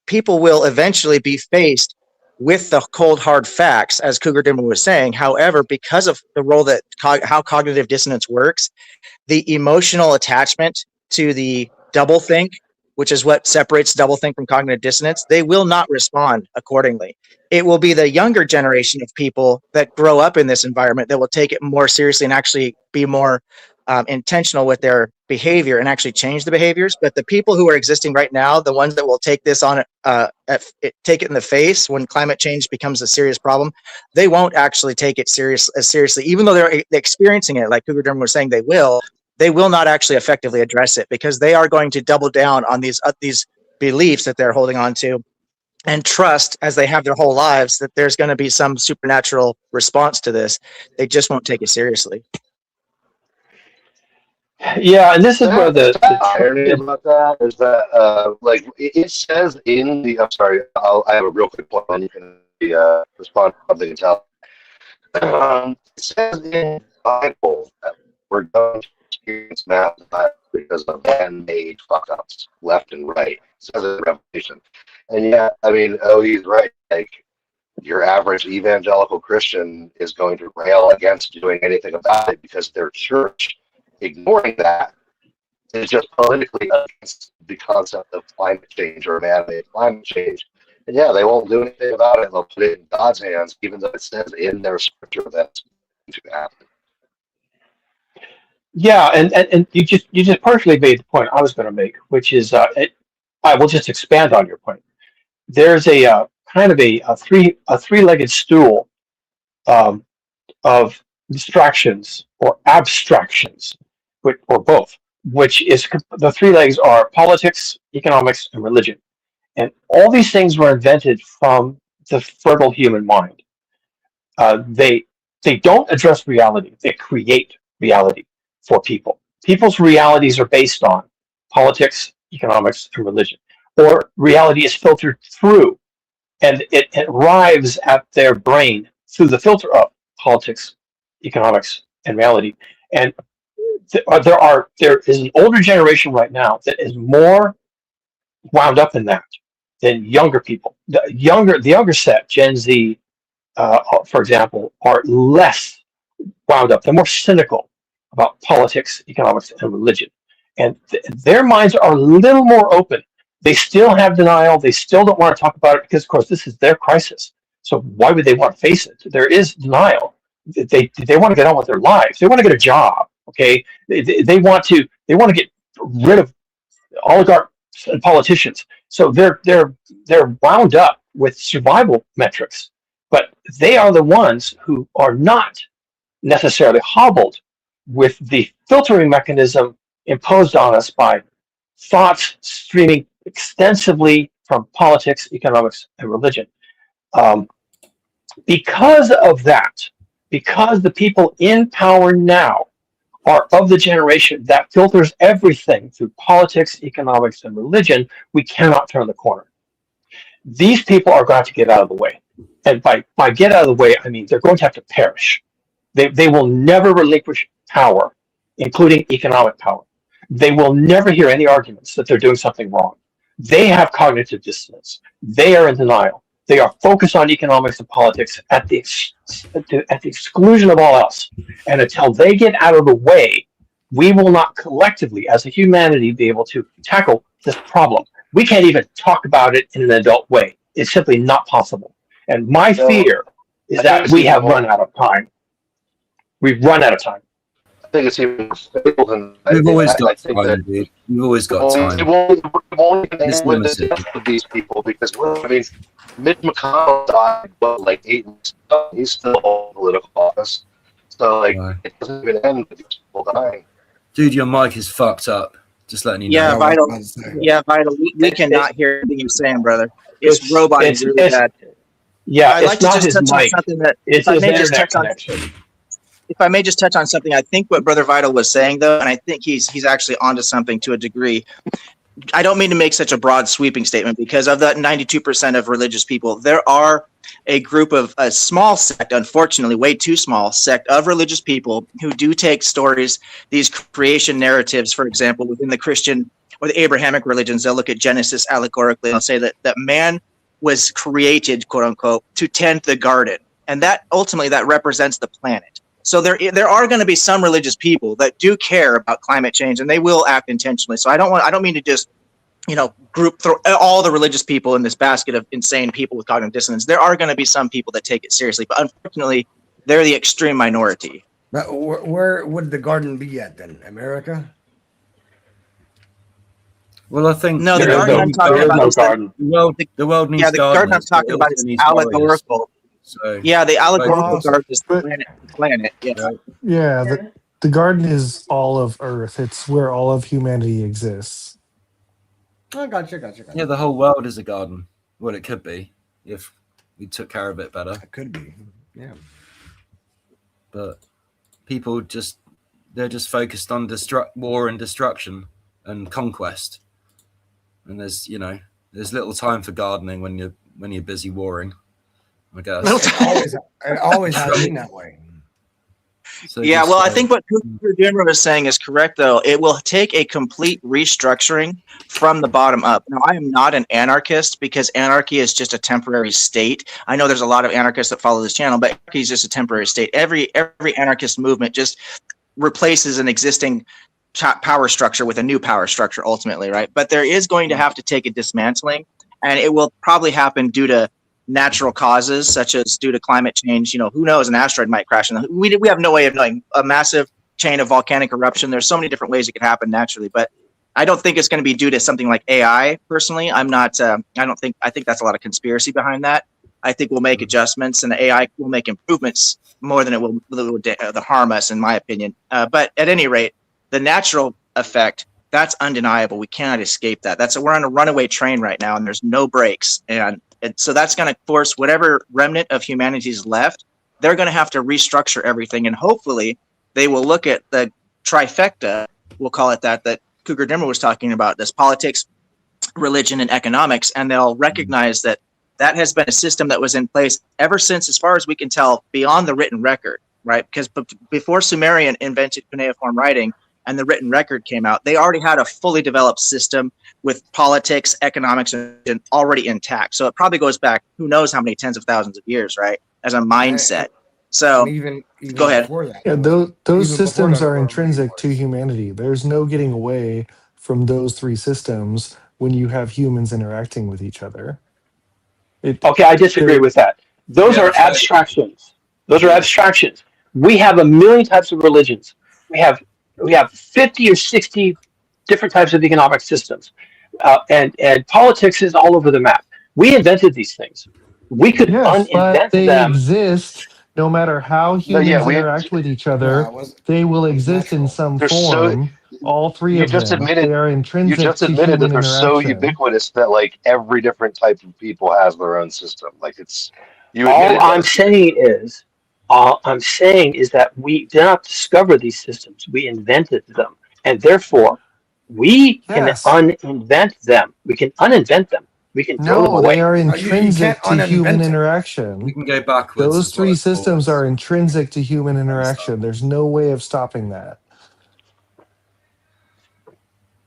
people will eventually be faced with the cold hard facts, as Cougar Dimmer was saying. However, because of the role that how cognitive dissonance works, the emotional attachment to the doublethink, which is what separates doublethink from cognitive dissonance, they will not respond accordingly. It will be the younger generation of people that grow up in this environment that will take it more seriously and actually be more intentional with their behavior and actually change the behaviors. But the people who are existing right now, the ones that will take this on, take it in the face when climate change becomes a serious problem, they won't actually take it seriously, even though they're experiencing it. Like Cougar Durham was saying, they will not actually effectively address it, because they are going to double down on these beliefs that they're holding on to, and trust, as they have their whole lives, that there's going to be some supernatural response to this. They just won't take it seriously. Yeah, and this is where the irony about that is that, like, it says in the. I'm sorry, I have a real quick point on you can respond to something and tell. It says in the Bible that we're going to experience mass because of man-made fuck-ups, left and right. It says in Revelation. And yeah, I mean, he's right. Like, your average evangelical Christian is going to rail against doing anything about it because their church, ignoring that, is just politically against the concept of climate change or man-made climate change. And yeah, they won't do anything about it. They'll put it in God's hands, even though it says in their scripture that's going to happen. Yeah, and you just partially made the point I was going to make, which is I will just expand on your point. There's a kind of a three-legged stool of distractions or abstractions, or both, which is the three legs are politics, economics, and religion. And all these things were invented from the fertile human mind. They don't address reality. They create reality for people. People's realities are based on politics, economics, and religion. Or reality is filtered through, and it arrives at their brain through the filter of politics, economics, and reality. And there is an older generation right now that is more wound up in that than younger people. The younger set, Gen Z, for example, are less wound up. They're more cynical about politics, economics, and religion. And their minds are a little more open. They still have denial. They still don't want to talk about it because, of course, this is their crisis. So why would they want to face it? There is denial. They want to get on with their lives. They want to get a job. Okay, they want to get rid of oligarchs and politicians. So they're wound up with survival metrics, but they are the ones who are not necessarily hobbled with the filtering mechanism imposed on us by thoughts streaming extensively from politics, economics, and religion. Because of that, because the people in power now are of the generation that filters everything through politics, economics, and religion, we cannot turn the corner. These people are going to get out of the way. And by get out of the way, I mean they're going to have to perish. They will never relinquish power, including economic power. They will never hear any arguments that they're doing something wrong. They have cognitive dissonance. They are in denial. They are focused on economics and politics at the exclusion of all else. And until they get out of the way, we will not collectively, as a humanity, be able to tackle this problem. We can't even talk about it in an adult way. It's simply not possible. And my fear is that we have run out of time. We've run out of time. I think it's even more fatal than We've always I got think time, that dude. We've always got time. it won't even It's end with the limited. death of these people because I mean, Mitch McConnell died like 8 weeks ago. He's still in political office, so like it doesn't even end with these people dying. Dude, your mic is fucked up. Just letting you Yeah, know. Vital. Yeah, Vital. We cannot hear anything you're saying, brother. It's roboting really bad. Yeah, I'd like to just touch on something that, It's if I his may just internet touch on, connection. if I may just touch on something, I think what Brother Vital was saying though, and I think he's actually onto something to a degree. I don't mean to make such a broad sweeping statement because of that 92% of religious people, there are a group of a small sect, unfortunately, way too small sect of religious people who do take stories, these creation narratives, for example, within the Christian or the Abrahamic religions. They'll look at Genesis allegorically and say that man was created, quote unquote, to tend the garden. And that ultimately that represents the planet. So there are going to be some religious people that do care about climate change, and they will act intentionally. So I don't mean to just throw all the religious people in this basket of insane people with cognitive dissonance. There are going to be some people that take it seriously, but unfortunately, they're the extreme minority. But where would the garden be at then? America? Well, I think no. The garden I'm talking about is garden. The world needs the garden I'm talking about is allegorical. So yeah, the allegorical garden is the planet. Yeah. Yeah, the garden is all of Earth. It's where all of humanity exists. Oh, gotcha. Yeah, the whole world is a garden. Well, it could be if we took care of it better. It could be, yeah. But people they're just focused on war and destruction and conquest. And there's little time for gardening when you're busy warring, I guess. It always has been that way. So yeah, well, I think what Cooper Dimmer was saying is correct, though. It will take a complete restructuring from the bottom up. Now, I am not an anarchist because anarchy is just a temporary state. I know there's a lot of anarchists that follow this channel, but anarchy is just a temporary state. Every anarchist movement just replaces an existing power structure with a new power structure ultimately, right? But there is going to have to take a dismantling, and it will probably happen due to natural causes, such as due to climate change. Who knows, an asteroid might crash. And we have no way of knowing. A massive chain of volcanic eruption. There's so many different ways it could happen naturally, but I don't think it's going to be due to something like AI. Personally, I think that's a lot of conspiracy behind that. I think we'll make adjustments, and the AI will make improvements more than it will harm us, in my opinion. But at any rate, the natural effect, that's undeniable. We cannot escape that. We're on a runaway train right now, and there's no brakes. And so that's going to force whatever remnant of humanity is left. They're going to have to restructure everything, and hopefully they will look at the trifecta, we'll call it that Cougar Dimmer was talking about, this politics, religion, and economics, and they'll recognize that has been a system that was in place ever since, as far as we can tell, beyond the written record, right? Because before Sumerian invented cuneiform writing and the written record came out, they already had a fully developed system with politics, economics, and already intact. So it probably goes back, who knows how many tens of thousands of years, right? As a mindset. So even go ahead. That, yeah, those systems are intrinsic to humanity. There's no getting away from those three systems when you have humans interacting with each other. Okay, I disagree with that. Those are abstractions. Those are abstractions. We have a million types of religions. We have 50 or 60 different types of economic systems, and politics is all over the map. We invented these things. We could uninvent they them. Exist no matter how humans interact with each other. They will exist in some form. All three of them. They are intrinsic to human interaction. You just admitted that they're so ubiquitous that like every different type of people has their own system. Like it's. All I'm saying is that we did not discover these systems. We invented them, and therefore we can uninvent them. We can uninvent them. We can throw them away. They are intrinsic to human interaction. We can go backwards. Those three systems are intrinsic to human interaction. There's no way of stopping that.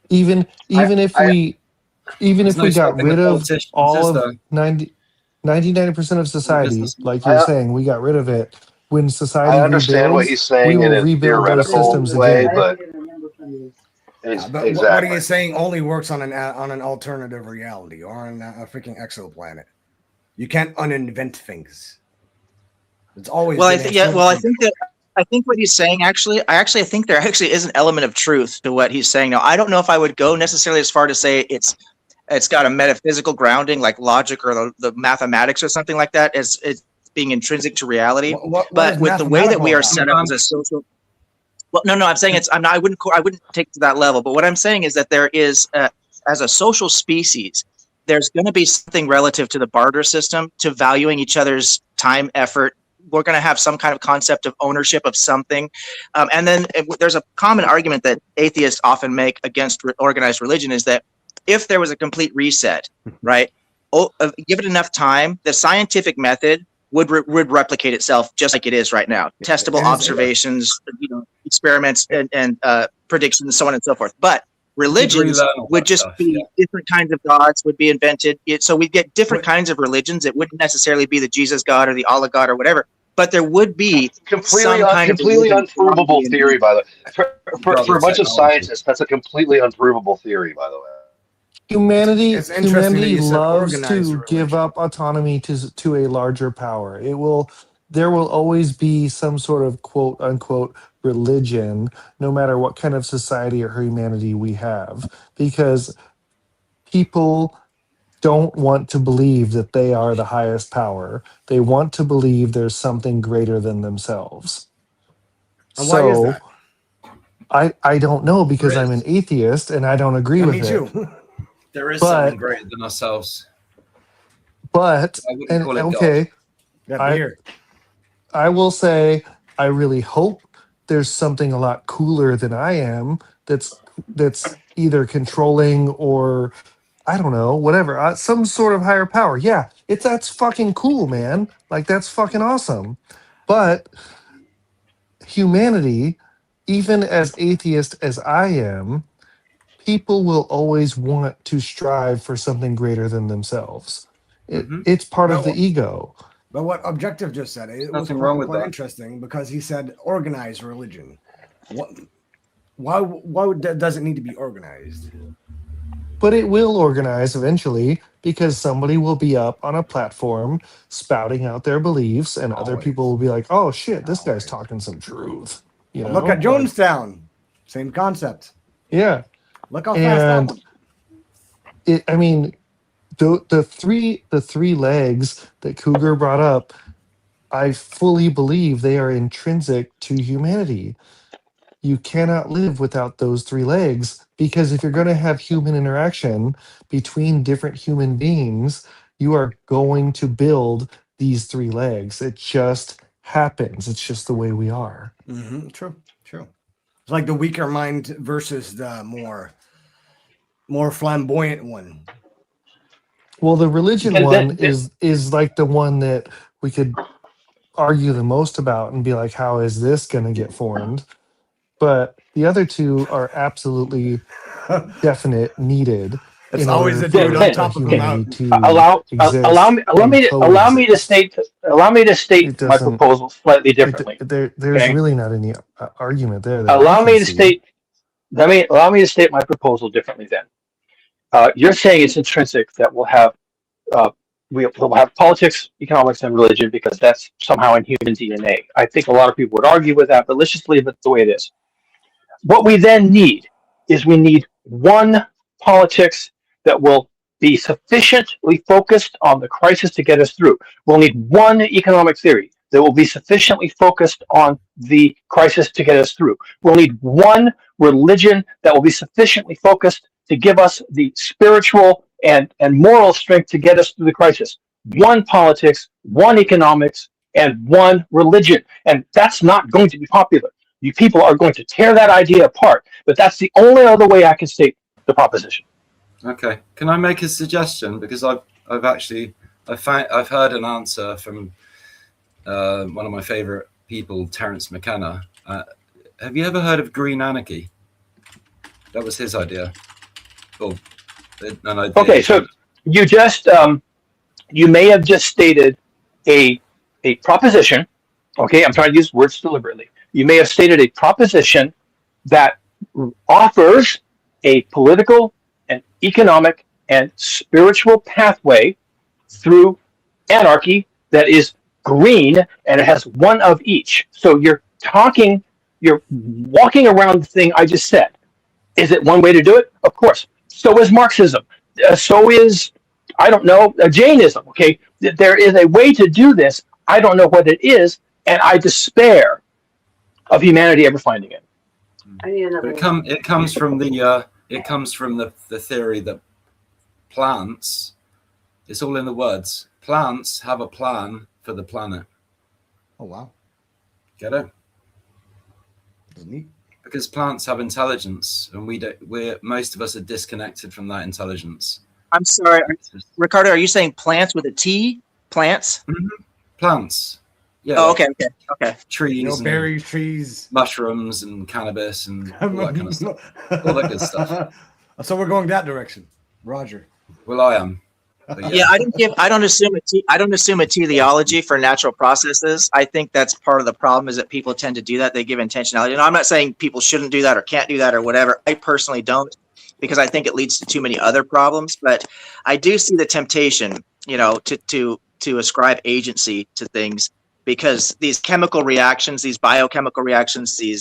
Even if we got rid of all of 99% of society, like you're saying, we got rid of it. When society I understand what he's saying, we will rebuild those systems way, again. But exactly. What are you saying only works on an alternative reality or on a freaking exoplanet? You can't uninvent things. It's always I think that I think what he's saying I think there actually is an element of truth to what he's saying. Now, I don't know if I would go necessarily as far to say it's got a metaphysical grounding, like logic or the mathematics or something like that, as it's being intrinsic to reality. But with the way that we are set up as a social, well, no, I'm saying I wouldn't take it to that level. But what I'm saying is that there is, as a social species, there's going to be something relative to the barter system, to valuing each other's time, effort. We're going to have some kind of concept of ownership of something. And then there's a common argument that atheists often make against organized religion is that if there was a complete reset, right, give it enough time, the scientific method would replicate itself just like it is right now. Testable observations, experiments and predictions, so on and so forth. But religions would just be different kinds of gods would be invented. So we'd get different kinds of religions. It wouldn't necessarily be the Jesus God or the Allah God or whatever, but there would be completely unprovable theory, by the way. For a bunch of scientists, that's a completely unprovable theory, by the way. Humanity that you said loves organized to give up autonomy to a larger power. There will always be some sort of quote unquote religion, no matter what kind of society or humanity we have, because people don't want to believe that they are the highest power. They want to believe there's something greater than themselves. And why is that? I don't know, because I'm an atheist and I don't agree with me it. too. There is something greater than ourselves. But I wouldn't call it okay, I will say I really hope there's something a lot cooler than I am that's either controlling or I don't know, whatever, some sort of higher power. Yeah, that's fucking cool, man. Like that's fucking awesome. But humanity, even as atheist as I am, people will always want to strive for something greater than themselves. It's part of the ego. But what Objective just said, it was nothing wrong with quite that. interesting because he said organized religion. Why does it need to be organized? But it will organize eventually, because somebody will be up on a platform spouting out their beliefs, and other people will be like, "Oh shit, this guy's talking some truth." You know? Look at Jonestown, same concept. Yeah. Look how fast that went. I mean, the three legs that Cougar brought up, I fully believe they are intrinsic to humanity. You cannot live without those three legs, because if you're going to have human interaction between different human beings, you are going to build these three legs. It just happens. It's just the way we are. Mm-hmm. True. It's like the weaker mind versus the more flamboyant one. Well, the religion one is like the one that we could argue the most about and be like, how is this going to get formed? But the other two are absolutely definite, needed. It's always the dude on top of the mountain. Allow me to state my proposal slightly differently. There's really not any argument there. Allow me to state my proposal differently. Then you're saying it's intrinsic that we'll have politics, economics, and religion because that's somehow in human DNA. I think a lot of people would argue with that, but let's just leave it the way it is. What we then need is one politics that will be sufficiently focused on the crisis to get us through. We'll need one economic theory that will be sufficiently focused on the crisis to get us through. We'll need one religion that will be sufficiently focused to give us the spiritual and moral strength to get us through the crisis. One politics, one economics, and one religion. And that's not going to be popular. You people are going to tear that idea apart, but that's the only other way I can state the proposition. Okay, can I make a suggestion? Because I've heard an answer from one of my favorite people, Terence McKenna. Have you ever heard of green anarchy? That was his idea. Okay, so you just you may have just stated a proposition. Okay, I'm trying to use words deliberately. You may have stated a proposition that offers a political and economic and spiritual pathway through anarchy that is green and it has one of each. So you're you're walking around the thing I just said. Is it one way to do it? Of course. So is Marxism. So is, I don't know, Jainism. Okay, there is a way to do this. I don't know what it is, and I despair of humanity ever finding it. But it comes from the theory that plants, it's all in the words, plants have a plan for the planet. Oh wow. Get it? That's neat. Because plants have intelligence, and most of us are disconnected from that intelligence. I'm sorry, Ricardo. Are you saying plants with a T? Plants? Mm-hmm. Plants. Yeah. Oh, okay. Trees, and berries, trees, mushrooms, and cannabis, and all that kind of stuff. All that good stuff. So we're going that direction, Roger. Well, I am. Yeah, I don't assume a teleology for natural processes. I think that's part of the problem, is that people tend to do that. They give intentionality. And I'm not saying people shouldn't do that or can't do that or whatever. I personally don't, because I think it leads to too many other problems. But I do see the temptation, to ascribe agency to things, because these chemical reactions, these biochemical reactions, the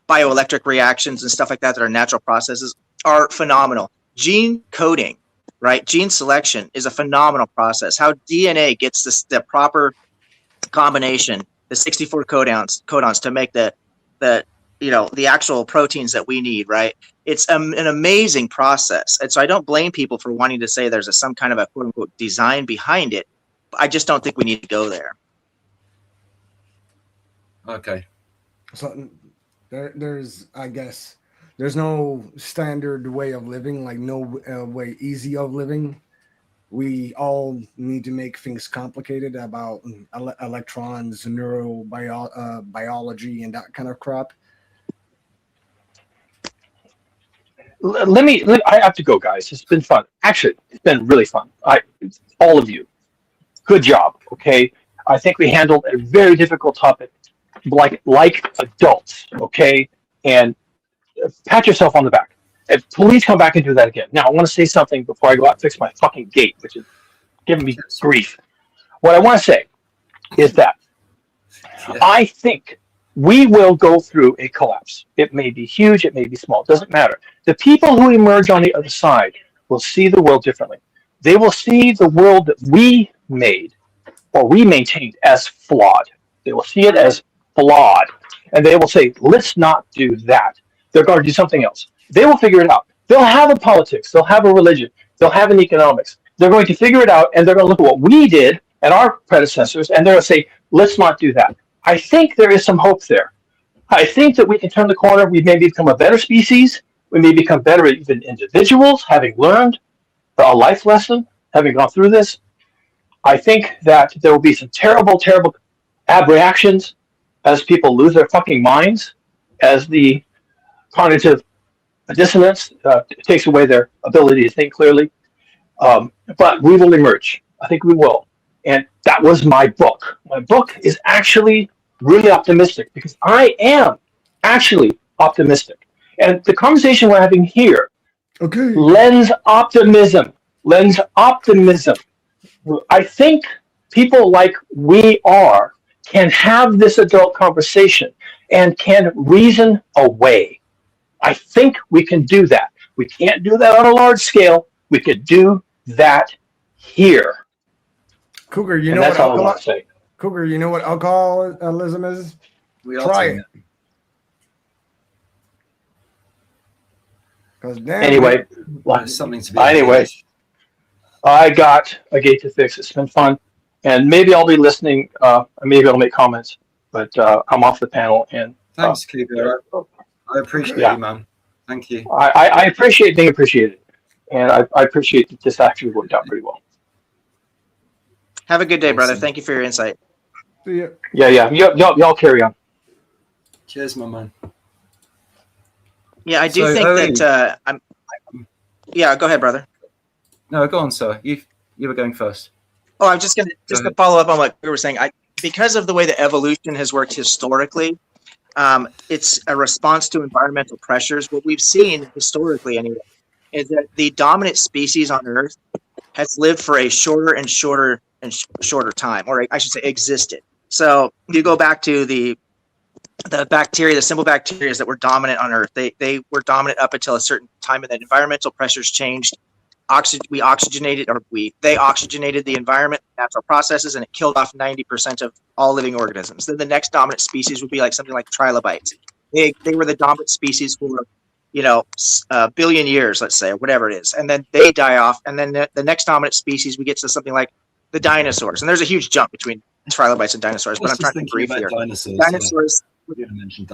bioelectric reactions and stuff like that are natural processes are phenomenal. Gene coding, right? Gene selection is a phenomenal process. How DNA gets the proper combination, the 64 codons to make the actual proteins that we need, right? It's an amazing process. And so I don't blame people for wanting to say there's some kind of a quote unquote design behind it. I just don't think we need to go there. Okay. So there's, I guess, there's no standard way of living, like no way easy of living. We all need to make things complicated about electrons, neurobiology, and that kind of crap. I have to go, guys. It's been fun. Actually, it's been really fun. All of you, good job. Okay, I think we handled a very difficult topic, like adults. Okay, and pat yourself on the back. And please come back and do that again. Now, I want to say something before I go out and fix my fucking gate, which is giving me grief. What I want to say is that I think we will go through a collapse. It may be huge, it may be small, it doesn't matter. The people who emerge on the other side will see the world differently. They will see the world that we made or we maintained as flawed. They will see it as flawed. And they will say, let's not do that. They're going to do something else. They will figure it out. They'll have a politics. They'll have a religion. They'll have an economics. They're going to figure it out, and they're going to look at what we did and our predecessors, and they're going to say, let's not do that. I think there is some hope there. I think that we can turn the corner. We may become a better species. We may become better even individuals, having learned a life lesson, having gone through this. I think that there will be some terrible, terrible abreactions as people lose their fucking minds, as the cognitive dissonance takes away their ability to think clearly. But we will emerge. I think we will. And that was my book. My book is actually really optimistic because I am actually optimistic. And the conversation we're having here lends optimism. I think people like we are can have this adult conversation and can reason away. I think we can do that. We can't do that on a large scale. We could do that here. Cougar, you know what alcoholism is? Try it. Anyway, something to be. Anyway, I got a gate to fix. It's been fun, and maybe I'll be listening. Maybe I'll make comments, but I'm off the panel. And thanks, Cougar. I appreciate you, man. Thank you. I appreciate being appreciated, and I appreciate that this actually worked out pretty well. Have a good day, brother. Thank you for your insight. See ya. Yeah. Y'all carry on. Cheers, my man. Yeah, I do think that Yeah, go ahead, brother. No, go on, sir. You were going first. Oh, I'm just gonna follow up on what we were saying. Because of the way that evolution has worked historically, it's a response to environmental pressures. What we've seen historically, anyway, is that the dominant species on Earth has lived for a shorter and shorter time, or I should say existed. So you go back to the bacteria, the simple bacteria that were dominant on Earth. They were dominant up until a certain time, and then environmental pressures changed. They oxygenated the environment, natural processes, and it killed off 90% of all living organisms. Then the next dominant species would be like something like trilobites. They were the dominant species for a billion years, let's say, or whatever it is, and then they die off. And then the next dominant species, we get to something like the dinosaurs. And there's a huge jump between trilobites and dinosaurs, but I'm trying to be brief here. Dinosaurs.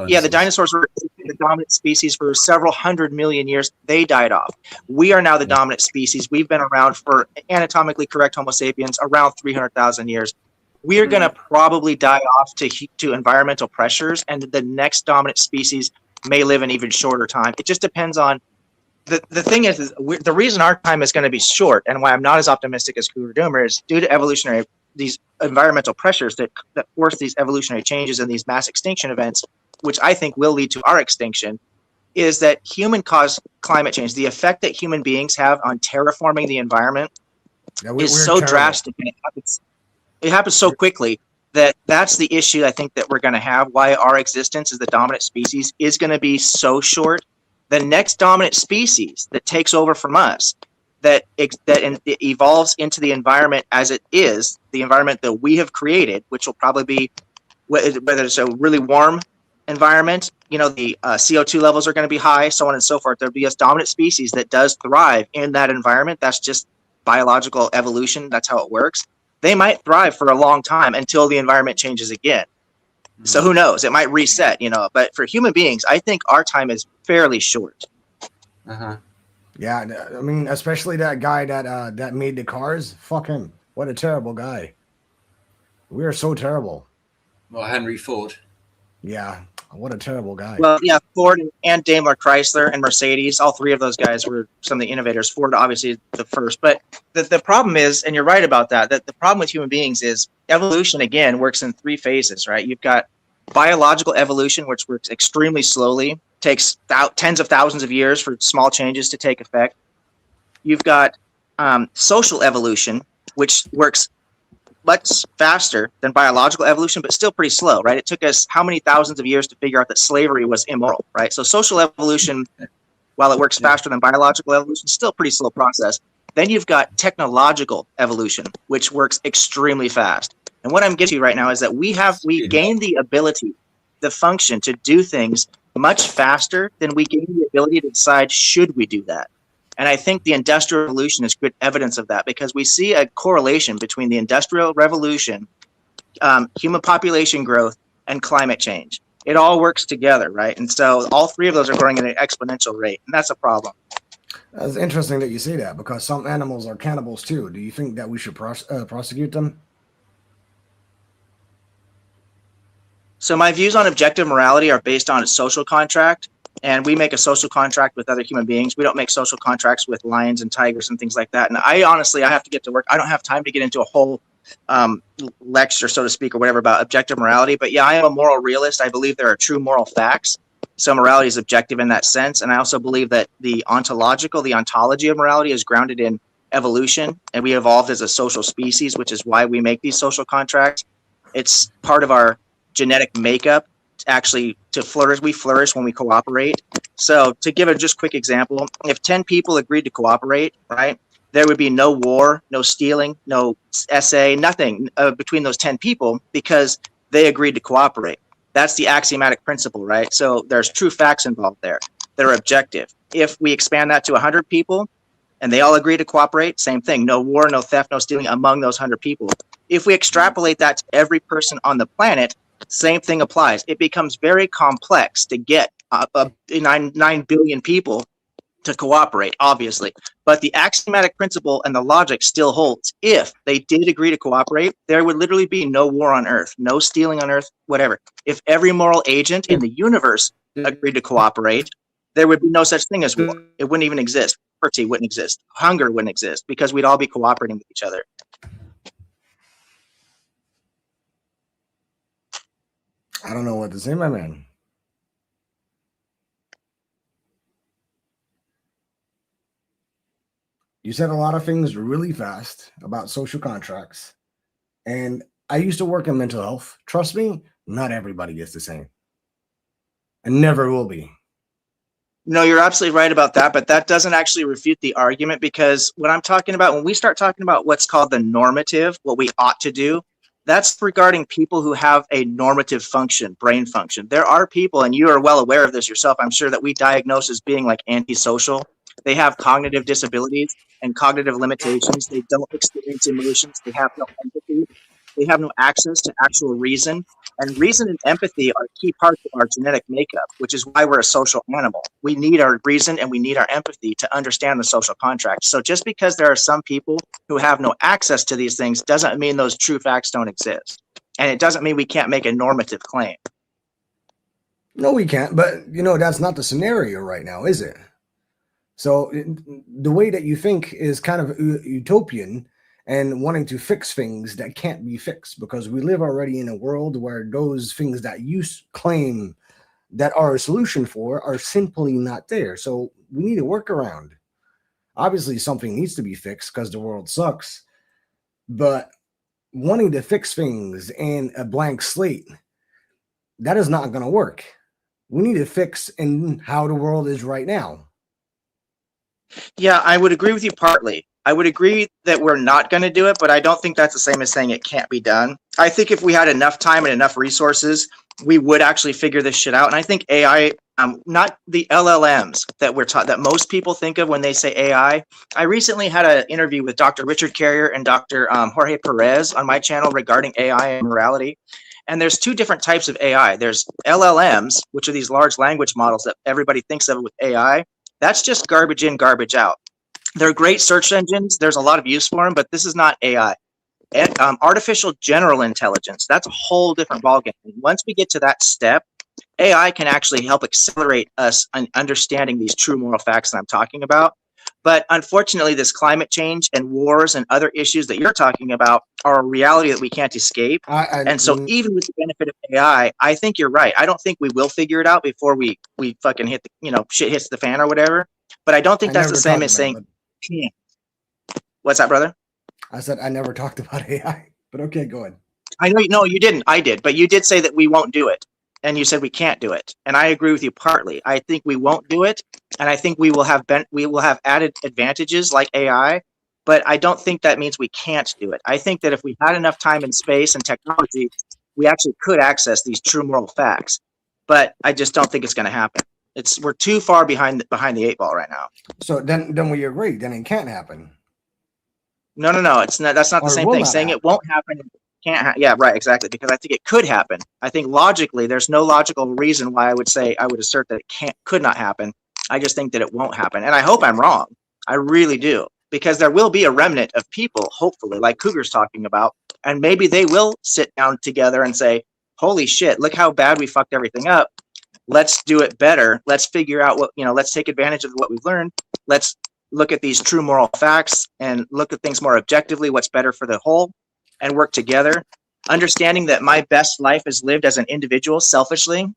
Yeah, the dinosaurs were the dominant species for several hundred million years. They died off. We are now the dominant species. We've been around for anatomically correct Homo sapiens around 300,000 years. We are going to probably die off to environmental pressures, and the next dominant species may live an even shorter time. It just depends on the thing is the reason our time is going to be short, and why I'm not as optimistic as Cougar Doomer, is due to these environmental pressures that force these evolutionary changes and these mass extinction events, which I think will lead to our extinction, is that human-caused climate change, the effect that human beings have on terraforming the environment, is so drastic, and it happens so quickly that's the issue I think that we're going to have, why our existence as the dominant species is going to be so short. The next dominant species that takes over from us, that evolves into the environment as it is, the environment that we have created, which will probably be, whether it's a really warm environment, the CO2 levels are going to be high, so on and so forth. There'll be a dominant species that does thrive in that environment. That's just biological evolution. That's how it works. They might thrive for a long time until the environment changes again. So who knows? It might reset, But for human beings, I think our time is fairly short. Yeah, I mean, especially that guy that made the cars. Fuck him. What a terrible guy. We are so terrible. Well, Henry Ford. Yeah, what a terrible guy. Well, yeah, Ford and Daimler Chrysler and Mercedes, all three of those guys were some of the innovators. Ford, obviously, the first. But the problem is, and you're right about that the problem with human beings is evolution, again, works in three phases, right? You've got biological evolution, which works extremely slowly, takes tens of thousands of years for small changes to take effect. You've got social evolution, which works much faster than biological evolution, but still pretty slow, right? It took us how many thousands of years to figure out that slavery was immoral, right? So social evolution, while it works faster than biological evolution, still a pretty slow process. Then you've got technological evolution, which works extremely fast. And what I'm getting to right now is that we gain the ability, the function to do things much faster than we gain the ability to decide, should we do that? And I think the Industrial Revolution is good evidence of that, because we see a correlation between the Industrial Revolution, human population growth, and climate change. It all works together, right? And so all three of those are growing at an exponential rate, and that's a problem. It's interesting that you say that, because some animals are cannibals too. Do you think that we should prosecute them? So my views on objective morality are based on a social contract. And we make a social contract with other human beings. We don't make social contracts with lions and tigers and things like that. And I have to get to work. I don't have time to get into a whole lecture, so to speak, or whatever about objective morality. But yeah, I am a moral realist. I believe there are true moral facts. So morality is objective in that sense. And I also believe that the ontology of morality is grounded in evolution. And we evolved as a social species, which is why we make these social contracts. It's part of our genetic makeup. Actually, to flourish, we flourish when we cooperate. So to give a just quick example, if 10 people agreed to cooperate, right, there would be no war, no stealing, no SA, nothing between those 10 people, because they agreed to cooperate. That's the axiomatic principle, right? So there's true facts involved there that are objective. If we expand that to 100 people and they all agree to cooperate, same thing, no war, no theft, no stealing among those 100 people. If we extrapolate that to every person on the planet, same thing applies. It becomes very complex to get 9 billion people to cooperate, obviously. But the axiomatic principle and the logic still holds. If they did agree to cooperate, there would literally be no war on Earth, no stealing on Earth, whatever. If every moral agent in the universe agreed to cooperate, there would be no such thing as war. It wouldn't even exist. Poverty wouldn't exist. Hunger wouldn't exist, because we'd all be cooperating with each other. I don't know what to say, my man. You said a lot of things really fast about social contracts. And I used to work in mental health. Trust me, not everybody is the same, and never will be. No, you're absolutely right about that, but that doesn't actually refute the argument, because what I'm talking about, when we start talking about what's called the normative, what we ought to do, that's regarding people who have a normative function, brain function. There are people, and you are well aware of this yourself, I'm sure, that we diagnose as being like antisocial. They have cognitive disabilities and cognitive limitations. They don't experience emotions. They have no empathy. They have no access to actual reason. And reason and empathy are key parts of our genetic makeup, which is why we're a social animal. We need our reason and we need our empathy to understand the social contract. So just because there are some people who have no access to these things doesn't mean those true facts don't exist. And it doesn't mean we can't make a normative claim. No, we can't. But, you know, that's not the scenario right now, is it? So the way that you think is kind of utopian and wanting to fix things that can't be fixed, because we live already in a world where those things that you claim that are a solution for are simply not there. So we need a workaround. Obviously, something needs to be fixed because the world sucks. But wanting to fix things in a blank slate, that is not going to work. We need to fix in how the world is right now. Yeah, I would agree with you partly. I would agree that we're not going to do it, but I don't think that's the same as saying it can't be done. I think if we had enough time and enough resources, we would actually figure this shit out. And I think AI, not the LLMs that we're taught, that most people think of when they say AI. I recently had an interview with Dr. Richard Carrier and Dr. Jorge Perez on my channel regarding AI and morality. And there's two different types of AI. There's LLMs, which are these large language models that everybody thinks of with AI. That's just garbage in, garbage out. They're great search engines. There's a lot of use for them, but this is not AI. And, artificial general intelligence, that's a whole different ballgame. Once we get to that step, AI can actually help accelerate us in understanding these true moral facts that I'm talking about. But unfortunately, this climate change and wars and other issues that you're talking about are a reality that we can't escape. And so even with the benefit of AI, I think you're right. I don't think we will figure it out before we fucking hit the, you know, shit hits the fan or whatever. But I don't think that's the same as saying, can't. What's that, brother? I said I never talked about AI, but okay, go ahead. I know, no, you didn't. I did, but you did say that we won't do it, and you said we can't do it, and I agree with you partly. I think we won't do it, and I think we will have added advantages like AI, but I don't think that means we can't do it. I think that if we had enough time and space and technology, we actually could access these true moral facts, but I just don't think it's going to happen. We're too far behind the eight ball right now. So then we agree. Then it can't happen. No. It's not. That's not the same thing. Saying it won't happen, can't. Yeah, right. Exactly. Because I think it could happen. I think logically, there's no logical reason why I would assert that it could not happen. I just think that it won't happen, and I hope I'm wrong. I really do, because there will be a remnant of people, hopefully, like Cougar's talking about, and maybe they will sit down together and say, "Holy shit! Look how bad we fucked everything up. Let's do it better. Let's figure out let's take advantage of what we've learned. Let's look at these true moral facts and look at things more objectively, what's better for the whole, and work together. Understanding that my best life is lived as an individual selfishly.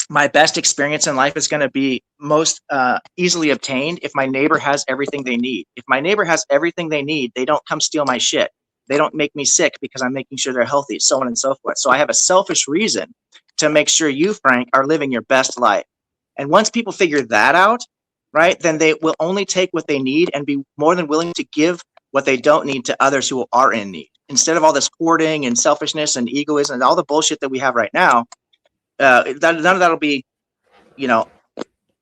My best experience in life is going to be most easily obtained if my neighbor has everything they need. If my neighbor has everything they need, they don't come steal my shit. They don't make me sick because I'm making sure they're healthy, so on and so forth. So I have a selfish reason to make sure you, Frank, are living your best life. And once people figure that out, right, then they will only take what they need and be more than willing to give what they don't need to others who are in need. Instead of all this hoarding and selfishness and egoism and all the bullshit that we have right now, none of that'll be,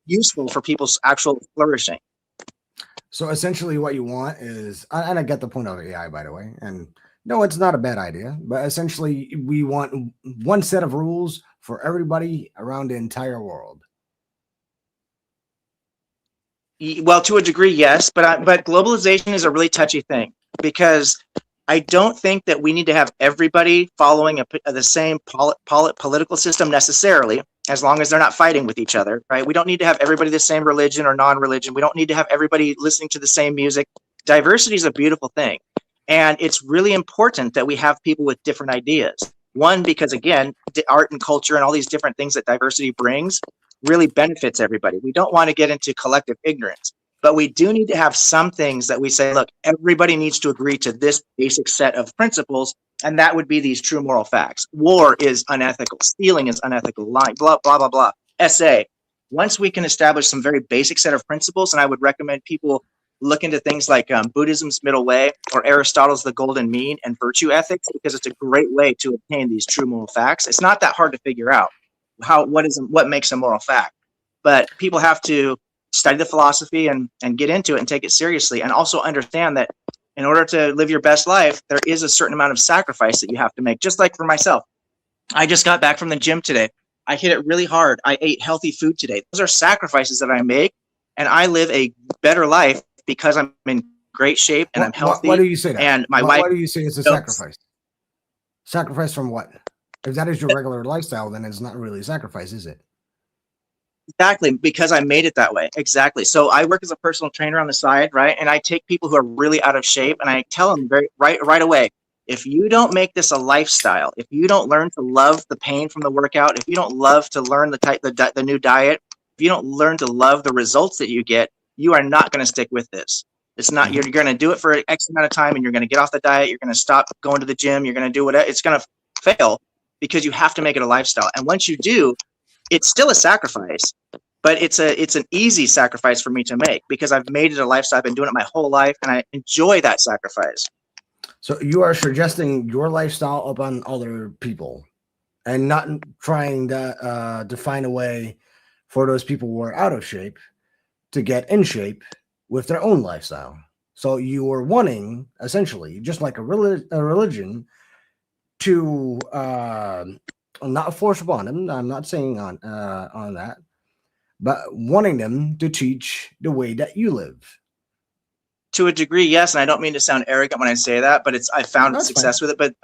useful for people's actual flourishing. So essentially what you want is, and I get the point of AI, by the way, and no, it's not a bad idea, but essentially we want one set of rules for everybody around the entire world. Well, to a degree, yes, but globalization is a really touchy thing, because I don't think that we need to have everybody following the same political system necessarily, as long as they're not fighting with each other, right? We don't need to have everybody the same religion or non-religion. We don't need to have everybody listening to the same music. Diversity is a beautiful thing, and it's really important that we have people with different ideas. One, because again, the art and culture and all these different things that diversity brings really benefits everybody. We don't want to get into collective ignorance. But we do need to have some things that we say, look, everybody needs to agree to this basic set of principles, and that would be these true moral facts. War is unethical. Stealing is unethical. Lying, blah, blah, blah, blah. SA. Once we can establish some very basic set of principles, and I would recommend people look into things like Buddhism's Middle Way or Aristotle's The Golden Mean and virtue ethics, because it's a great way to obtain these true moral facts. It's not that hard to figure out what makes a moral fact, but people have to study the philosophy and get into it and take it seriously, and also understand that in order to live your best life, there is a certain amount of sacrifice that you have to make. Just like for myself, I just got back from the gym today. I hit it really hard. I ate healthy food today. Those are sacrifices that I make, and I live a better life because I'm in great shape and I'm healthy. Why do you say that? And my wife. Why do you say it's a sacrifice? Sacrifice from what? If that is your regular lifestyle, then it's not really a sacrifice, is it? Exactly, because I made it that way. Exactly. So I work as a personal trainer on the side, right? And I take people who are really out of shape, and I tell them right away, if you don't make this a lifestyle, if you don't learn to love the pain from the workout, if you don't love to learn the new diet, if you don't learn to love the results that you get, you are not going to stick with this. It's not, you're going to do it for X amount of time, and you're going to get off the diet. You're going to stop going to the gym. You're going to do whatever. It's going to fail because you have to make it a lifestyle. And once you do, it's still a sacrifice, but it's an easy sacrifice for me to make because I've made it a lifestyle. I've been doing it my whole life, and I enjoy that sacrifice. So you are suggesting your lifestyle upon other people and not trying to find a way for those people who are out of shape to get in shape with their own lifestyle. So you are wanting, essentially, just like a religion, to not force upon them. I'm not saying on that, but wanting them to teach the way that you live. To a degree, yes, and I don't mean to sound arrogant when I say that, but I found That's success fine. with it. But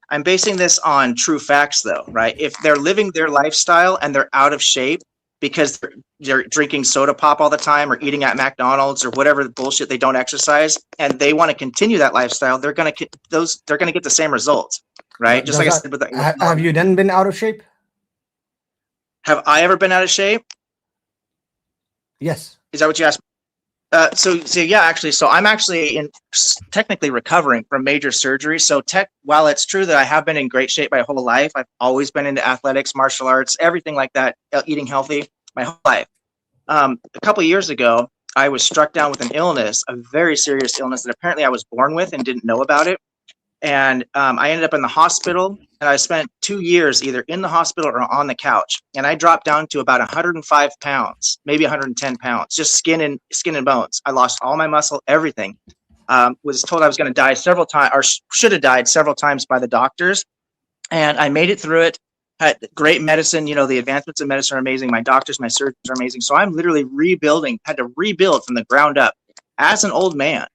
I'm basing this on true facts, though, right? If they're living their lifestyle and they're out of shape because they're drinking soda pop all the time or eating at McDonald's or whatever bullshit, they don't exercise, and they want to continue that lifestyle, they're gonna get the same results, right? Just like I said with have you then been out of shape? Have I ever been out of shape? Yes. Is that what you asked? So yeah, actually, so I'm actually technically recovering from major surgery. So while it's true that I have been in great shape my whole life, I've always been into athletics, martial arts, everything like that, eating healthy my whole life. A couple of years ago, I was struck down with an illness, a very serious illness that apparently I was born with and didn't know about it. And I ended up in the hospital, and I spent 2 years either in the hospital or on the couch. And I dropped down to about 105 pounds, maybe 110 pounds, just skin and bones. I lost all my muscle, everything. Was told I was going to die several times, or should have died several times by the doctors. And I made it through it. Had great medicine. You know, the advancements in medicine are amazing. My doctors, my surgeons are amazing. So I'm literally had to rebuild from the ground up as an old man.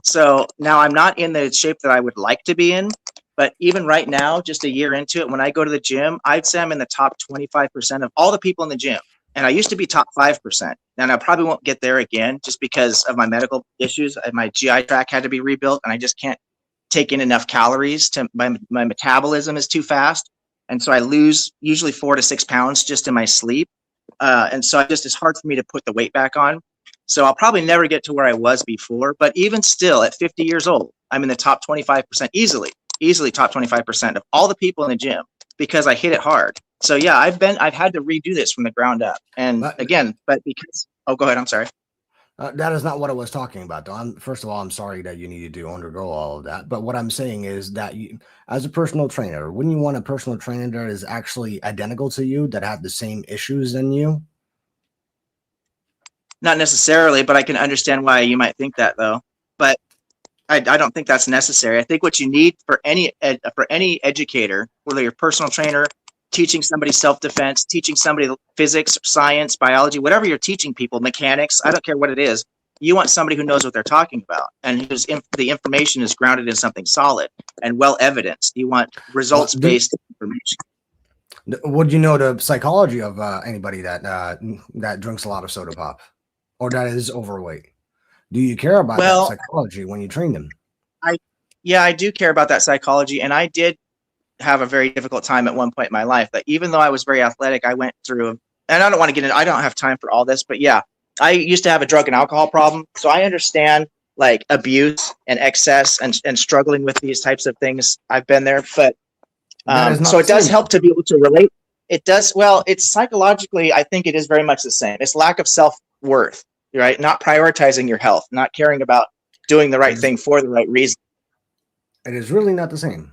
So now I'm not in the shape that I would like to be in, but even right now, just a year into it, when I go to the gym, I'd say I'm in the top 25% of all the people in the gym. And I used to be top 5%. And I probably won't get there again just because of my medical issues. My GI tract had to be rebuilt, and I just can't take in enough calories. My metabolism is too fast. And so I lose usually 4 to 6 pounds just in my sleep. And so it's hard for me to put the weight back on. So I'll probably never get to where I was before, but even still at 50 years old, I'm in the top 25%, easily top 25% of all the people in the gym because I hit it hard. So yeah, I've had to redo this from the ground up. And go ahead. I'm sorry. That is not what I was talking about, though. First of all, I'm sorry that you needed to undergo all of that. But what I'm saying is that you, as a personal trainer, wouldn't you want a personal trainer that is actually identical to you, that have the same issues than you? Not necessarily, but I can understand why you might think that, though. But I don't think that's necessary. I think what you need for any educator, whether you're a personal trainer, teaching somebody self-defense, teaching somebody physics, science, biology, whatever you're teaching people, mechanics, I don't care what it is, you want somebody who knows what they're talking about and whose the information is grounded in something solid and well evidenced. You want results-based information. Would you know the psychology of anybody that drinks a lot of soda pop or that is overweight? Do you care about that psychology when you train them? I do care about that psychology, and I did have a very difficult time at one point in my life. That even though I was very athletic, I went through, and I don't want to get into, I don't have time for all this, but yeah, I used to have a drug and alcohol problem, so I understand like abuse and excess and struggling with these types of things. I've been there, but That is not so the it does same. help to be able to relate. It does. Well, it's psychologically, I think it is very much the same. It's lack of self-worth, right? Not prioritizing your health, not caring about doing the right thing for the right reason. It is really not the same.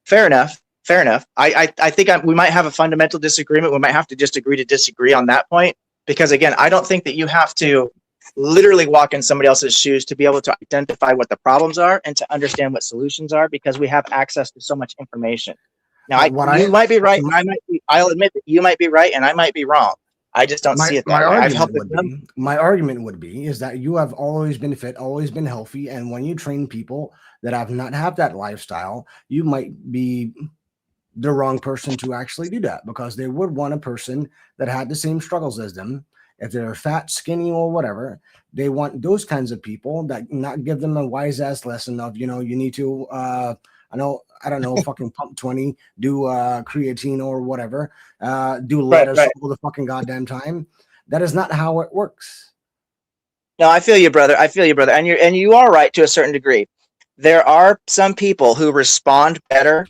Fair enough. Fair enough. I think we might have a fundamental disagreement. We might have to just agree to disagree on that point. Because again, I don't think that you have to literally walk in somebody else's shoes to be able to identify what the problems are and to understand what solutions are, because we have access to so much information. Now, you might be right, and I might be. I'll admit that you might be right, and I might be wrong. I just don't see it that way. I've helped my argument would be is that you have always been fit, always been healthy, and when you train people that have not have that lifestyle, you might be the wrong person to actually do that, because they would want a person that had the same struggles as them. If they're fat, skinny, or whatever, they want those kinds of people that not give them a wise ass lesson of, you need to I don't know, fucking pump 20, do creatine or whatever, do lettuce all the fucking goddamn time. That is not how it works. No, I feel you, brother. I feel you, brother. And you are right to a certain degree. There are some people who respond better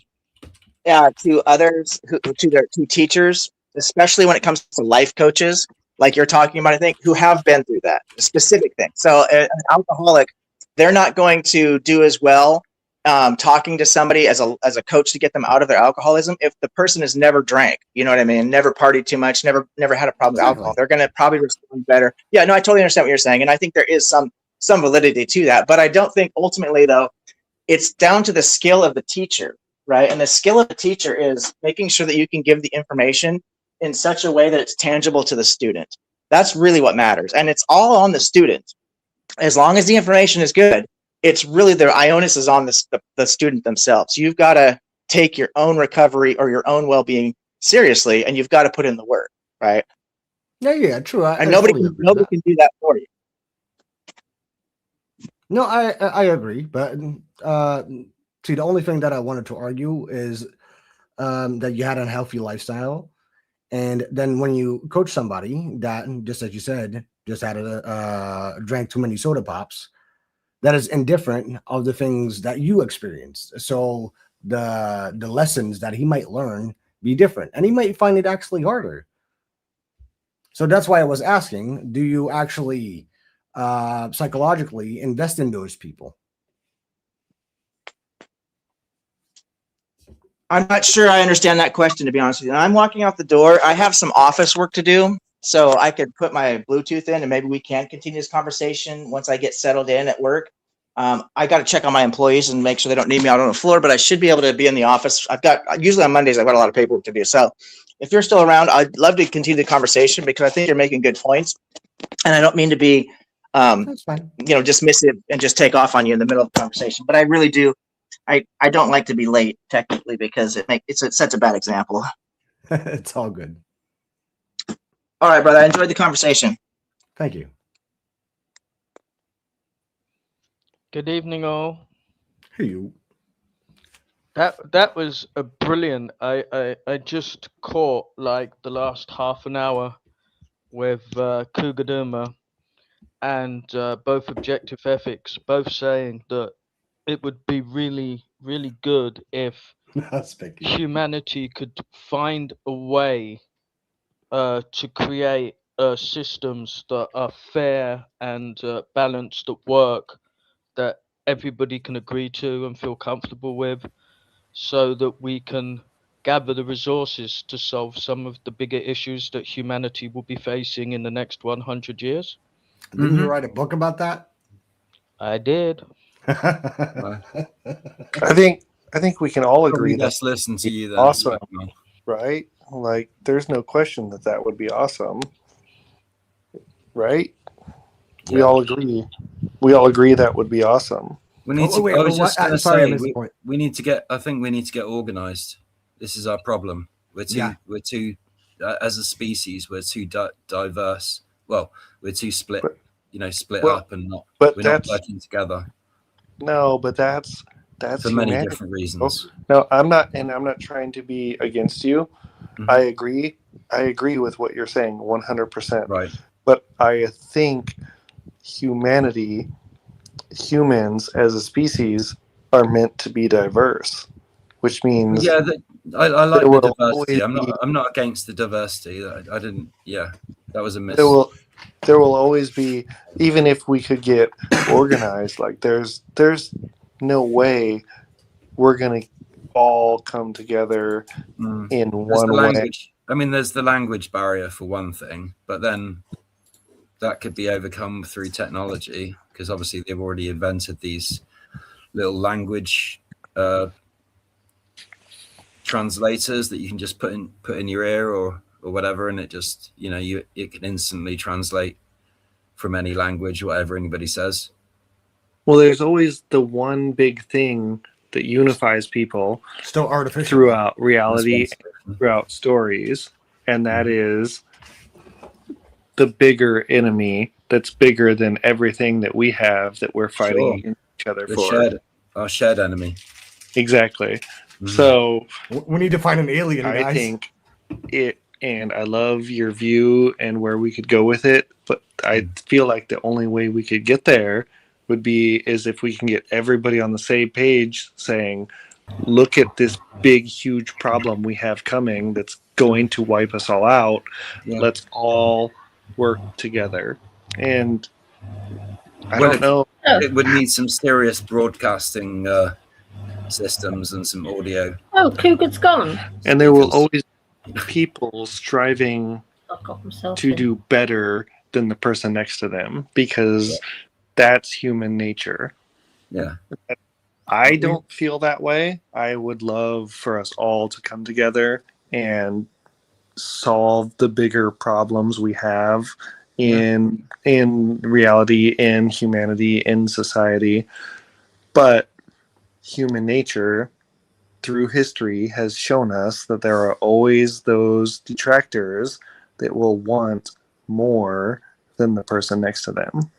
to others, to teachers, especially when it comes to life coaches, like you're talking about, I think, who have been through that specific thing. So an alcoholic, they're not going to do as well talking to somebody as a coach to get them out of their alcoholism if the person has never drank, you know what I mean, never partied too much, never had a problem with alcohol. They're going to probably respond better. Yeah, no, I totally understand what you're saying, and I think there is some validity to that. But I don't think ultimately, though, it's down to the skill of the teacher, right? And the skill of the teacher is making sure that you can give the information in such a way that it's tangible to the student. That's really what matters, and it's all on the student. As long as the information is good, it's really the onus is on the student themselves. You've got to take your own recovery or your own well-being seriously, and you've got to put in the work, right? Yeah, true. And nobody can do that for you. No, I agree, but see, the only thing that I wanted to argue is that you had an unhealthy lifestyle, and then when you coach somebody that, just as you said, just had drank too many soda pops, that is indifferent of the things that you experienced. So the lessons that he might learn be different, and he might find it actually harder. So that's why I was asking, do you actually psychologically invest in those people? I'm not sure I understand that question, to be honest with you. I'm walking out the door. I have some office work to do, so I could put my Bluetooth in and maybe we can continue this conversation once I get settled in at work. I got to check on my employees and make sure they don't need me out on the floor, but I should be able to be in the office. Usually on Mondays, I've got a lot of paperwork to do. So if you're still around, I'd love to continue the conversation because I think you're making good points. And I don't mean to be, dismissive and just take off on you in the middle of the conversation, but I really do. I don't like to be late technically because it sets a bad example. It's all good. All right, brother. I enjoyed the conversation. Thank you. Good evening, all. Hey, you. That was a brilliant. I just caught like the last half an hour with Kugaduma and both Objective Ethics, both saying that it would be really, really good if humanity could find a way to create systems that are fair and balanced at work, that everybody can agree to and feel comfortable with, so that we can gather the resources to solve some of the bigger issues that humanity will be facing in the next 100 years. Didn't you write a book about that? I did. I think we can all agree that let's listen to you then. Awesome, right? Like, there's no question that would be awesome, right? Yeah. We all agree that would be awesome. We need to. I was just going to say we need to get. I think we need to get organized. This is our problem. We're too. As a species, we're too diverse. Well, we're too split. Split up and not. We're not working together. No, but that's for many different reasons. No, I'm not trying to be against you. Mm-hmm. I agree with what you're saying 100%. Right. but I think humanity, humans as a species, are meant to be diverse, which means Yeah, I there like the will always diversity. be I'm not against the diversity. I didn't. Yeah, that was a there miss. will there will always be, even if we could get organized, like there's no way we're gonna all come together in There's the one way. language. I mean, there's the language barrier for one thing, but then that could be overcome through technology because obviously they've already invented these little language translators that you can just put in your ear or whatever, and it just it can instantly translate from any language whatever anybody says. Well, there's always the one big thing that unifies people Still artificial throughout reality, throughout stories, and that is the bigger enemy that's bigger than everything that we have that we're fighting Sure. against each other The for. our shared enemy. Exactly. So we need to find an alien, I guys. think it, and I love your view and where we could go with it, but I feel like the only way we could get there would be is if we can get everybody on the same page saying, look at this big huge problem we have coming that's going to wipe us all out. Yeah. Let's all work together. And I Well, don't know. it would need some serious broadcasting systems and some audio. Oh, Cougar's gone. And there will always be people striving I've got myself to in. do better than the person next to them because that's human nature. Yeah. I don't feel that way. I would love for us all to come together and solve the bigger problems we have in reality, in humanity, in society. But human nature through history has shown us that there are always those detractors that will want more than the person next to them.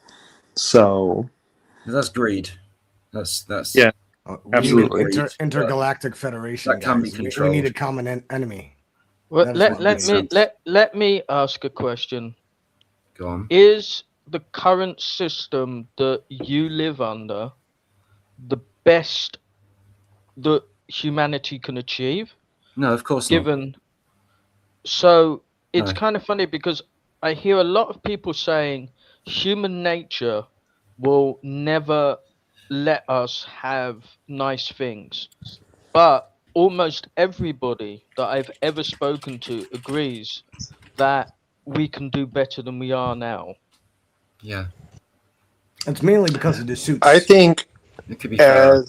So that's greed. That's yeah, We absolutely. need an intergalactic federation. That can be guys. We controlled. need a common enemy. Well, That is let what let we me need. let me ask a question. Go on. Is the current system that you live under the best that humanity can achieve? No, of course not. Given, so it's No. kind of funny because I hear a lot of people saying human nature will never let us have nice things, but almost everybody that I've ever spoken to agrees that we can do better than we are now. Yeah. It's mainly because of the suits. I think it could be fair.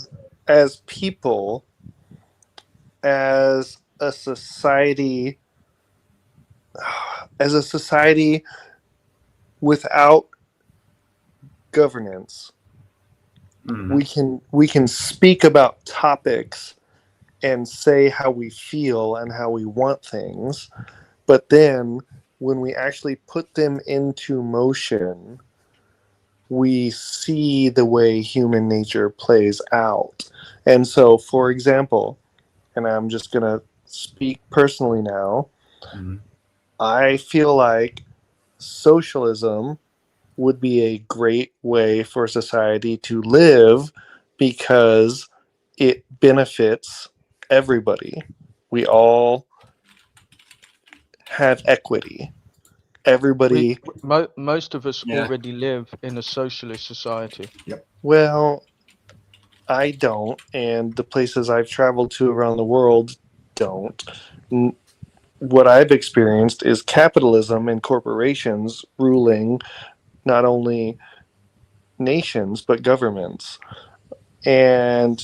as people, as a society without governance, we can speak about topics and say how we feel and how we want things, but then when we actually put them into motion, we see the way human nature plays out. And so, for example, and I'm just going to speak personally now, I feel like socialism would be a great way for society to live because it benefits everybody. We all have equity. Everybody. Most of us Yeah. already live in a socialist society. Yep. Well, I don't, and the places I've traveled to around the world don't. What I've experienced is capitalism and corporations ruling not only nations but governments, and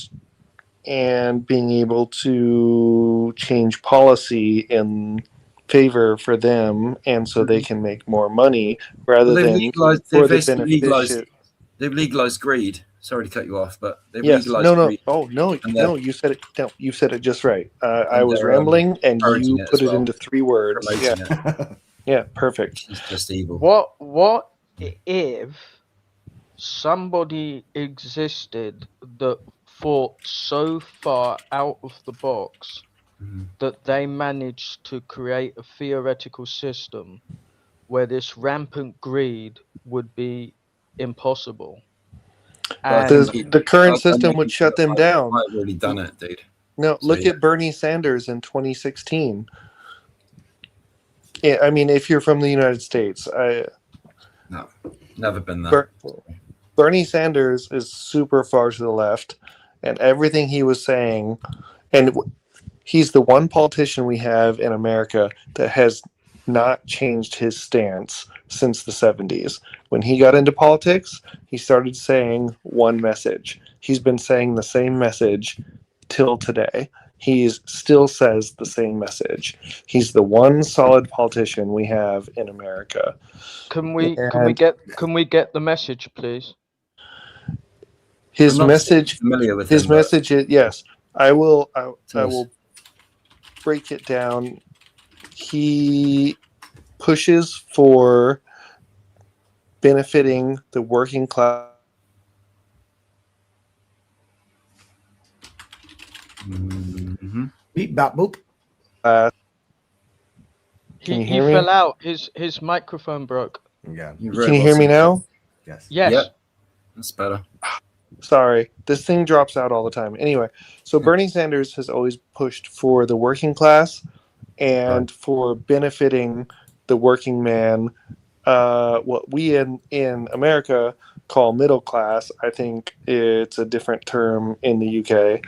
being able to change policy in favor for them, and so they can make more money rather Well, than for the beneficent. They've legalized greed. Sorry to cut you off, but they've Yes. legalized greed. No. You said it. No, you said it just right. I And was they're, rambling, and you encouraging it put as it well, into 3 words. promoting Yeah. Yeah. Perfect. It's just evil. What if somebody existed that thought so far out of the box that they managed to create a theoretical system where this rampant greed would be impossible. But And The current system would shut them down. I've already done it, dude. No, So, look yeah. at Bernie Sanders in 2016. Yeah, I mean, if you're from the United States, No, never been there. Bernie Sanders is super far to the left, and everything he was saying, and he's the one politician we have in America that has not changed his stance since the 70s. When he got into politics, he started saying one message. He's been saying the same message till today. He still says the same message. He's the one solid politician we have in America. can we get the message, please? His I'm not message, familiar with his him, but- message is yes. I will break it down. He pushes for benefiting the working class. Beep bop boop. Can you He hear me? fell out. His microphone broke. Yeah. Can you hear me now? Yes. Yes. Yep. That's better. Sorry, this thing drops out all the time. Anyway, so Bernie Sanders has always pushed for the working class and for benefiting the working man. What we in America call middle class, I think it's a different term in the UK,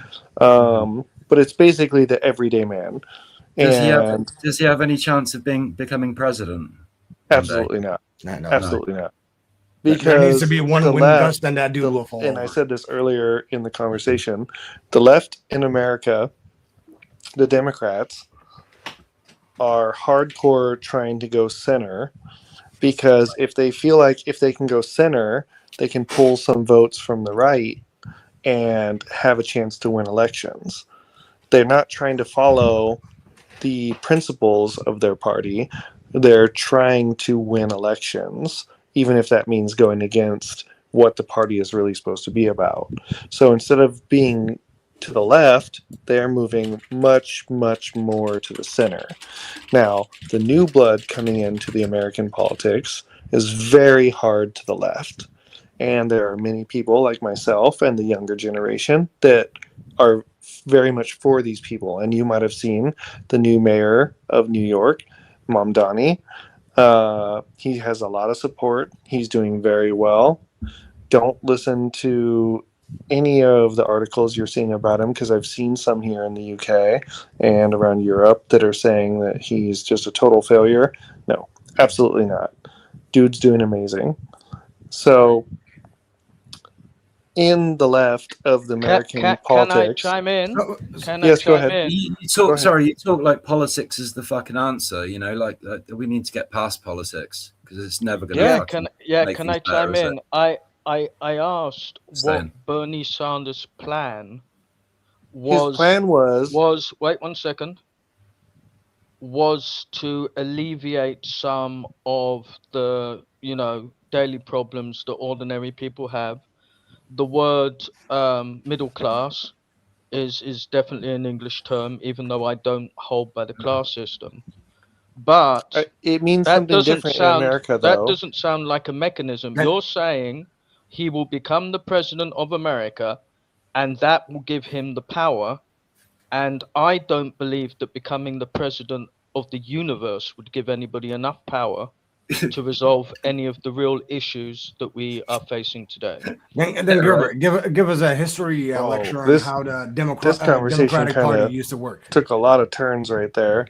but it's basically the everyday man. Does he have any chance of becoming president? Absolutely not. No. Absolutely not. There Because needs to be one the wind left, gust and that dude will fall and I over. said this earlier in the conversation, the left in America, the Democrats, are hardcore trying to go center, because if they feel like if they can go center, they can pull some votes from the right and have a chance to win elections. They're not trying to follow the principles of their party. They're trying to win elections, even if that means going against what the party is really supposed to be about. So instead of being to the left, they're moving much, much more to the center. Now, the new blood coming into the American politics is very hard to the left. And there are many people like myself and the younger generation that are very much for these people. And you might have seen the new mayor of New York, Mamdani. He has a lot of support. He's doing very well. Don't listen to any of the articles you're seeing about him, because I've seen some here in the UK and around Europe that are saying that he's just a total failure. No, absolutely not. Dude's doing amazing. So, in the left of the American politics, Can I chime in? Yes, go ahead. You Go talk. ahead. You talk like politics is the fucking answer. You know, like we need to get past politics because it's never going to. Can I chime in? I asked what Bernie Sanders' plan was. His plan was wait 1 second. Was to alleviate some of the daily problems that ordinary people have. The word middle class is definitely an English term, even though I don't hold by the class system. But it means that something doesn't different sound, in America, that though. doesn't sound like a mechanism. You're saying he will become the president of America, and that will give him the power. And I don't believe that becoming the president of the universe would give anybody enough power to resolve any of the real issues that we are facing today. Then Gilbert, give us a history lecture on how the this conversation Democratic Party used to work. Took a lot of turns right there.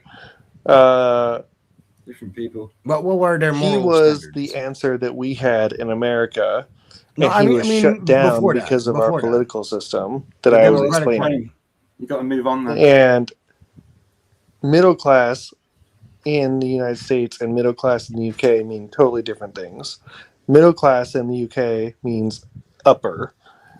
Different people. But what were their moral He was standards? the answer that we had in America, No, and he was shut down because of our before that. political system that The I was Democratic explaining. You got to move on then. And middle class in the United States and middle class in the UK mean totally different things. Middle class in the UK means upper.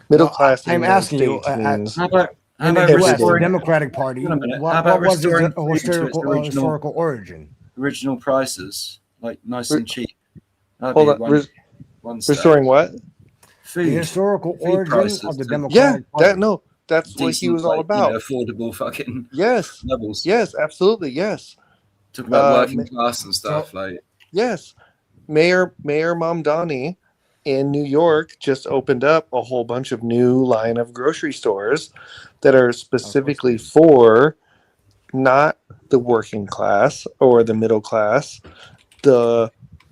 Middle class in the I'm United asking you, States means in the US, the Democratic Party, Hold on a minute. How what about was its restoring food to its historical origin? Original prices, like nice and cheap. That'd hold be on. one step. Restoring what? Food. The historical Food origin prices of the to Democratic Party. That's what he decent, was all like, about. affordable fucking Yes. levels. Yes, absolutely. Yes. Talk about working class and stuff. So- like Yes, Mayor Mamdani in New York just opened up a whole bunch of new line of grocery stores that are specifically for not the working class or the middle class, the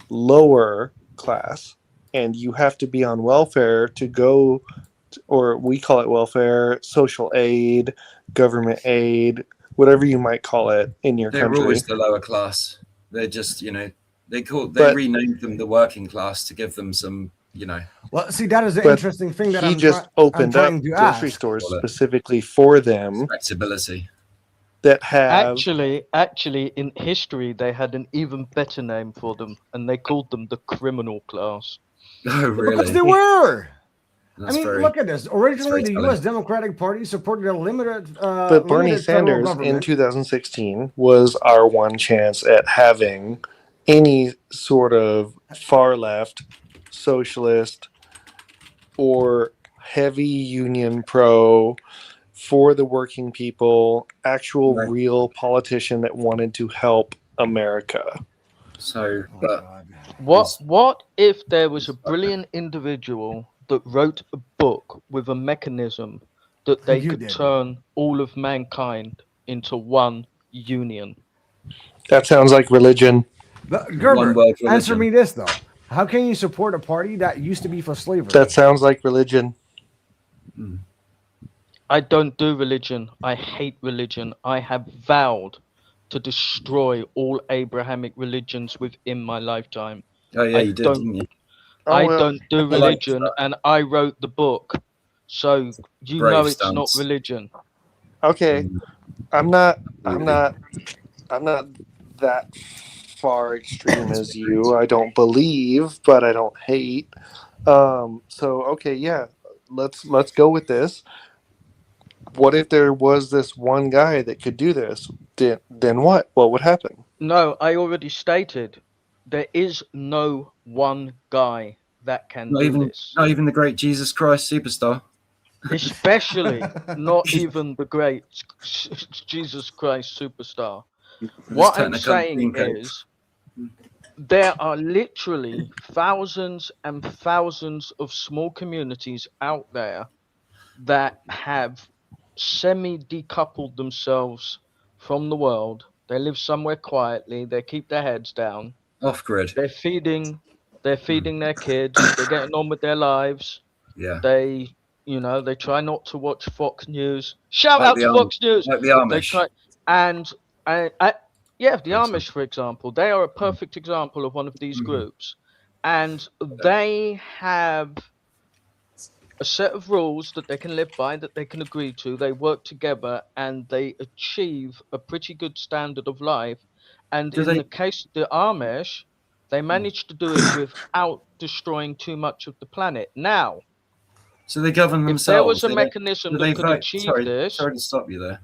lower class. And you have to be on welfare to go, or we call it welfare, social aid, government aid, whatever you might call it in your They're country. always the lower class. They're just, they But- renamed them the working class to give them some, Well, see, that is the But interesting thing that he I'm, just I'm opened up trying to grocery ask. stores specifically for them Flexibility. that have Actually, in history, they had an even better name for them, and they called them the criminal class. Oh, really? Because they were. That's I mean, very- look at this. Originally, the telling. U.S. Democratic Party supported a limited, but Bernie limited federal Sanders in government. 2016 was our one chance at having any sort of far left socialist or heavy union pro for the working people, actual real politician that wanted to help America. So, What if there was a brilliant individual that wrote a book with a mechanism that they You could did. turn all of mankind into one union? That sounds like religion. But Gerber, world answer religion. me this though: how can you support a party that used to be for slavery? That sounds like religion. I don't do religion. I hate religion. I have vowed to destroy all Abrahamic religions within my lifetime. Oh, yeah, you did, don't, didn't you? I Oh, well, don't do I like religion, that. and I wrote the book, so you Brave know it's not stance. religion. Okay, I'm not that far extreme as you. I don't believe, but I don't hate. So okay, yeah, let's go with this. What if there was this one guy that could do this? Then what? What would happen? No, I already stated there is no one guy that can Not do even, this. not even the great Jesus Christ superstar. Especially not even the great Jesus Christ superstar. What I'm saying is there are literally thousands and thousands of small communities out there that have semi-decoupled themselves from the world. They live somewhere quietly. They keep their heads down. Off grid. They're feeding their kids. They're getting on with their lives. Yeah. They try not to watch Fox News. Shout Like out the to Am- Fox News. like the Amish. They try and the Amish, for example, they are a perfect example of one of these groups, and they have a set of rules that they can live by, that they can agree to. They work together and they achieve a pretty good standard of life. And Do in they- the case of the Amish, they managed to do it without destroying too much of the planet. Now, So they govern if themselves. there was a They don't- mechanism do that they could vote? achieve Sorry, this, sorry to stop you there.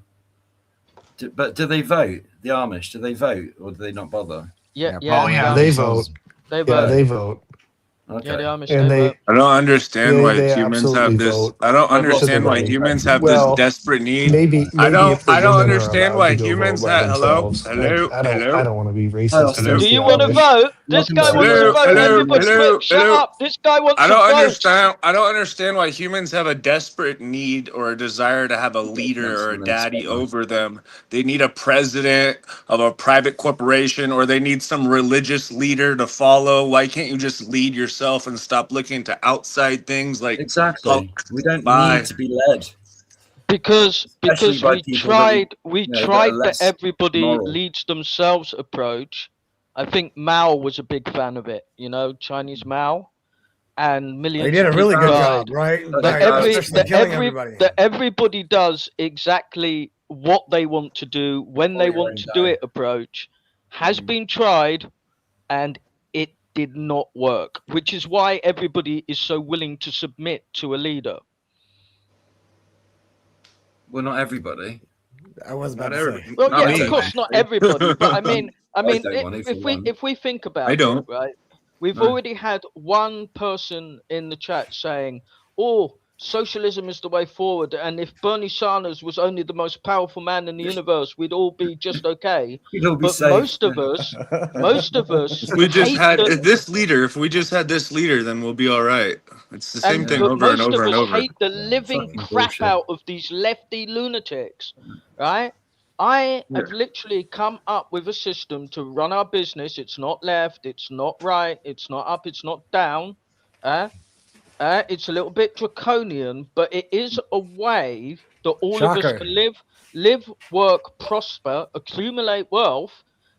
But do they vote? The Amish, do they vote or do they not bother? yeah, Oh yeah, the they Amish- vote. They Yeah, vote. they vote. Okay. Yeah, the Amish, And they they vote. I don't understand why they humans have absolutely this. vote I don't to the understand why voting. humans have Well, this desperate need. maybe I if the don't women are understand allowed why to go vote humans by have. themselves. Hello. I don't want to be racist Austin. against Do the you want to Amish. vote? This guy wants to vote. Everybody quick, shut up. This guy wants I to don't vote. understand. I don't understand why humans have a desperate need or a desire to have a leader or a daddy over them. They need a president of a private corporation, or they need some religious leader to follow. Why can't you just lead yourself and stop looking to outside things like Exactly. We don't Bye. need to be led. Because Especially by we people that that tried are the less everybody moral. leads themselves approach. I think Mao was a big fan of it, Chinese Mao, and millions They did a of really people good died. job, right? That By especially killing everybody. that everybody does exactly what they want to do when they want to do it approach has been tried, and it did not work, which is why everybody is so willing to submit to a leader. Well, not everybody. I was about Not to every- say. Well, Not yeah, me. of course, not everybody, but I mean, don't want it, for one. if we think about I don't. it, right? We've No. already had one person in the chat saying, "Oh, socialism is the way forward, and if Bernie Sanders was only the most powerful man in the universe, we'd all be just okay. We'd all be But safe. most of us If we just hate had the, this leader, if we just had this leader, then we'll be all right. It's the same thing but over and most over of and us over. hate the living Fucking crap bullshit. out of these lefty lunatics, right? I have literally come up with a system to run our business. It's not left, it's not right, it's not up, it's not down. It's a little bit draconian, but it is a way that all of us Shocker. can live, work, prosper, accumulate wealth.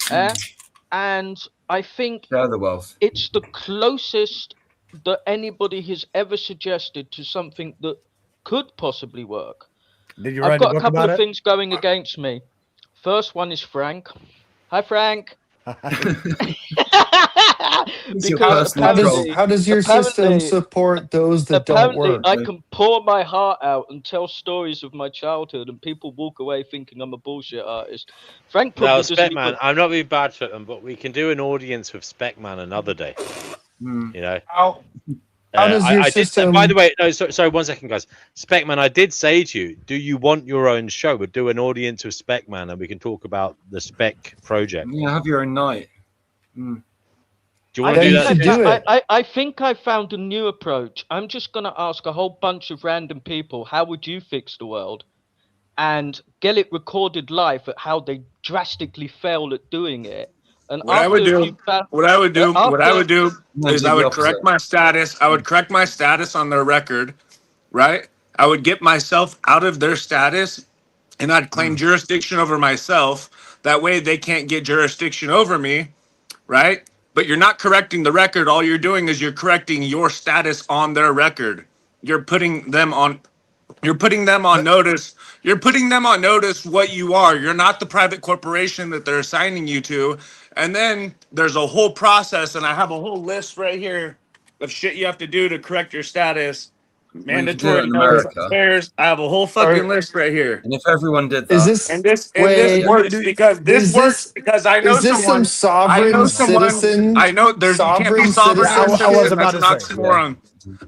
And I think Share the wealth. it's the closest that anybody has ever suggested to something that could possibly work. Did you I've write a got a book couple about of it? things going against me. First one is Frank. Hi, Frank. Because how does your system support those that don't apparently work? I can pour my heart out and tell stories of my childhood, and people walk away thinking I'm a bullshit artist. Frank No, probably doesn't Speckman, even. I'm not being bad for them, but we can do an audience with Speckman another day. You know. How does your I system? did, by the way, no, sorry, 1 second, guys. Speckman, I did say to you, do you want your own show? We'll do an audience with Speckman, and we can talk about the Spec project. Yeah, have your own night. Do you want to do that? I think I found a new approach. I'm just going to ask a whole bunch of random people, how would you fix the world? And get it recorded live at how they drastically fail at doing it. And What I would do is I would correct my status. I would correct my status on their record, right? I would get myself out of their status, and I'd claim jurisdiction over myself. That way they can't get jurisdiction over me, right? But you're not correcting the record. All you're doing is you're correcting your status on their record. You're putting them on notice. You're putting them on notice what you are. You're not the private corporation that they're assigning you to. And then there's a whole process, and I have a whole list right here of shit you have to do to correct your status. Mandatory in notice America. affairs. I have a whole fucking list right here. And if everyone did that, this works because I know someone. I know there's you can't be sovereign citizen. That's an oxymoron.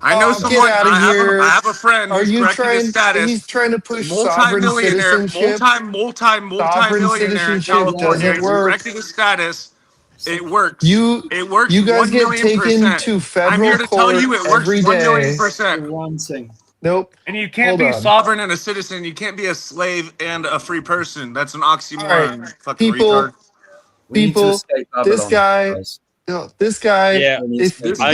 I know someone. Get out of here. I have a friend. Are who's you correcting his status. He's trying to push sovereign Multi-millionaire, citizenship. multi-millionaire in California. He's correcting his status. It works. It works. You guys get 1,000,000%. taken to I'm federal here to tell court you it works every 1,000,000%. day. Nope. And you can't be sovereign and a citizen. You can't be a slave and a free person. That's an oxymoron. Right. Fucking People, retard. this guy. No, this guy. Yeah. If I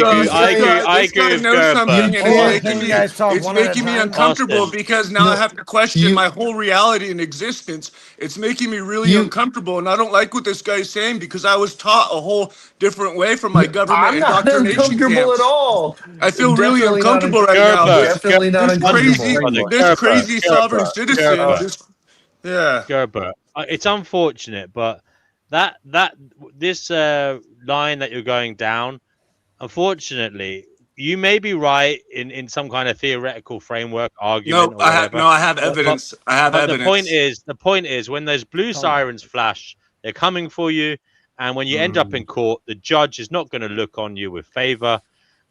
agree knows something, and it's making me uncomfortable because now I have to question my whole reality and existence. It's making me really uncomfortable, and I don't like what this guy's saying because I was taught a whole different way from my government I'm not indoctrination uncomfortable camps. at all. I feel really Definitely not uncomfortable right now. Definitely not uncomfortable. This crazy sovereign citizen. Yeah. Gerber, it's unfortunate, but this line that you're going down, unfortunately, you may be right in some kind of theoretical framework argument. No, I have evidence. I have evidence. The point is, when those blue sirens flash, they're coming for you, and when you end up in court, the judge is not going to look on you with favor,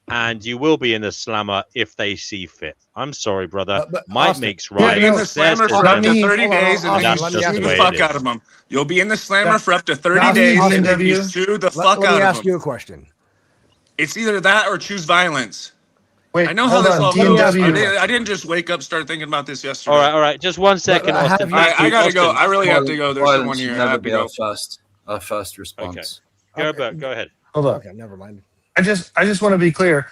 and you will be in the slammer if they see fit. I'm sorry, brother. Might makes right. You'll be in the slammer for up to 30 days, and then you sue the fuck out of them. You'll be in the slammer for up to 30 days, and then you sue the fuck out of them. Let me ask you a question. It's either that or choose violence. Wait, I know how this all goes. DNW. I didn't just wake up, start thinking about this yesterday. All right. Just 1 second, Austin. I gotta go. I really have to go. There's someone here. I have to go. Our first response. Okay. Go ahead. Hold on. Okay, never mind. I just want to be clear.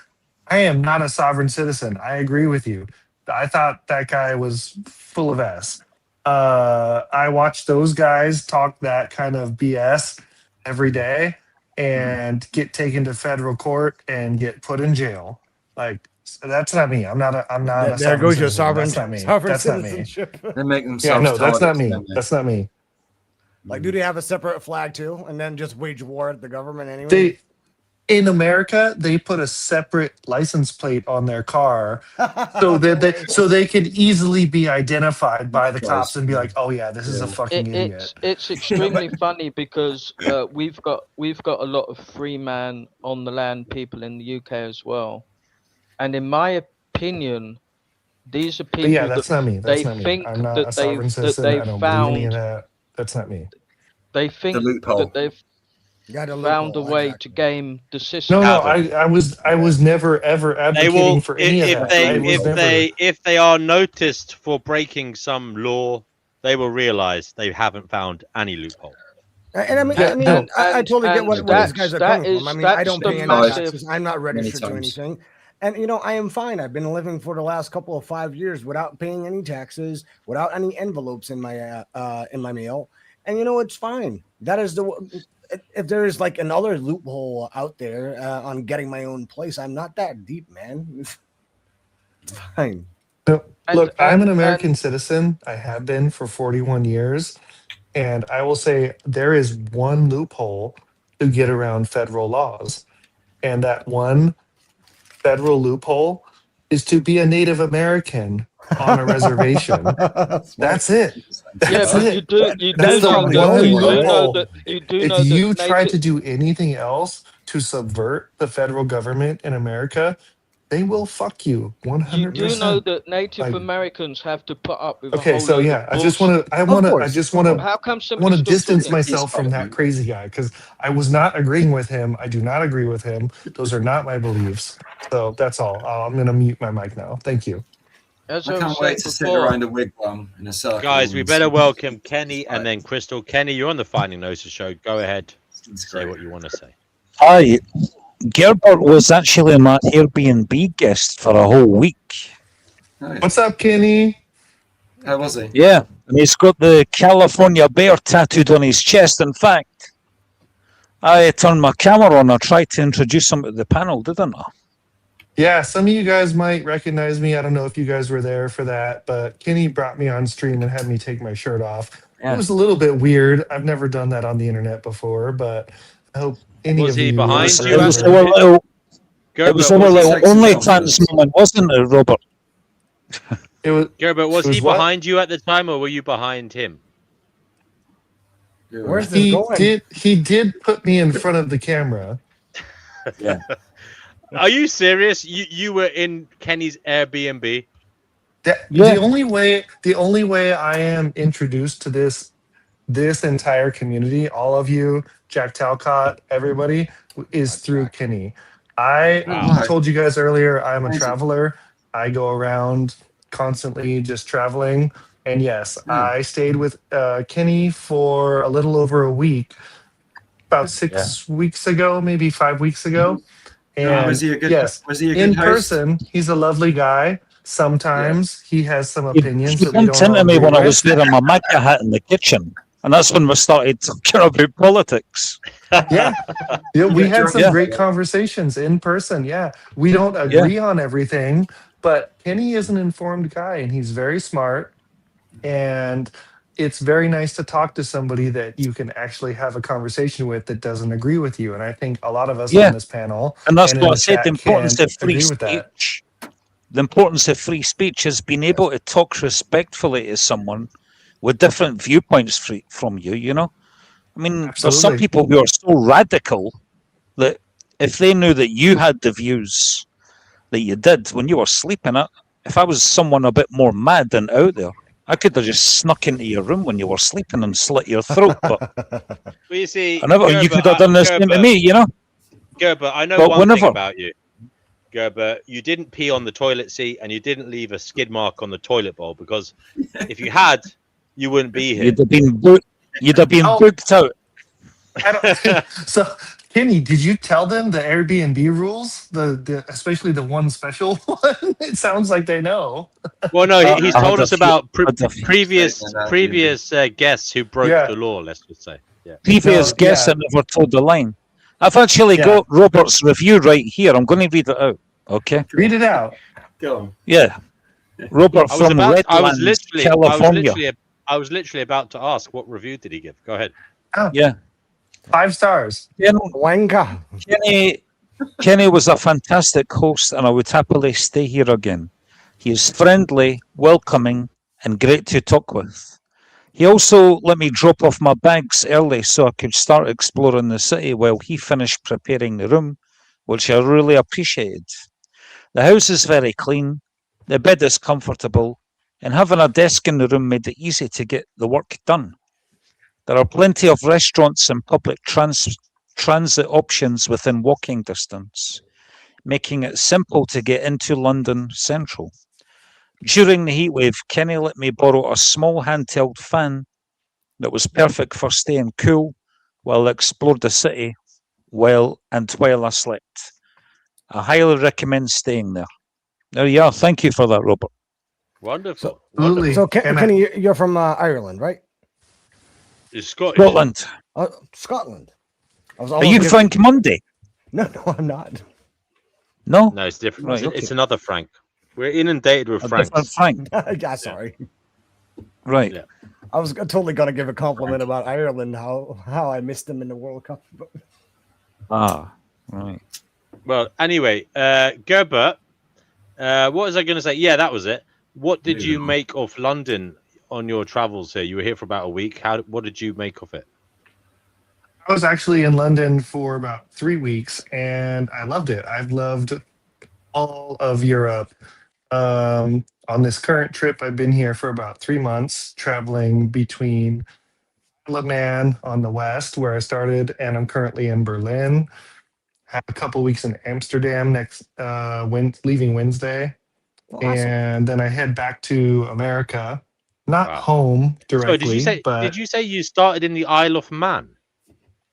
I am not a sovereign citizen. I agree with you. I thought that guy was full of S. I watch those guys talk that kind of BS every day and get taken to federal court and get put in jail. Like, that's not me. I'm not a There goes your sovereign. sovereign That's not me. That's not me. citizenship. They make themselves. Yeah, no, that's not me. targets, That's not me. Like, do they have a separate flag too, and then just wage war at the government anyway? In America, they put a separate license plate on their car so that they can easily be identified by the cops and be like, "Oh yeah, this is a fucking idiot." It's extremely funny because we've got a lot of free man on the land people in the UK as well, and in my opinion, These are But people yeah, that that's not me. they That's not me. think I'm not a that sovereign they've citizen. I don't believe any of found. that. That's not me. They The think loophole. that they've Got a found a loophole, way to exactly. game the No, system. no, Haven't. I was never ever They advocating will for any of if that. they I was never. if they are noticed for breaking some law, they will realize they haven't found any loophole. And I mean, Yeah, no. I totally get And where these guys are coming from. I mean, I that's don't the pay any massive. taxes. I'm not Many registered to times. anything. And I am fine. I've been living for the last couple of 5 years without paying any taxes, without any envelopes in my mail. And it's fine. That is if there is like another loophole out there on getting my own place, I'm not that deep, man. It's fine. No, look, I'm an And American citizen. I have been for 41 years. And I will say there is one loophole to get around federal laws. And that one federal loophole is to be a Native American on a reservation. That's it. yeah, That's but it. you do That's the know one that loophole. you do If know that you try to native do anything else to subvert the federal government in America, they will fuck you you do know 100%. that Native Like, Americans have to put up with a okay, whole so load yeah, of I just bullshit. want How come to somebody's still distance talking? myself from that crazy guy because I was not agreeing with him. I do not agree with him. Those are not my beliefs. So that's all. I'm going to mute my mic now. Thank you. As I I was can't wait saying to sit before, around a wigwam in a circle. Guys, we and better speak. welcome Kenny and then Crystal. Kenny, you're on the Finding Gnosis show. Go ahead, say what you want to say. Hi, Gerbert was actually my Airbnb guest for a whole week. What's up, Kenny? How was he? Yeah, and he's got the California bear tattooed on his chest. In fact, I turned my camera on. I tried to introduce him to the panel, didn't I? Yeah, some of you guys might recognize me. I don't know if you guys were there for that, but Kenny brought me on stream and had me take my shirt off. Yeah. It was a little bit weird. I've never done that on the internet before, but I hope any Was of he you behind are you? It was at our the- little, Gerbert, it was our was he little sexy OnlyFans moment, wasn't it, Robert? It was. Gerbert, was it was he what? behind you at the time, or were you behind him? Where's this going? He did put me in front of the camera. Yeah. Are you serious? You were in Kenny's Airbnb? The only way I am introduced to this entire community, all of you, Jack Talcott, everybody, is through Kenny. I told you guys earlier, I'm a traveler. I go around constantly just traveling. And yes, I stayed with Kenny for a little over a week, about 6 weeks ago, maybe 5 weeks ago. And was he a good? yes, Was he a in good host? person, he's a lovely guy. Sometimes he has some He opinions that we bumped don't all into me agree when I with. was wearing my MAGA hat in the kitchen, and that's when we started talking about politics. Yeah, we had some Yeah. great conversations in person. Yeah, we don't agree on everything, but Kenny is an informed guy and he's very smart. And it's very nice to talk to somebody that you can actually have a conversation with that doesn't agree with you. And I think a lot of us on this panel And that's and in what I the said, the chat importance can of free agree with that. speech. The importance of free speech is being able to talk respectfully to someone with different viewpoints from you, I mean, there's some Absolutely. people who are so radical that if they knew that you had the views that you did when you were sleeping, if I was someone a bit more mad than out there, I could have just snuck into your room when you were sleeping and slit your throat. But Well, you see, you Gerbert, could have done the same to me, Gerbert, I know But one whenever- thing about you. Gerbert, you didn't pee on the toilet seat and you didn't leave a skid mark on the toilet bowl, because if you had, you wouldn't be here. You'd have been booked out. So, Kenny, did you tell them the Airbnb rules? The especially the one special one? It sounds like they know. Well, no, he's I had told a us few- about I had a few- previous guests who broke Yeah. the law. Let's just say, yeah. Previous guests that never told the line. I've actually got Robert's review right here. I'm going to read it out. Okay. Read it out. Go on. Yeah. Robert from Redlands, California. I was literally about to ask, what review did he give? Go ahead. Oh. Yeah. 5 stars. Wanka. Kenny was a fantastic host, and I would happily stay here again. He is friendly, welcoming, and great to talk with. He also let me drop off my bags early so I could start exploring the city while he finished preparing the room, which I really appreciated. The house is very clean, The bed is comfortable, and having a desk in the room made it easy to get the work done. There are plenty of restaurants and public transit options within walking distance, making it simple to get into London Central. During the heatwave, Kenny let me borrow a small handheld fan that was perfect for staying cool while I explored the city while I slept. I highly recommend staying there. There you are. Thank you for that, Robert. Wonderful. Absolutely. Wonderful. So, Kenny, you're from Ireland, right? It's Scottish. Scotland. Scotland. Are you Frank Monday? No, I'm not. No? No, it's different. Right, It's okay. another Frank. We're inundated with A Franks. different Frank. Yeah, sorry. Right. Yeah. I was totally gonna give a compliment about Ireland, how I missed them in the World Cup. Ah, right. Well, anyway, Gerbert, what was I going to say? Yeah, that was it. What did you make of London on your travels here? You were here for about a week. What did you make of it? I was actually in London for about 3 weeks, and I loved it. I've loved all of Europe. On this current trip, I've been here for about 3 months, traveling between Isle of Man on the west, where I started, and I'm currently in Berlin. Have a couple weeks in Amsterdam leaving Wednesday, and then I head back to America. Not home So, directly, but did you say you started in the Isle of Man?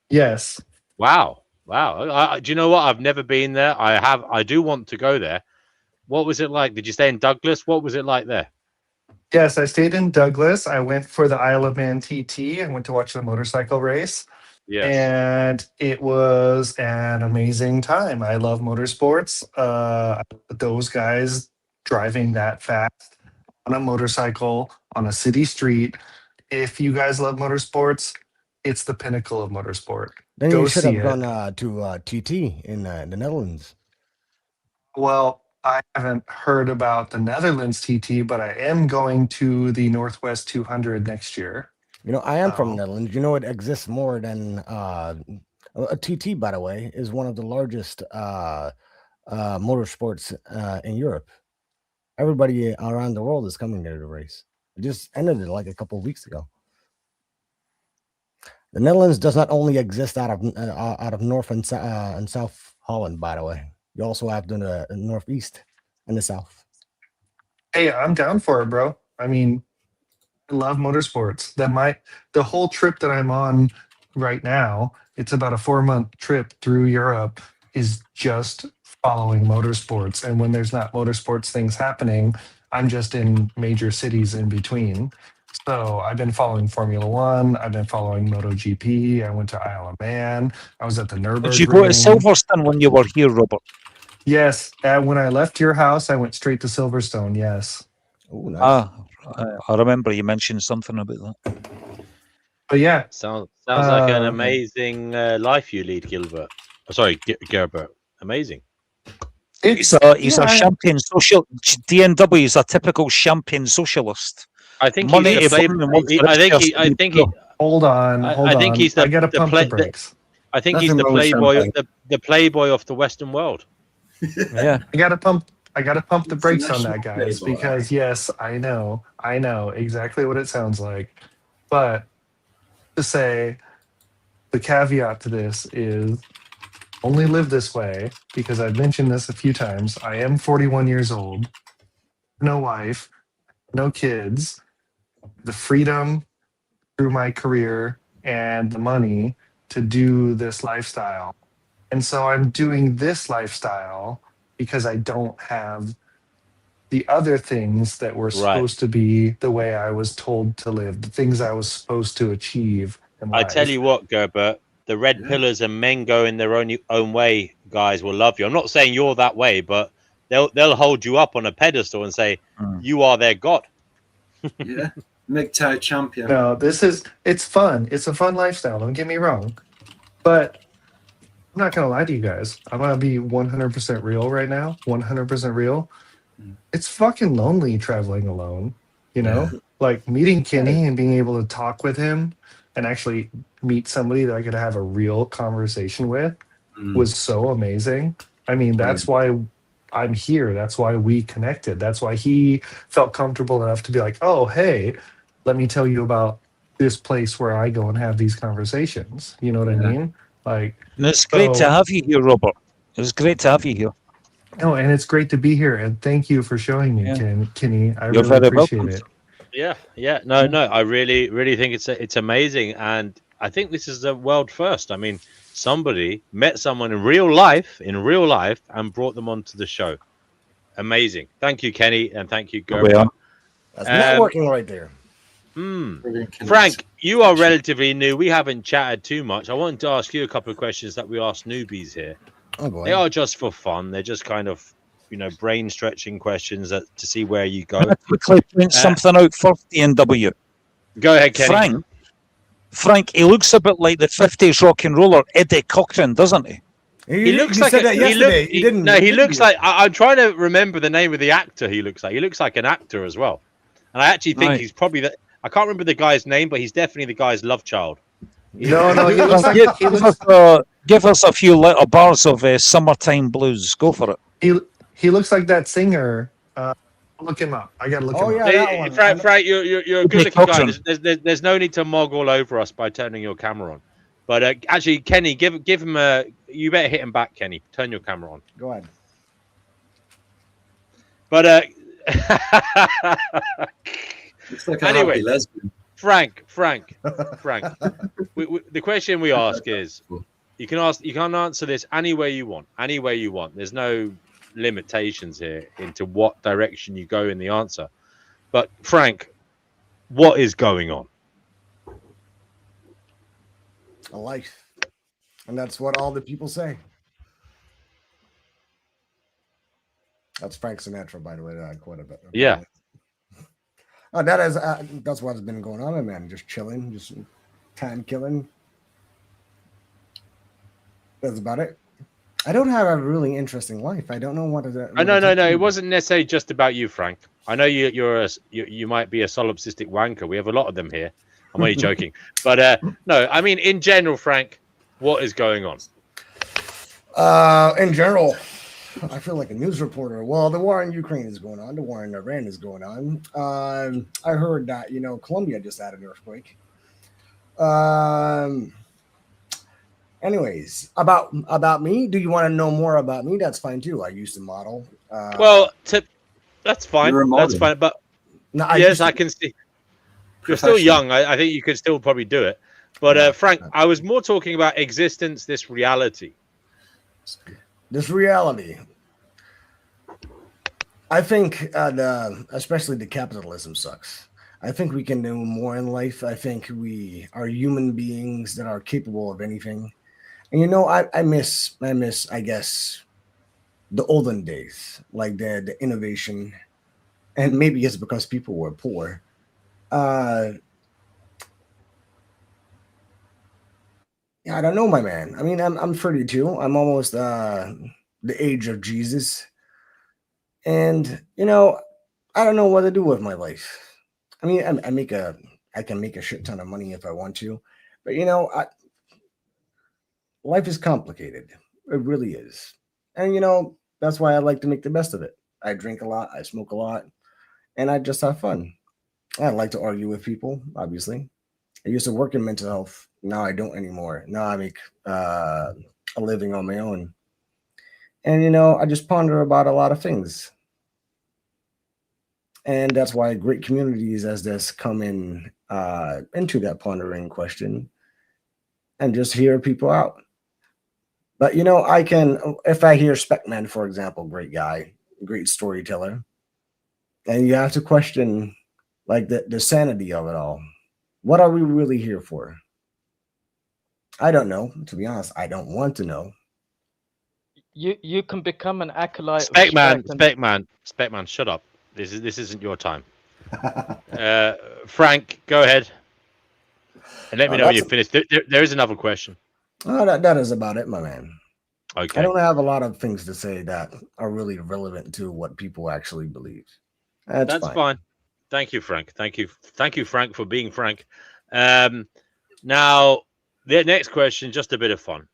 yes. Wow. Do you know what? I've never been there. I do want to go there. What was it like? Did you stay in Douglas? What was it like there? Yes, I stayed in Douglas. I went for the Isle of Man TT. I went to watch the motorcycle race. Yes. And it was an amazing time. I love motorsports. Those guys driving that fast on a motorcycle on a city street. If you guys love motorsports, it's the pinnacle of motorsport. Then Go you should see have it. gone to TT in the Netherlands. Well, I haven't heard about the Netherlands TT, but I am going to the Northwest 200 next year. You know, I am from Netherlands. You know, it exists more than a TT. By the way, is one of the largest motorsports in Europe. Everybody around the world is coming there to race. It just ended it like a couple of weeks ago. The Netherlands does not only exist out of North and South Holland. By the way, you also have the Northeast and the South. Hey, I'm down for it, bro. I mean, I love motorsports. The whole trip that I'm on right now, it's about a 4-month trip through Europe, is just following motorsports. And when there's not motorsports things happening, I'm just in major cities in between. So I've been following Formula One. I've been following MotoGP. I went to Isle of Man. I was at the Nürburgring. Did you go to Silverstone when you were here, Robert? Yes. When I left your house, I went straight to Silverstone. Yes. Oh, nice. I remember you mentioned something about that. But yeah, sounds like an amazing life you lead, Gilbert. Oh, sorry, Gerbert. Amazing. He's a champion social. DNW is a typical champion socialist. I think Money he's the I think he. Hold on. I think he's the. I gotta pump the brakes. I think he's the playboy. The playboy of the Western world. Yeah. I gotta pump the brakes on that, guys, because yes, I know exactly what it sounds like. But to say the caveat to this is only live this way, because I've mentioned this a few times. I am 41 years old, no wife, no kids, the freedom through my career and the money to do this lifestyle. And so I'm doing this lifestyle because I don't have the other things that were supposed to be the way I was told to live, the things I was supposed to achieve in life. I tell you what, Gerbert, the red pillars and men going their own way, guys, will love you. I'm not saying you're that way, but they'll hold you up on a pedestal and say you are their god. Yeah, MGTOW champion. No, it's fun. It's a fun lifestyle. Don't get me wrong, but I'm not gonna lie to you guys. I'm gonna be 100% real right now. 100% real. It's fucking lonely traveling alone. You know, like meeting Kenny and being able to talk with him and actually meet somebody that I could have a real conversation with was so amazing. I mean, that's why I'm here. That's why we connected. That's why he felt comfortable enough to be like, oh, hey, let me tell you about this place where I go and have these conversations. You know what I mean? Like, And it's great to so, have you here, Robert. It was great to have you here. no, and it's great to be here. And thank you for showing me, Yeah. Kenny. I You're really very appreciate welcome. it. Yeah. No. I really think it's amazing, and I think this is a world first. I mean, somebody met someone in real life, and brought them onto the show. Amazing. Thank you, Kenny, and thank you, Gerpa. That's networking right there. Frank, you are relatively new. We haven't chatted too much. I wanted to ask you a couple of questions that we asked newbies here. Oh boy. They are just for fun. They're just kind of, brain stretching questions to see where you go. Can I quickly point something out for DNW? Go ahead, Kenny. Frank, he looks a bit like the 50s rock and roller Eddie Cochran, doesn't he? He looks like said that yesterday. He didn't. No, he didn't looks like. I'm trying to remember the name of the actor. He looks like an actor as well, and I actually think he's probably the. I can't remember the guy's name, but he's definitely the guy's love child. No, he looks like give us a few little bars of Summertime Blues. Go for it. He looks like that singer. Look him up. I gotta look him up. that one. Frank, you're a good-looking guy. There's no need to mog all over us by turning your camera on. But actually, Kenny, give him a. You better hit him back, Kenny. Turn your camera on. Go ahead. But Looks like a anyway, happy lesbian. Frank. The question we ask is, you can answer this any way you want. There's no limitations here into what direction you go in the answer. But Frank, what is going on? A life. And that's what all the people say. That's Frank Sinatra, by the way, that I quoted about. Yeah. That's what's been going on, man. Just chilling, just time killing. That's about it. I don't have a really interesting life. I don't know what is that. No. It wasn't necessarily just about you, Frank. I know you might be a solipsistic wanker. We have a lot of them here. I'm only joking. But no, I mean, in general, Frank, what is going on? In general, I feel like a news reporter. Well, the war in Ukraine is going on. The war in Iran is going on. I heard that, Colombia just had an earthquake. Anyways, about me, do you want to know more about me? That's fine too. I used to model. That's fine. You're a That's model. fine. But No, I can see. You're still young. I think you could still probably do it. But Frank, I was more talking about existence, this reality. This reality. I think especially the capitalism sucks. I think we can do more in life. I think we are human beings that are capable of anything. And I miss, I guess, the olden days, like the innovation. And maybe it's because people were poor. I don't know, my man. I mean, I'm 32. I'm almost the age of Jesus. And I don't know what to do with my life. I mean, I can make a shit ton of money if I want to, but life is complicated. It really is. And that's why I like to make the best of it. I drink a lot, I smoke a lot, and I just have fun. I like to argue with people, obviously. I used to work in mental health. Now I don't anymore. Now I make a living on my own. And I just ponder about a lot of things. And that's why great communities as this come in into that pondering question and just hear people out. But I can, if I hear Speckman, for example, great guy, great storyteller, and you have to question like the sanity of it all. What are we really here for? I don't know. To be honest, I don't want to know. You can become an acolyte. Speckman, shut up. This isn't your time. Frank, go ahead. And let me know when you're finished. There is another question. Oh, that is about it, my man. Okay. I don't have a lot of things to say that are really relevant to what people actually believe. That's fine. Thank you, Frank. Thank you, Frank, for being Frank. Now, the next question, just a bit of fun.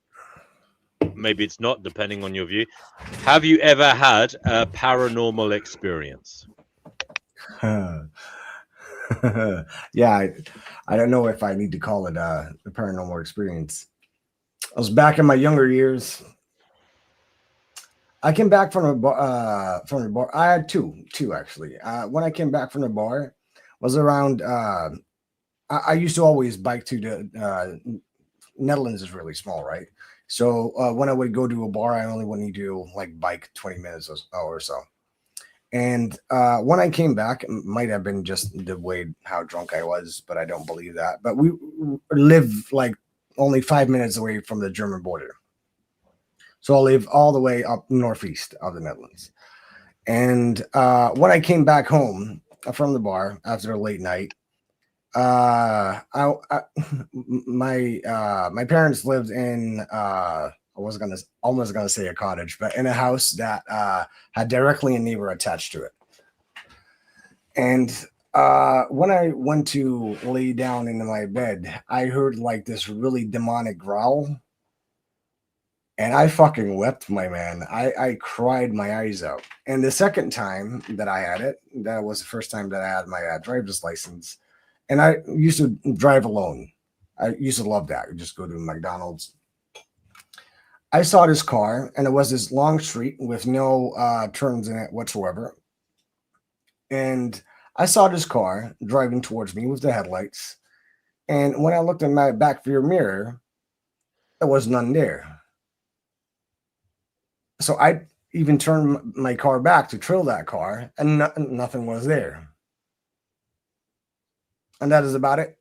maybe it's not, depending on your view. Have you ever had a paranormal experience? Yeah, I don't know if I need to call it a paranormal experience. I was back in my younger years. I came back from a bar. I had two actually. When I came back from the bar, was around. I used to always bike to the Netherlands is really small, right? So when I would go to a bar, I only would need to like bike 20 minutes or so. And when I came back, it might have been just the way how drunk I was, but I don't believe that. But we live like only 5 minutes away from the German border. So I live all the way up northeast of the Netherlands. And when I came back home from the bar after a late night, my parents lived in I was almost gonna say a cottage, but in a house that had directly a neighbor attached to it. And when I went to lay down into my bed, I heard like this really demonic growl. And I fucking wept, my man. I cried my eyes out. And the second time that I had it, that was the first time that I had my driver's license. And I used to drive alone. I used to love that. I just go to McDonald's. I saw this car, and it was this long street with no turns in it whatsoever. And I saw this car driving towards me with the headlights. And when I looked in my back rear mirror, there was none there. So I even turned my car back to trail that car, and nothing was there. And that is about it.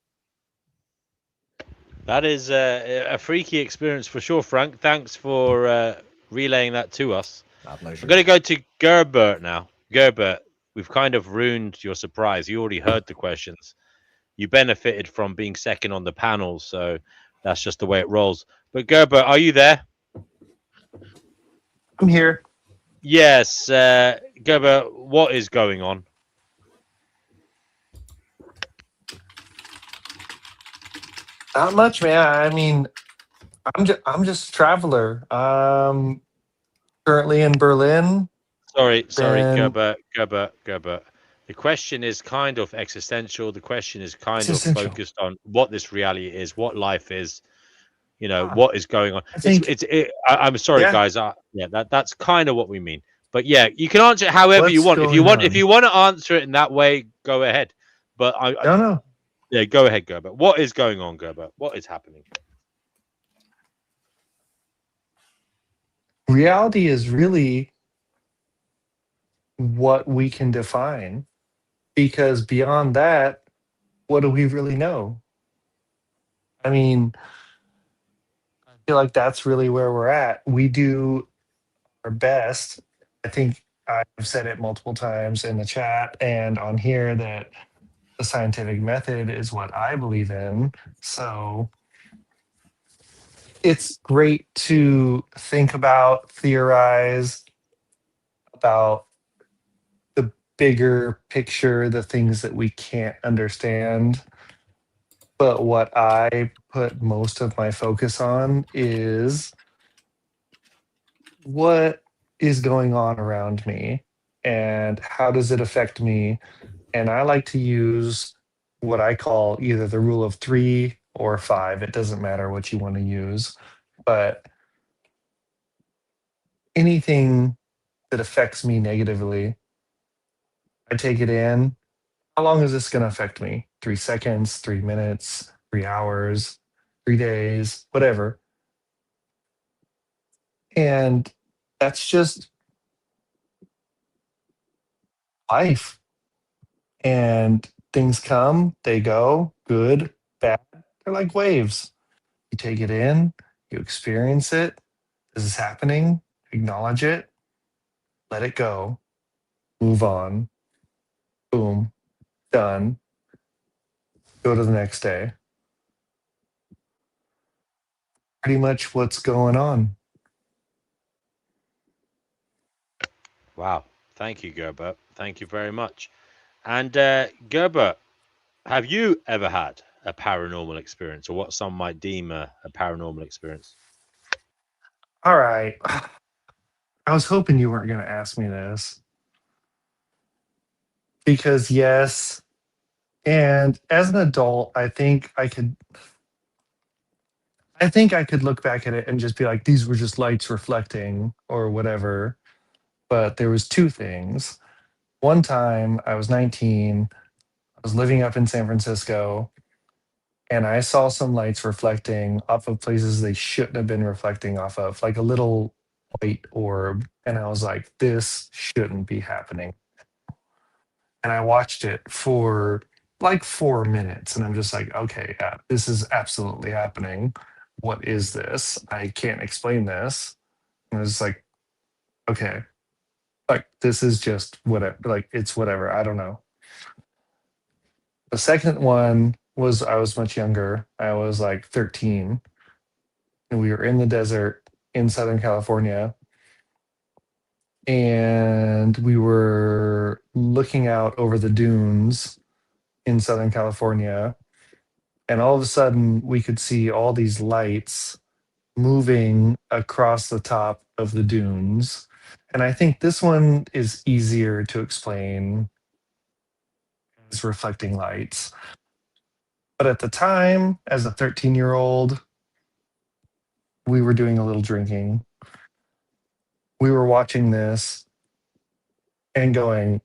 That is a freaky experience for sure, Frank. Thanks for relaying that to us. My pleasure. I'm going to go to Gerbert now. Gerbert, we've kind of ruined your surprise. You already heard the questions. You benefited from being second on the panel, so that's just the way it rolls. But Gerbert, are you there? I'm here. Yes, Gerbert, what is going on? Not much, man. I mean, I'm just a traveler. Currently in Berlin. Sorry, Then- Gerbert. The question is kind of existential. The question is kind of focused on what this reality is, what life is, you know, what is going on. I'm sorry, guys. That's kind of what we mean. But yeah, you can answer it however you want. If you want to answer it in that way, go ahead. But no. Yeah, go ahead, Gerbert. What is going on, Gerbert? What is happening? Reality is really what we can define, because beyond that, what do we really know? I mean, I feel like that's really where we're at. We do our best. I think I've said it multiple times in the chat and on here that the scientific method is what I believe in. So it's great to think about, theorize about the bigger picture, the things that we can't understand. But what I put most of my focus on is what is going on around me and how does it affect me. And I like to use what I call either the rule of 3 or 5. It doesn't matter what you want to use, but anything that affects me negatively, I take it in. How long is this going to affect me? 3 seconds, 3 minutes, 3 hours, 3 days, whatever. And that's just life. And things come, they go, good, bad. They're like waves. You take it in, you experience it. This is happening. Acknowledge it. Let it go. Move on. Boom. Done. Go to the next day. Pretty much what's going on. Wow. Thank you, Gerbert. Thank you very much. And Gerbert, have you ever had a paranormal experience, or what some might deem a paranormal experience? All right. I was hoping you weren't going to ask me this because yes, and as an adult, I think I could look back at it and just be like, these were just lights reflecting or whatever. But there was two things. One time I was 19, I was living up in San Francisco, and I saw some lights reflecting off of places they shouldn't have been reflecting off of, like a little white orb. And I was like, this shouldn't be happening. And I watched it for like 4 minutes, and I'm just like, okay, yeah, this is absolutely happening. What is this? I can't explain this. And I was like, okay, like this is just whatever, like it's whatever. I don't know. The second one was I was much younger. I was like 13, and we were in the desert in Southern California, and we were looking out over the dunes in Southern California, and all of a sudden we could see all these lights moving across the top of the dunes. And I think this one is easier to explain as reflecting lights. But at the time, as a 13-year-old, we were doing a little drinking. We were watching this and going,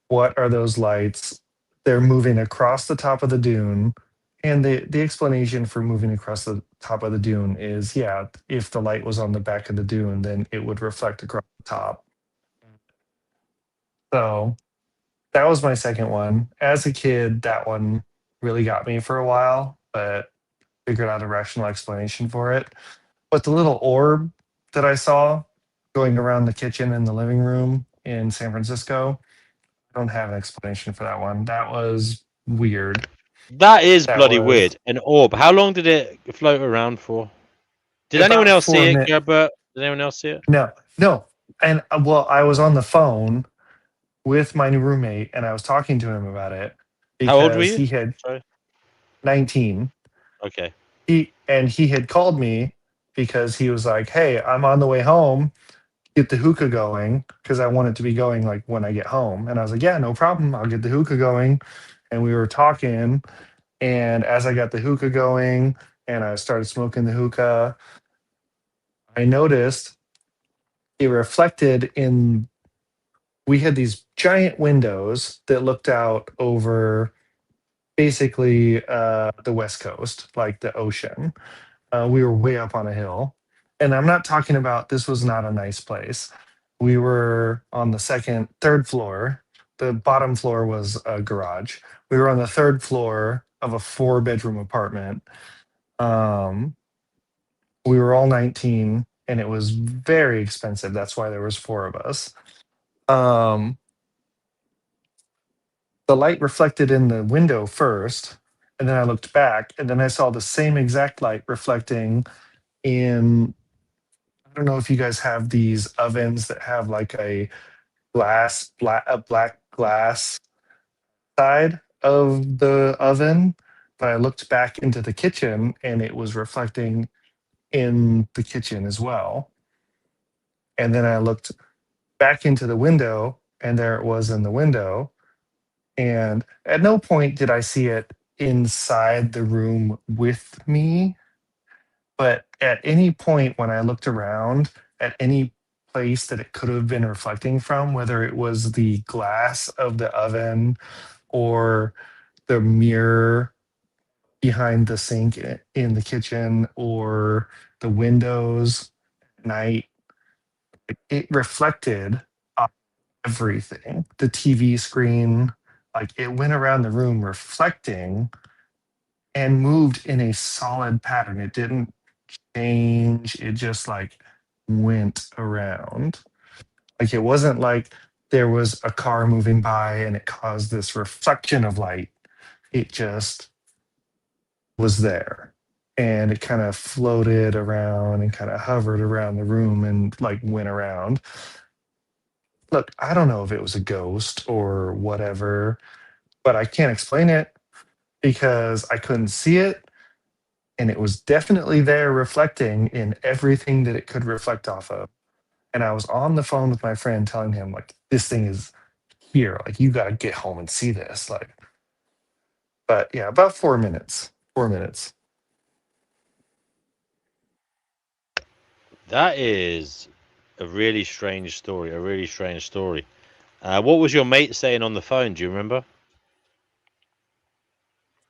what are those lights? They're moving across the top of the dune. And the explanation for moving across the top of the dune is, yeah, if the light was on the back of the dune, then it would reflect across the top. So that was my second one. As a kid, that one really got me for a while, but figured out a rational explanation for it. But the little orb that I saw going around the kitchen and the living room in San Francisco, I don't have an explanation for that one. That was weird. That is That bloody was weird. An orb. How long did it float around for? Did anyone about else see 4 it, minutes. Gerbert? Did anyone else see it? No, no. And well, I was on the phone with my new roommate and I was talking to him about it How old were because you? he had Sorry. 19. Okay. He had called me because he was like, "Hey, I'm on the way home. Get the hookah going because I want it to be going like when I get home." And I was like, "Yeah, no problem. I'll get the hookah going." And we were talking, and as I got the hookah going and I started smoking the hookah, I noticed it reflected in. We had these giant windows that looked out over basically the West Coast, like the ocean. We were way up on a hill. And I'm not talking about this was not a nice place. We were on the third floor. The bottom floor was a garage. We were on the third floor of a 4-bedroom apartment. Um, we were all 19 and it was very expensive. That's why there was 4 of us. Um, the light reflected in the window first, and then I looked back, and then I saw the same exact light reflecting in. I don't know if you guys have these ovens that have like a black glass side of the oven, but I looked back into the kitchen and it was reflecting in the kitchen as well. And then I looked back into the window and there it was in the window. And at no point did I see it inside the room with me. But at any point when I looked around at any place that it could have been reflecting from, whether it was the glass of the oven or the mirror behind the sink in the kitchen or the windows at night, it reflected on everything. The TV screen, like it went around the room reflecting and moved in a solid pattern. It didn't change. It just like went around. Like it wasn't like there was a car moving by and it caused this reflection of light. It just was there. And it kind of floated around and kind of hovered around the room and like went around. Look, I don't know if it was a ghost or whatever, but I can't explain it because I couldn't see it and it was definitely there reflecting in everything that it could reflect off of. And I was on the phone with my friend telling him, like, this thing is here. Like, you got to get home and see this. Like, but yeah, about 4 minutes. 4 minutes. That is a really strange story. A really strange story. What was your mate saying on the phone? Do you remember?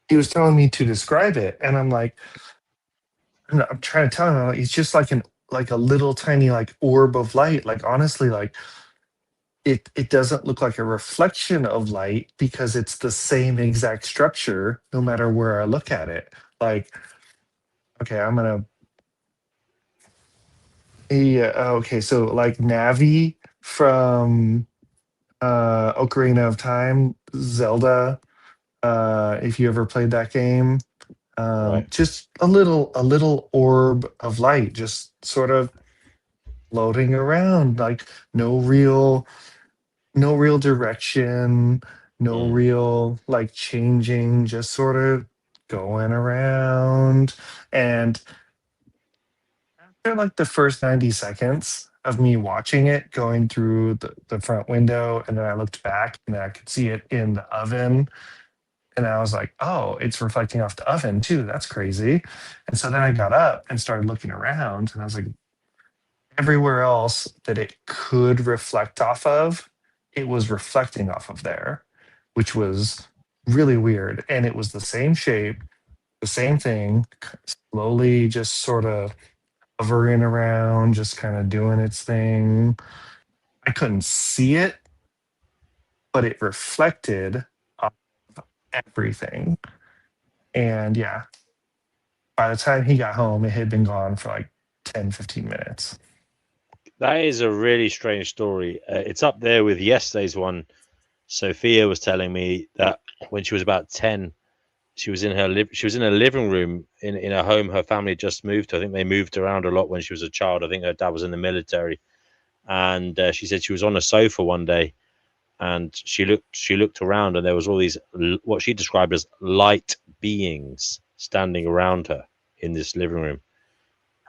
He was telling me to describe it, and I'm like, I'm trying to tell him, like, it's just like a little tiny like orb of light. Like, honestly, like it doesn't look like a reflection of light because it's the same exact structure no matter where I look at it. Like, okay, I'm gonna. Yeah. Okay. So like Navi from Ocarina of Time, Zelda. If you ever played that game, Right. just a little orb of light, just sort of floating around, like no real direction, no real like changing, just sort of going around. And after like the first 90 seconds of me watching it going through the front window, and then I looked back and I could see it in the oven. And I was like, oh, it's reflecting off the oven too. That's crazy. And so then I got up and started looking around, and I was like, everywhere else that it could reflect off of, it was reflecting off of there, which was really weird. And it was the same shape, the same thing, slowly just sort of hovering around, just kind of doing its thing. I couldn't see it, but it reflected off everything. And yeah, by the time he got home, it had been gone for like 10, 15 minutes. That is a really strange story. It's up there with yesterday's one. Sophia was telling me that when she was about 10, she was in her living room in a home her family just moved to. I think they moved around a lot when she was a child. I think her dad was in the military, and she said she was on a sofa one day, and she looked around, and there was all these what she described as light beings standing around her in this living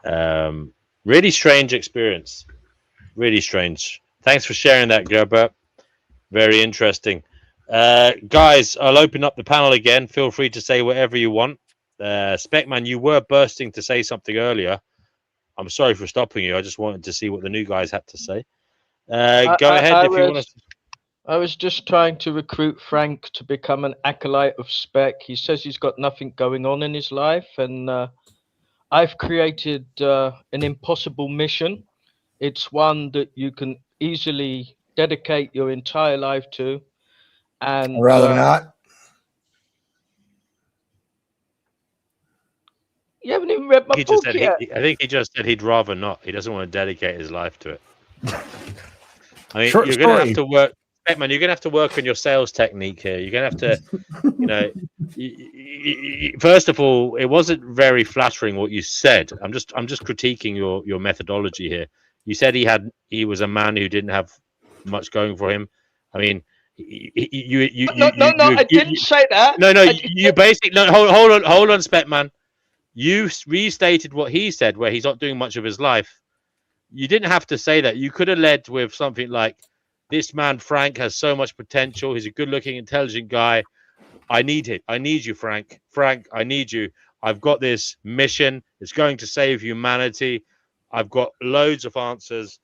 room. Really strange experience. Really strange. Thanks for sharing that, Gerbert. Very interesting. Guys, I'll open up the panel again. Feel free to say whatever you want. Speckman, you were bursting to say something earlier. I'm sorry for stopping you. I just wanted to see what the new guys had to say. Go ahead if you want to. I was just trying to recruit Frank to become an acolyte of Spec. He says he's got nothing going on in his life, and I've created an impossible mission. It's one that you can easily dedicate your entire life to. And rather not. You haven't even read my book yet. I think he just said he'd rather not. He doesn't want to dedicate his life to it. I mean, Short you're going to story. have to work, man. You're going to have to work on your sales technique here. You're going to have to, first of all, it wasn't very flattering what you said. I'm just critiquing your methodology here. You said he was a man who didn't have much going for him. I mean, I didn't say that. No, you basically hold on, Speckman. You restated what he said, where he's not doing much of his life. You didn't have to say that. You could have led with something like, this man, Frank, has so much potential. He's a good-looking, intelligent guy. I need it. I need you, Frank. Frank, I need you. I've got this mission. It's going to save humanity. I've got loads of answers.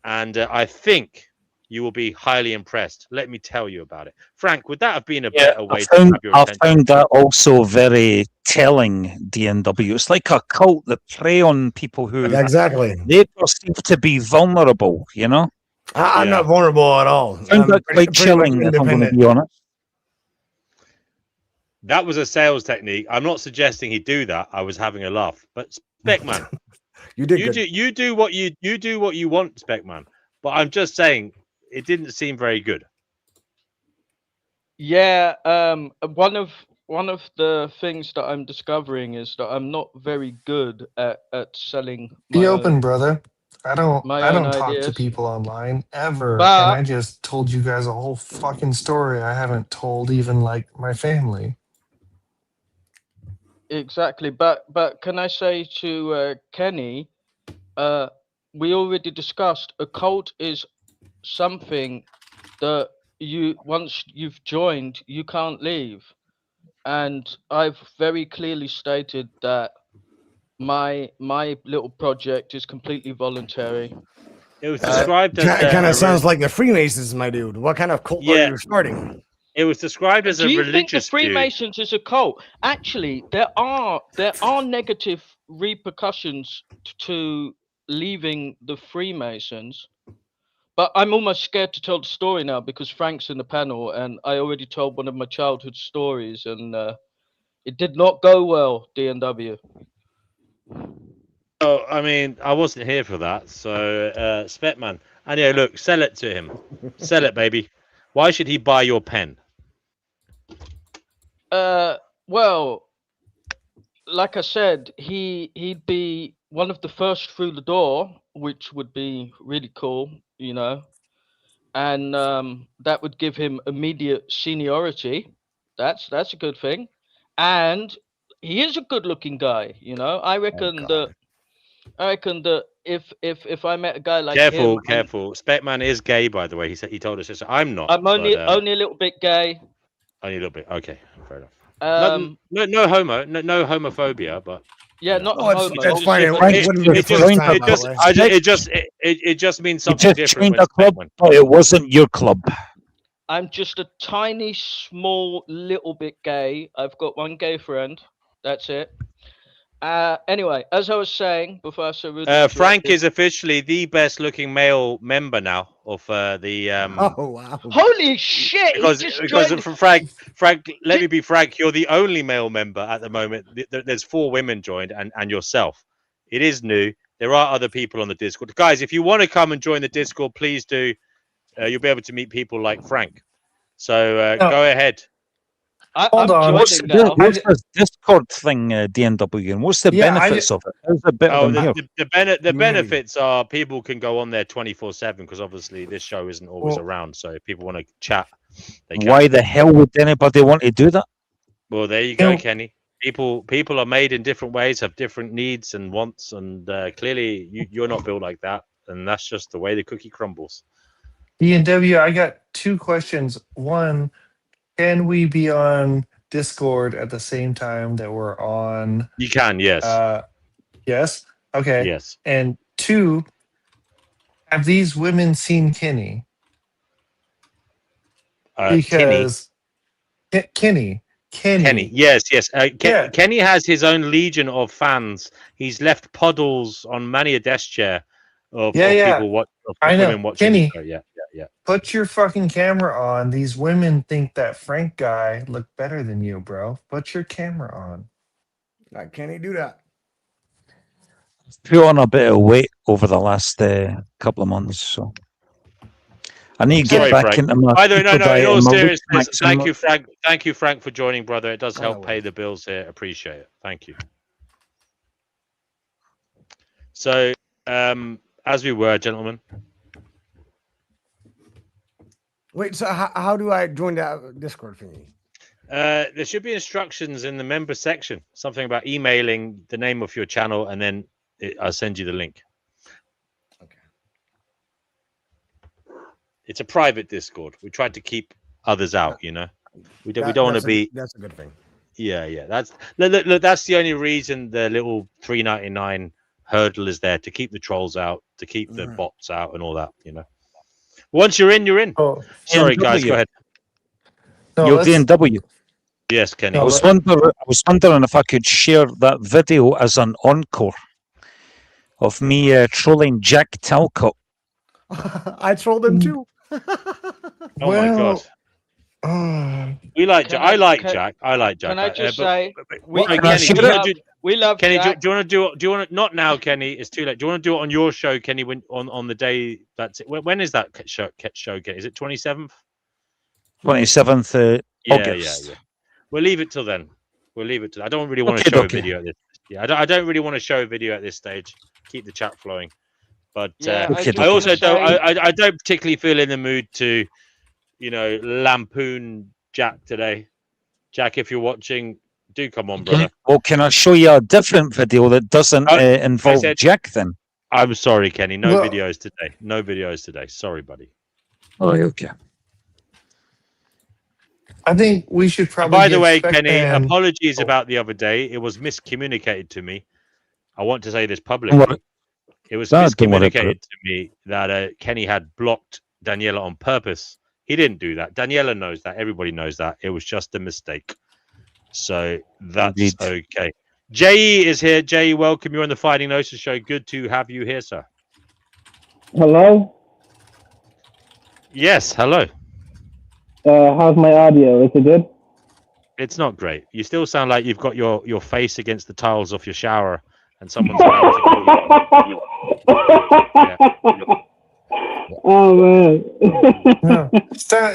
And I think you will be highly impressed. Let me tell you about it. Frank, would that have been a better way to have your attention? I found that also very telling, DNW. It's like a cult that prey on people who exactly they perceive to be vulnerable, you know? I'm not vulnerable at all. I found that quite chilling, if I'm going to be honest. That was a sales technique. I'm not suggesting he do that. I was having a laugh. But Speckman, you did you do what you want, Speckman. But I'm just saying, it didn't seem very good. Yeah, one of the things that I'm discovering is that I'm not very good at selling. Be open, brother. I don't talk to people online ever, and I just told you guys a whole fucking story I haven't told even like my family. Exactly, but can I say to Kenny, we already discussed a cult is something that you once you've joined, you can't leave, and I've very clearly stated that my little project is completely voluntary. It was described as Kind of sounds like the Freemasons, my dude. What kind of cult are you starting? It was described as Do a you think the religious view. Freemasons is a cult? Actually, there are negative repercussions to leaving the Freemasons. But I'm almost scared to tell the story now because Frank's in the panel, and I already told one of my childhood stories, and it did not go well. DNW. Oh, I mean, I wasn't here for that, so Spetman. And yeah, look, sell it to him. Sell it, baby. Why should he buy your pen? Well, like I said, he'd be one of the first through the door, which would be really cool, you know, and that would give him immediate seniority. That's a good thing, and he is a good-looking guy, you know. I reckon that if I met a guy like him, Careful. Specman is gay, by the way. He told us this. I'm not. I'm only but, only a little bit gay. Only a little bit. Okay, fair enough. No homophobia, but yeah, not it's homo. fine. It just means something different. Joined a club, but it wasn't your club. I'm just a tiny, small, little bit gay. I've got one gay friend. That's it. Anyway, as I was saying before I said Frank is officially the best-looking male member now of the. Oh wow! Holy shit! Because Frank, let me be frank. You're the only male member at the moment. There's 4 women joined, and yourself. It is new. There are other people on the Discord, guys. If you want to come and join the Discord, please do. You'll be able to meet people like Frank. So go ahead. Hold on. What's this Discord thing, DNW, and what's the benefits of it? How's it better than here? The benefits are people can go on there 24/7 because obviously this show isn't always around. So if people want to chat, they can. Why the hell would anybody want to do that? Well, there you go, Kenny. People are made in different ways, have different needs and wants, and clearly you're not built like that, and that's just the way the cookie crumbles. DNW, I got 2 questions. One, can we be on Discord at the same time that we're on? You can, yes. Yes? Okay. Yes. And 2, have these women seen Kenny? Because Kenny. Yes. Kenny has his own legion of fans. He's left puddles on many a desk chair of people women watching. Kenny, yeah. Put your fucking camera on. These women think that Frank guy looked better than you, bro. Put your camera on. Can he do that? Put on a bit of weight over the last couple of months, so I need to get back Frank. into my. By the way, no. In all seriousness, thank you, Frank. Thank you, Frank, for joining, brother. It does help pay the bills here. Appreciate it. Thank you. So, as we were, gentlemen. Wait, so how do I join that Discord thingy? There should be instructions in the member section. Something about emailing the name of your channel, and then I'll send you the link. Okay. It's a private Discord. We tried to keep others out. You know, we don't want to be. That's a good thing. Yeah. That's look. That's the only reason the little $3.99 hurdle is there, to keep the trolls out, to keep the bots out, and all that. You know. Once you're in, you're in. Oh, sorry, guys. Go ahead. You're DNW. Yes, Kenny. I was wondering if I could share that video as an encore of me trolling Jack Talcott. I trolled him too. Oh my god. We like Jack. I like Jack. Can I just say we love Kenny? Do you want to not now, Kenny? It's too late. Do you want to do it on your show, Kenny? When on the day that's it? When is that show? Kenny? Is it 27th? 27th August. Yeah. We'll leave it till then. I don't really want to show a video at this. Yeah, I don't really want to show a video at this stage. Keep the chat flowing. But I also don't. I don't particularly feel in the mood to, lampoon Jack today. Jack, if you're watching, Do come on, brother. Well, can I show you a different video that doesn't involve Jack then? I'm sorry, Kenny. No Well- videos today. No videos today. Sorry, buddy. Oh, okay. I think we should And probably. by the give way, Spec Kenny, Man- apologies Oh. about the other day. It was miscommunicated to me. I want to say this publicly. It was Don't worry about miscommunicated it. to me that Kenny had blocked Daniela on purpose. He didn't do that. Daniela knows that. Everybody knows that. It was just a mistake. So that's Indeed. okay. Jay is here. Jay, welcome. You're on the Fighting Gnosis show. Good to have you here, sir. Hello? Yes, hello. How's my audio? Is it good? It's not great. You still sound like you've got your face against the tiles off your shower and someone's about to kill you. Oh, man.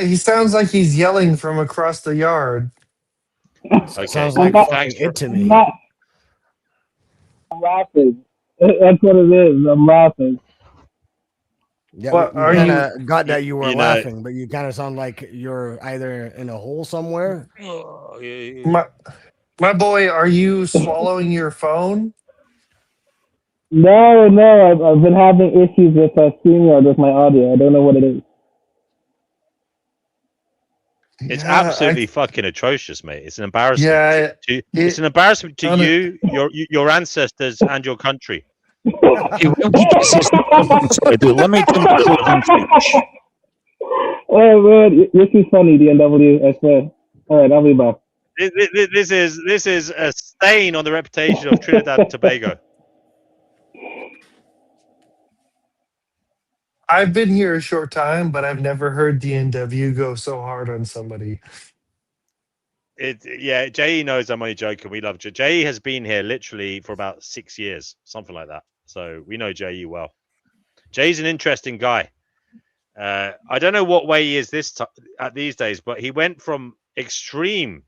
He sounds like he's yelling from across the yard. Okay. Sounds like Thanks it to me. I'm laughing. That's what it is. I'm laughing. Yeah, What we are kind of got that you were you know- laughing, but you kind of sound like you're either in a hole somewhere. My boy, are you swallowing your phone? No, I've been having issues with StreamYard with my audio. I don't know what it is. It's Yeah, absolutely fucking atrocious, mate. It's an embarrassment. Yeah, it's an embarrassment to on a- you, your ancestors, and your country. Okay, well, he gets his sorry, dude, let me do my closing speech. Oh, man. This is funny, DNW, I swear. All right, I'll be back. This is a stain on the reputation of Trinidad and Tobago. I've been here a short time, but I've never heard DNW go so hard on somebody. Yeah, Jay knows I'm only joking. We love Jay. Jay has been here literally for about 6 years, something like that. So we know Jay well. Jay's an interesting guy. I don't know what way he is at these days, but he went from extreme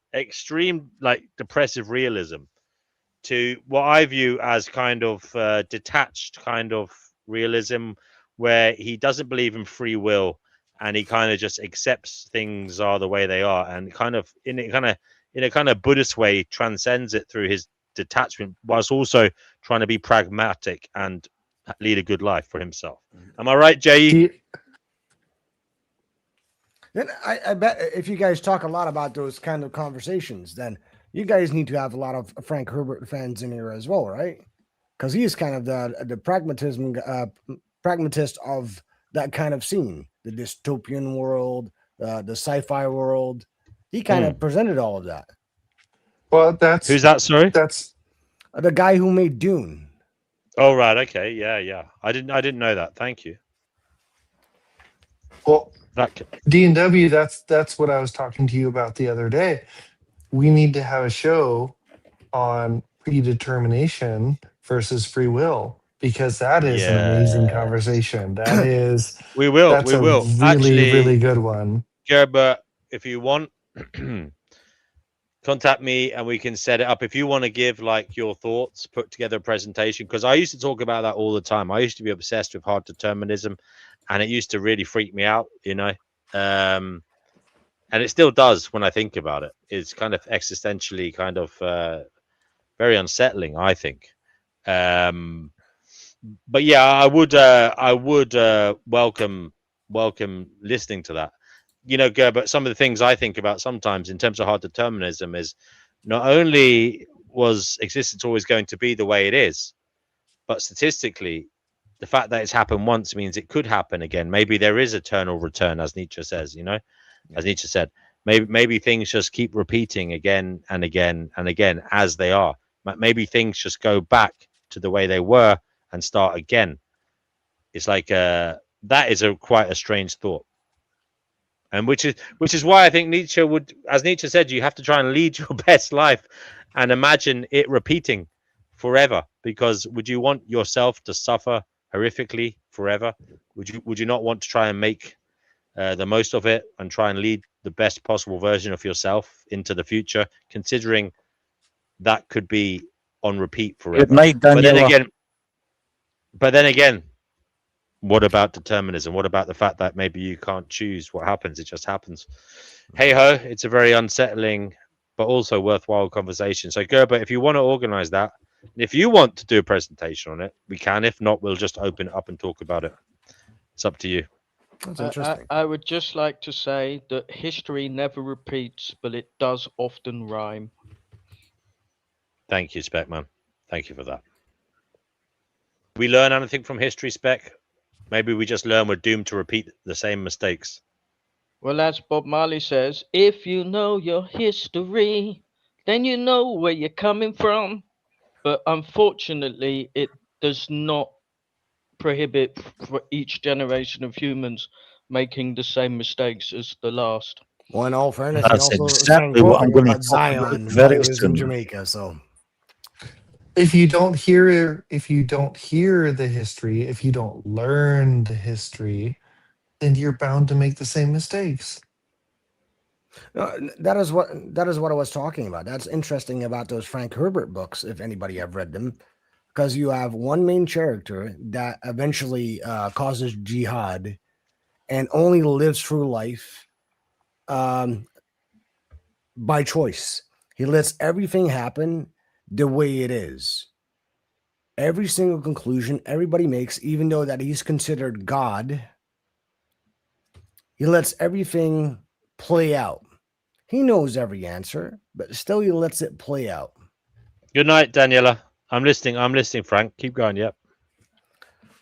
like depressive realism to what I view as kind of detached kind of realism, where he doesn't believe in free will and he kind of just accepts things are the way they are, and kind of in a kind of Buddhist way transcends it through his detachment, whilst also trying to be pragmatic and lead a good life for himself. Am I right, Jay? Then I bet if you guys talk a lot about those kind of conversations, then you guys need to have a lot of Frank Herbert fans in here as well, right? Because he is kind of the pragmatist of that kind of scene, the dystopian world, the sci-fi world. He kind of presented all of that. Well, that's who's that? Sorry, that's the guy who made Dune. Oh right, okay, yeah. I didn't know that. Thank you. Well, D&W, that's what I was talking to you about the other day. We need to have a show on predetermination versus free will, because that is an amazing conversation. That is we will really, actually really good one. Gerber, if you want, contact me and we can set it up. If you want to give like your thoughts, put together a presentation, because I used to talk about that all the time. I used to be obsessed with hard determinism, and it used to really freak me out, and it still does when I think about it. It's kind of existentially kind of very unsettling, I think. But yeah, I would welcome listening to that. But some of the things I think about sometimes in terms of hard determinism is not only was existence always going to be the way it is, but statistically, the fact that it's happened once means it could happen again. Maybe there is eternal return, as Nietzsche says, as Nietzsche said. Maybe things just keep repeating again and again and again as they are. Maybe things just go back to the way they were and start again. It's like that is quite a strange thought. And which is why I think Nietzsche would, as Nietzsche said, you have to try and lead your best life and imagine it repeating forever. Because would you want yourself to suffer horrifically forever? Would you not want to try and make the most of it and try and lead the best possible version of yourself into the future, considering that could be on repeat forever? Good night, Daniela. But then again, what about determinism? What about the fact that maybe you can't choose what happens? It just happens. Hey ho, it's a very unsettling but also worthwhile conversation. So Gerber, if you want to organize that, if you want to do a presentation on it, we can. If not, we'll just open it up and talk about it. It's up to you. That's interesting. I would just like to say that history never repeats, but it does often rhyme. Thank you, Spec-Man. Thank you for that. We learn anything from history, Spec? Maybe we just learn we're doomed to repeat the same mistakes. Well, as Bob Marley says, if you know your history, then you know where you're coming from. But unfortunately, it does not prohibit for each generation of humans making the same mistakes as the last. Well, in all fairness, he That's also sang exactly what I'm poetry going to about talk about Zion while very he was in soon. Jamaica. So If you don't hear the history, if you don't learn the history, then you're bound to make the same mistakes. that is what I was talking about. That's interesting about those Frank Herbert books, if anybody have read them, because you have one main character that eventually causes jihad and only lives through life by choice. He lets everything happen the way it is. Every single conclusion everybody makes, even though that he's considered God, he lets everything play out. He knows every answer, but still he lets it play out. Good night, Daniela. I'm listening, Frank. Keep going, yep.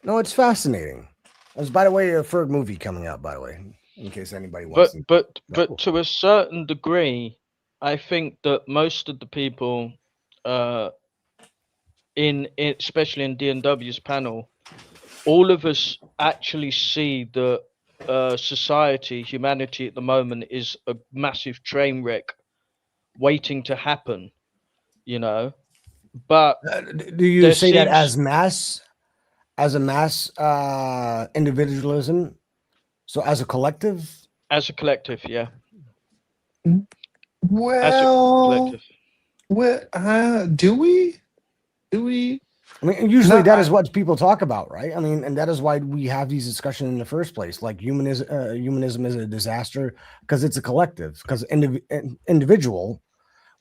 No, it's fascinating. There's, by the way, a third movie coming out, by the way, in case anybody wants to. But to a certain degree, I think that most of the people especially in D&W's panel, all of us actually see that humanity at the moment is a massive train wreck waiting to happen, you know. But do you say that as a mass individualism? So as a collective? As a collective, yeah. Well, do we? I mean, usually that is what people talk about, right? I mean, and that is why we have these discussions in the first place. Like humanism is a disaster because it's a collective. Because individual,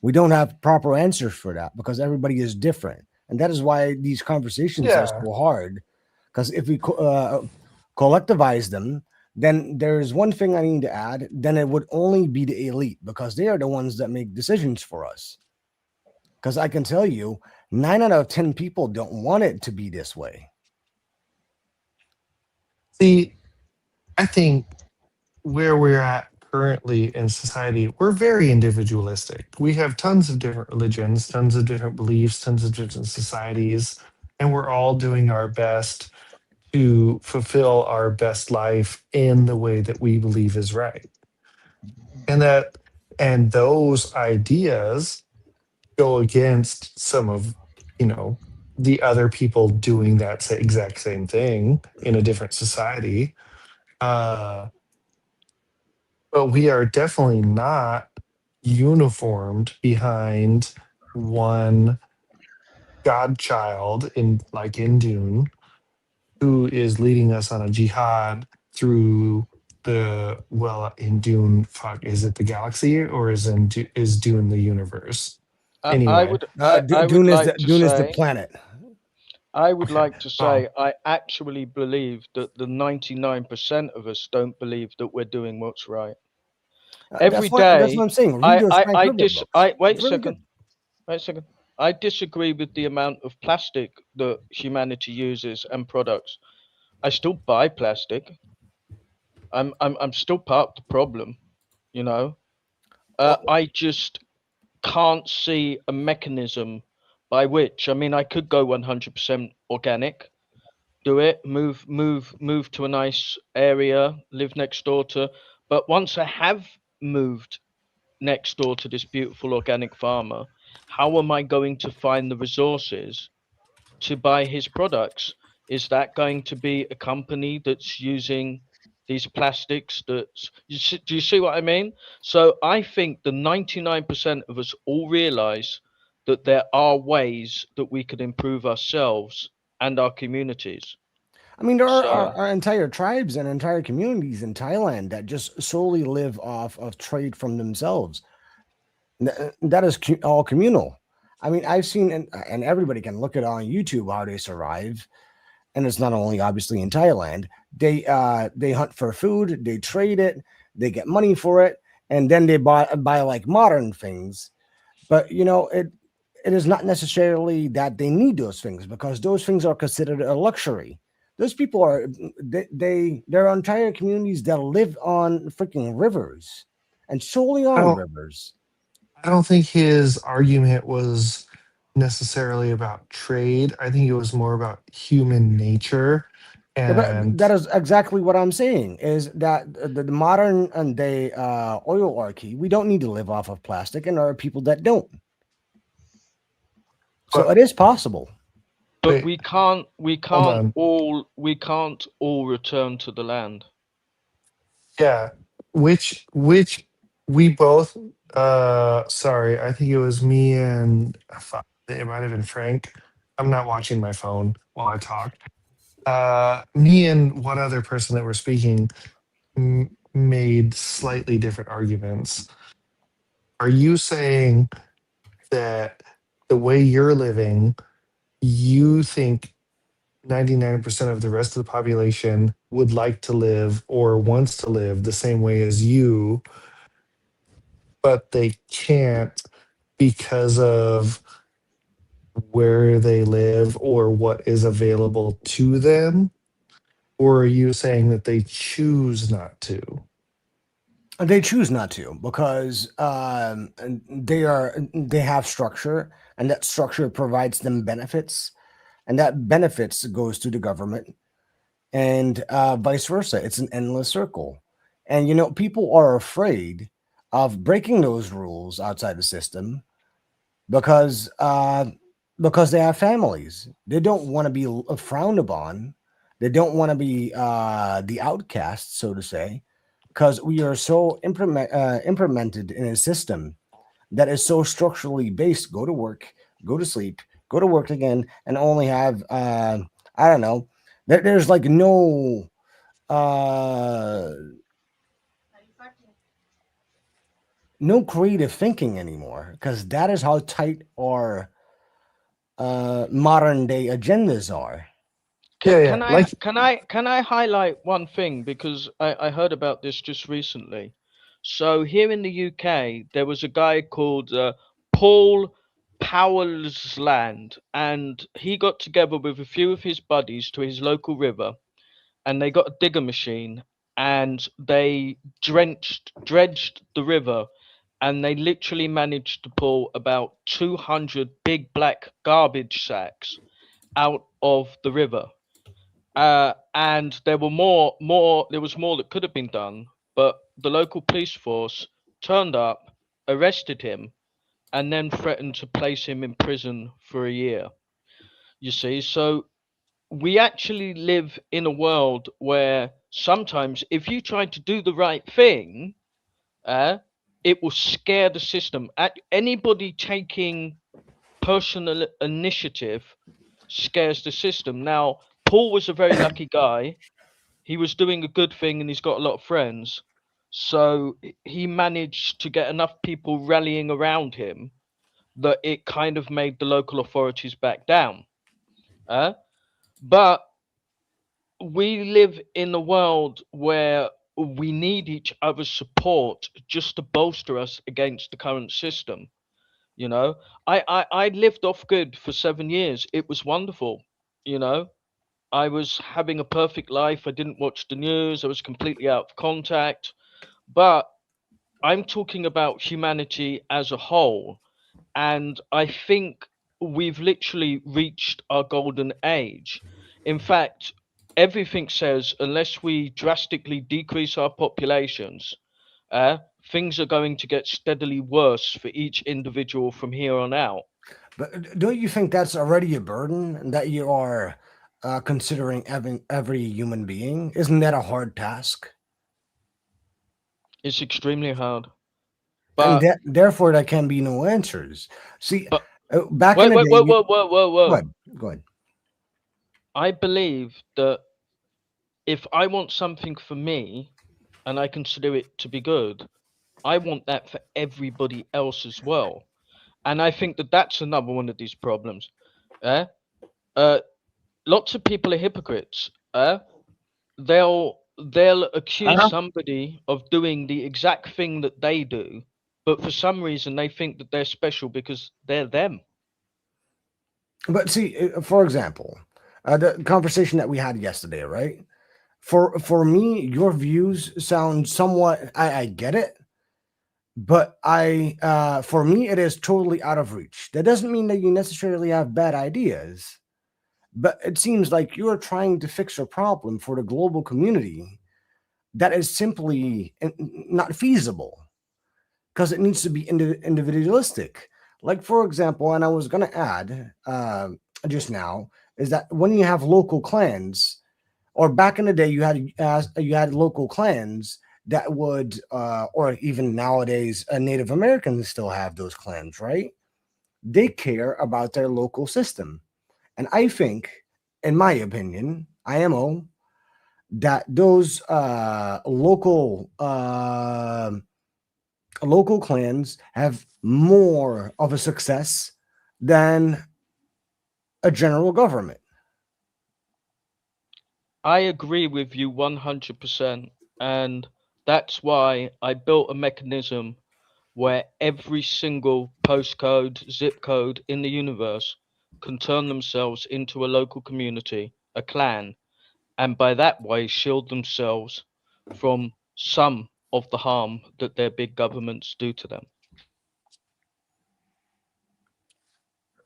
we don't have proper answers for that because everybody is different, and that is why these conversations are so hard. Because if we collectivize them, then there's one thing I need to add. Then it would only be the elite because they are the ones that make decisions for us. Because I can tell you, 9 out of 10 people don't want it to be this way. See, I think where we're at currently in society, we're very individualistic. We have tons of different religions, tons of different beliefs, tons of different societies, and we're all doing our best to fulfill our best life in the way that we believe is right. And those ideas go against some of, the other people doing that exact same thing in a different society. But we are definitely not uniformed behind one godchild in Dune, who is leading us on a jihad through in Dune, is it the galaxy or is Dune the universe? Anyway, Dune is the planet. I would like to say I actually believe that the 99% of us don't believe that we're doing what's right. Every day, that's what I'm saying. Wait a second. I disagree with the amount of plastic that humanity uses and products. I still buy plastic. I'm still part of the problem, you know. I just can't see a mechanism by which, I mean, I could go 100% organic, do it, move to a nice area, live next door to, but once I have moved next door to this beautiful organic farmer, how am I going to find the resources to buy his products? Is that going to be a company that's using these plastics? Do you see what I mean? So I think the 99% of us all realize that there are ways that we could improve ourselves and our communities. I mean, there are entire tribes and entire communities in Thailand that just solely live off of trade from themselves. That is all communal. I mean, I've seen, and everybody can look it on YouTube how they survive, and it's not only obviously in Thailand. They hunt for food, they trade it, they get money for it, and then they buy like modern things. But it is not necessarily that they need those things, because those things are considered a luxury. Those people are there are entire communities that live on freaking rivers and solely I on don't rivers. I don't think his argument was necessarily about trade. I think it was more about human nature. Yeah, but And that is exactly what I'm saying. Is that the modern and the oilarchy, we don't need to live off of plastic, and there are people that don't. So but it is possible. But wait, we can't hold on. we can't all return to the land. Yeah, which we both sorry, I think it was me and it might have been Frank. I'm not watching my phone while I talk. Me and one other person that were speaking made slightly different arguments. Are you saying that the way you're living, you think 99% of the rest of the population would like to live or wants to live the same way as you, but they can't because of where they live or what is available to them? Or are you saying that they choose not to? They choose not to because they have structure, and that structure provides them benefits, and that benefits goes to the government, and vice versa. It's an endless circle, and people are afraid of breaking those rules outside the system because they have families. They don't want to be frowned upon. They don't want to be the outcast, so to say, because we are so implemented in a system that is so structurally based. Go to work, go to sleep, go to work again, and only have I don't know. There's like uh, no creative thinking anymore, because that is how tight our modern day agendas are. Can I highlight one thing, because I heard about this just recently. So here in the UK, there was a guy called Paul Powellsland, and he got together with a few of his buddies to his local river, and they got a digger machine, and they dredged the river, and they literally managed to pull about 200 big black garbage sacks out of the river. And there were there was more that could have been done, but the local police force turned up, arrested him, and then threatened to place him in prison for a year. You see, so we actually live in a world where sometimes if you try to do the right thing, it will scare the system. Anybody taking personal initiative scares the system. Now, Paul was a very lucky guy. He was doing a good thing, and he's got a lot of friends. So he managed to get enough people rallying around him that it kind of made the local authorities back down. But we live in a world where we need each other's support just to bolster us against the current system. I lived off grid for 7 years. It was wonderful. you know I was having a perfect life. I didn't watch the news. I was completely out of contact. But I'm talking about humanity as a whole. And I think we've literally reached our golden age. In fact, everything says unless we drastically decrease our populations, things are going to get steadily worse for each individual from here on out. But don't you think that's already a burden that you are considering every human being? Isn't that a hard task? It's extremely hard. And But therefore, there can be no answers. See, back wait, in the wait, day, whoa, whoa, whoa, whoa, go whoa. ahead, go ahead. I believe that if I want something for me and I consider it to be good, I want that for everybody else as well. And I think that that's another one of these problems. Lots of people are hypocrites. They'll accuse somebody of doing the exact thing that they do, but for some reason they think that they're special because they're them. But see, for example, the conversation that we had yesterday, right? For me, your views sound somewhat. I get it, but for me, it is totally out of reach. That doesn't mean that you necessarily have bad ideas, but it seems like you're trying to fix a problem for the global community that is simply not feasible because it needs to be individualistic. Like, for example, and I was going to add just now, is that when you have local clans, or back in the day, you had local clans that would, or even nowadays, Native Americans still have those clans, right? They care about their local system. And I think, in my opinion, IMO, that those local clans have more of a success than a general government. I agree with you 100%. And that's why I built a mechanism where every single postcode, zip code in the universe can turn themselves into a local community, a clan, and by that way shield themselves from some of the harm that their big governments do to them.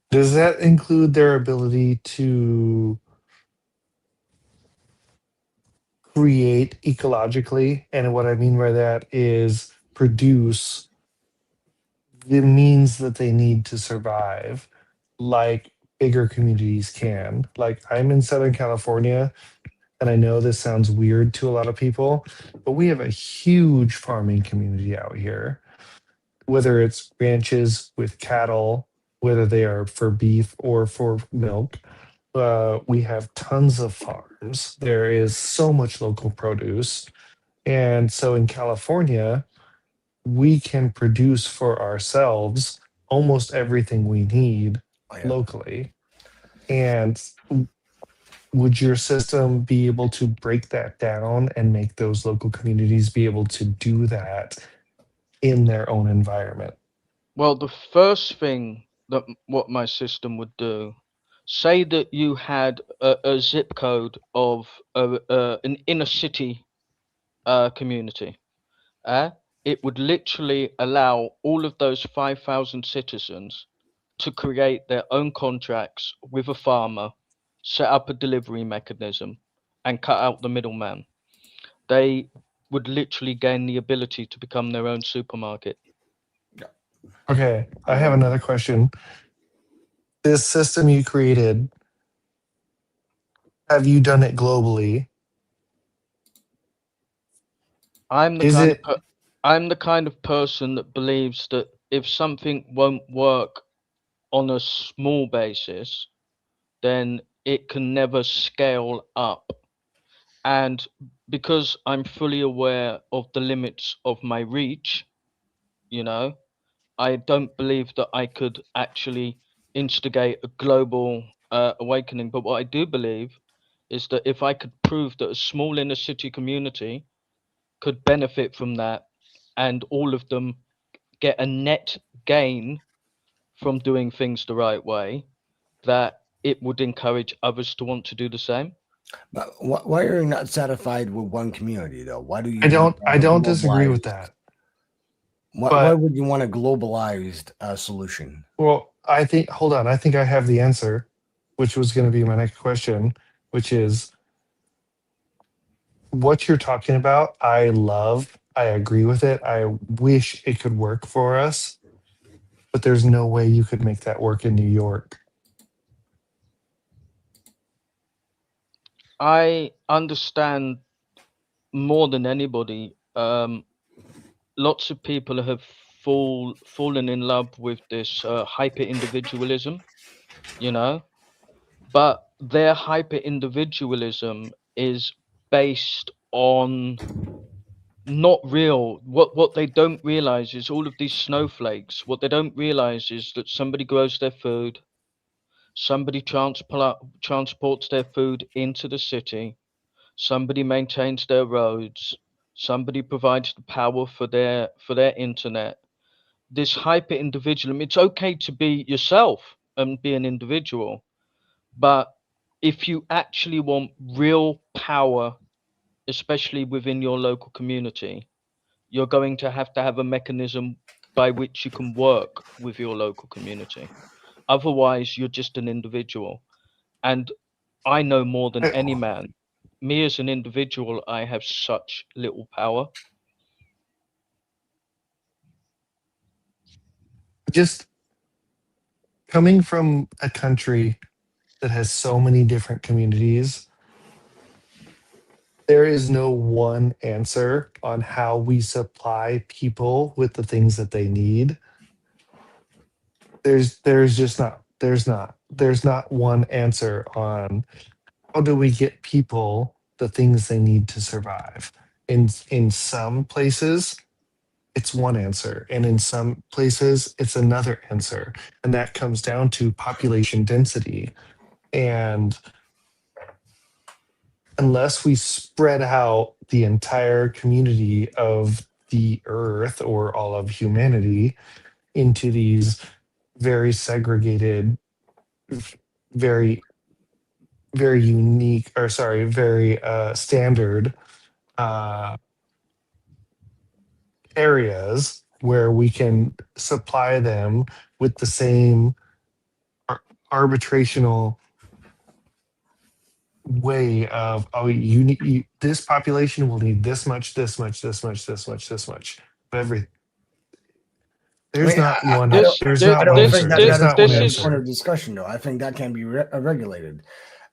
Does that include their ability to create ecologically? And what I mean by that is produce the means that they need to survive, like bigger communities can. Like, I'm in Southern California, and I know this sounds weird to a lot of people, but we have a huge farming community out here, whether it's ranches with cattle, whether they are for beef or for milk. We have tons of farms. There is so much local produce. And so in California, we can produce for ourselves almost everything we need locally. And would your system be able to break that down and make those local communities be able to do that in their own environment? Well, the first thing that what my system would do, say that you had a zip code of an inner city community, it would literally allow all of those 5,000 citizens to create their own contracts with a farmer, set up a delivery mechanism, and cut out the middleman. They would literally gain the ability to become their own supermarket. Okay, I have another question. This system you created, have you done it globally? I'm the kind of person that believes that if something won't work on a small basis, then it can never scale up. And because I'm fully aware of the limits of my reach, I don't believe that I could actually instigate a global awakening. But what I do believe is that if I could prove that a small inner city community could benefit from that and all of them get a net gain from doing things the right way, that it would encourage others to want to do the same. But why are you not satisfied with one community though? Why do you? I don't disagree with that. Why would you want a globalized solution? Well, hold on. I think I have the answer, which was going to be my next question, which is what you're talking about. I love, I agree with it. I wish it could work for us, but there's no way you could make that work in New York. I understand more than anybody. Lots of people have fallen in love with this hyper individualism, but their hyper individualism is based on not real. What they don't realize is all of these snowflakes. What they don't realize is that somebody grows their food, somebody transports their food into the city, somebody maintains their roads, somebody provides the power for their internet. This hyper individualism. It's okay to be yourself and be an individual, but if you actually want real power, especially within your local community, you're going to have a mechanism by which you can work with your local community. Otherwise, you're just an individual. And I know more than any man. Me as an individual, I have such little power. Just coming from a country that has so many different communities, there is no one answer on how we supply people with the things that they need. There's just not there's not one answer on how do we get people the things they need to survive. In some places it's one answer, and in some places it's another answer, and that comes down to population density. And unless we spread out the entire community of the earth or all of humanity into these very segregated, very very unique, or sorry, very standard uh, areas where we can supply them with the same arbitrational way of, oh, this population will need this much, this much, this much, this much, this much of every. There's not one. There's not I one don't answer. think that There's that is not one the answer. point of discussion, though. I think that can be regulated.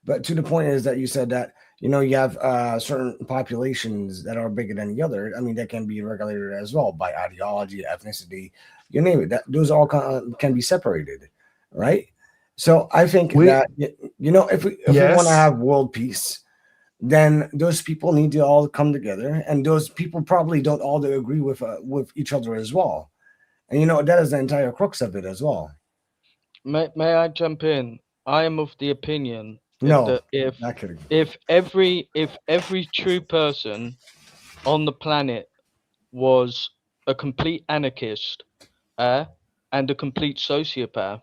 But to the point is that you said that, you know, you have certain populations that are bigger than the other. I mean, that can be regulated as well by ideology, ethnicity, you name it. That those all can be separated, right? So I think that, you know, if we want to have world peace, then those people need to all come together, and those people probably don't all agree with each other as well. And you know, that is the entire crux of it as well. May I jump in? I am of the opinion No, that not kidding. if every true person on the planet was a complete anarchist and a complete sociopath,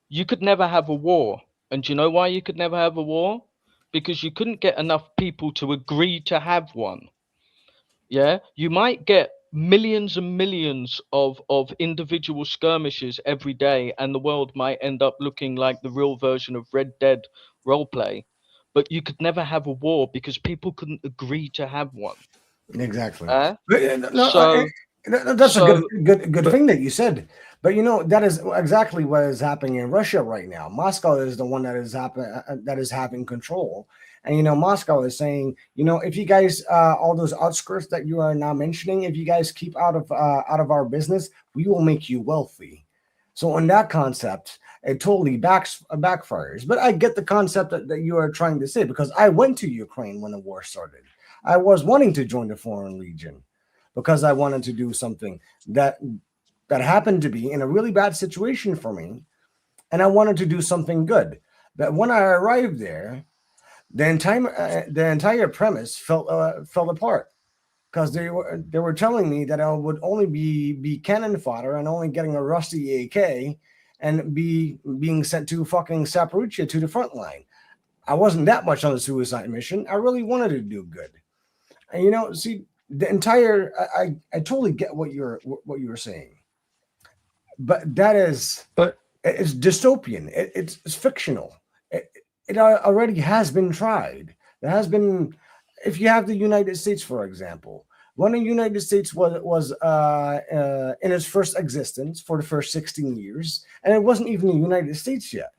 you could never have a war. And do you know why you could never have a war? Because you couldn't get enough people to agree to have one. Yeah, you might get millions and millions of individual skirmishes every day, and the world might end up looking like the real version of Red Dead roleplay. But you could never have a war because people couldn't agree to have one. Exactly. So That's a good thing that you said. But you know, that is exactly what is happening in Russia right now. Moscow is the one that is having control. And you know, Moscow is saying, you know, if you guys all those outskirts that you are now mentioning, if you guys keep out of our business, we will make you wealthy. So on that concept, it totally backfires. But I get the concept that you are trying to say, because I went to Ukraine when the war started. I was wanting to join the Foreign Legion because I wanted to do something that happened to be in a really bad situation for me, and I wanted to do something good. But when I arrived there, the entire premise fell apart, because they were telling me that I would only be cannon fodder and only getting a rusty AK and being sent to fucking Zaporizhzhia to the front line. I wasn't that much on a suicide mission. I really wanted to do good. And you know, see, the entire I totally get what you were saying, but it's dystopian. It's fictional. It already has been tried. There has been, if you have the United States, for example, when the United States was in its first existence for the first 16 years, and it wasn't even the United States yet.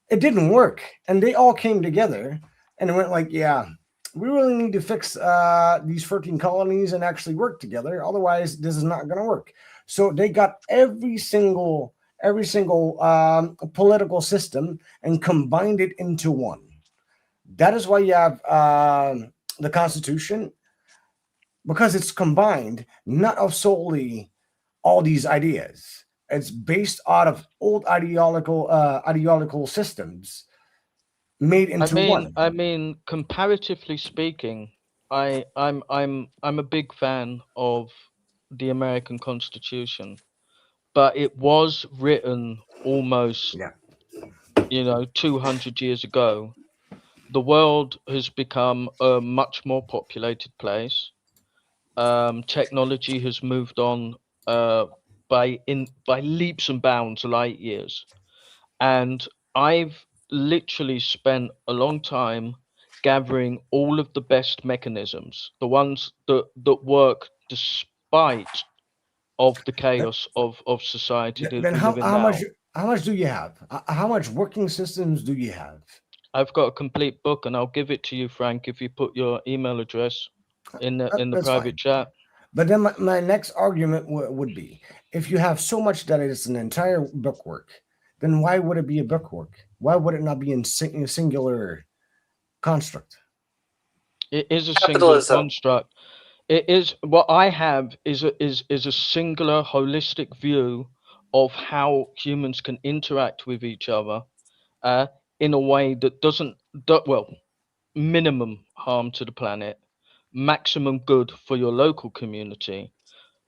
It didn't work, and they all came together and went like, yeah, we really need to fix these 13 colonies and actually work together. Otherwise, this is not going to work. So they got every single political system and combined it into one. That is why you have the Constitution. because it's combined, not of solely all these ideas. It's based out of old ideological systems made into one. I mean, comparatively speaking, I'm a big fan of the American Constitution, but it was written almost, 200 years ago. The world has become a much more populated place. Technology has moved on by leaps and bounds, light years, and I've literally spent a long time gathering all of the best mechanisms, the ones that work despite of the chaos of society that Then we live in how now. much do you have? How much working systems do you have? I've got a complete book, and I'll give it to you, Frank, if you put your email address in the That's private fine. chat. But then my next argument would be, if you have so much that it's an entire bookwork, then why would it be a bookwork? Why would it not be in singular construct? It is a singular Capitalism. construct. It is what I have is a singular holistic view of how humans can interact with each other in a way that doesn't minimum harm to the planet, maximum good for your local community,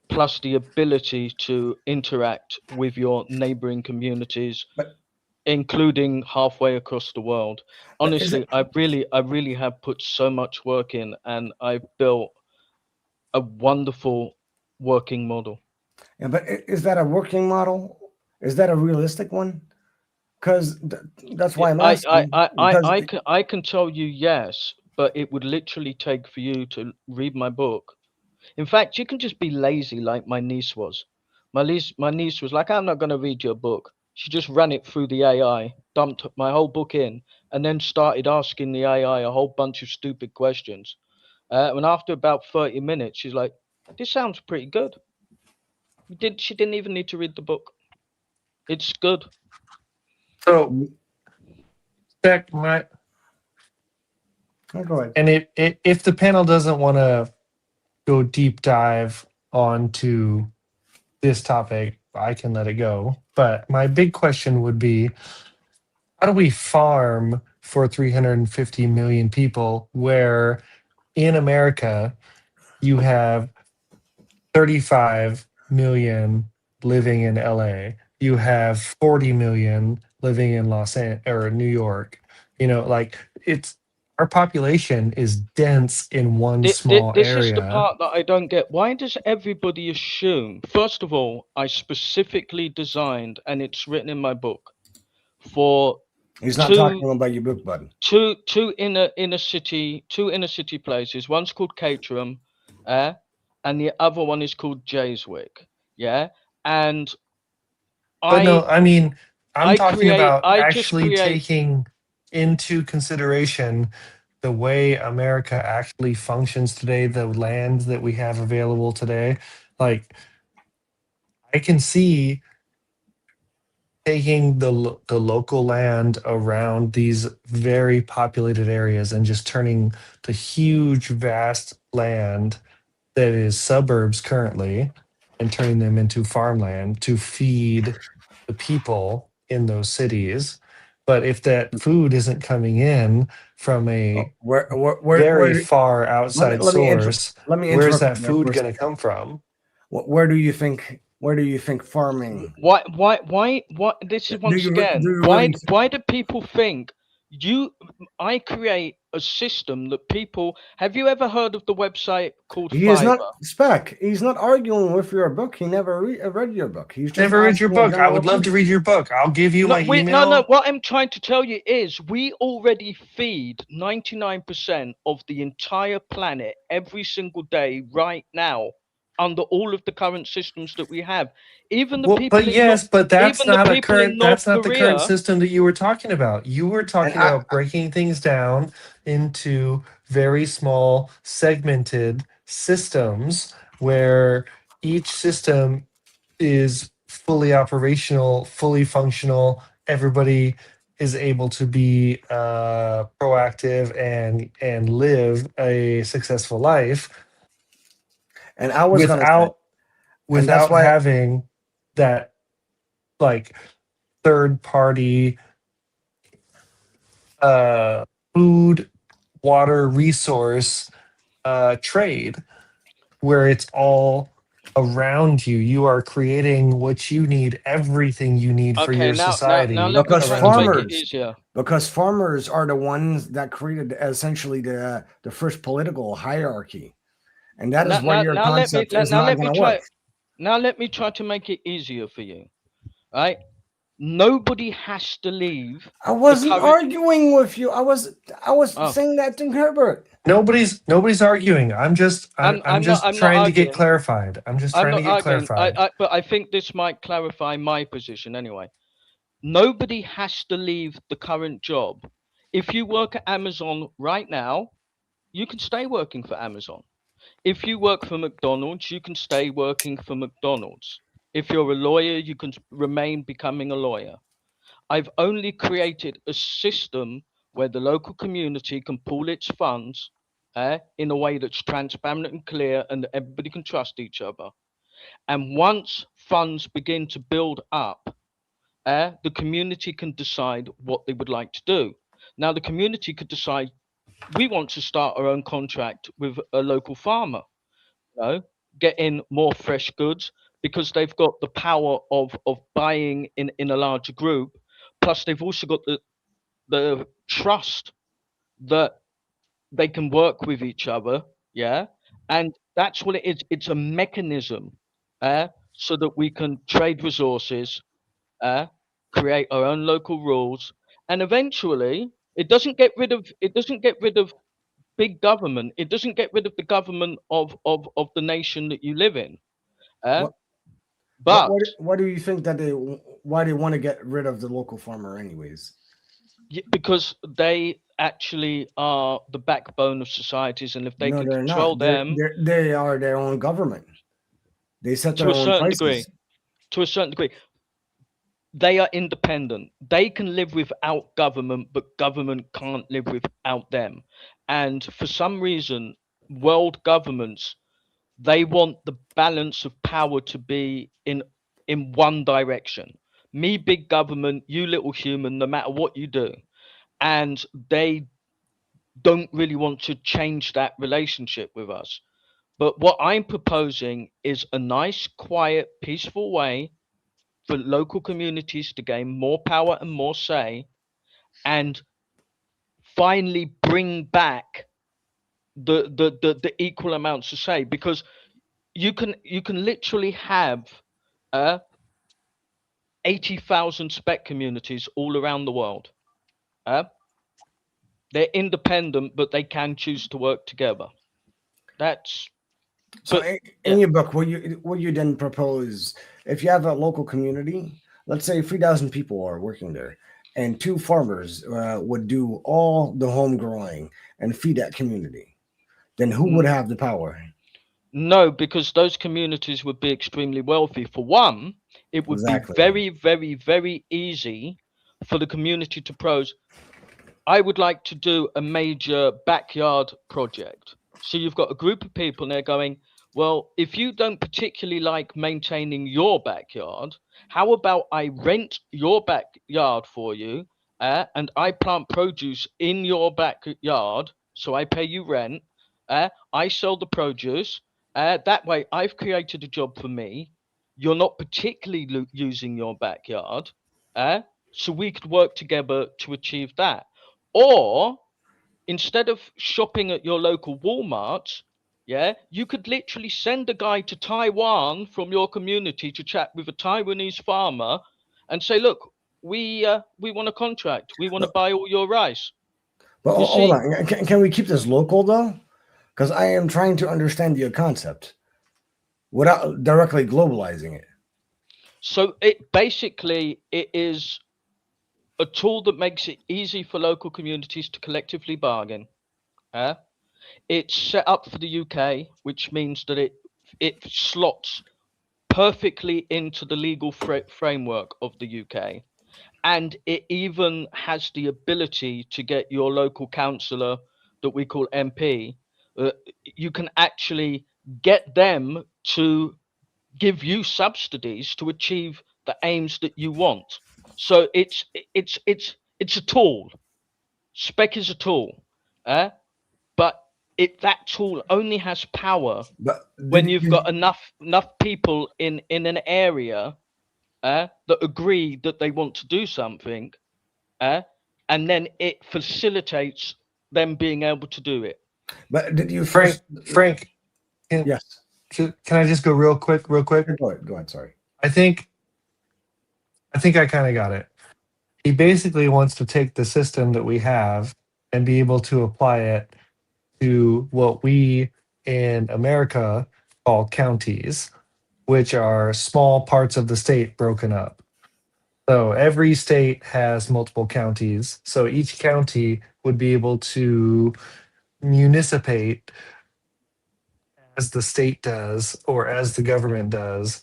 plus the ability to interact with your neighboring communities, including halfway across the world. But is Honestly, I really have put so much work in, and I've built a wonderful working model. Yeah, but is that a working model? Is that a realistic one? Because that's why I'm asking. Because I can tell you yes, but it would literally take for you to read my book. In fact, you can just be lazy like my niece was. My niece was like, I'm not going to read your book. She just ran it through the AI, dumped my whole book in, and then started asking the AI a whole bunch of stupid questions. And after about 30 minutes, she's like, this sounds pretty good. She didn't even need to read the book. It's good. So, check my. Go ahead. And if the panel doesn't want to go deep dive onto this topic, I can let it go. But my big question would be, how do we farm for 350 million people where in America you have 35 million living in LA, you have 40 million living in Los Angeles or New York? Like, it's our population is dense in one small This is the area. part that I don't get. Why does everybody assume? First of all, I specifically designed, and it's written in my book, for he's not talking about your book, bud. two inner city places. One's called Caterham, and the other one is called Jayswick. Yeah, and But no, I mean, I'm talking about I just actually create. taking into consideration the way America actually functions today, the land that we have available today. Like, I can see taking the local land around these very populated areas and just turning the huge, vast land that is suburbs currently and turning them into farmland to feed the people in those cities. But if that food isn't coming in from a very far outside source, where's that food going to come from? Where do you think farming? Why? This is once again. Why do people think I create a system that people? Have you ever heard of the website called He is Fiverr? not spec. He's not arguing with your book. He never read your book. He's just Never read your asking a book. I would general love to read your book. I'll give you my email. No. What I'm trying to tell you is we already feed 99% of the entire planet every single day right now under all of the current systems that we have. Even the people But yes, but that's even the not a people in current. North That's not the current Korea. system that you were talking about. You were talking about breaking things down into very small, segmented systems where each system is fully operational, fully functional. Everybody is able to be proactive and live a successful life. And I was gonna say, without and that's without why having that like third party food, water, resource trade where it's all around you. You are creating what you need, everything you need for Okay, your now society let me because try to around make you. it farmers, easier. are the ones that created essentially the first political hierarchy, and that is Now, why now, your now let me concept is not let going me to work. try. Now let me try to make it easier for you. Right? Nobody has to leave I the wasn't current. arguing with you. I was Oh, saying that to Herbert. Nobody's arguing. I'm just I'm not trying to get arguing. clarified. I'm just I'm trying to not get arguing. clarified. But I think this might clarify my position anyway. Nobody has to leave the current job. If you work at Amazon right now, you can stay working for Amazon. If you work for McDonald's, you can stay working for McDonald's. If you're a lawyer, you can remain becoming a lawyer. I've only created a system where the local community can pool its funds in a way that's transparent and clear and that everybody can trust each other. And once funds begin to build up, the community can decide what they would like to do. Now, the community could decide we want to start our own contract with a local farmer, you know, get in more fresh goods because they've got the power of buying in a larger group. Plus, they've also got the trust that they can work with each other. Yeah. And that's what it is. It's a mechanism so that we can trade resources, uh, create our own local rules, and eventually it doesn't get rid of big government. It doesn't get rid of the government of the nation that you live in. Uh, What but what do you think that why they want to get rid of the local farmer anyways? because they actually are the backbone of societies, and if they No, can they're control not. them They are their own government. They set to their a own certain degree, prices. they are independent. They can live without government, but government can't live without them. And for some reason, world governments, they want the balance of power to be in one direction. Me, big government, you, little human, no matter what you do. And they don't really want to change that relationship with us. But what I'm proposing is a nice, quiet, peaceful way for local communities to gain more power and more say, and finally bring back the equal amounts of say, because you can literally have 80,000 spec communities all around the world. They're independent, but they can choose to work together. That's So but in yeah. your book, what you then propose, if you have a local community, let's say 3,000 people are working there, and two farmers would do all the home growing and feed that community, then who would have the power? No, because those communities would be extremely wealthy. For one, it would be Exactly. very, very, very easy for the community to propose, I would like to do a major backyard project. So you've got a group of people and they're going, well, if you don't particularly like maintaining your backyard, how about I rent your backyard for you and I plant produce in your backyard, so I pay you rent, I sell the produce, that way I've created a job for me, you're not particularly using your backyard, so we could work together to achieve that. Or instead of shopping at your local Walmart, yeah, you could literally send a guy to Taiwan from your community to chat with a Taiwanese farmer and say, look, we want a contract. We want to buy all your rice. But You hold see, on, can we keep this local though? Because I am trying to understand your concept without directly globalizing it. so it basically it is a tool that makes it easy for local communities to collectively bargain. It's set up for the UK, which means that it slots perfectly into the legal framework of the UK. And it even has the ability to get your local councillor, that we call MP, you can actually get them to give you subsidies to achieve the aims that you want. So it's a tool. Spec is a tool, but that tool only has power when you've got enough people in an area that agree that they want to do something, and then it facilitates them being able to do it. But did you Frank? Yes. Can I just go real quick? Go ahead. Sorry. I think I kind of got it. He basically wants to take the system that we have and be able to apply it to what we in America call counties, which are small parts of the state broken up. So every state has multiple counties. So each county would be able to municipate as the state does or as the government does,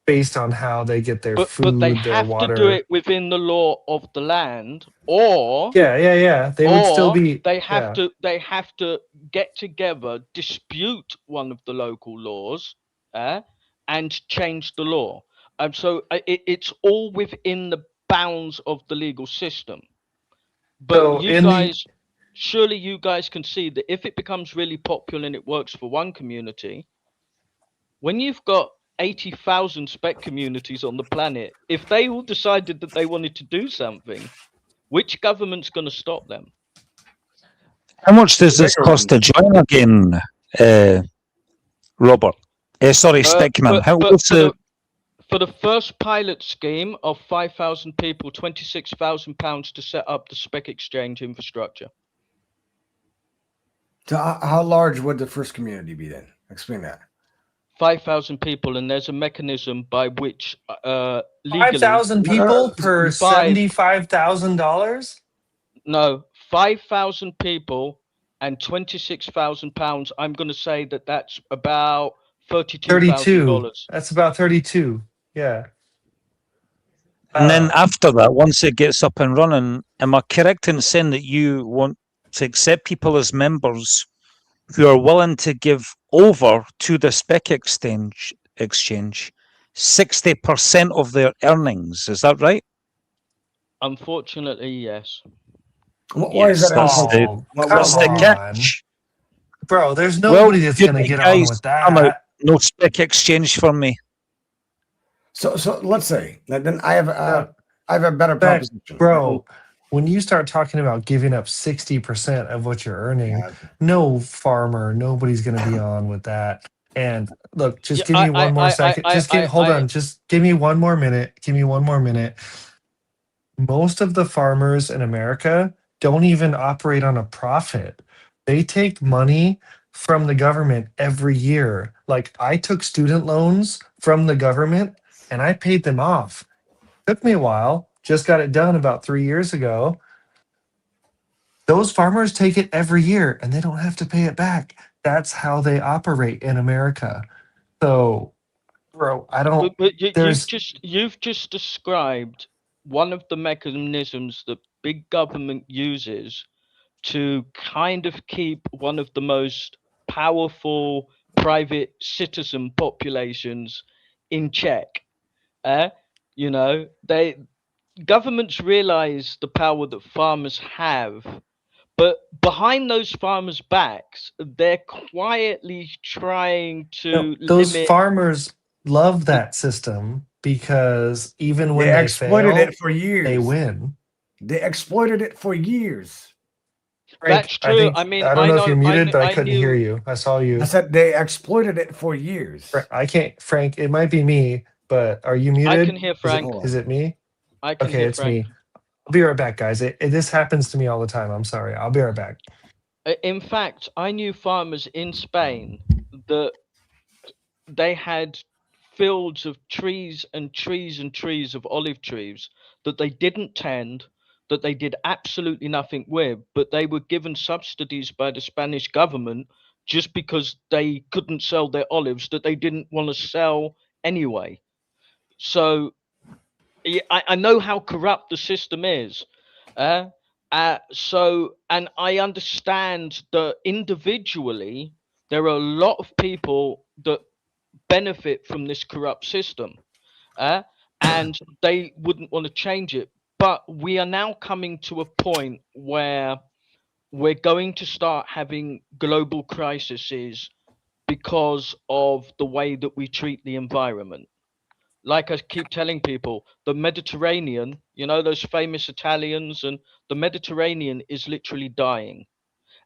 based on how they get their food, but they their have water. to do it within the law of the land, or yeah. They would still be. They have to get together, dispute one of the local laws, and change the law. So it's all within the bounds of the legal system. But So you guys, surely you guys can see that if it becomes really popular and it works for one community, when you've got 80,000 spec communities on the planet, if they all decided that they wanted to do something, which government's going to stop them? How much does this cost to join again, Robert? Sorry, Speckman. For the first pilot scheme of 5,000 people, £26,000 to set up the spec exchange infrastructure. So how large would the first community be then? Explain that. 5,000 people, and there's a mechanism by which legally 5,000 people per $75,000. No, 5,000 people and £26,000. I'm going to say that's about $32,000. That's about 32. Yeah. And then after that, once it gets up and running, am I correct in saying that you want to accept people as members who are willing to give over to the spec exchange 60% of their earnings? Is that right? Unfortunately, yes. Why is that? That's the catch. Bro, there's nobody that's going to get on with that. No spec exchange for me. So let's say then I have a better proposition, bro. When you start talking about giving up 60% of what you're earning, no farmer, nobody's going to be on with that. And look, just give me one more second. Hold on. Just give me one more minute. Most of the farmers in America don't even operate on a profit. They take money from the government every year. Like I took student loans from the government and I paid them off. Took me a while, just got it done about 3 years ago. Those farmers take it every year and they don't have to pay it back. That's how they operate in America. So, bro, I don't. But you've just described one of the mechanisms that big government uses to kind of keep one of the most powerful private citizen populations in check. Governments realize the power that farmers have, but behind those farmers' backs, they're quietly trying to those limit. Farmers love that system because even when they exploited fail, it for years, they win. They exploited it for years. Frank, that's true. I don't know if you're muted, but I couldn't hear you. I saw you. I said they exploited it for years. I can't, Frank. It might be me, but are you muted? I can hear Frank. Is it me? I can hear Frank. It's me. I'll be right back, guys. This happens to me all the time. I'm sorry. I'll be right back. In fact, I knew farmers in Spain that they had fields of trees and trees and trees of olive trees that they didn't tend, that they did absolutely nothing with, but they were given subsidies by the Spanish government just because they couldn't sell their olives that they didn't want to sell anyway. So I know how corrupt the system is. And I understand that individually There are a lot of people that benefit from this corrupt system, and they wouldn't want to change it. But we are now coming to a point where we're going to start having global crises because of the way that we treat the environment. Like I keep telling people, the Mediterranean, you know, those famous Italians, and the Mediterranean is literally dying.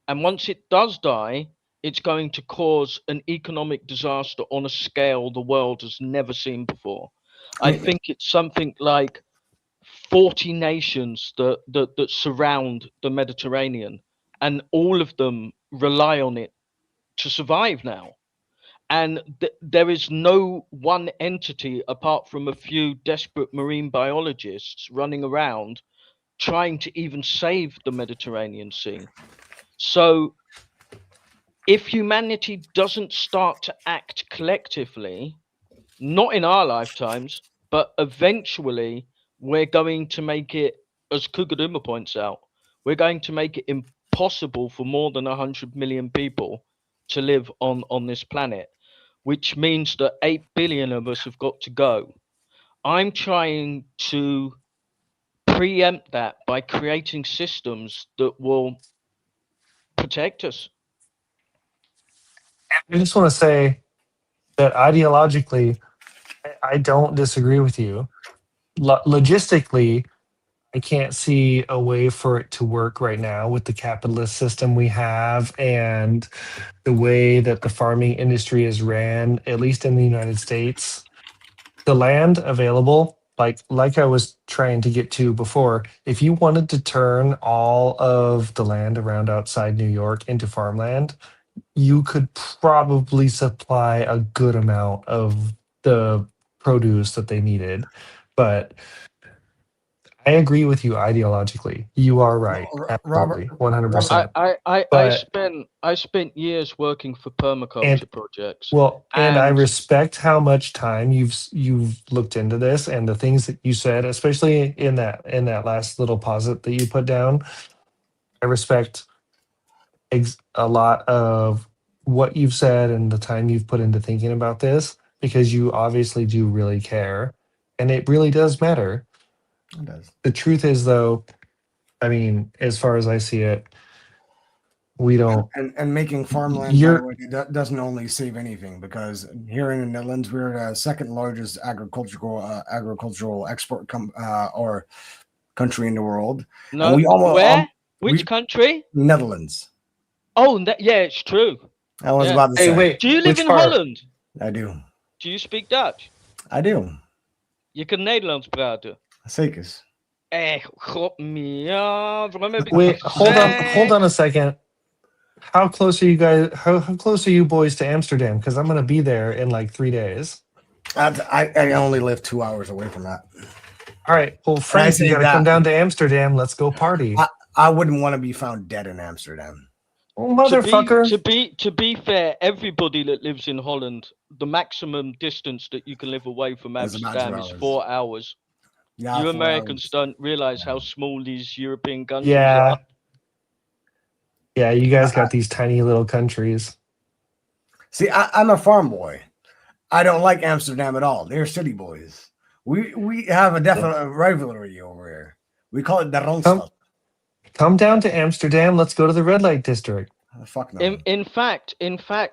And once it does die, it's going to cause an economic disaster on a scale the world has never seen before. I think it's something like 40 nations that surround the Mediterranean, and all of them rely on it to survive now. And there is no one entity apart from a few desperate marine biologists running around trying to even save the Mediterranean Sea. So if humanity doesn't start to act collectively, not in our lifetimes, but eventually we're going to make it, as Kugaduma points out, we're going to make it impossible for more than 100 million people to live on this planet, which means that 8 billion of us have got to go. I'm trying to preempt that by creating systems that will protect us. I just want to say that ideologically, I don't disagree with you. Logistically, I can't see a way for it to work right now with the capitalist system we have and the way that the farming industry is ran, at least in the United States. The land available, like I was trying to get to before, if you wanted to turn all of the land around outside New York into farmland, you could probably supply a good amount of the produce that they needed. But I agree with you ideologically. You are right. Robert, Absolutely. 100%. I But spent years working for and permaculture projects, well, and I and respect how much time you've looked into this and the things that you said, especially in that last little posit that you put down. I respect a lot of what you've said and the time you've put into thinking about this because you obviously do really care and it really does matter. It does. The truth is, though, I mean, as far as I see it, we don't. And making farmland, by the You're way, doesn't only save anything, because here in the Netherlands, we're the second largest agricultural export or country in the world. no, And we where? Which country? Netherlands. Oh, yeah, it's true. I was Yeah. about to say. wait, Do you live which in part? Holland? I do. Do you speak Dutch? I do. Je kan Nederlands praten. Zeker. God mia, waarom heb ik Wait, niet hold gezegd? on a second. How close are you guys? How close are you boys to Amsterdam? Because I'm going to be there in like 3 days. I only live 2 hours away from that. All right. Well, Frank, you got to come down to Amsterdam. Let's go party. I wouldn't want to be found dead in Amsterdam. Oh, motherfucker. To be fair, everybody that lives in Holland, the maximum distance that you can live away from That's about 2 Amsterdam is hours. 4 hours. Yeah, You 4 Americans hours. don't realize how small these European countries Yeah. are. Yeah, you guys got these tiny little countries. See, I'm a farm boy. I don't like Amsterdam at all. They're city boys. We have a definite rivalry over here. We call it the Randstad. Come down to Amsterdam. Let's go to the red light district. Fuck no. In fact,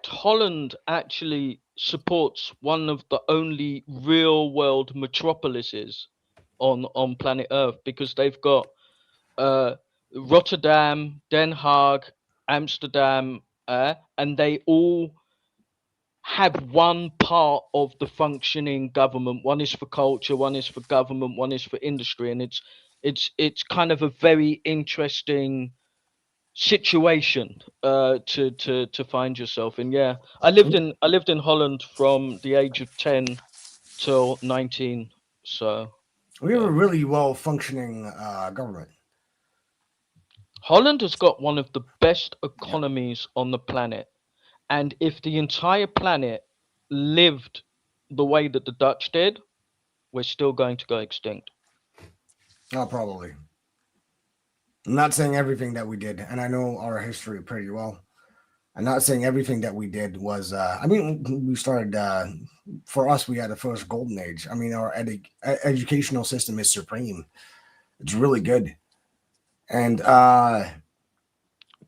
Holland actually supports one of the only real world metropolises on planet Earth, because they've got Rotterdam, Den Haag, Amsterdam, and they all have one part of the functioning government. One is for culture, one is for government, one is for industry, and it's kind of a very interesting situation to find yourself in. Yeah, I lived in Holland from the age of 10 till 19, so we have a really well functioning government. Holland has got one of the best economies on the planet, and if the entire planet lived the way that the Dutch did, we're still going to go extinct. Oh, probably. I'm not saying everything that we did, and I know our history pretty well. I'm not saying everything that we did was. I mean, we started. For us, we had the first golden age. I mean, our educational system is supreme. It's really good, and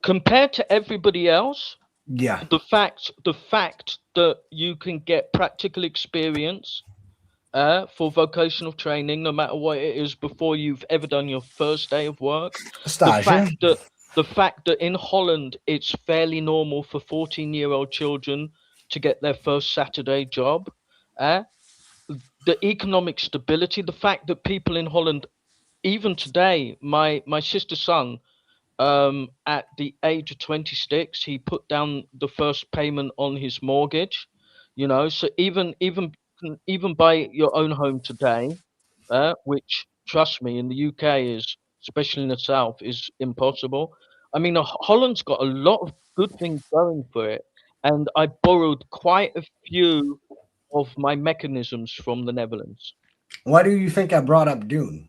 compared to everybody else, yeah, the fact that you can get practical experience for vocational training, no matter what it is, before you've ever done your first day of work. stage. The fact that in Holland it's fairly normal for 14-year-old children to get their first Saturday job. The economic stability, the fact that people in Holland, even today, my sister's son, at the age of 26, he put down the first payment on his mortgage. You know, so even buy your own home today, which, trust me, in the UK is, especially in the south, is impossible. I mean, Holland's got a lot of good things going for it, and I borrowed quite a few of my mechanisms from the Netherlands. Why do you think I brought up Dune?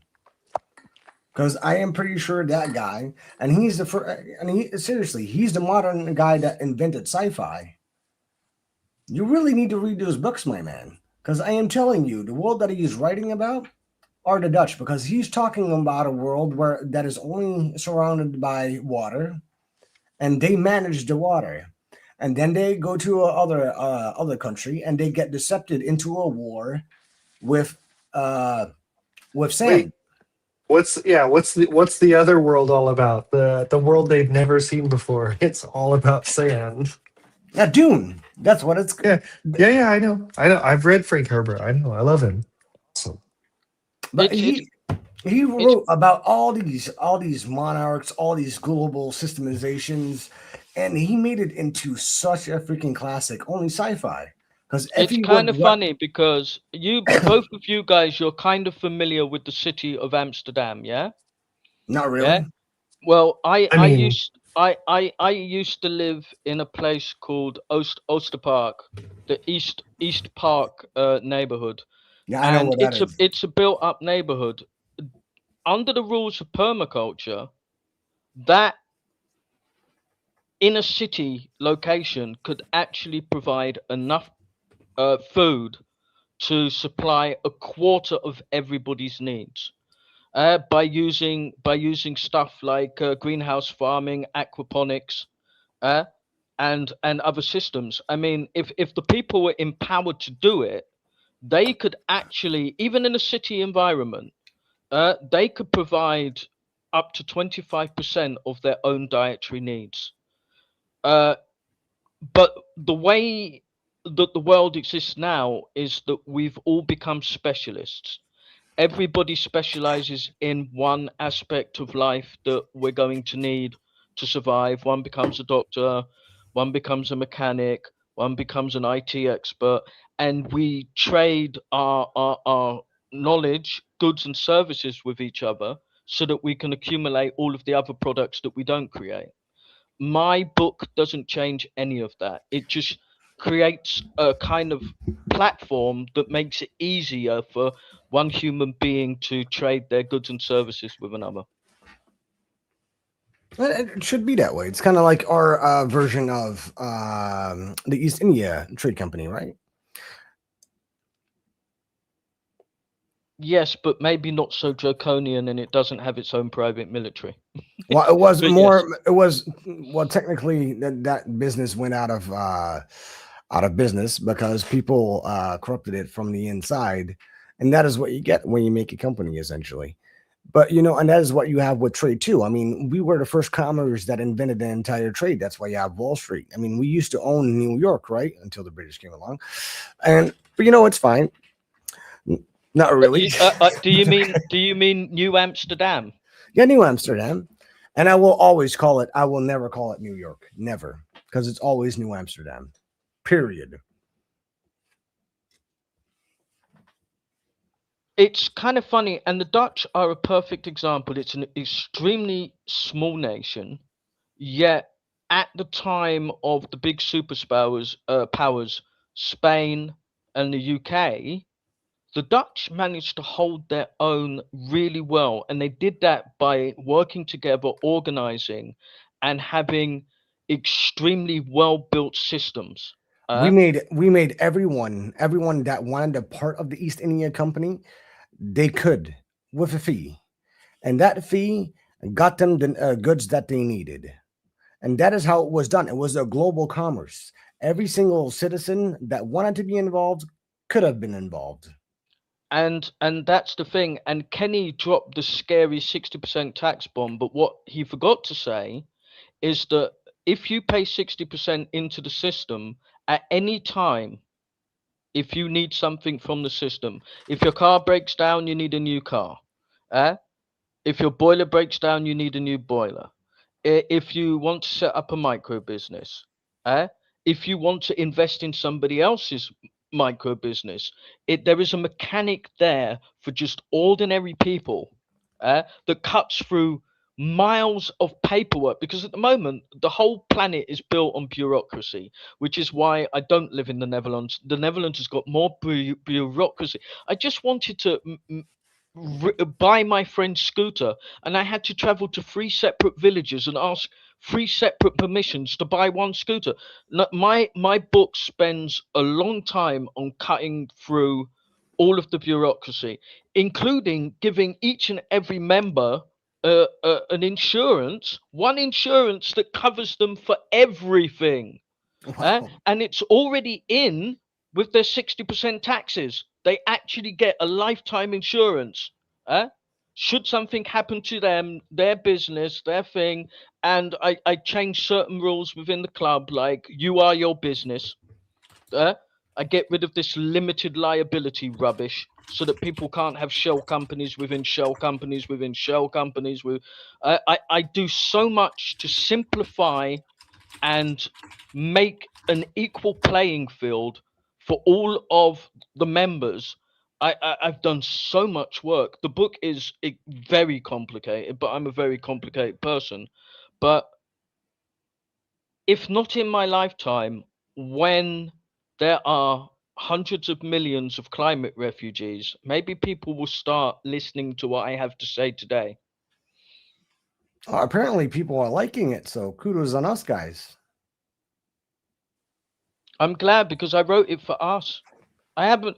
Because I am pretty sure that guy, and he's the first. I mean, seriously, he's the modern guy that invented sci-fi. You really need to read those books, my man. Because I am telling you, the world that he's writing about are the Dutch. Because he's talking about a world where that is only surrounded by water, and they manage the water, and then they go to other country and they get decepted into a war with sand. Wait, what's the other world all about? The world they've never seen before. It's all about sand. Yeah, Dune. That's what it's. Yeah. I know. I've read Frank Herbert. I know. I love him. Awesome. But he wrote about all these monarchs, all these global systemizations, and he made it into such a freaking classic. Only sci-fi. Because It's kind of funny because both of you guys, you're kind of familiar with the city of Amsterdam, yeah? Not really. Yeah? Well, I mean- used to live in a place called Oosterpark, the East Park neighborhood. Yeah, I know and what that is. it's a built up neighborhood. Under the rules of permaculture, that inner city location could actually provide enough food to supply a quarter of everybody's needs. By using stuff like greenhouse farming, aquaponics, and other systems. I mean, if the people were empowered to do it, they could actually, even in a city environment, they could provide up to 25% of their own dietary needs. But the way that the world exists now is that we've all become specialists. Everybody specializes in one aspect of life that we're going to need to survive. One becomes a doctor, one becomes a mechanic, one becomes an IT expert, and we trade our knowledge, goods, and services with each other so that we can accumulate all of the other products that we don't create. My book doesn't change any of that. It just creates a kind of platform that makes it easier for one human being to trade their goods and services with another. It should be that way. It's kind of like our version of the East India Trade Company, right? Yes, but maybe not so draconian, and it doesn't have its own private military. Well, it was But more. yes. It was technically that business went out of business because people corrupted it from the inside, and that is what you get when you make a company, essentially. But and that is what you have with trade too. I mean, we were the first commoners that invented the entire trade. That's why you have Wall Street. I mean, we used to own New York, right, until the British came along, but it's fine. Not really. Do you mean New Amsterdam? Yeah, New Amsterdam. And I will always call it, I will never call it New York. Never. Because it's always New Amsterdam. Period. It's kind of funny, and the Dutch are a perfect example. It's an extremely small nation, yet at the time of the big powers, Spain and the UK, the Dutch managed to hold their own really well, and they did that by working together, organizing, and having extremely well built systems. We made everyone that wanted a part of the East India Company, they could with a fee, and that fee got them the goods that they needed, and that is how it was done. It was a global commerce. Every single citizen that wanted to be involved could have been involved. And that's the thing. And Kenny dropped the scary 60% tax bomb, but what he forgot to say is that if you pay 60% into the system at any time, if you need something from the system, if your car breaks down, you need a new car. If your boiler breaks down, you need a new boiler. If you want to set up a micro business, if you want to invest in somebody else's micro business, there is a mechanic there for just ordinary people that cuts through miles of paperwork, because at the moment the whole planet is built on bureaucracy, which is why I don't live in the Netherlands. The Netherlands has got more bureaucracy. I just wanted to buy my friend's scooter, and I had to travel to 3 separate villages and ask 3 separate permissions to buy one scooter. My book spends a long time on cutting through all of the bureaucracy, including giving each and every member an insurance, one insurance that covers them for everything. And it's already in with their 60% taxes. They actually get a lifetime insurance. Should something happen to them, their business, their thing, and I change certain rules within the club, like you are your business. I get rid of this limited liability rubbish so that people can't have shell companies within shell companies within shell companies. I do so much to simplify and make an equal playing field for all of the members. I've done so much work. The book is very complicated, but I'm a very complicated person. But if not in my lifetime, when there are hundreds of millions of climate refugees, maybe people will start listening to what I have to say today. Apparently people are liking it, so kudos on us, guys. I'm glad, because I wrote it for us. I haven't,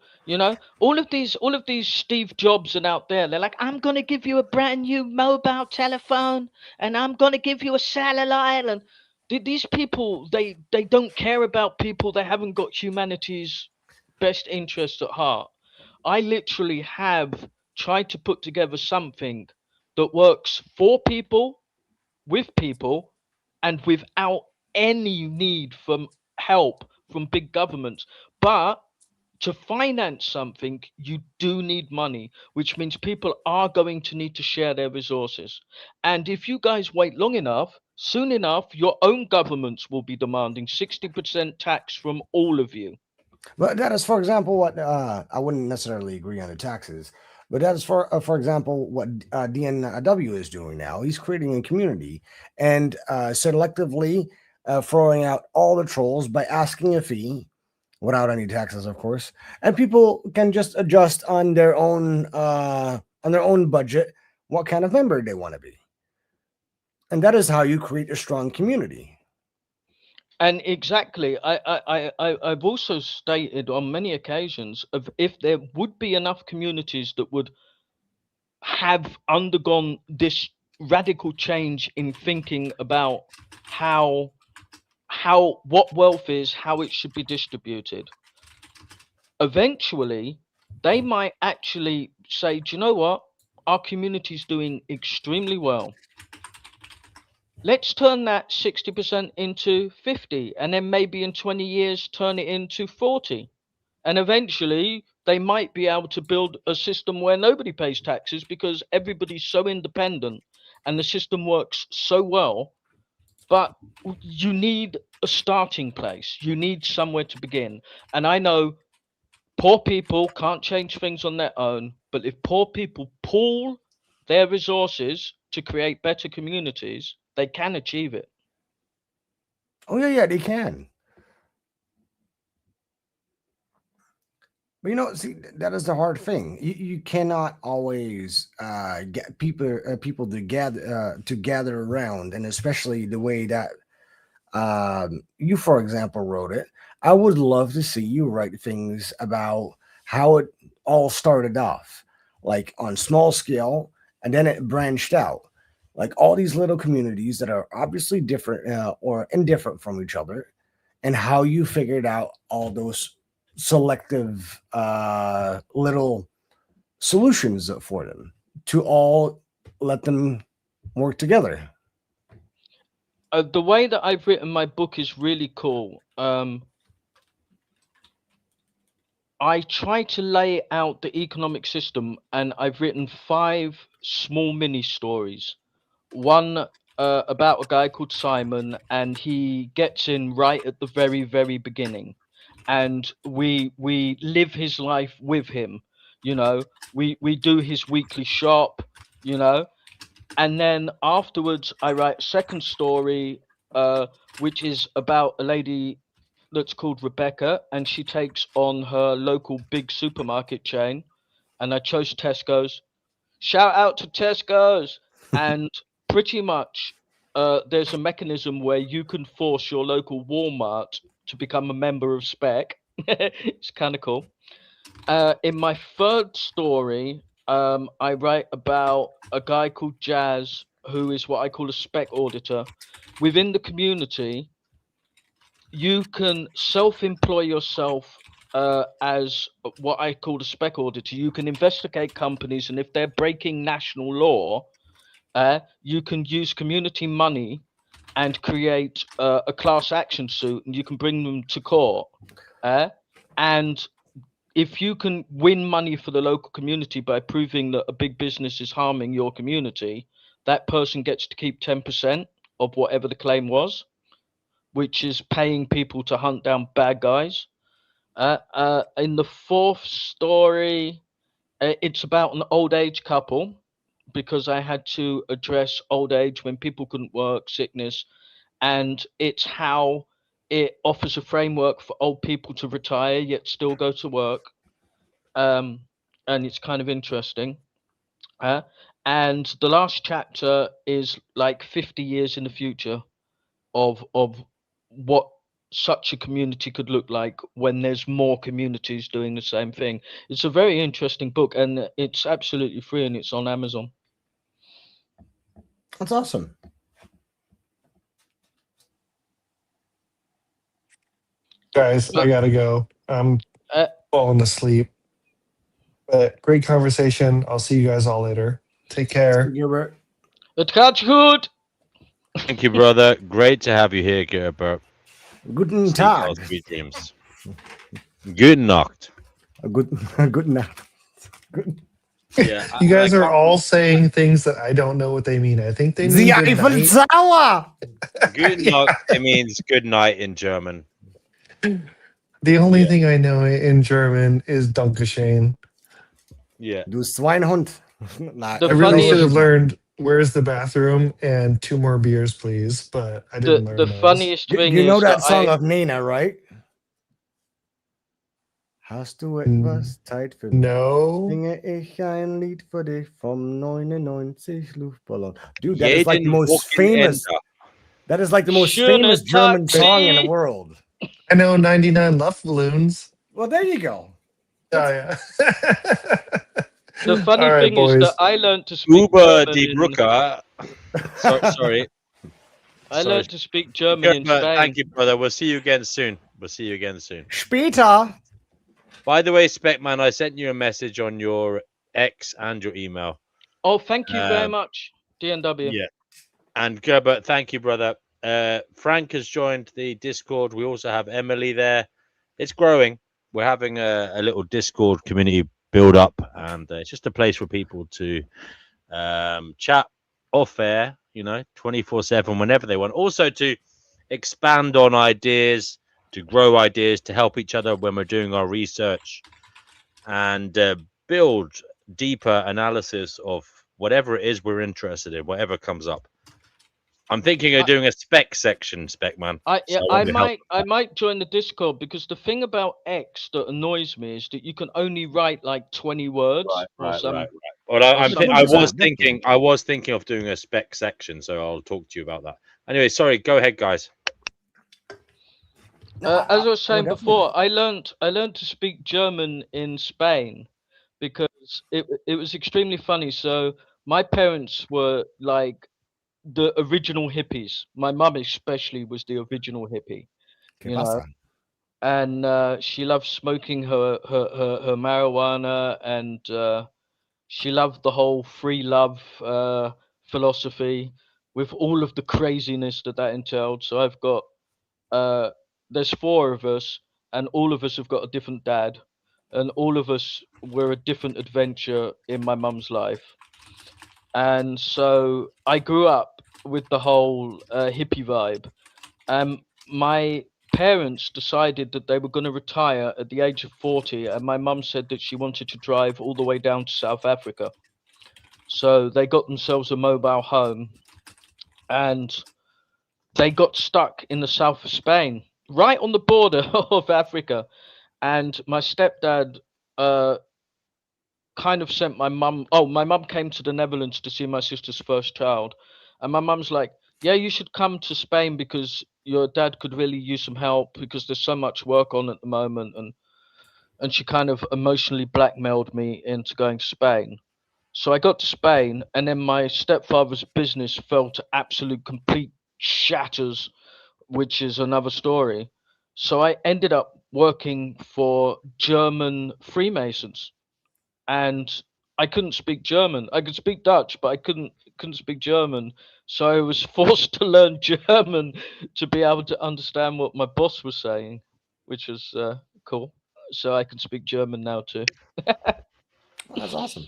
all of these Steve Jobs are out there. They're like, I'm going to give you a brand new mobile telephone, and I'm going to give you a satellite. And these people, they don't care about people. They haven't got humanity's best interests at heart. I literally have tried to put together something that works for people, with people, and without any need for help from big governments. But to finance something, you do need money, which means people are going to need to share their resources. And if you guys wait long enough, soon enough, your own governments will be demanding 60% tax from all of you. But that is, for example, what I wouldn't necessarily agree on the taxes, but that is for example, what DNW is doing now. He's creating a community and selectively throwing out all the trolls by asking a fee without any taxes, of course, and people can just adjust on their own budget what kind of member they want to be, and that is how you create a strong community. And exactly, I've also stated on many occasions of if there would be enough communities that would have undergone this radical change in thinking about how what wealth is, how it should be distributed. Eventually, they might actually say, do you know what? Our community's doing extremely well. Let's turn that 60% into 50, and then maybe in 20 years, turn it into 40. And eventually, they might be able to build a system where nobody pays taxes because everybody's so independent and the system works so well. But you need a starting place. You need somewhere to begin. And I know poor people can't change things on their own, but if poor people pool their resources to create better communities, they can achieve it. Oh yeah, they can. But see, that is the hard thing. You cannot always get people to gather around, and especially the way that You, for example, wrote it. I would love to see you write things about how it all started off, like on small scale, and then it branched out. Like all these little communities that are obviously different or indifferent from each other, and how you figured out all those selective little solutions for them to all let them work together. The way that I've written my book is really cool. I try to lay out the economic system, and I've written 5 small mini stories. One about a guy called Simon, and he gets in right at the very, very beginning, and we live his life with him. You know, we do his weekly shop. You know, and then afterwards, I write a second story, which is about a lady that's called Rebecca, and she takes on her local big supermarket chain. And I chose Tesco's. Shout out to Tesco's. And pretty much, there's a mechanism where you can force your local Walmart to become a member of Spec. It's kind of cool. In my third story, I write about a guy called Jazz, who is what I call a spec auditor. Within the community, you can self-employ yourself as what I call a spec auditor. You can investigate companies, and if they're breaking national law, you can use community money and create a class action suit, and you can bring them to court. And if you can win money for the local community by proving that a big business is harming your community, that person gets to keep 10% of whatever the claim was, which is paying people to hunt down bad guys. In the fourth story, it's about an old age couple, because I had to address old age when people couldn't work, sickness, and it's how it offers a framework for old people to retire yet still go to work. And it's kind of interesting. And the last chapter is like 50 years in the future of what such a community could look like when there's more communities doing the same thing. It's a very interesting book, and it's absolutely free, and it's on Amazon. That's awesome. Guys, I gotta go. I'm falling asleep. But great conversation. I'll see you guys all later. Take care. It got good. Thank you, brother. Great to have you here, Gerber. Guten Sleep well, Tag. sweet dreams. Good Nacht. Good Nacht. Good. Yeah, You guys are all saying things that I don't know what they mean. I think they mean The good Eiffel night. Tower. Good Nacht. It means good night in German. The only thing I know in German is Dankeschön. Yeah. Du Schweinhund. Nah, I really should have learned where's the bathroom and 2 more beers, please. But I didn't learn The those. funniest thing you know is that song of Nina, right? Hast du etwas Zeit für mich? No. Singe ich ein Lied für dich vom 99 Luftballon. Dude, that is like the most famous. That is like the most famous German song in the world. I know 99 Love Balloons. Well, there you go. Oh, yeah. The funny All right, thing is boys. that I learned to speak Uber German die Brücke. Sorry. I learned to speak German in Gerber, Spain. thank you, brother. We'll see you again soon. Später. By the way, Specman, I sent you a message on your X and your email. Oh, thank you very much, DNW. Yeah. And Gerber, thank you, brother. Frank has joined the Discord. We also have Emily there. It's growing. We're having a little Discord community build up, and it's just a place for people to chat off air, 24/7 whenever they want. Also to expand on ideas, to grow ideas, to help each other when we're doing our research, and build deeper analysis of whatever it is we're interested in, whatever comes up. I'm thinking of doing a spec section, Specman. I might join the Discord, because the thing about X that annoys me is that you can only write like 20 words or something. Well, I was thinking of doing a spec section, so I'll talk to you about that. Anyway, sorry. Go ahead, guys. As I was I would saying definitely before, I learned to speak German in Spain because it was extremely funny. So my parents were like the original hippies. My mum especially was the original hippie, ¿Qué you know, pasa? and she loved smoking her marijuana, and she loved the whole free love philosophy with all of the craziness that that entailed. So I've got uh, there's four of us, and all of us have got a different dad, and all of us were a different adventure in my mum's life. And so I grew up with the whole hippie vibe. My parents decided that they were going to retire at the age of 40, and my mum said that she wanted to drive all the way down to South Africa. So they got themselves a mobile home, and they got stuck in the south of Spain, right on the border of Africa. And my stepdad kind of sent my mum. Oh, my mum came to the Netherlands to see my sister's first child, and my mum's like, "Yeah, you should come to Spain because your dad could really use some help because there's so much work on at the moment." And she kind of emotionally blackmailed me into going to Spain. So I got to Spain, and then my stepfather's business fell to absolute complete shatters, which is another story. So I ended up working for German Freemasons, and I couldn't speak German. I could speak Dutch, but I couldn't speak German. So I was forced to learn German to be able to understand what my boss was saying, which was cool. So I can speak German now too. Oh, that's awesome.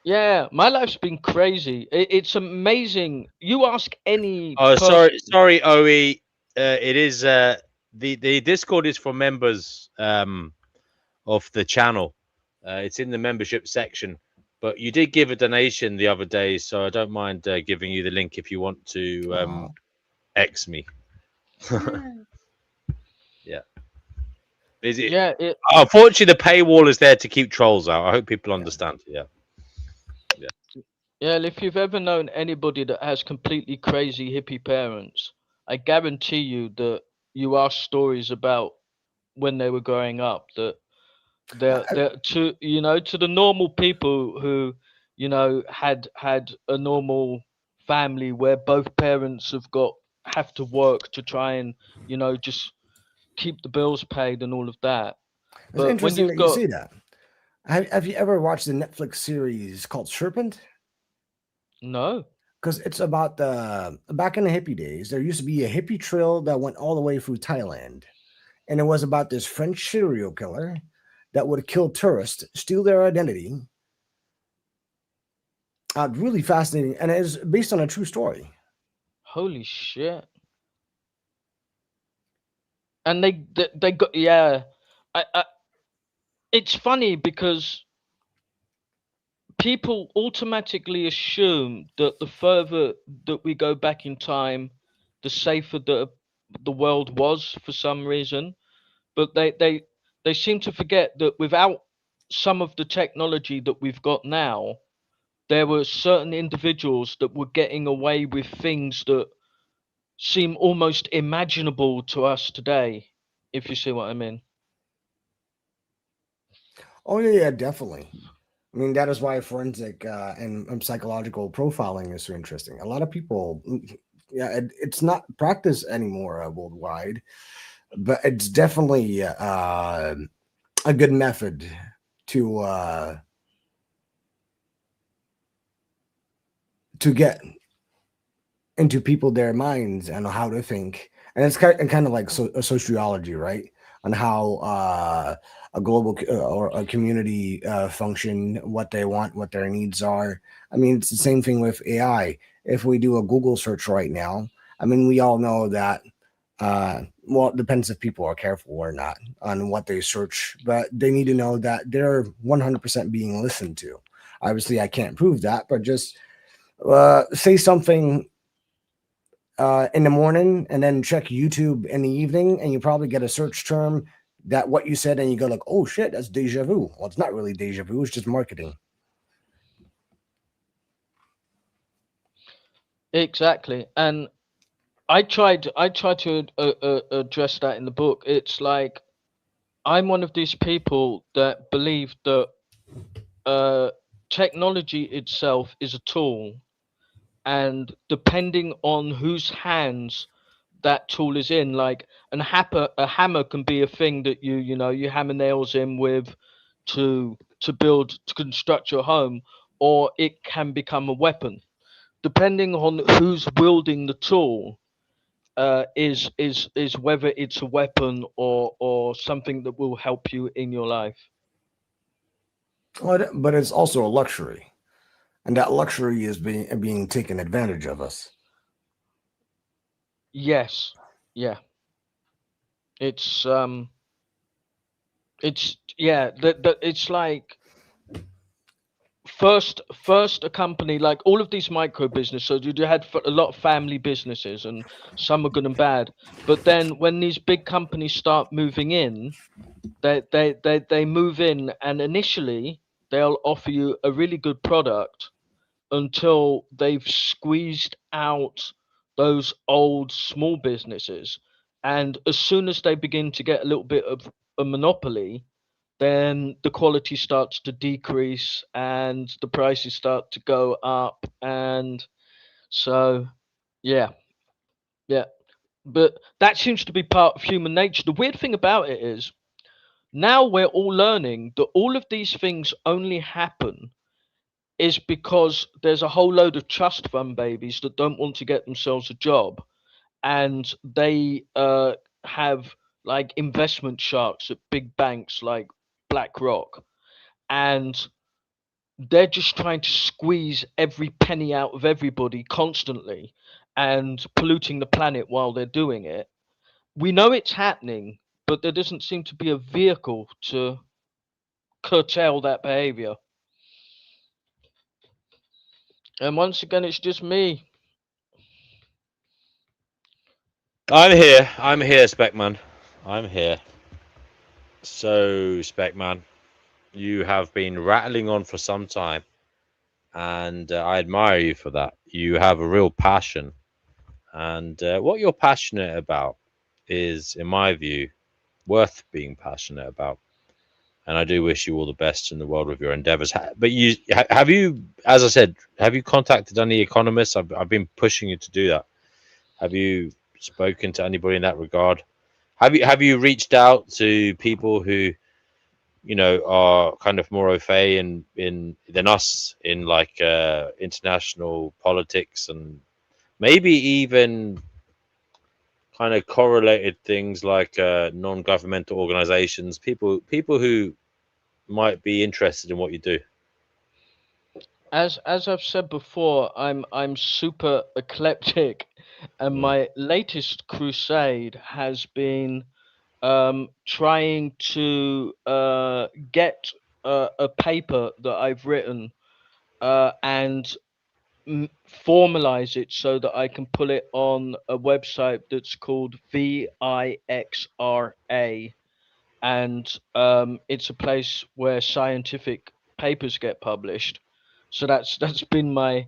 Yeah, my life's been crazy. It's amazing. You ask any Oh, person. sorry, Oe. It is the Discord is for members of the channel. It's in the membership section. But you did give a donation the other day, so I don't mind giving you the link if you want to X me. Yeah. Is it? Yeah. Unfortunately, the paywall is there to keep trolls out. I hope people understand. Yeah. Yeah. Yeah, if you've ever known anybody that has completely crazy hippie parents, I guarantee you that you ask stories about when they were growing up that they're to to the normal people who had a normal family where both parents have to work to try and just keep the bills paid and all of that. It's But when interesting you've that you got say that. Have you ever watched the Netflix series called Serpent? no. Because it's about the back in the hippie days, there used to be a hippie trail that went all the way through Thailand. And it was about this French serial killer that would kill tourists, steal their identity. Really fascinating. And it is based on a true story. Holy shit. And they got, yeah. I it's funny because people automatically assume that the further that we go back in time, the safer the world was for some reason. But they seem to forget that without some of the technology that we've got now, there were certain individuals that were getting away with things that seem almost imaginable to us today, if you see what I mean. Oh, yeah, definitely. I mean, that is why forensic and psychological profiling is so interesting. A lot of people, it's not practiced anymore worldwide, but it's definitely a good method to get into their minds and how to think. And it's kind of like a sociology, right? On how a global or a community function, what they want, what their needs are. I mean, it's the same thing with AI. If we do a Google search right now, I mean, we all know that, well, it depends if people are careful or not on what they search, but they need to know that they're 100% being listened to. Obviously, I can't prove that, but just say something in the morning and then check YouTube in the evening, and you probably get a search term that what you said, and you go like, oh shit, that's deja vu. Well, it's not really deja vu, it's just marketing. Exactly. And I tried to address that in the book. It's like I'm one of these people that believe that technology itself is a tool, and depending on whose hands that tool is in, like a hammer can be a thing that you hammer nails in with to construct your home, or it can become a weapon. Depending on who's wielding the tool, is whether it's a weapon or something that will help you in your life. But it's also a luxury, and that luxury is being taken advantage of us. Yes, yeah. It's it's like first a company, like all of these micro businesses, you had a lot of family businesses, and some are good and bad. But then when these big companies start moving in, they move in, and initially they'll offer you a really good product until they've squeezed out those old small businesses. And as soon as they begin to get a little bit of a monopoly, then the quality starts to decrease and the prices start to go up. And so, yeah, but that seems to be part of human nature. The weird thing about it is now we're all learning that all of these things only happen is because there's a whole load of trust fund babies that don't want to get themselves a job, and they have like investment sharks at big banks like BlackRock, and they're just trying to squeeze every penny out of everybody constantly and polluting the planet while they're doing it. We know it's happening, but there doesn't seem to be a vehicle to curtail that behavior. And once again, it's just me. I'm here, Speckman. I'm here. So, Speckman, you have been rattling on for some time, and I admire you for that. You have a real passion, and what you're passionate about is, in my view, worth being passionate about. And I do wish you all the best in the world with your endeavors. But have you, as I said, have you contacted any economists? I've been pushing you to do that. Have you spoken to anybody in that regard? Have you reached out to people who, are kind of more au fait than us in like international politics, and maybe even kind of correlated things like non-governmental organizations, people who might be interested in what you do? As I've said before, I'm super eclectic, and my latest crusade has been trying to get a paper that I've written and formalize it so that I can put it on a website that's called VIXRA, and it's a place where scientific papers get published. So that's been my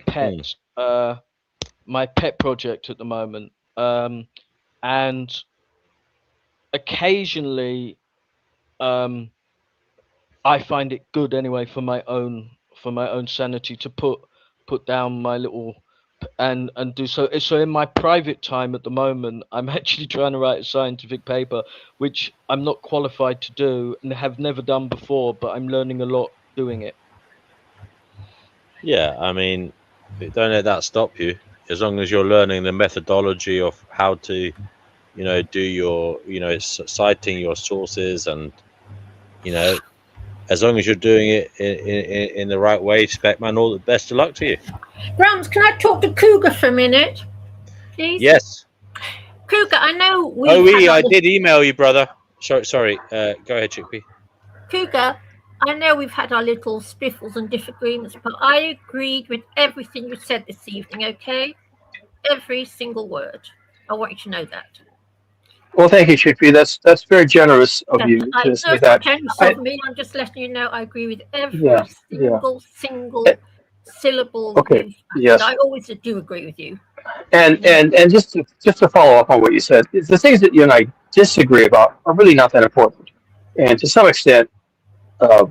pet my pet project at the moment, and occasionally I find it good anyway for my own sanity to put down my little and do so. So in my private time at the moment, I'm actually trying to write a scientific paper, which I'm not qualified to do and have never done before, but I'm learning a lot doing it. Yeah, I mean, don't let that stop you. As long as you're learning the methodology of how to, do your, citing your sources, and, as long as you're doing it in the right way, Speckman, all the best of luck to you. Grams, can I talk to Cougar for a minute, please? Yes. Cougar, I know we. I did email you, brother. Sorry. Go ahead, Chickpea. Cougar, I know we've had our little spiffles and disagreements, but I agreed with everything you said this evening, okay? Every single word. I want you to know that. Well, thank you, Chickpea. That's very generous of you to say that. Generous of me. I'm just letting you know I agree with every single syllable. Okay. Yes. I always do agree with you. And just to follow up on what you said, the things that you and I disagree about are really not that important. And to some extent,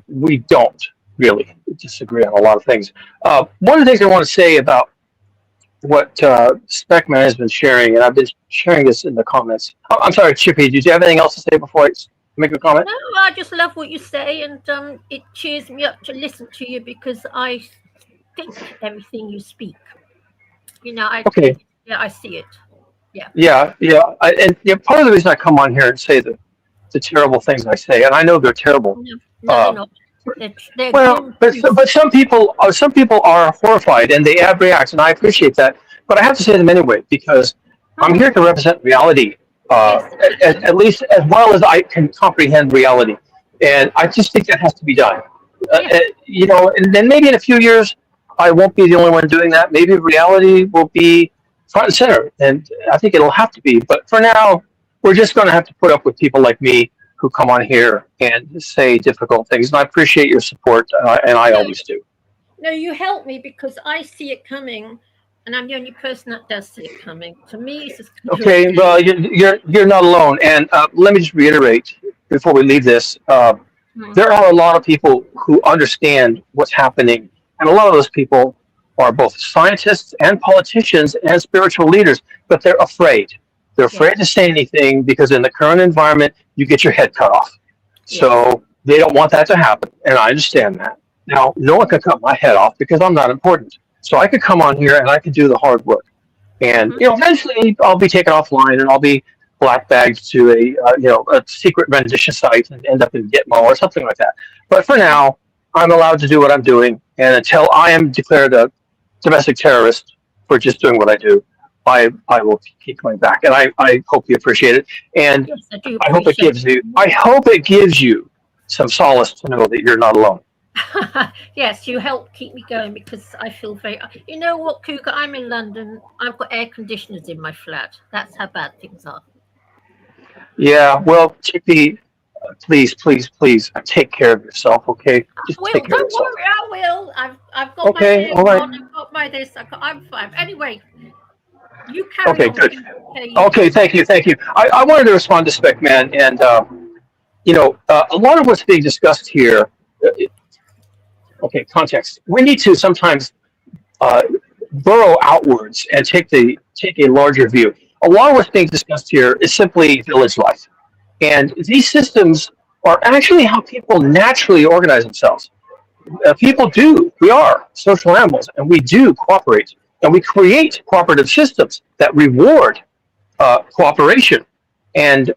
we don't really disagree on a lot of things. One of the things I want to say about what Speckman has been sharing, and I've been sharing this in the comments. I'm sorry, Chippy, did you have anything else to say before I make a comment? No, I just love what you say, and it cheers me up to listen to you because I think everything you speak. You know, Okay. Yeah, I see it. Yeah. Yeah. Part of the reason I come on here and say the terrible things I say, and I know they're terrible. No, they're not. They're Well, but some people are horrified and they react, and I appreciate that. But I have to say them anyway because I'm here to represent reality, at least as well as I can comprehend reality, and I just think that has to be done. And then maybe in a few years, I won't be the only one doing that. Maybe reality will be front and center, and I think it'll have to be. But for now, we're just going to have to put up with people like me who come on here and say difficult things. And I appreciate your support, and I always do. No, you help me because I see it coming, and I'm the only person that does see it coming. To me, it's just Okay, well, you're not alone. And let me just reiterate before we leave this: there are a lot of people who understand what's happening, and a lot of those people are both scientists and politicians and spiritual leaders, but they're afraid. They're afraid to say anything because in the current environment, you get your head cut off. So they don't want that to happen, and I understand that. Now, no one can cut my head off because I'm not important. So I could come on here and I could do the hard work. And eventually I'll be taken offline and I'll be black bagged to a secret rendition site and end up in Gitmo or something like that. But for now, I'm allowed to do what I'm doing, and until I am declared a domestic terrorist for just doing what I do, I will keep coming back, and I hope you appreciate it, and I hope it gives you some solace to know that you're not alone. Yes, you help keep me going because I feel very. You know what, Cougar? I'm in London. I've got air conditioners in my flat. That's how bad things are. Yeah, well, Chippy, please take care of yourself, okay? Just take care of yourself. Worry, I will. I've got Okay, my all right. on, I've got my this. I'm fine. Anyway, you carry Okay, on. good. Okay, thank you. I wanted to respond to Speckman, and a lot of what's being discussed here. Okay, context. We need to sometimes burrow outwards and take a larger view. A lot of what's being discussed here is simply village life, and these systems are actually how people naturally organize themselves. We are social animals, and we do cooperate, and we create cooperative systems that reward cooperation and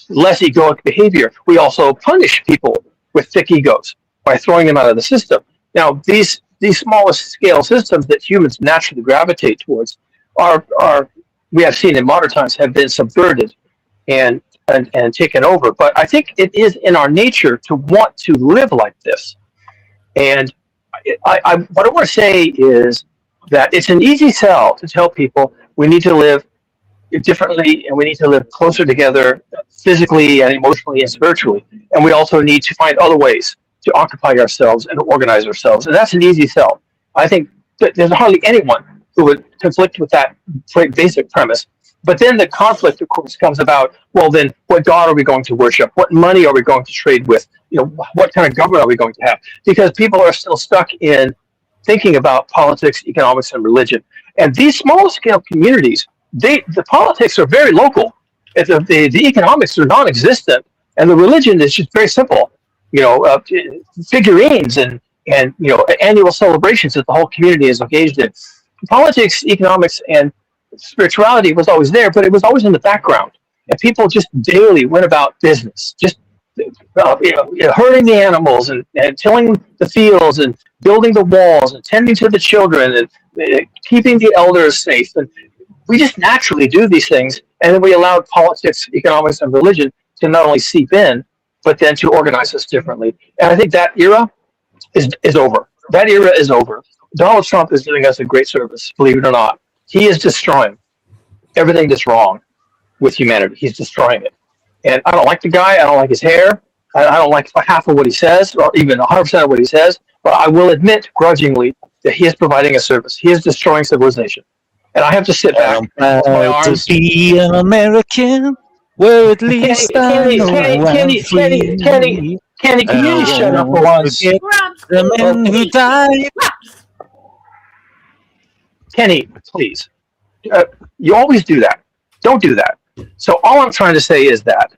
less egoic behavior. We also punish people with thick egos by throwing them out of the system. Now, these smallest scale systems that humans naturally gravitate towards are we have seen in modern times have been subverted and taken over. But I think it is in our nature to want to live like this. And what I want to say is that it's an easy sell to tell people we need to live differently and we need to live closer together physically and emotionally and spiritually. And we also need to find other ways to occupy ourselves and to organize ourselves. And that's an easy sell. I think that there's hardly anyone who would conflict with that basic premise. But then the conflict, of course, comes about, well, then what God are we going to worship? What money are we going to trade with? What kind of government are we going to have? Because people are still stuck in thinking about politics, economics, and religion. And these small scale communities, the politics are very local. The economics are non-existent, and the religion is just very simple. Figurines and annual celebrations that the whole community is engaged in. Politics, economics, and spirituality was always there, but it was always in the background. And people just daily went about business, just herding the animals and tilling the fields and building the walls and tending to the children and keeping the elders safe. And we just naturally do these things, and then we allowed politics, economics, and religion to not only seep in, but then to organize us differently. And I think that era is over. That era is over. Donald Trump is doing us a great service, believe it or not. He is destroying everything that's wrong with humanity. He's destroying it. And I don't like the guy. I don't like his hair. I don't like half of what he says, or even 100% of what he says. But I will admit grudgingly that he is providing a service. He is destroying civilization. And I have to sit back and I'm cross my proud to arms. be an American, where at least I know I'm free. Kenny, can And you I just shut up for won't once? forget the men who died. Kenny, please. You always do that. Don't do that. So all I'm trying to say is that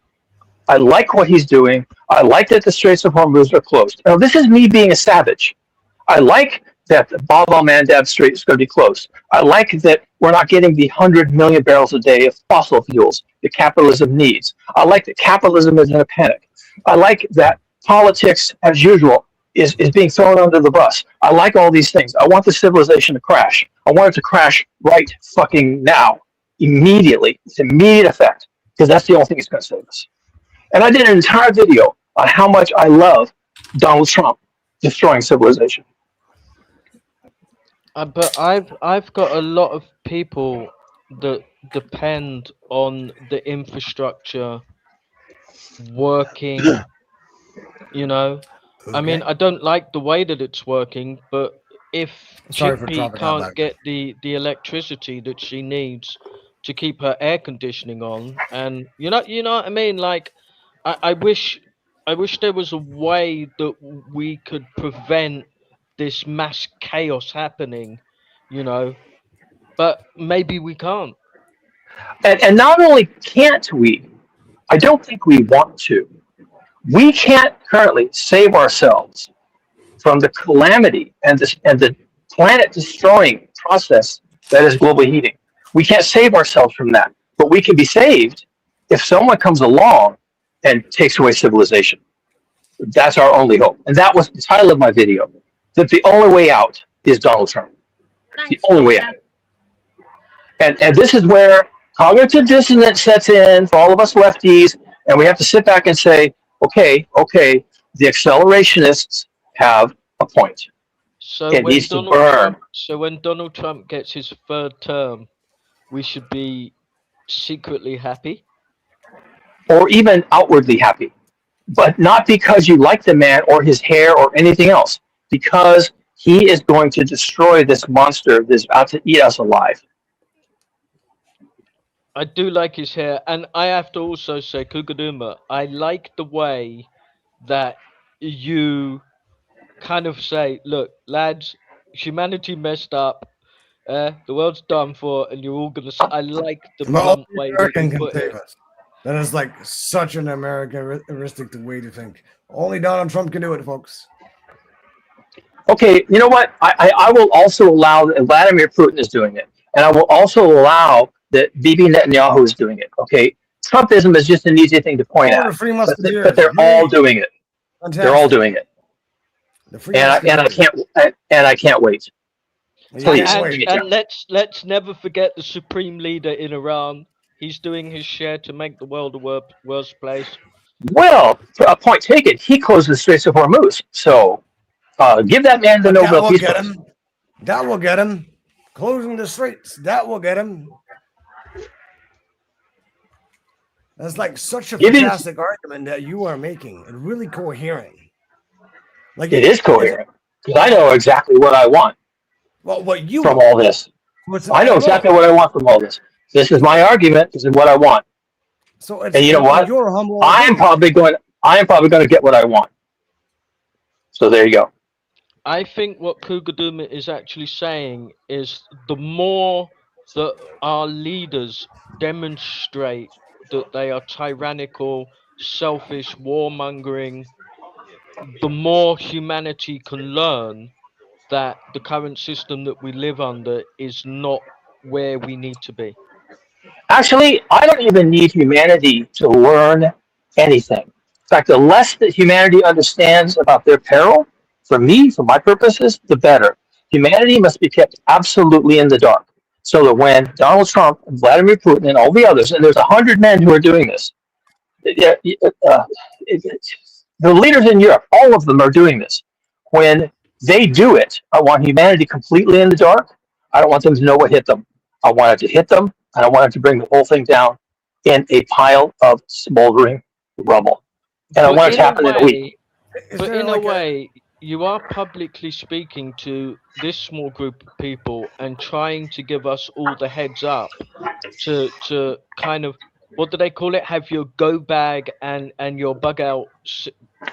I like what he's doing. I like that the Straits of Hormuz are closed. Now, this is me being a savage. I like that the Bab al-Mandab Strait is going to be closed. I like that we're not getting the 100 million barrels a day of fossil fuels that capitalism needs. I like that capitalism is in a panic. I like that politics, as usual, is being thrown under the bus. I like all these things. I want the civilization to crash. I want it to crash right fucking now, immediately, with immediate effect, because that's the only thing that's going to save us. And I did an entire video on how much I love Donald Trump destroying civilization. But I've got a lot of people that depend on the infrastructure working. You know, I mean, I don't like the way that it's working, but if Sorry for Chippy dropping that can't back. get the electricity that she needs to keep her air conditioning on, and you know what I mean, like I wish there was a way that we could prevent this mass chaos happening, you know, but maybe we can't. And not only can't we, I don't think we want to. We can't currently save ourselves from the calamity and the planet destroying process that is global heating. We can't save ourselves from that, but we can be saved if someone comes along and takes away civilization. That's our only hope. And that was the title of my video, that the only way out is Donald Trump. The only way out. And this is where cognitive dissonance sets in for all of us lefties, and we have to sit back and say, okay, the accelerationists have a point. It needs to burn. So when Donald Trump gets his third term, we should be secretly happy, Or even outwardly happy. But not because you like the man or his hair or anything else, because he is going to destroy this monster that's about to eat us alive. I do like his hair, and I have to also say, Kugaduma, I like the way that you kind of say, look, lads, humanity messed up, the world's done for, and you're all gonna. I like the blunt way that American you can put save it. us. That is like such an Americanistic way to think. Only Donald Trump can do it, folks. Okay, you know what? I will also allow that Vladimir Putin is doing it. And I will also allow that Bibi Netanyahu is doing it. Okay? Trumpism is just an easy thing to point Oh, out. the Free But Musketeers. they're all doing it. Fantastic. They're all doing it. The Free And I can't wait. Please. And let's never forget the supreme leader in Iran. He's doing his share to make the world a worse place. Well, point taken. He closed the Straits of Hormuz. So give that man the Nobel Peace Prize. That will get him. Closing the straits. That will get him. That's like such a fantastic argument that you are making, and really coherent. Like it is coherent because I know exactly what I want. Well, what you from want. all this? I know exactly what I want from all this. This is my argument. This is what I want. So it's, and you know what? Your humble I am probably going to get what I want. So there you go. I think what Kugaduma is actually saying is the more that our leaders demonstrate that they are tyrannical, selfish, warmongering, the more humanity can learn that the current system that we live under is not where we need to be. Actually, I don't even need humanity to learn anything. In fact, the less that humanity understands about their peril, for me, for my purposes, the better. Humanity must be kept absolutely in the dark. So that when Donald Trump and Vladimir Putin and all the others, and there's 100 men who are doing this, the leaders in Europe, all of them are doing this. When they do it, I want humanity completely in the dark. I don't want them to know what hit them. I want it to hit them, and I want it to bring the whole thing down in a pile of smoldering rubble. And I want it to happen in a week. But in a way, you are publicly speaking to this small group of people and trying to give us all the heads up to kind of, what do they call it? Have your go bag and your bug out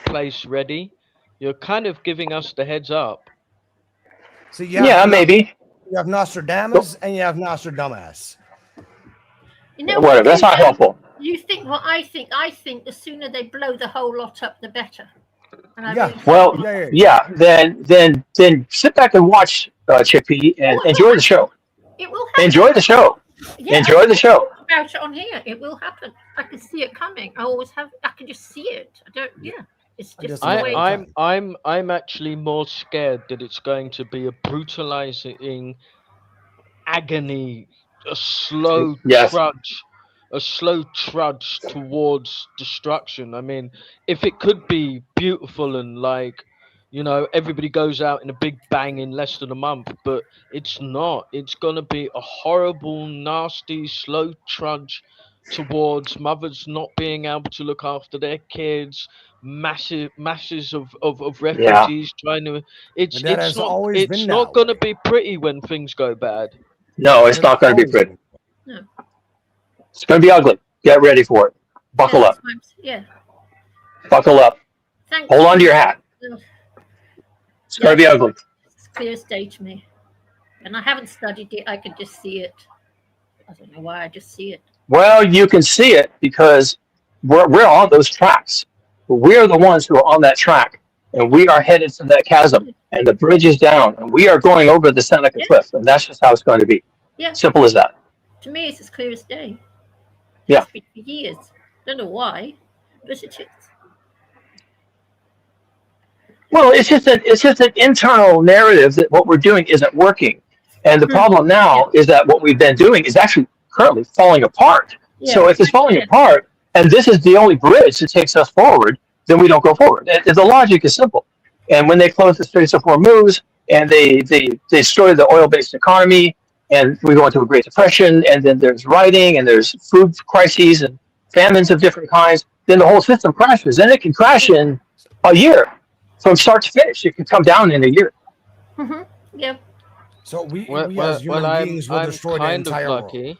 place ready. You're kind of giving us the heads up. So Yeah, maybe. You have Nostradamus and you have Nostradamus. You know Whatever. what, That's not Cougar? helpful. You think what I think? I think the sooner they blow the whole lot up, the better. And I really Well, think yeah. Then sit back and watch Chippy and enjoy the show. it will happen. Enjoy the show. Yeah, Enjoy the show. about it on here. It will happen. I can see it coming. I always have. I can just see it. I don't. Yeah, it's just the way. I'm actually more scared that it's going to be a brutalizing agony, a slow trudge towards destruction. I mean, if it could be beautiful and like, you know, everybody goes out in a big bang in less than a month, but it's not. It's gonna be a horrible, nasty, slow trudge towards mothers not being able to look after their kids, masses of refugees trying to. It's And that has always it's been not that gonna be pretty when things go bad. No, it's not going to be pretty. No. It's going to be ugly. Get ready for it. Buckle up. Yeah. Buckle up. Thank Hold you. on to your hat. It's going to be ugly. It's clear as day to me, and I haven't studied it. I can just see it. I don't know why. I just see it. Well, you can see it because we're on those tracks. We're the ones who are on that track, and we are headed to that chasm, and the bridge is down, and we are going over the Seneca Cliff, and that's just how it's going to be. Yeah. Simple as that. To me, it's as clear as day. Yeah. It's been for years. Don't know why, but it is. Well, it's just an internal narrative that what we're doing isn't working, and the problem now is that what we've been doing is actually currently falling apart. So if it's falling apart, and this is the only bridge that takes us forward, then we don't go forward. And the logic is simple. And when they close the Straits of Hormuz and they destroy the oil-based economy, and we go into a Great Depression, and then there's rioting, and there's food crises and famines of different kinds, then the whole system crashes. And it can crash in a year. From start to finish, it can come down in a year. Mm-hmm. Yeah. So we as human beings will destroy the entire world.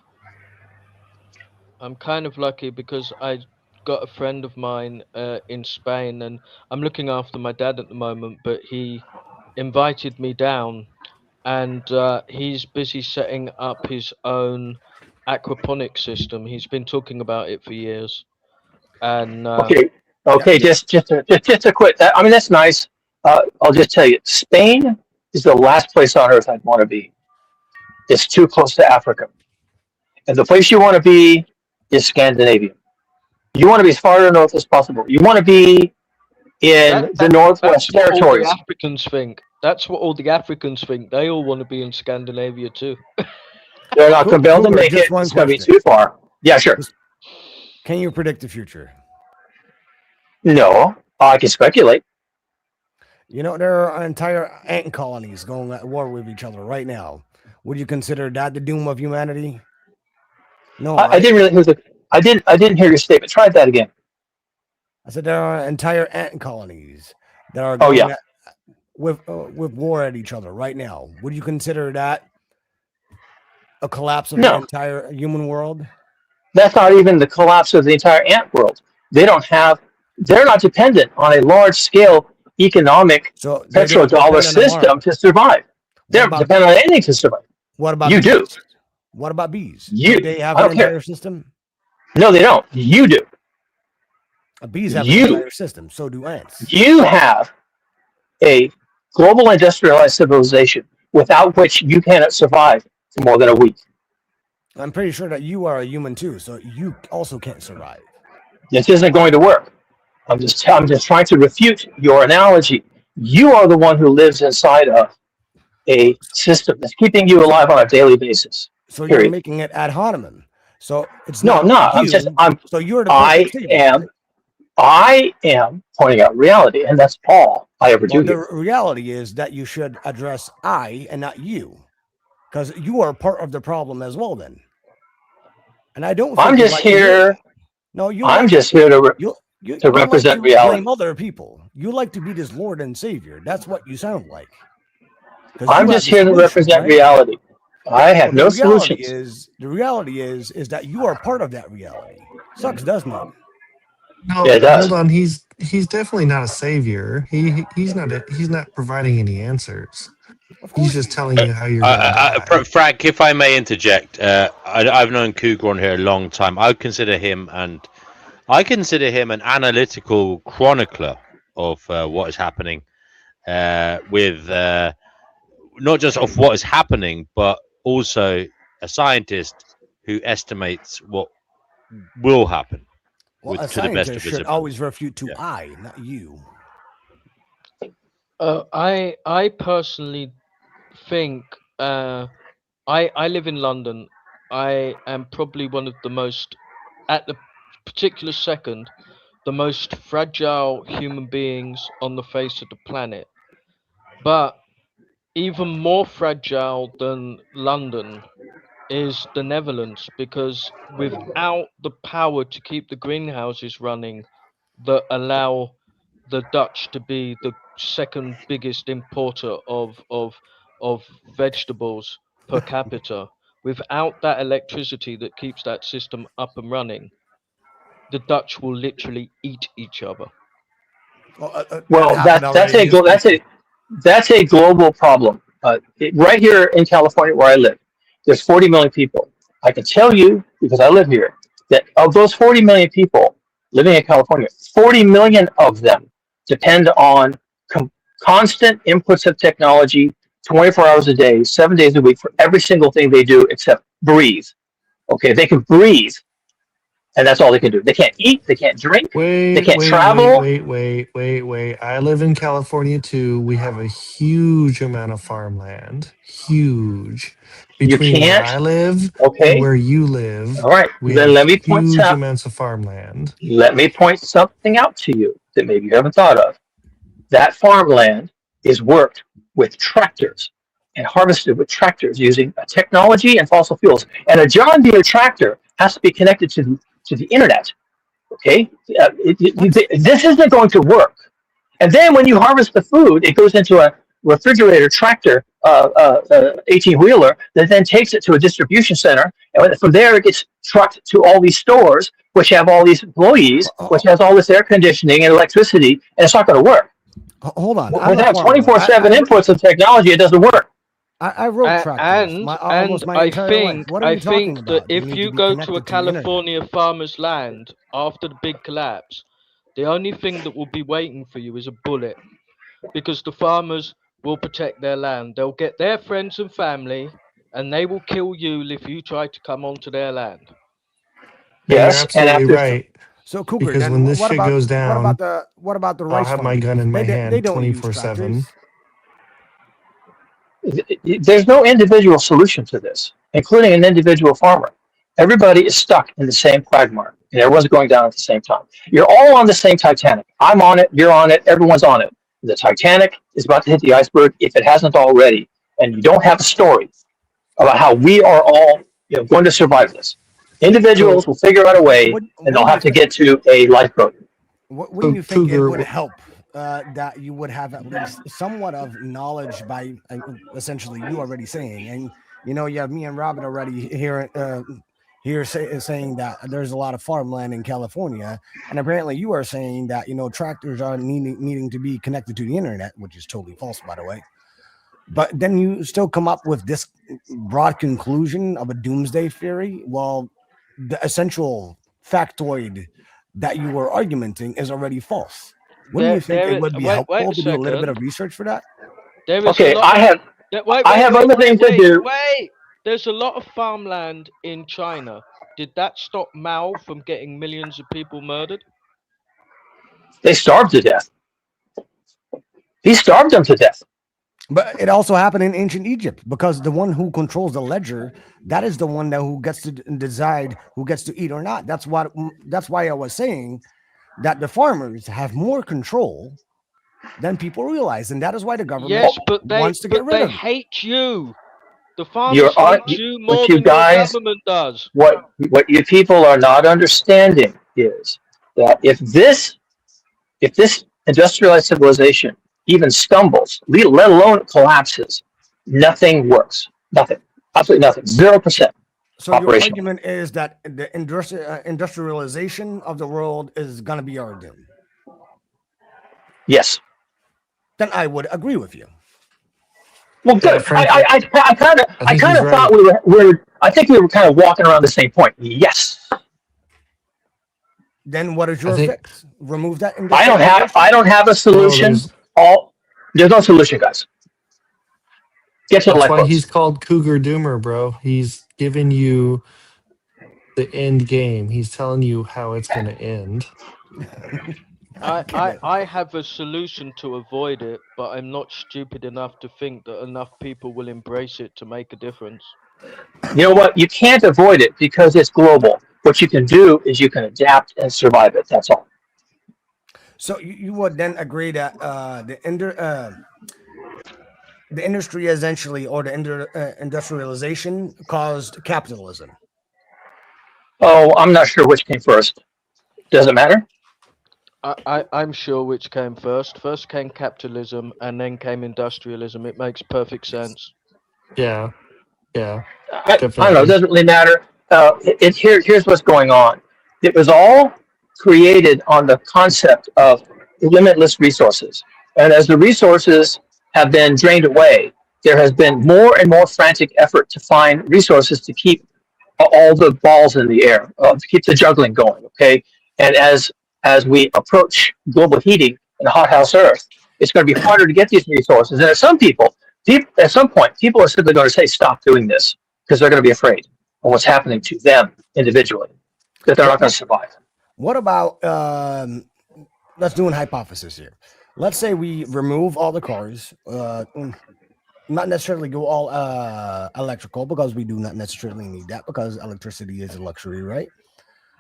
I'm kind of lucky because I got a friend of mine in Spain, and I'm looking after my dad at the moment, but he invited me down, and he's busy setting up his own aquaponic system. He's been talking about it for years. And Okay. Just a quick. I mean, that's nice. I'll just tell you, Spain is the last place on earth I'd want to be. It's too close to Africa, and the place you want to be is Scandinavia. You want to be as far north as possible. You want to be in the Northwest Territories. All the Africans think. That's what all the Africans think. They all want to be in Scandinavia too. They're not going to be able to make it. It's going to be too far. Yeah, sure. Can you predict the future? No, I can speculate. You know, there are entire ant colonies going at war with each other right now. Would you consider that the doom of humanity? No, I didn't really hear I didn't hear your statement. Try that again. I said there are entire ant colonies that are going with war at each other right now. Would you consider that a collapse of the entire human world? That's not even the collapse of the entire ant world. They're not dependent on a large scale economic petrodollar system to survive. They don't depend on anything to survive. What about you? Bees? Do? What about bees? Do they have an entire system? No, they don't. You do. Bees have an entire system. So do ants. You have a global industrialized civilization without which you cannot survive for more than a week. I'm pretty sure that you are a human too, so you also can't survive. This isn't going to work. I'm just trying to refute your analogy. You are the one who lives inside of a system that's keeping you alive on a daily basis. So you're making it ad hominem. So it's no, I'm not. So you're the I am pointing out reality, and that's all I ever do. The reality is that you should address I and not you, because you are part of the problem as well. Then, and I don't. I'm just here. No, you. I'm just here to represent reality. Blame other people. You like to be this Lord and Savior. That's what you sound like. I'm just here to represent reality. I have no solutions. The reality is that you are part of that reality. Sucks, doesn't it? No, Yeah, it does. hold on. He's definitely not a savior. He's not providing any answers. He's just telling you how you're going to die. Frank, if I may interject, I've known Cougar on here a long time. I consider him an analytical chronicler of what is happening, with not just of what is happening, but also a scientist who estimates what will happen. Well, a to the best of scientist his should ability. always refute to I, not you. I personally think I live in London. I am probably one of the most, at the particular second, the most fragile human beings on the face of the planet. But even more fragile than London is the Netherlands, because without the power to keep the greenhouses running that allow the Dutch to be the second biggest importer of vegetables per capita, without that electricity that keeps that system up and running, the Dutch will literally eat each other. Well, that's a global problem. Right here in California, where I live, there's 40 million people. I can tell you, because I live here, that of those 40 million people living in California, 40 million of them depend on constant inputs of technology, 24 hours a day, 7 days a week, for every single thing they do except breathe. Okay, they can breathe, and that's all they can do. They can't eat, they can't drink, they can't travel. Wait. I live in California too. We have a huge amount of farmland. Huge. Between where I live and where you live. All right, we then have let me point huge out. amounts of farmland. Let me point something out to you that maybe you haven't thought of. That farmland is worked with tractors and harvested with tractors using technology and fossil fuels. And a John Deere tractor has to be connected to the internet. Okay, this isn't going to work. And then when you harvest the food, it goes into a refrigerator tractor, 18-wheeler, that then takes it to a distribution center. And from there, it gets trucked to all these stores, which have all these employees, which has all this air conditioning and electricity, and it's not going to work. Hold on. Without 24/7 inputs of technology, it doesn't work. I wrote tractors. And I think that if you go to a California farmer's land after the big collapse, the only thing that will be waiting for you is a bullet, because the farmers will protect their land. They'll get their friends and family, and they will kill you if you try to come onto their land. Yes, you're absolutely right. So Cougar, because then when this what shit about, goes down, what about the I'll rice have my farmers? gun in my They hand don't use 24/7. tractors. There's no individual solution to this, including an individual farmer. Everybody is stuck in the same quagmire, and everyone's going down at the same time. You're all on the same Titanic. I'm on it, you're on it, everyone's on it. The Titanic is about to hit the iceberg if it hasn't already, and you don't have a story about how we are all going to survive this. Individuals will figure out a way, and they'll have to get to a lifeboat. What do you think it would help that you would have at least somewhat of knowledge by essentially you already saying, and you have me and Robin already saying that there's a lot of farmland in California, and apparently you are saying that tractors are needing to be connected to the internet, which is totally false, by the way. But then you still come up with this broad conclusion of a doomsday theory. Well, the essential factoid that you were argumenting is already false. Wouldn't you think it would be helpful to do a little bit of research for that? Okay, I have other things to do. Wait, there's a lot of farmland in China. Did that stop Mao from getting millions of people murdered? They starved to death. He starved them to death. But it also happened in ancient Egypt, because the one who controls the ledger, that is the one who gets to decide who gets to eat or not. That's why I was saying that the farmers have more control than people realize, and that is why the government wants to get rid of them. They hate you. The farmers hate you more than guys, your government does. What you people are not understanding is that if this industrialized civilization even stumbles, let alone collapses, nothing works. Nothing. Absolutely nothing. 0% So your operational. argument is that the industrialization of the world is going to be our doom. Yes. Then I would agree with you. Well, good. frankly, I think kind he's of thought right. I think we were kind of walking around the same point. Yes. Then what is your think- fix? Remove that. I don't have a solution. There's no solution, guys. Get to the That's why lifeboats. he's called Cougar Doomer, bro. He's giving you the end game. He's telling you how it's going to end. I have a solution to avoid it, but I'm not stupid enough to think that enough people will embrace it to make a difference. You know what? You can't avoid it because it's global. What you can do is you can adapt and survive it. That's all. So you would then agree that the industry essentially, or the industrialization caused capitalism. Oh, I'm not sure which came first. Does it matter? I'm sure which came first. First came capitalism, and then came industrialism. It makes perfect sense. Yeah. Yeah. I don't know. It doesn't really matter. Here's what's going on. It was all created on the concept of limitless resources. And as the resources have been drained away, there has been more and more frantic effort to find resources to keep all the balls in the air, to keep the juggling going. Okay, and as we approach global heating and hothouse Earth, it's going to be harder to get these resources. And at some point, people are simply going to say, "Stop doing this," because they're going to be afraid of what's happening to them individually, that they're not going to survive. What about let's do an hypothesis here. Let's say we remove all the cars, not necessarily go all electrical, because we do not necessarily need that, because electricity is a luxury, right?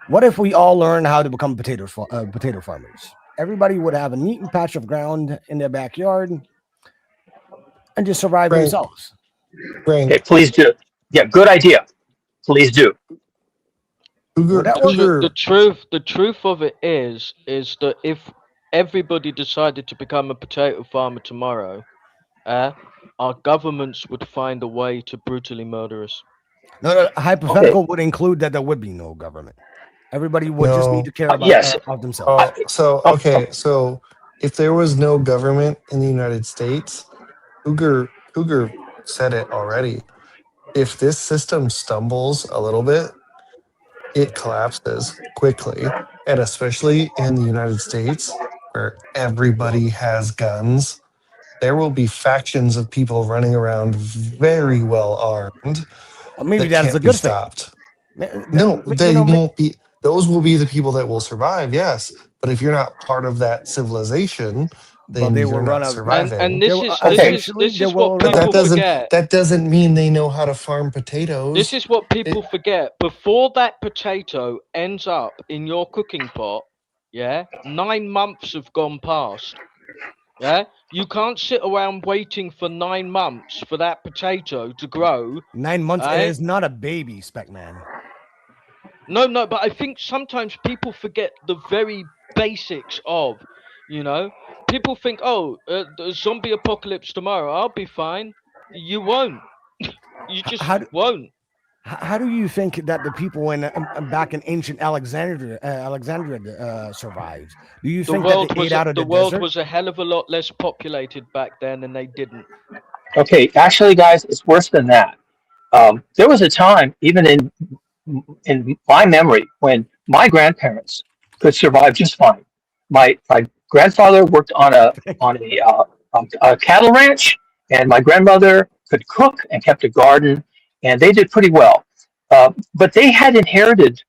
What if we all learn how to become potato farmers? Everybody would have a neat patch of ground in their backyard and just survive themselves. Okay, please do. Yeah, good idea. Please do. The truth of it is that if everybody decided to become a potato farmer tomorrow, our governments would find a way to brutally murder us. No, hypothetical would include that there would be no government. Everybody would just need to care about of themselves. So if there was no government in the United States, Cougar said it already. If this system stumbles a little bit, it collapses quickly. And especially in the United States, where everybody has guns, there will be factions of people running around very well armed. Maybe that that's can't a be good thing. stopped. No, they won't be. Those will be the people that will survive. Yes, but if you're not part of that civilization, then you're not surviving. And this is what people forget. That doesn't mean they know how to farm potatoes. This is what people forget. Before that potato ends up in your cooking pot, 9 months have gone past. Yeah, you can't sit around waiting for 9 months for that potato to grow. 9 months is not a baby, Spec Man. No, but I think sometimes people forget the very basics of, people think, the zombie apocalypse tomorrow, I'll be fine. You won't. You just won't. How do you think that the people back in ancient Alexandria survived? Do you think that they ate out of the world desert? was a hell of a lot less populated back then, and they didn't? Okay, actually, guys, it's worse than that. There was a time, even in my memory, when my grandparents could survive just fine. My grandfather worked on a cattle ranch, and my grandmother could cook and kept a garden, and they did pretty well. But they had inherited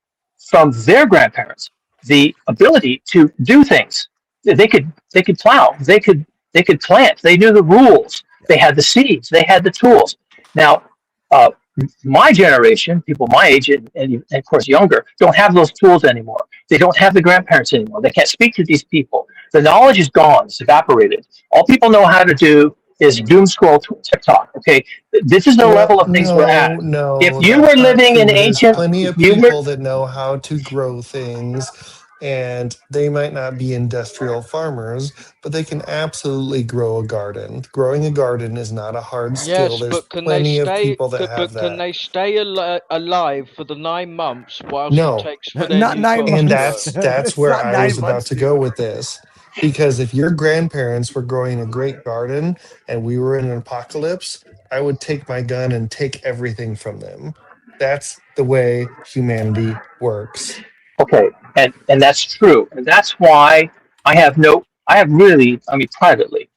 from their grandparents the ability to do things. They could plow, they could plant, they knew the rules, they had the seeds, they had the tools. Now, my generation, people my age and of course younger, don't have those tools anymore. They don't have the grandparents anymore. They can't speak to these people. The knowledge is gone. It's evaporated. All people know how to do is doom scroll TikTok. Okay, this is the level of things we're at. No, if you were living in ancient, plenty of people that know how to grow things. and they might not be industrial farmers, but they can absolutely grow a garden. Growing a garden is not a hard skill. Yes, There's but can they plenty of stay? people that have But can that. they stay alive for the 9 months whilst it No, takes for their Not new 9 crops and to months. grow? that's It's where not I was 9 about months, to go dude. with this. Because if your grandparents were growing a great garden and we were in an apocalypse, I would take my gun and take everything from them. That's the way humanity works. Okay, and that's true, and that's why I have really, I mean, privately,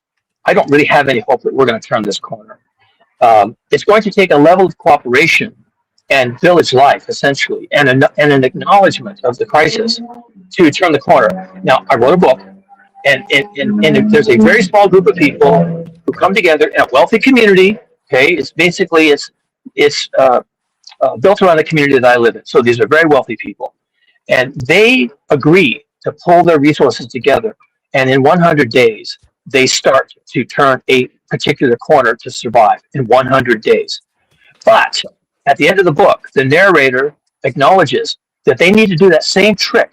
I don't really have any hope that we're going to turn this corner. It's going to take a level of cooperation and village life, essentially, and an acknowledgement of the crisis to turn the corner. Now, I wrote a book, and there's a very small group of people who come together in a wealthy community. Okay, it's basically it's built around the community that I live in. So these are very wealthy people, and they agree to pull their resources together. And in 100 days, they start to turn a particular corner to survive in 100 days. But at the end of the book, the narrator acknowledges that they need to do that same trick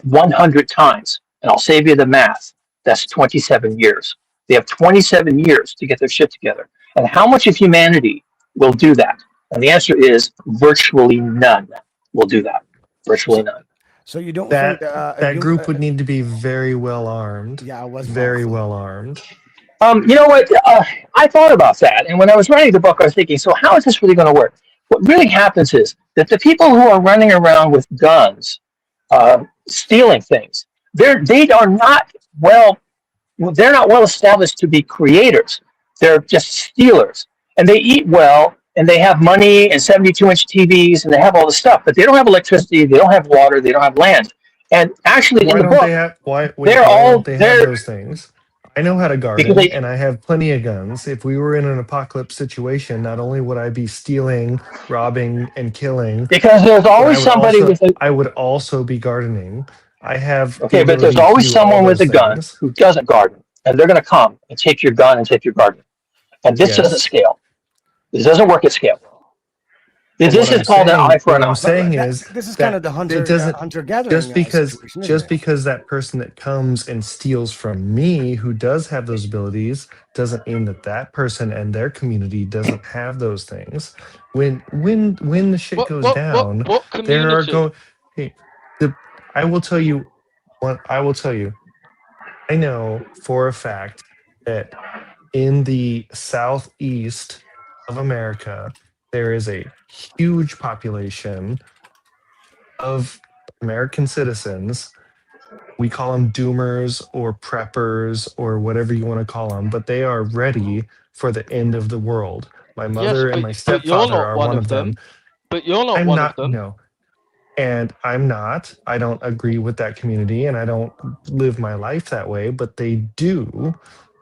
100 times. And I'll save you the math. That's 27 years. They have 27 years to get their shit together. And how much of humanity will do that? And the answer is virtually none will do that. Virtually none. So you don't That think that group would need to be very well armed. Yeah, I was very well armed. You know what? I thought about that. And when I was writing the book, I was thinking, so how is this really going to work? What really happens is that the people who are running around with guns, stealing things, they are not they're not well established to be creators. They're just stealers. And they eat well, and they have money and 72-inch TVs, and they have all this stuff, but they don't have electricity, they don't have water, they don't have land. And actually, Why in the don't book, they have they're all don't they have those things? I know how to because garden they and I have plenty of guns. If we were in an apocalypse situation, not only would I be stealing, robbing, and killing, because there's but always somebody with a I would also be gardening. I have the okay, but there's ability to always do all someone with those a gun things. who doesn't garden, and they're going to come and take your gun and take your garden. And this doesn't Yes. scale. This doesn't work at scale. But This is called an eye for an eye. What I'm saying is this is kind of the it doesn't hunter gathering just because situation, isn't it? because that person that comes and steals from me who does have those abilities doesn't mean that that person and their community doesn't have those things. When the shit goes down, What there are community? hey, I will tell you what I will tell you. I know for a fact that in the southeast of America, there is a huge population of American citizens. We call them doomers or preppers or whatever you want to call them, but they are ready for the end of the world. My mother and my But you're stepfather not are one one of of them. But you're not I'm one of not, them. no. And I'm not. I don't agree with that community and I don't live my life that way, but they do.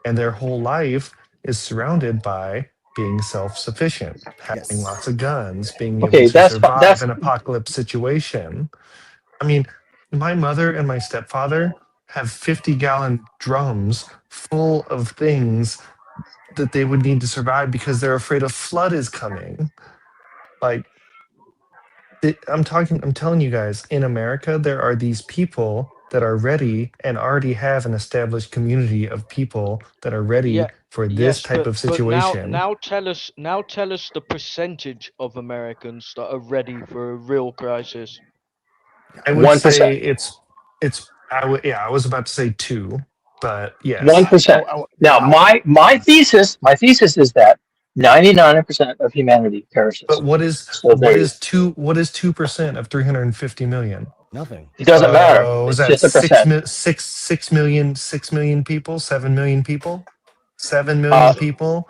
And their whole life is surrounded by being self-sufficient, having lots of guns, being able Okay, to survive that's an apocalypse situation. I mean, my mother and my stepfather have 50-gallon drums full of things that they would need to survive because they're afraid a flood is coming. Like, I'm telling you guys, in America, there are these people that are ready and already have an established community of people that are ready for this type of situation. now tell us the percentage of Americans that are ready for a real crisis. I would 1%. say I was about to say 2, but yes. 1%. Now, my thesis is that 99% of humanity perishes. But what is So there you 2% of 350 million? Nothing. It doesn't matter. Was It's that just a percent. 6 million people? 7 million people? 7 million people?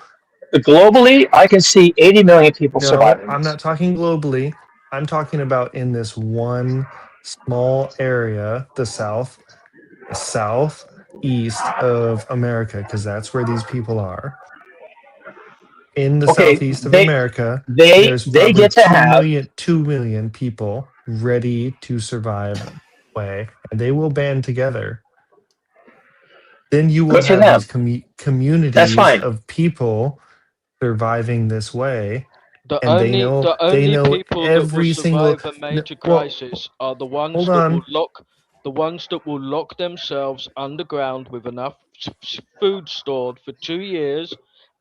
Globally, I can see 80 million people No, surviving. I'm not talking globally. I'm talking about in this one small area, the southeast of America, because that's where these people are. In the southeast of America, there's they probably get to have 2 million people ready to survive way, and they will band together. Then you will Good for have them. these communities That's fine. of people surviving this way. The And only people that will every single survive a major crisis are the ones hold that will on. lock the ones that will lock themselves underground with enough food stored for 2 years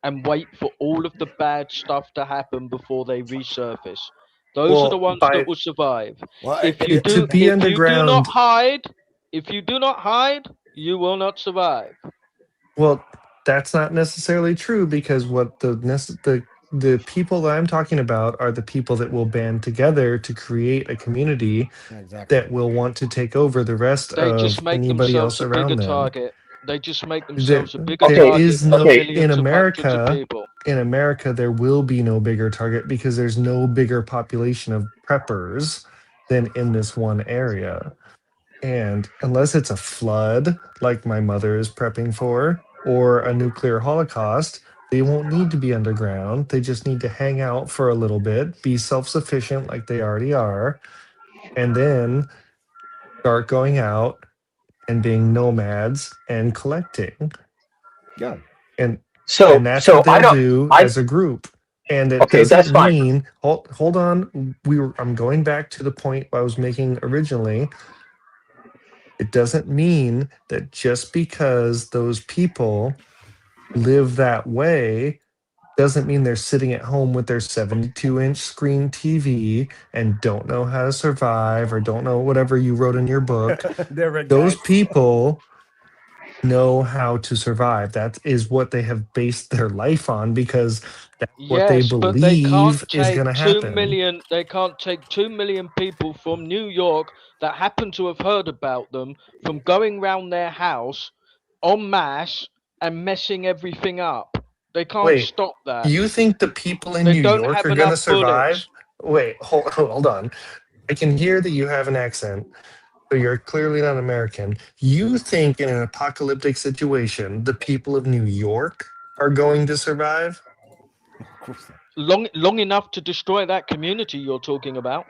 and wait for all of the bad stuff to happen before they resurface. Those are the Well, ones that will survive. Well, If you to be if you do not underground. hide, you will not survive. Well, that's not necessarily true because what the people that I'm talking about are the people that will band together to create a community Exactly. that will want to take over the rest They just of make anybody else themselves a bigger around them. target. They just make There, themselves a bigger there target is for the no millions of hundreds of people. In America there will be no bigger target because there's no bigger population of preppers than in this one area. And unless it's a flood, like my mother is prepping for, or a nuclear holocaust, they won't need to be underground. They just need to hang out for a little bit, be self sufficient like they already are, and then start going out and being nomads and collecting. Yeah. And So, that's so what I they'll don't. do I as a group. And it okay. doesn't That's fine. mean hold on. I'm going back to the point I was making originally. It doesn't mean that just because those people live that way doesn't mean they're sitting at home with their 72-inch screen TV and don't know how to survive or don't know whatever you wrote in your book. They're red Those guys. people know how to survive. That is what they have based their life on because that's what they Yes, but they can't believe is take going to 2 happen. million. They can't take 2 million people from New York that happen to have heard about them from going round their house en masse and messing everything up. They can't Wait, stop that. you think the people in They New don't York have are going to enough survive? bullets. Wait, hold on. I can hear that you have an accent, so you're clearly not American. You think in an apocalyptic situation, the people of New York are going to survive? Long enough to destroy that community you're talking about.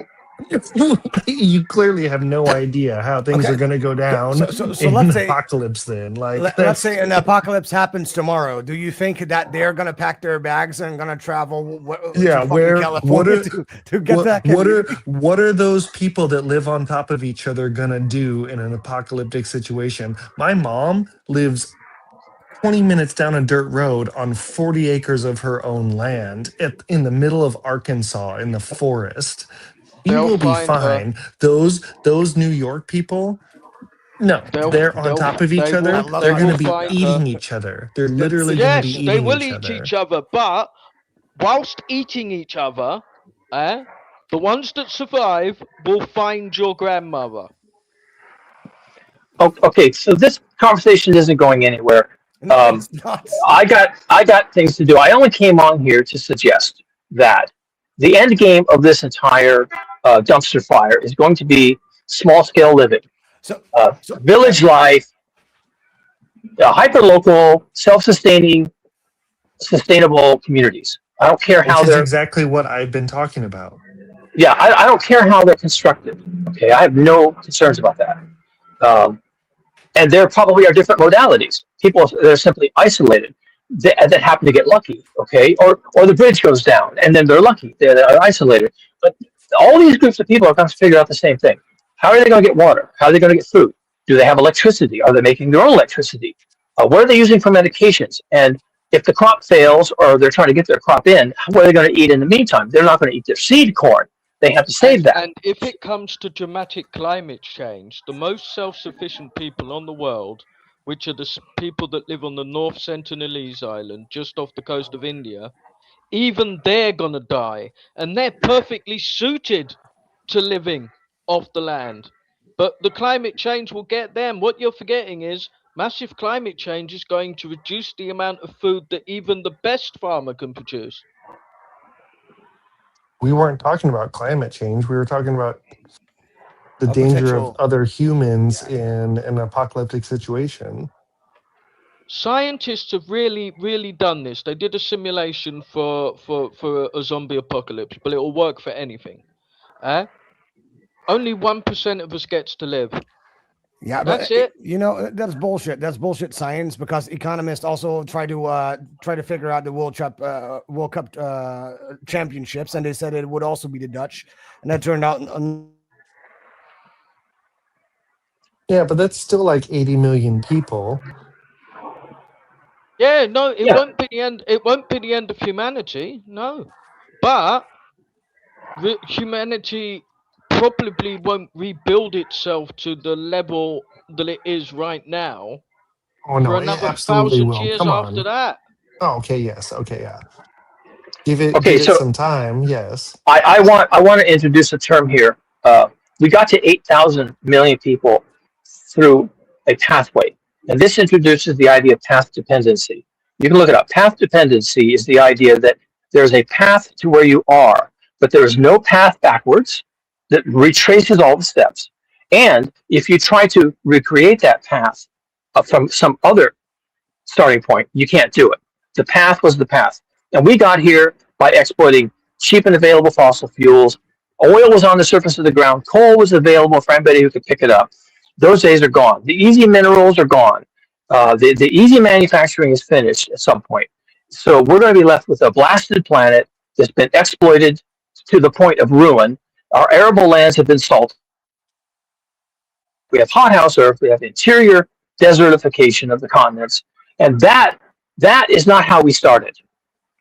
You clearly have no idea how things Okay. are going to go down So in let's an say apocalypse then. Like let's that's say an apocalypse happens tomorrow. Do you think that they're gonna pack their bags and gonna travel yeah, to fucking what California are to get that community? what are those people that live on top of each other gonna do in an apocalyptic situation? My mom lives 20 minutes down a dirt road on 40 acres of her own land in the middle of Arkansas in the forest. She They'll will be find her. fine. Those New York people, no, they're on top of each They other. They're going will to be find her. eating each other. They're literally going to be Yes, they eating will each eat other. each other, but whilst eating each other, the ones that survive will find your grandmother. Okay. So this conversation isn't going anywhere. It's not. I got things to do. I only came on here to suggest that the end game of this entire dumpster fire is going to be small scale living, So village life, hyper local, self sustaining, sustainable communities. I don't care Which how is they're. exactly what I've been talking about. Yeah, I don't care how they're constructed. Okay, I have no concerns about that. Um, and there probably are different modalities. People that are simply isolated that happen to get lucky, okay, or the bridge goes down and then they're lucky, they're isolated. But all these groups of people are going to figure out the same thing. How are they going to get water? How are they going to get food? Do they have electricity? Are they making their own electricity? What are they using for medications? And if the crop fails or they're trying to get their crop in, what are they going to eat in the meantime? They're not going to eat their seed corn. They have to save that. And if it comes to dramatic climate change, the most self-sufficient people on the world, which are the people that live on the North Sentinelese Island, just off the coast of India, even they're gonna die, and they're perfectly suited to living off the land. But the climate change will get them. What you're forgetting is massive climate change is going to reduce the amount of food that even the best farmer can produce. We weren't talking about climate change. We were talking about the A danger of potential. other humans in an apocalyptic situation. Scientists have really done this. They did a simulation for a zombie apocalypse, but it will work for anything. Only 1% of us gets to live. Yeah, That's but it. that's bullshit. That's bullshit science because economists also try to figure out the World Cup championships, and they said it would also be the Dutch, and that turned out. Yeah, but that's still like 80 million people. Yeah, no, it Yeah. won't be the end. It won't be the end of humanity. No, but humanity probably won't rebuild itself to the level that it is right now Oh for no, it another absolutely 1,000 will. years Come after on. that. Oh, okay, yes, okay, yeah. Okay, Give it so some time. Yes. I want to introduce a term here. We got to 8,000 million people through a pathway, and this introduces the idea of path dependency. You can look it up. Path dependency is the idea that there's a path to where you are, but there is no path backwards that retraces all the steps. And if you try to recreate that path from some other starting point, you can't do it. The path was the path. And we got here by exploiting cheap and available fossil fuels. Oil was on the surface of the ground. Coal was available for anybody who could pick it up. Those days are gone. The easy minerals are gone. The easy manufacturing is finished at some point. So we're going to be left with a blasted planet that's been exploited to the point of ruin. Our arable lands have been salted. We have hothouse Earth. We have interior desertification of the continents. And that is not how we started.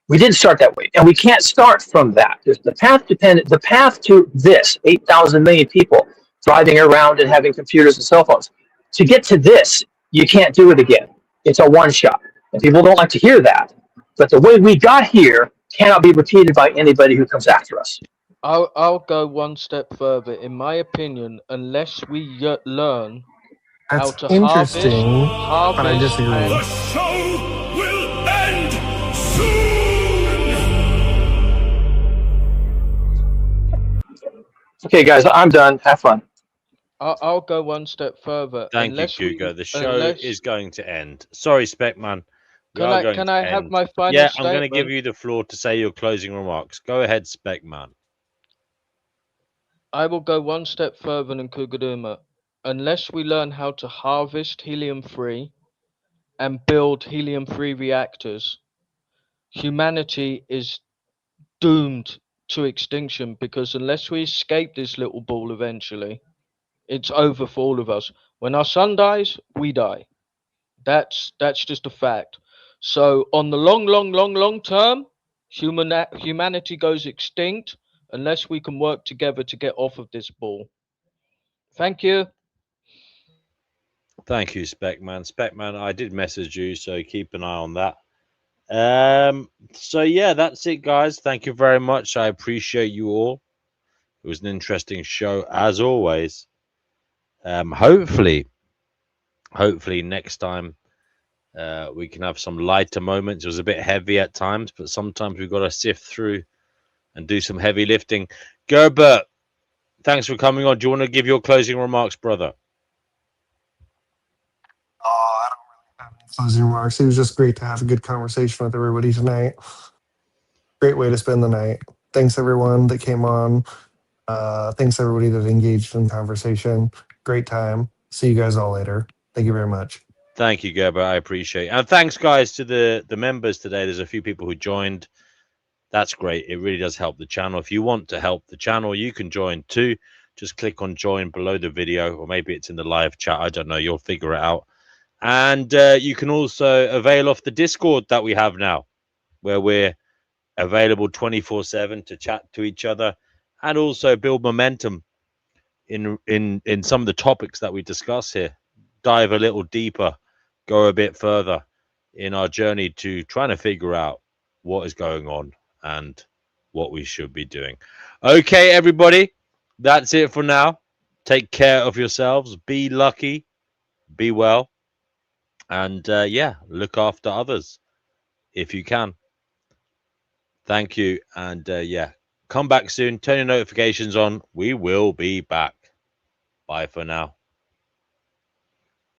We didn't start that way, and we can't start from that. There's the path to this 8,000 million people driving around and having computers and cell phones. To get to this, you can't do it again. It's a one shot, and people don't like to hear that. But the way we got here cannot be repeated by anybody who comes after us. I'll go one step further. In my opinion, unless we learn how That's to interesting, but I harvest, disagree. and The show will end soon! Okay, guys, I'm done. Have fun. I'll go one step further. Thank you, Cougar. The show is going to end. Sorry, Speckman. We are going Can to I end. have my final Yeah, statement? I'm going to give you the floor to say your closing remarks. Go ahead, Speckman. I will go one step further than Kugaduma. Unless we learn how to harvest helium-3 and build helium-3 reactors, humanity is doomed to extinction, because unless we escape this little ball eventually, it's over for all of us. When our sun dies, we die. That's just a fact. So on the long term, humanity goes extinct unless we can work together to get off of this ball. Thank you. Thank you, Speckman. Speckman, I did message you, so keep an eye on that. So yeah, that's it, guys. Thank you very much. I appreciate you all. It was an interesting show as always. Hopefully next time we can have some lighter moments. It was a bit heavy at times, but sometimes we've got to sift through and do some heavy lifting. Gerbert, thanks for coming on. Do you want to give your closing remarks, brother? I don't really have any closing remarks. It was just great to have a good conversation with everybody tonight. Great way to spend the night. Thanks everyone that came on. Thanks everybody that engaged in conversation. Great time. See you guys all later. Thank you very much. Thank you, Gerber. I appreciate it. And thanks, guys, to the members today. There's a few people who joined. That's great. It really does help the channel. If you want to help the channel, you can join too. Just click on join below the video, or maybe it's in the live chat. I don't know. You'll figure it out. And you can also avail of the Discord that we have now, where we're available 24/7 to chat to each other and also build momentum in some of the topics that we discuss here. Dive a little deeper, go a bit further in our journey to trying to figure out what is going on and what we should be doing. Okay, everybody, that's it for now. Take care of yourselves. Be lucky. Be well. And yeah, look after others if you can. Thank you. And yeah, come back soon. Turn your notifications on. We will be back. Bye for now.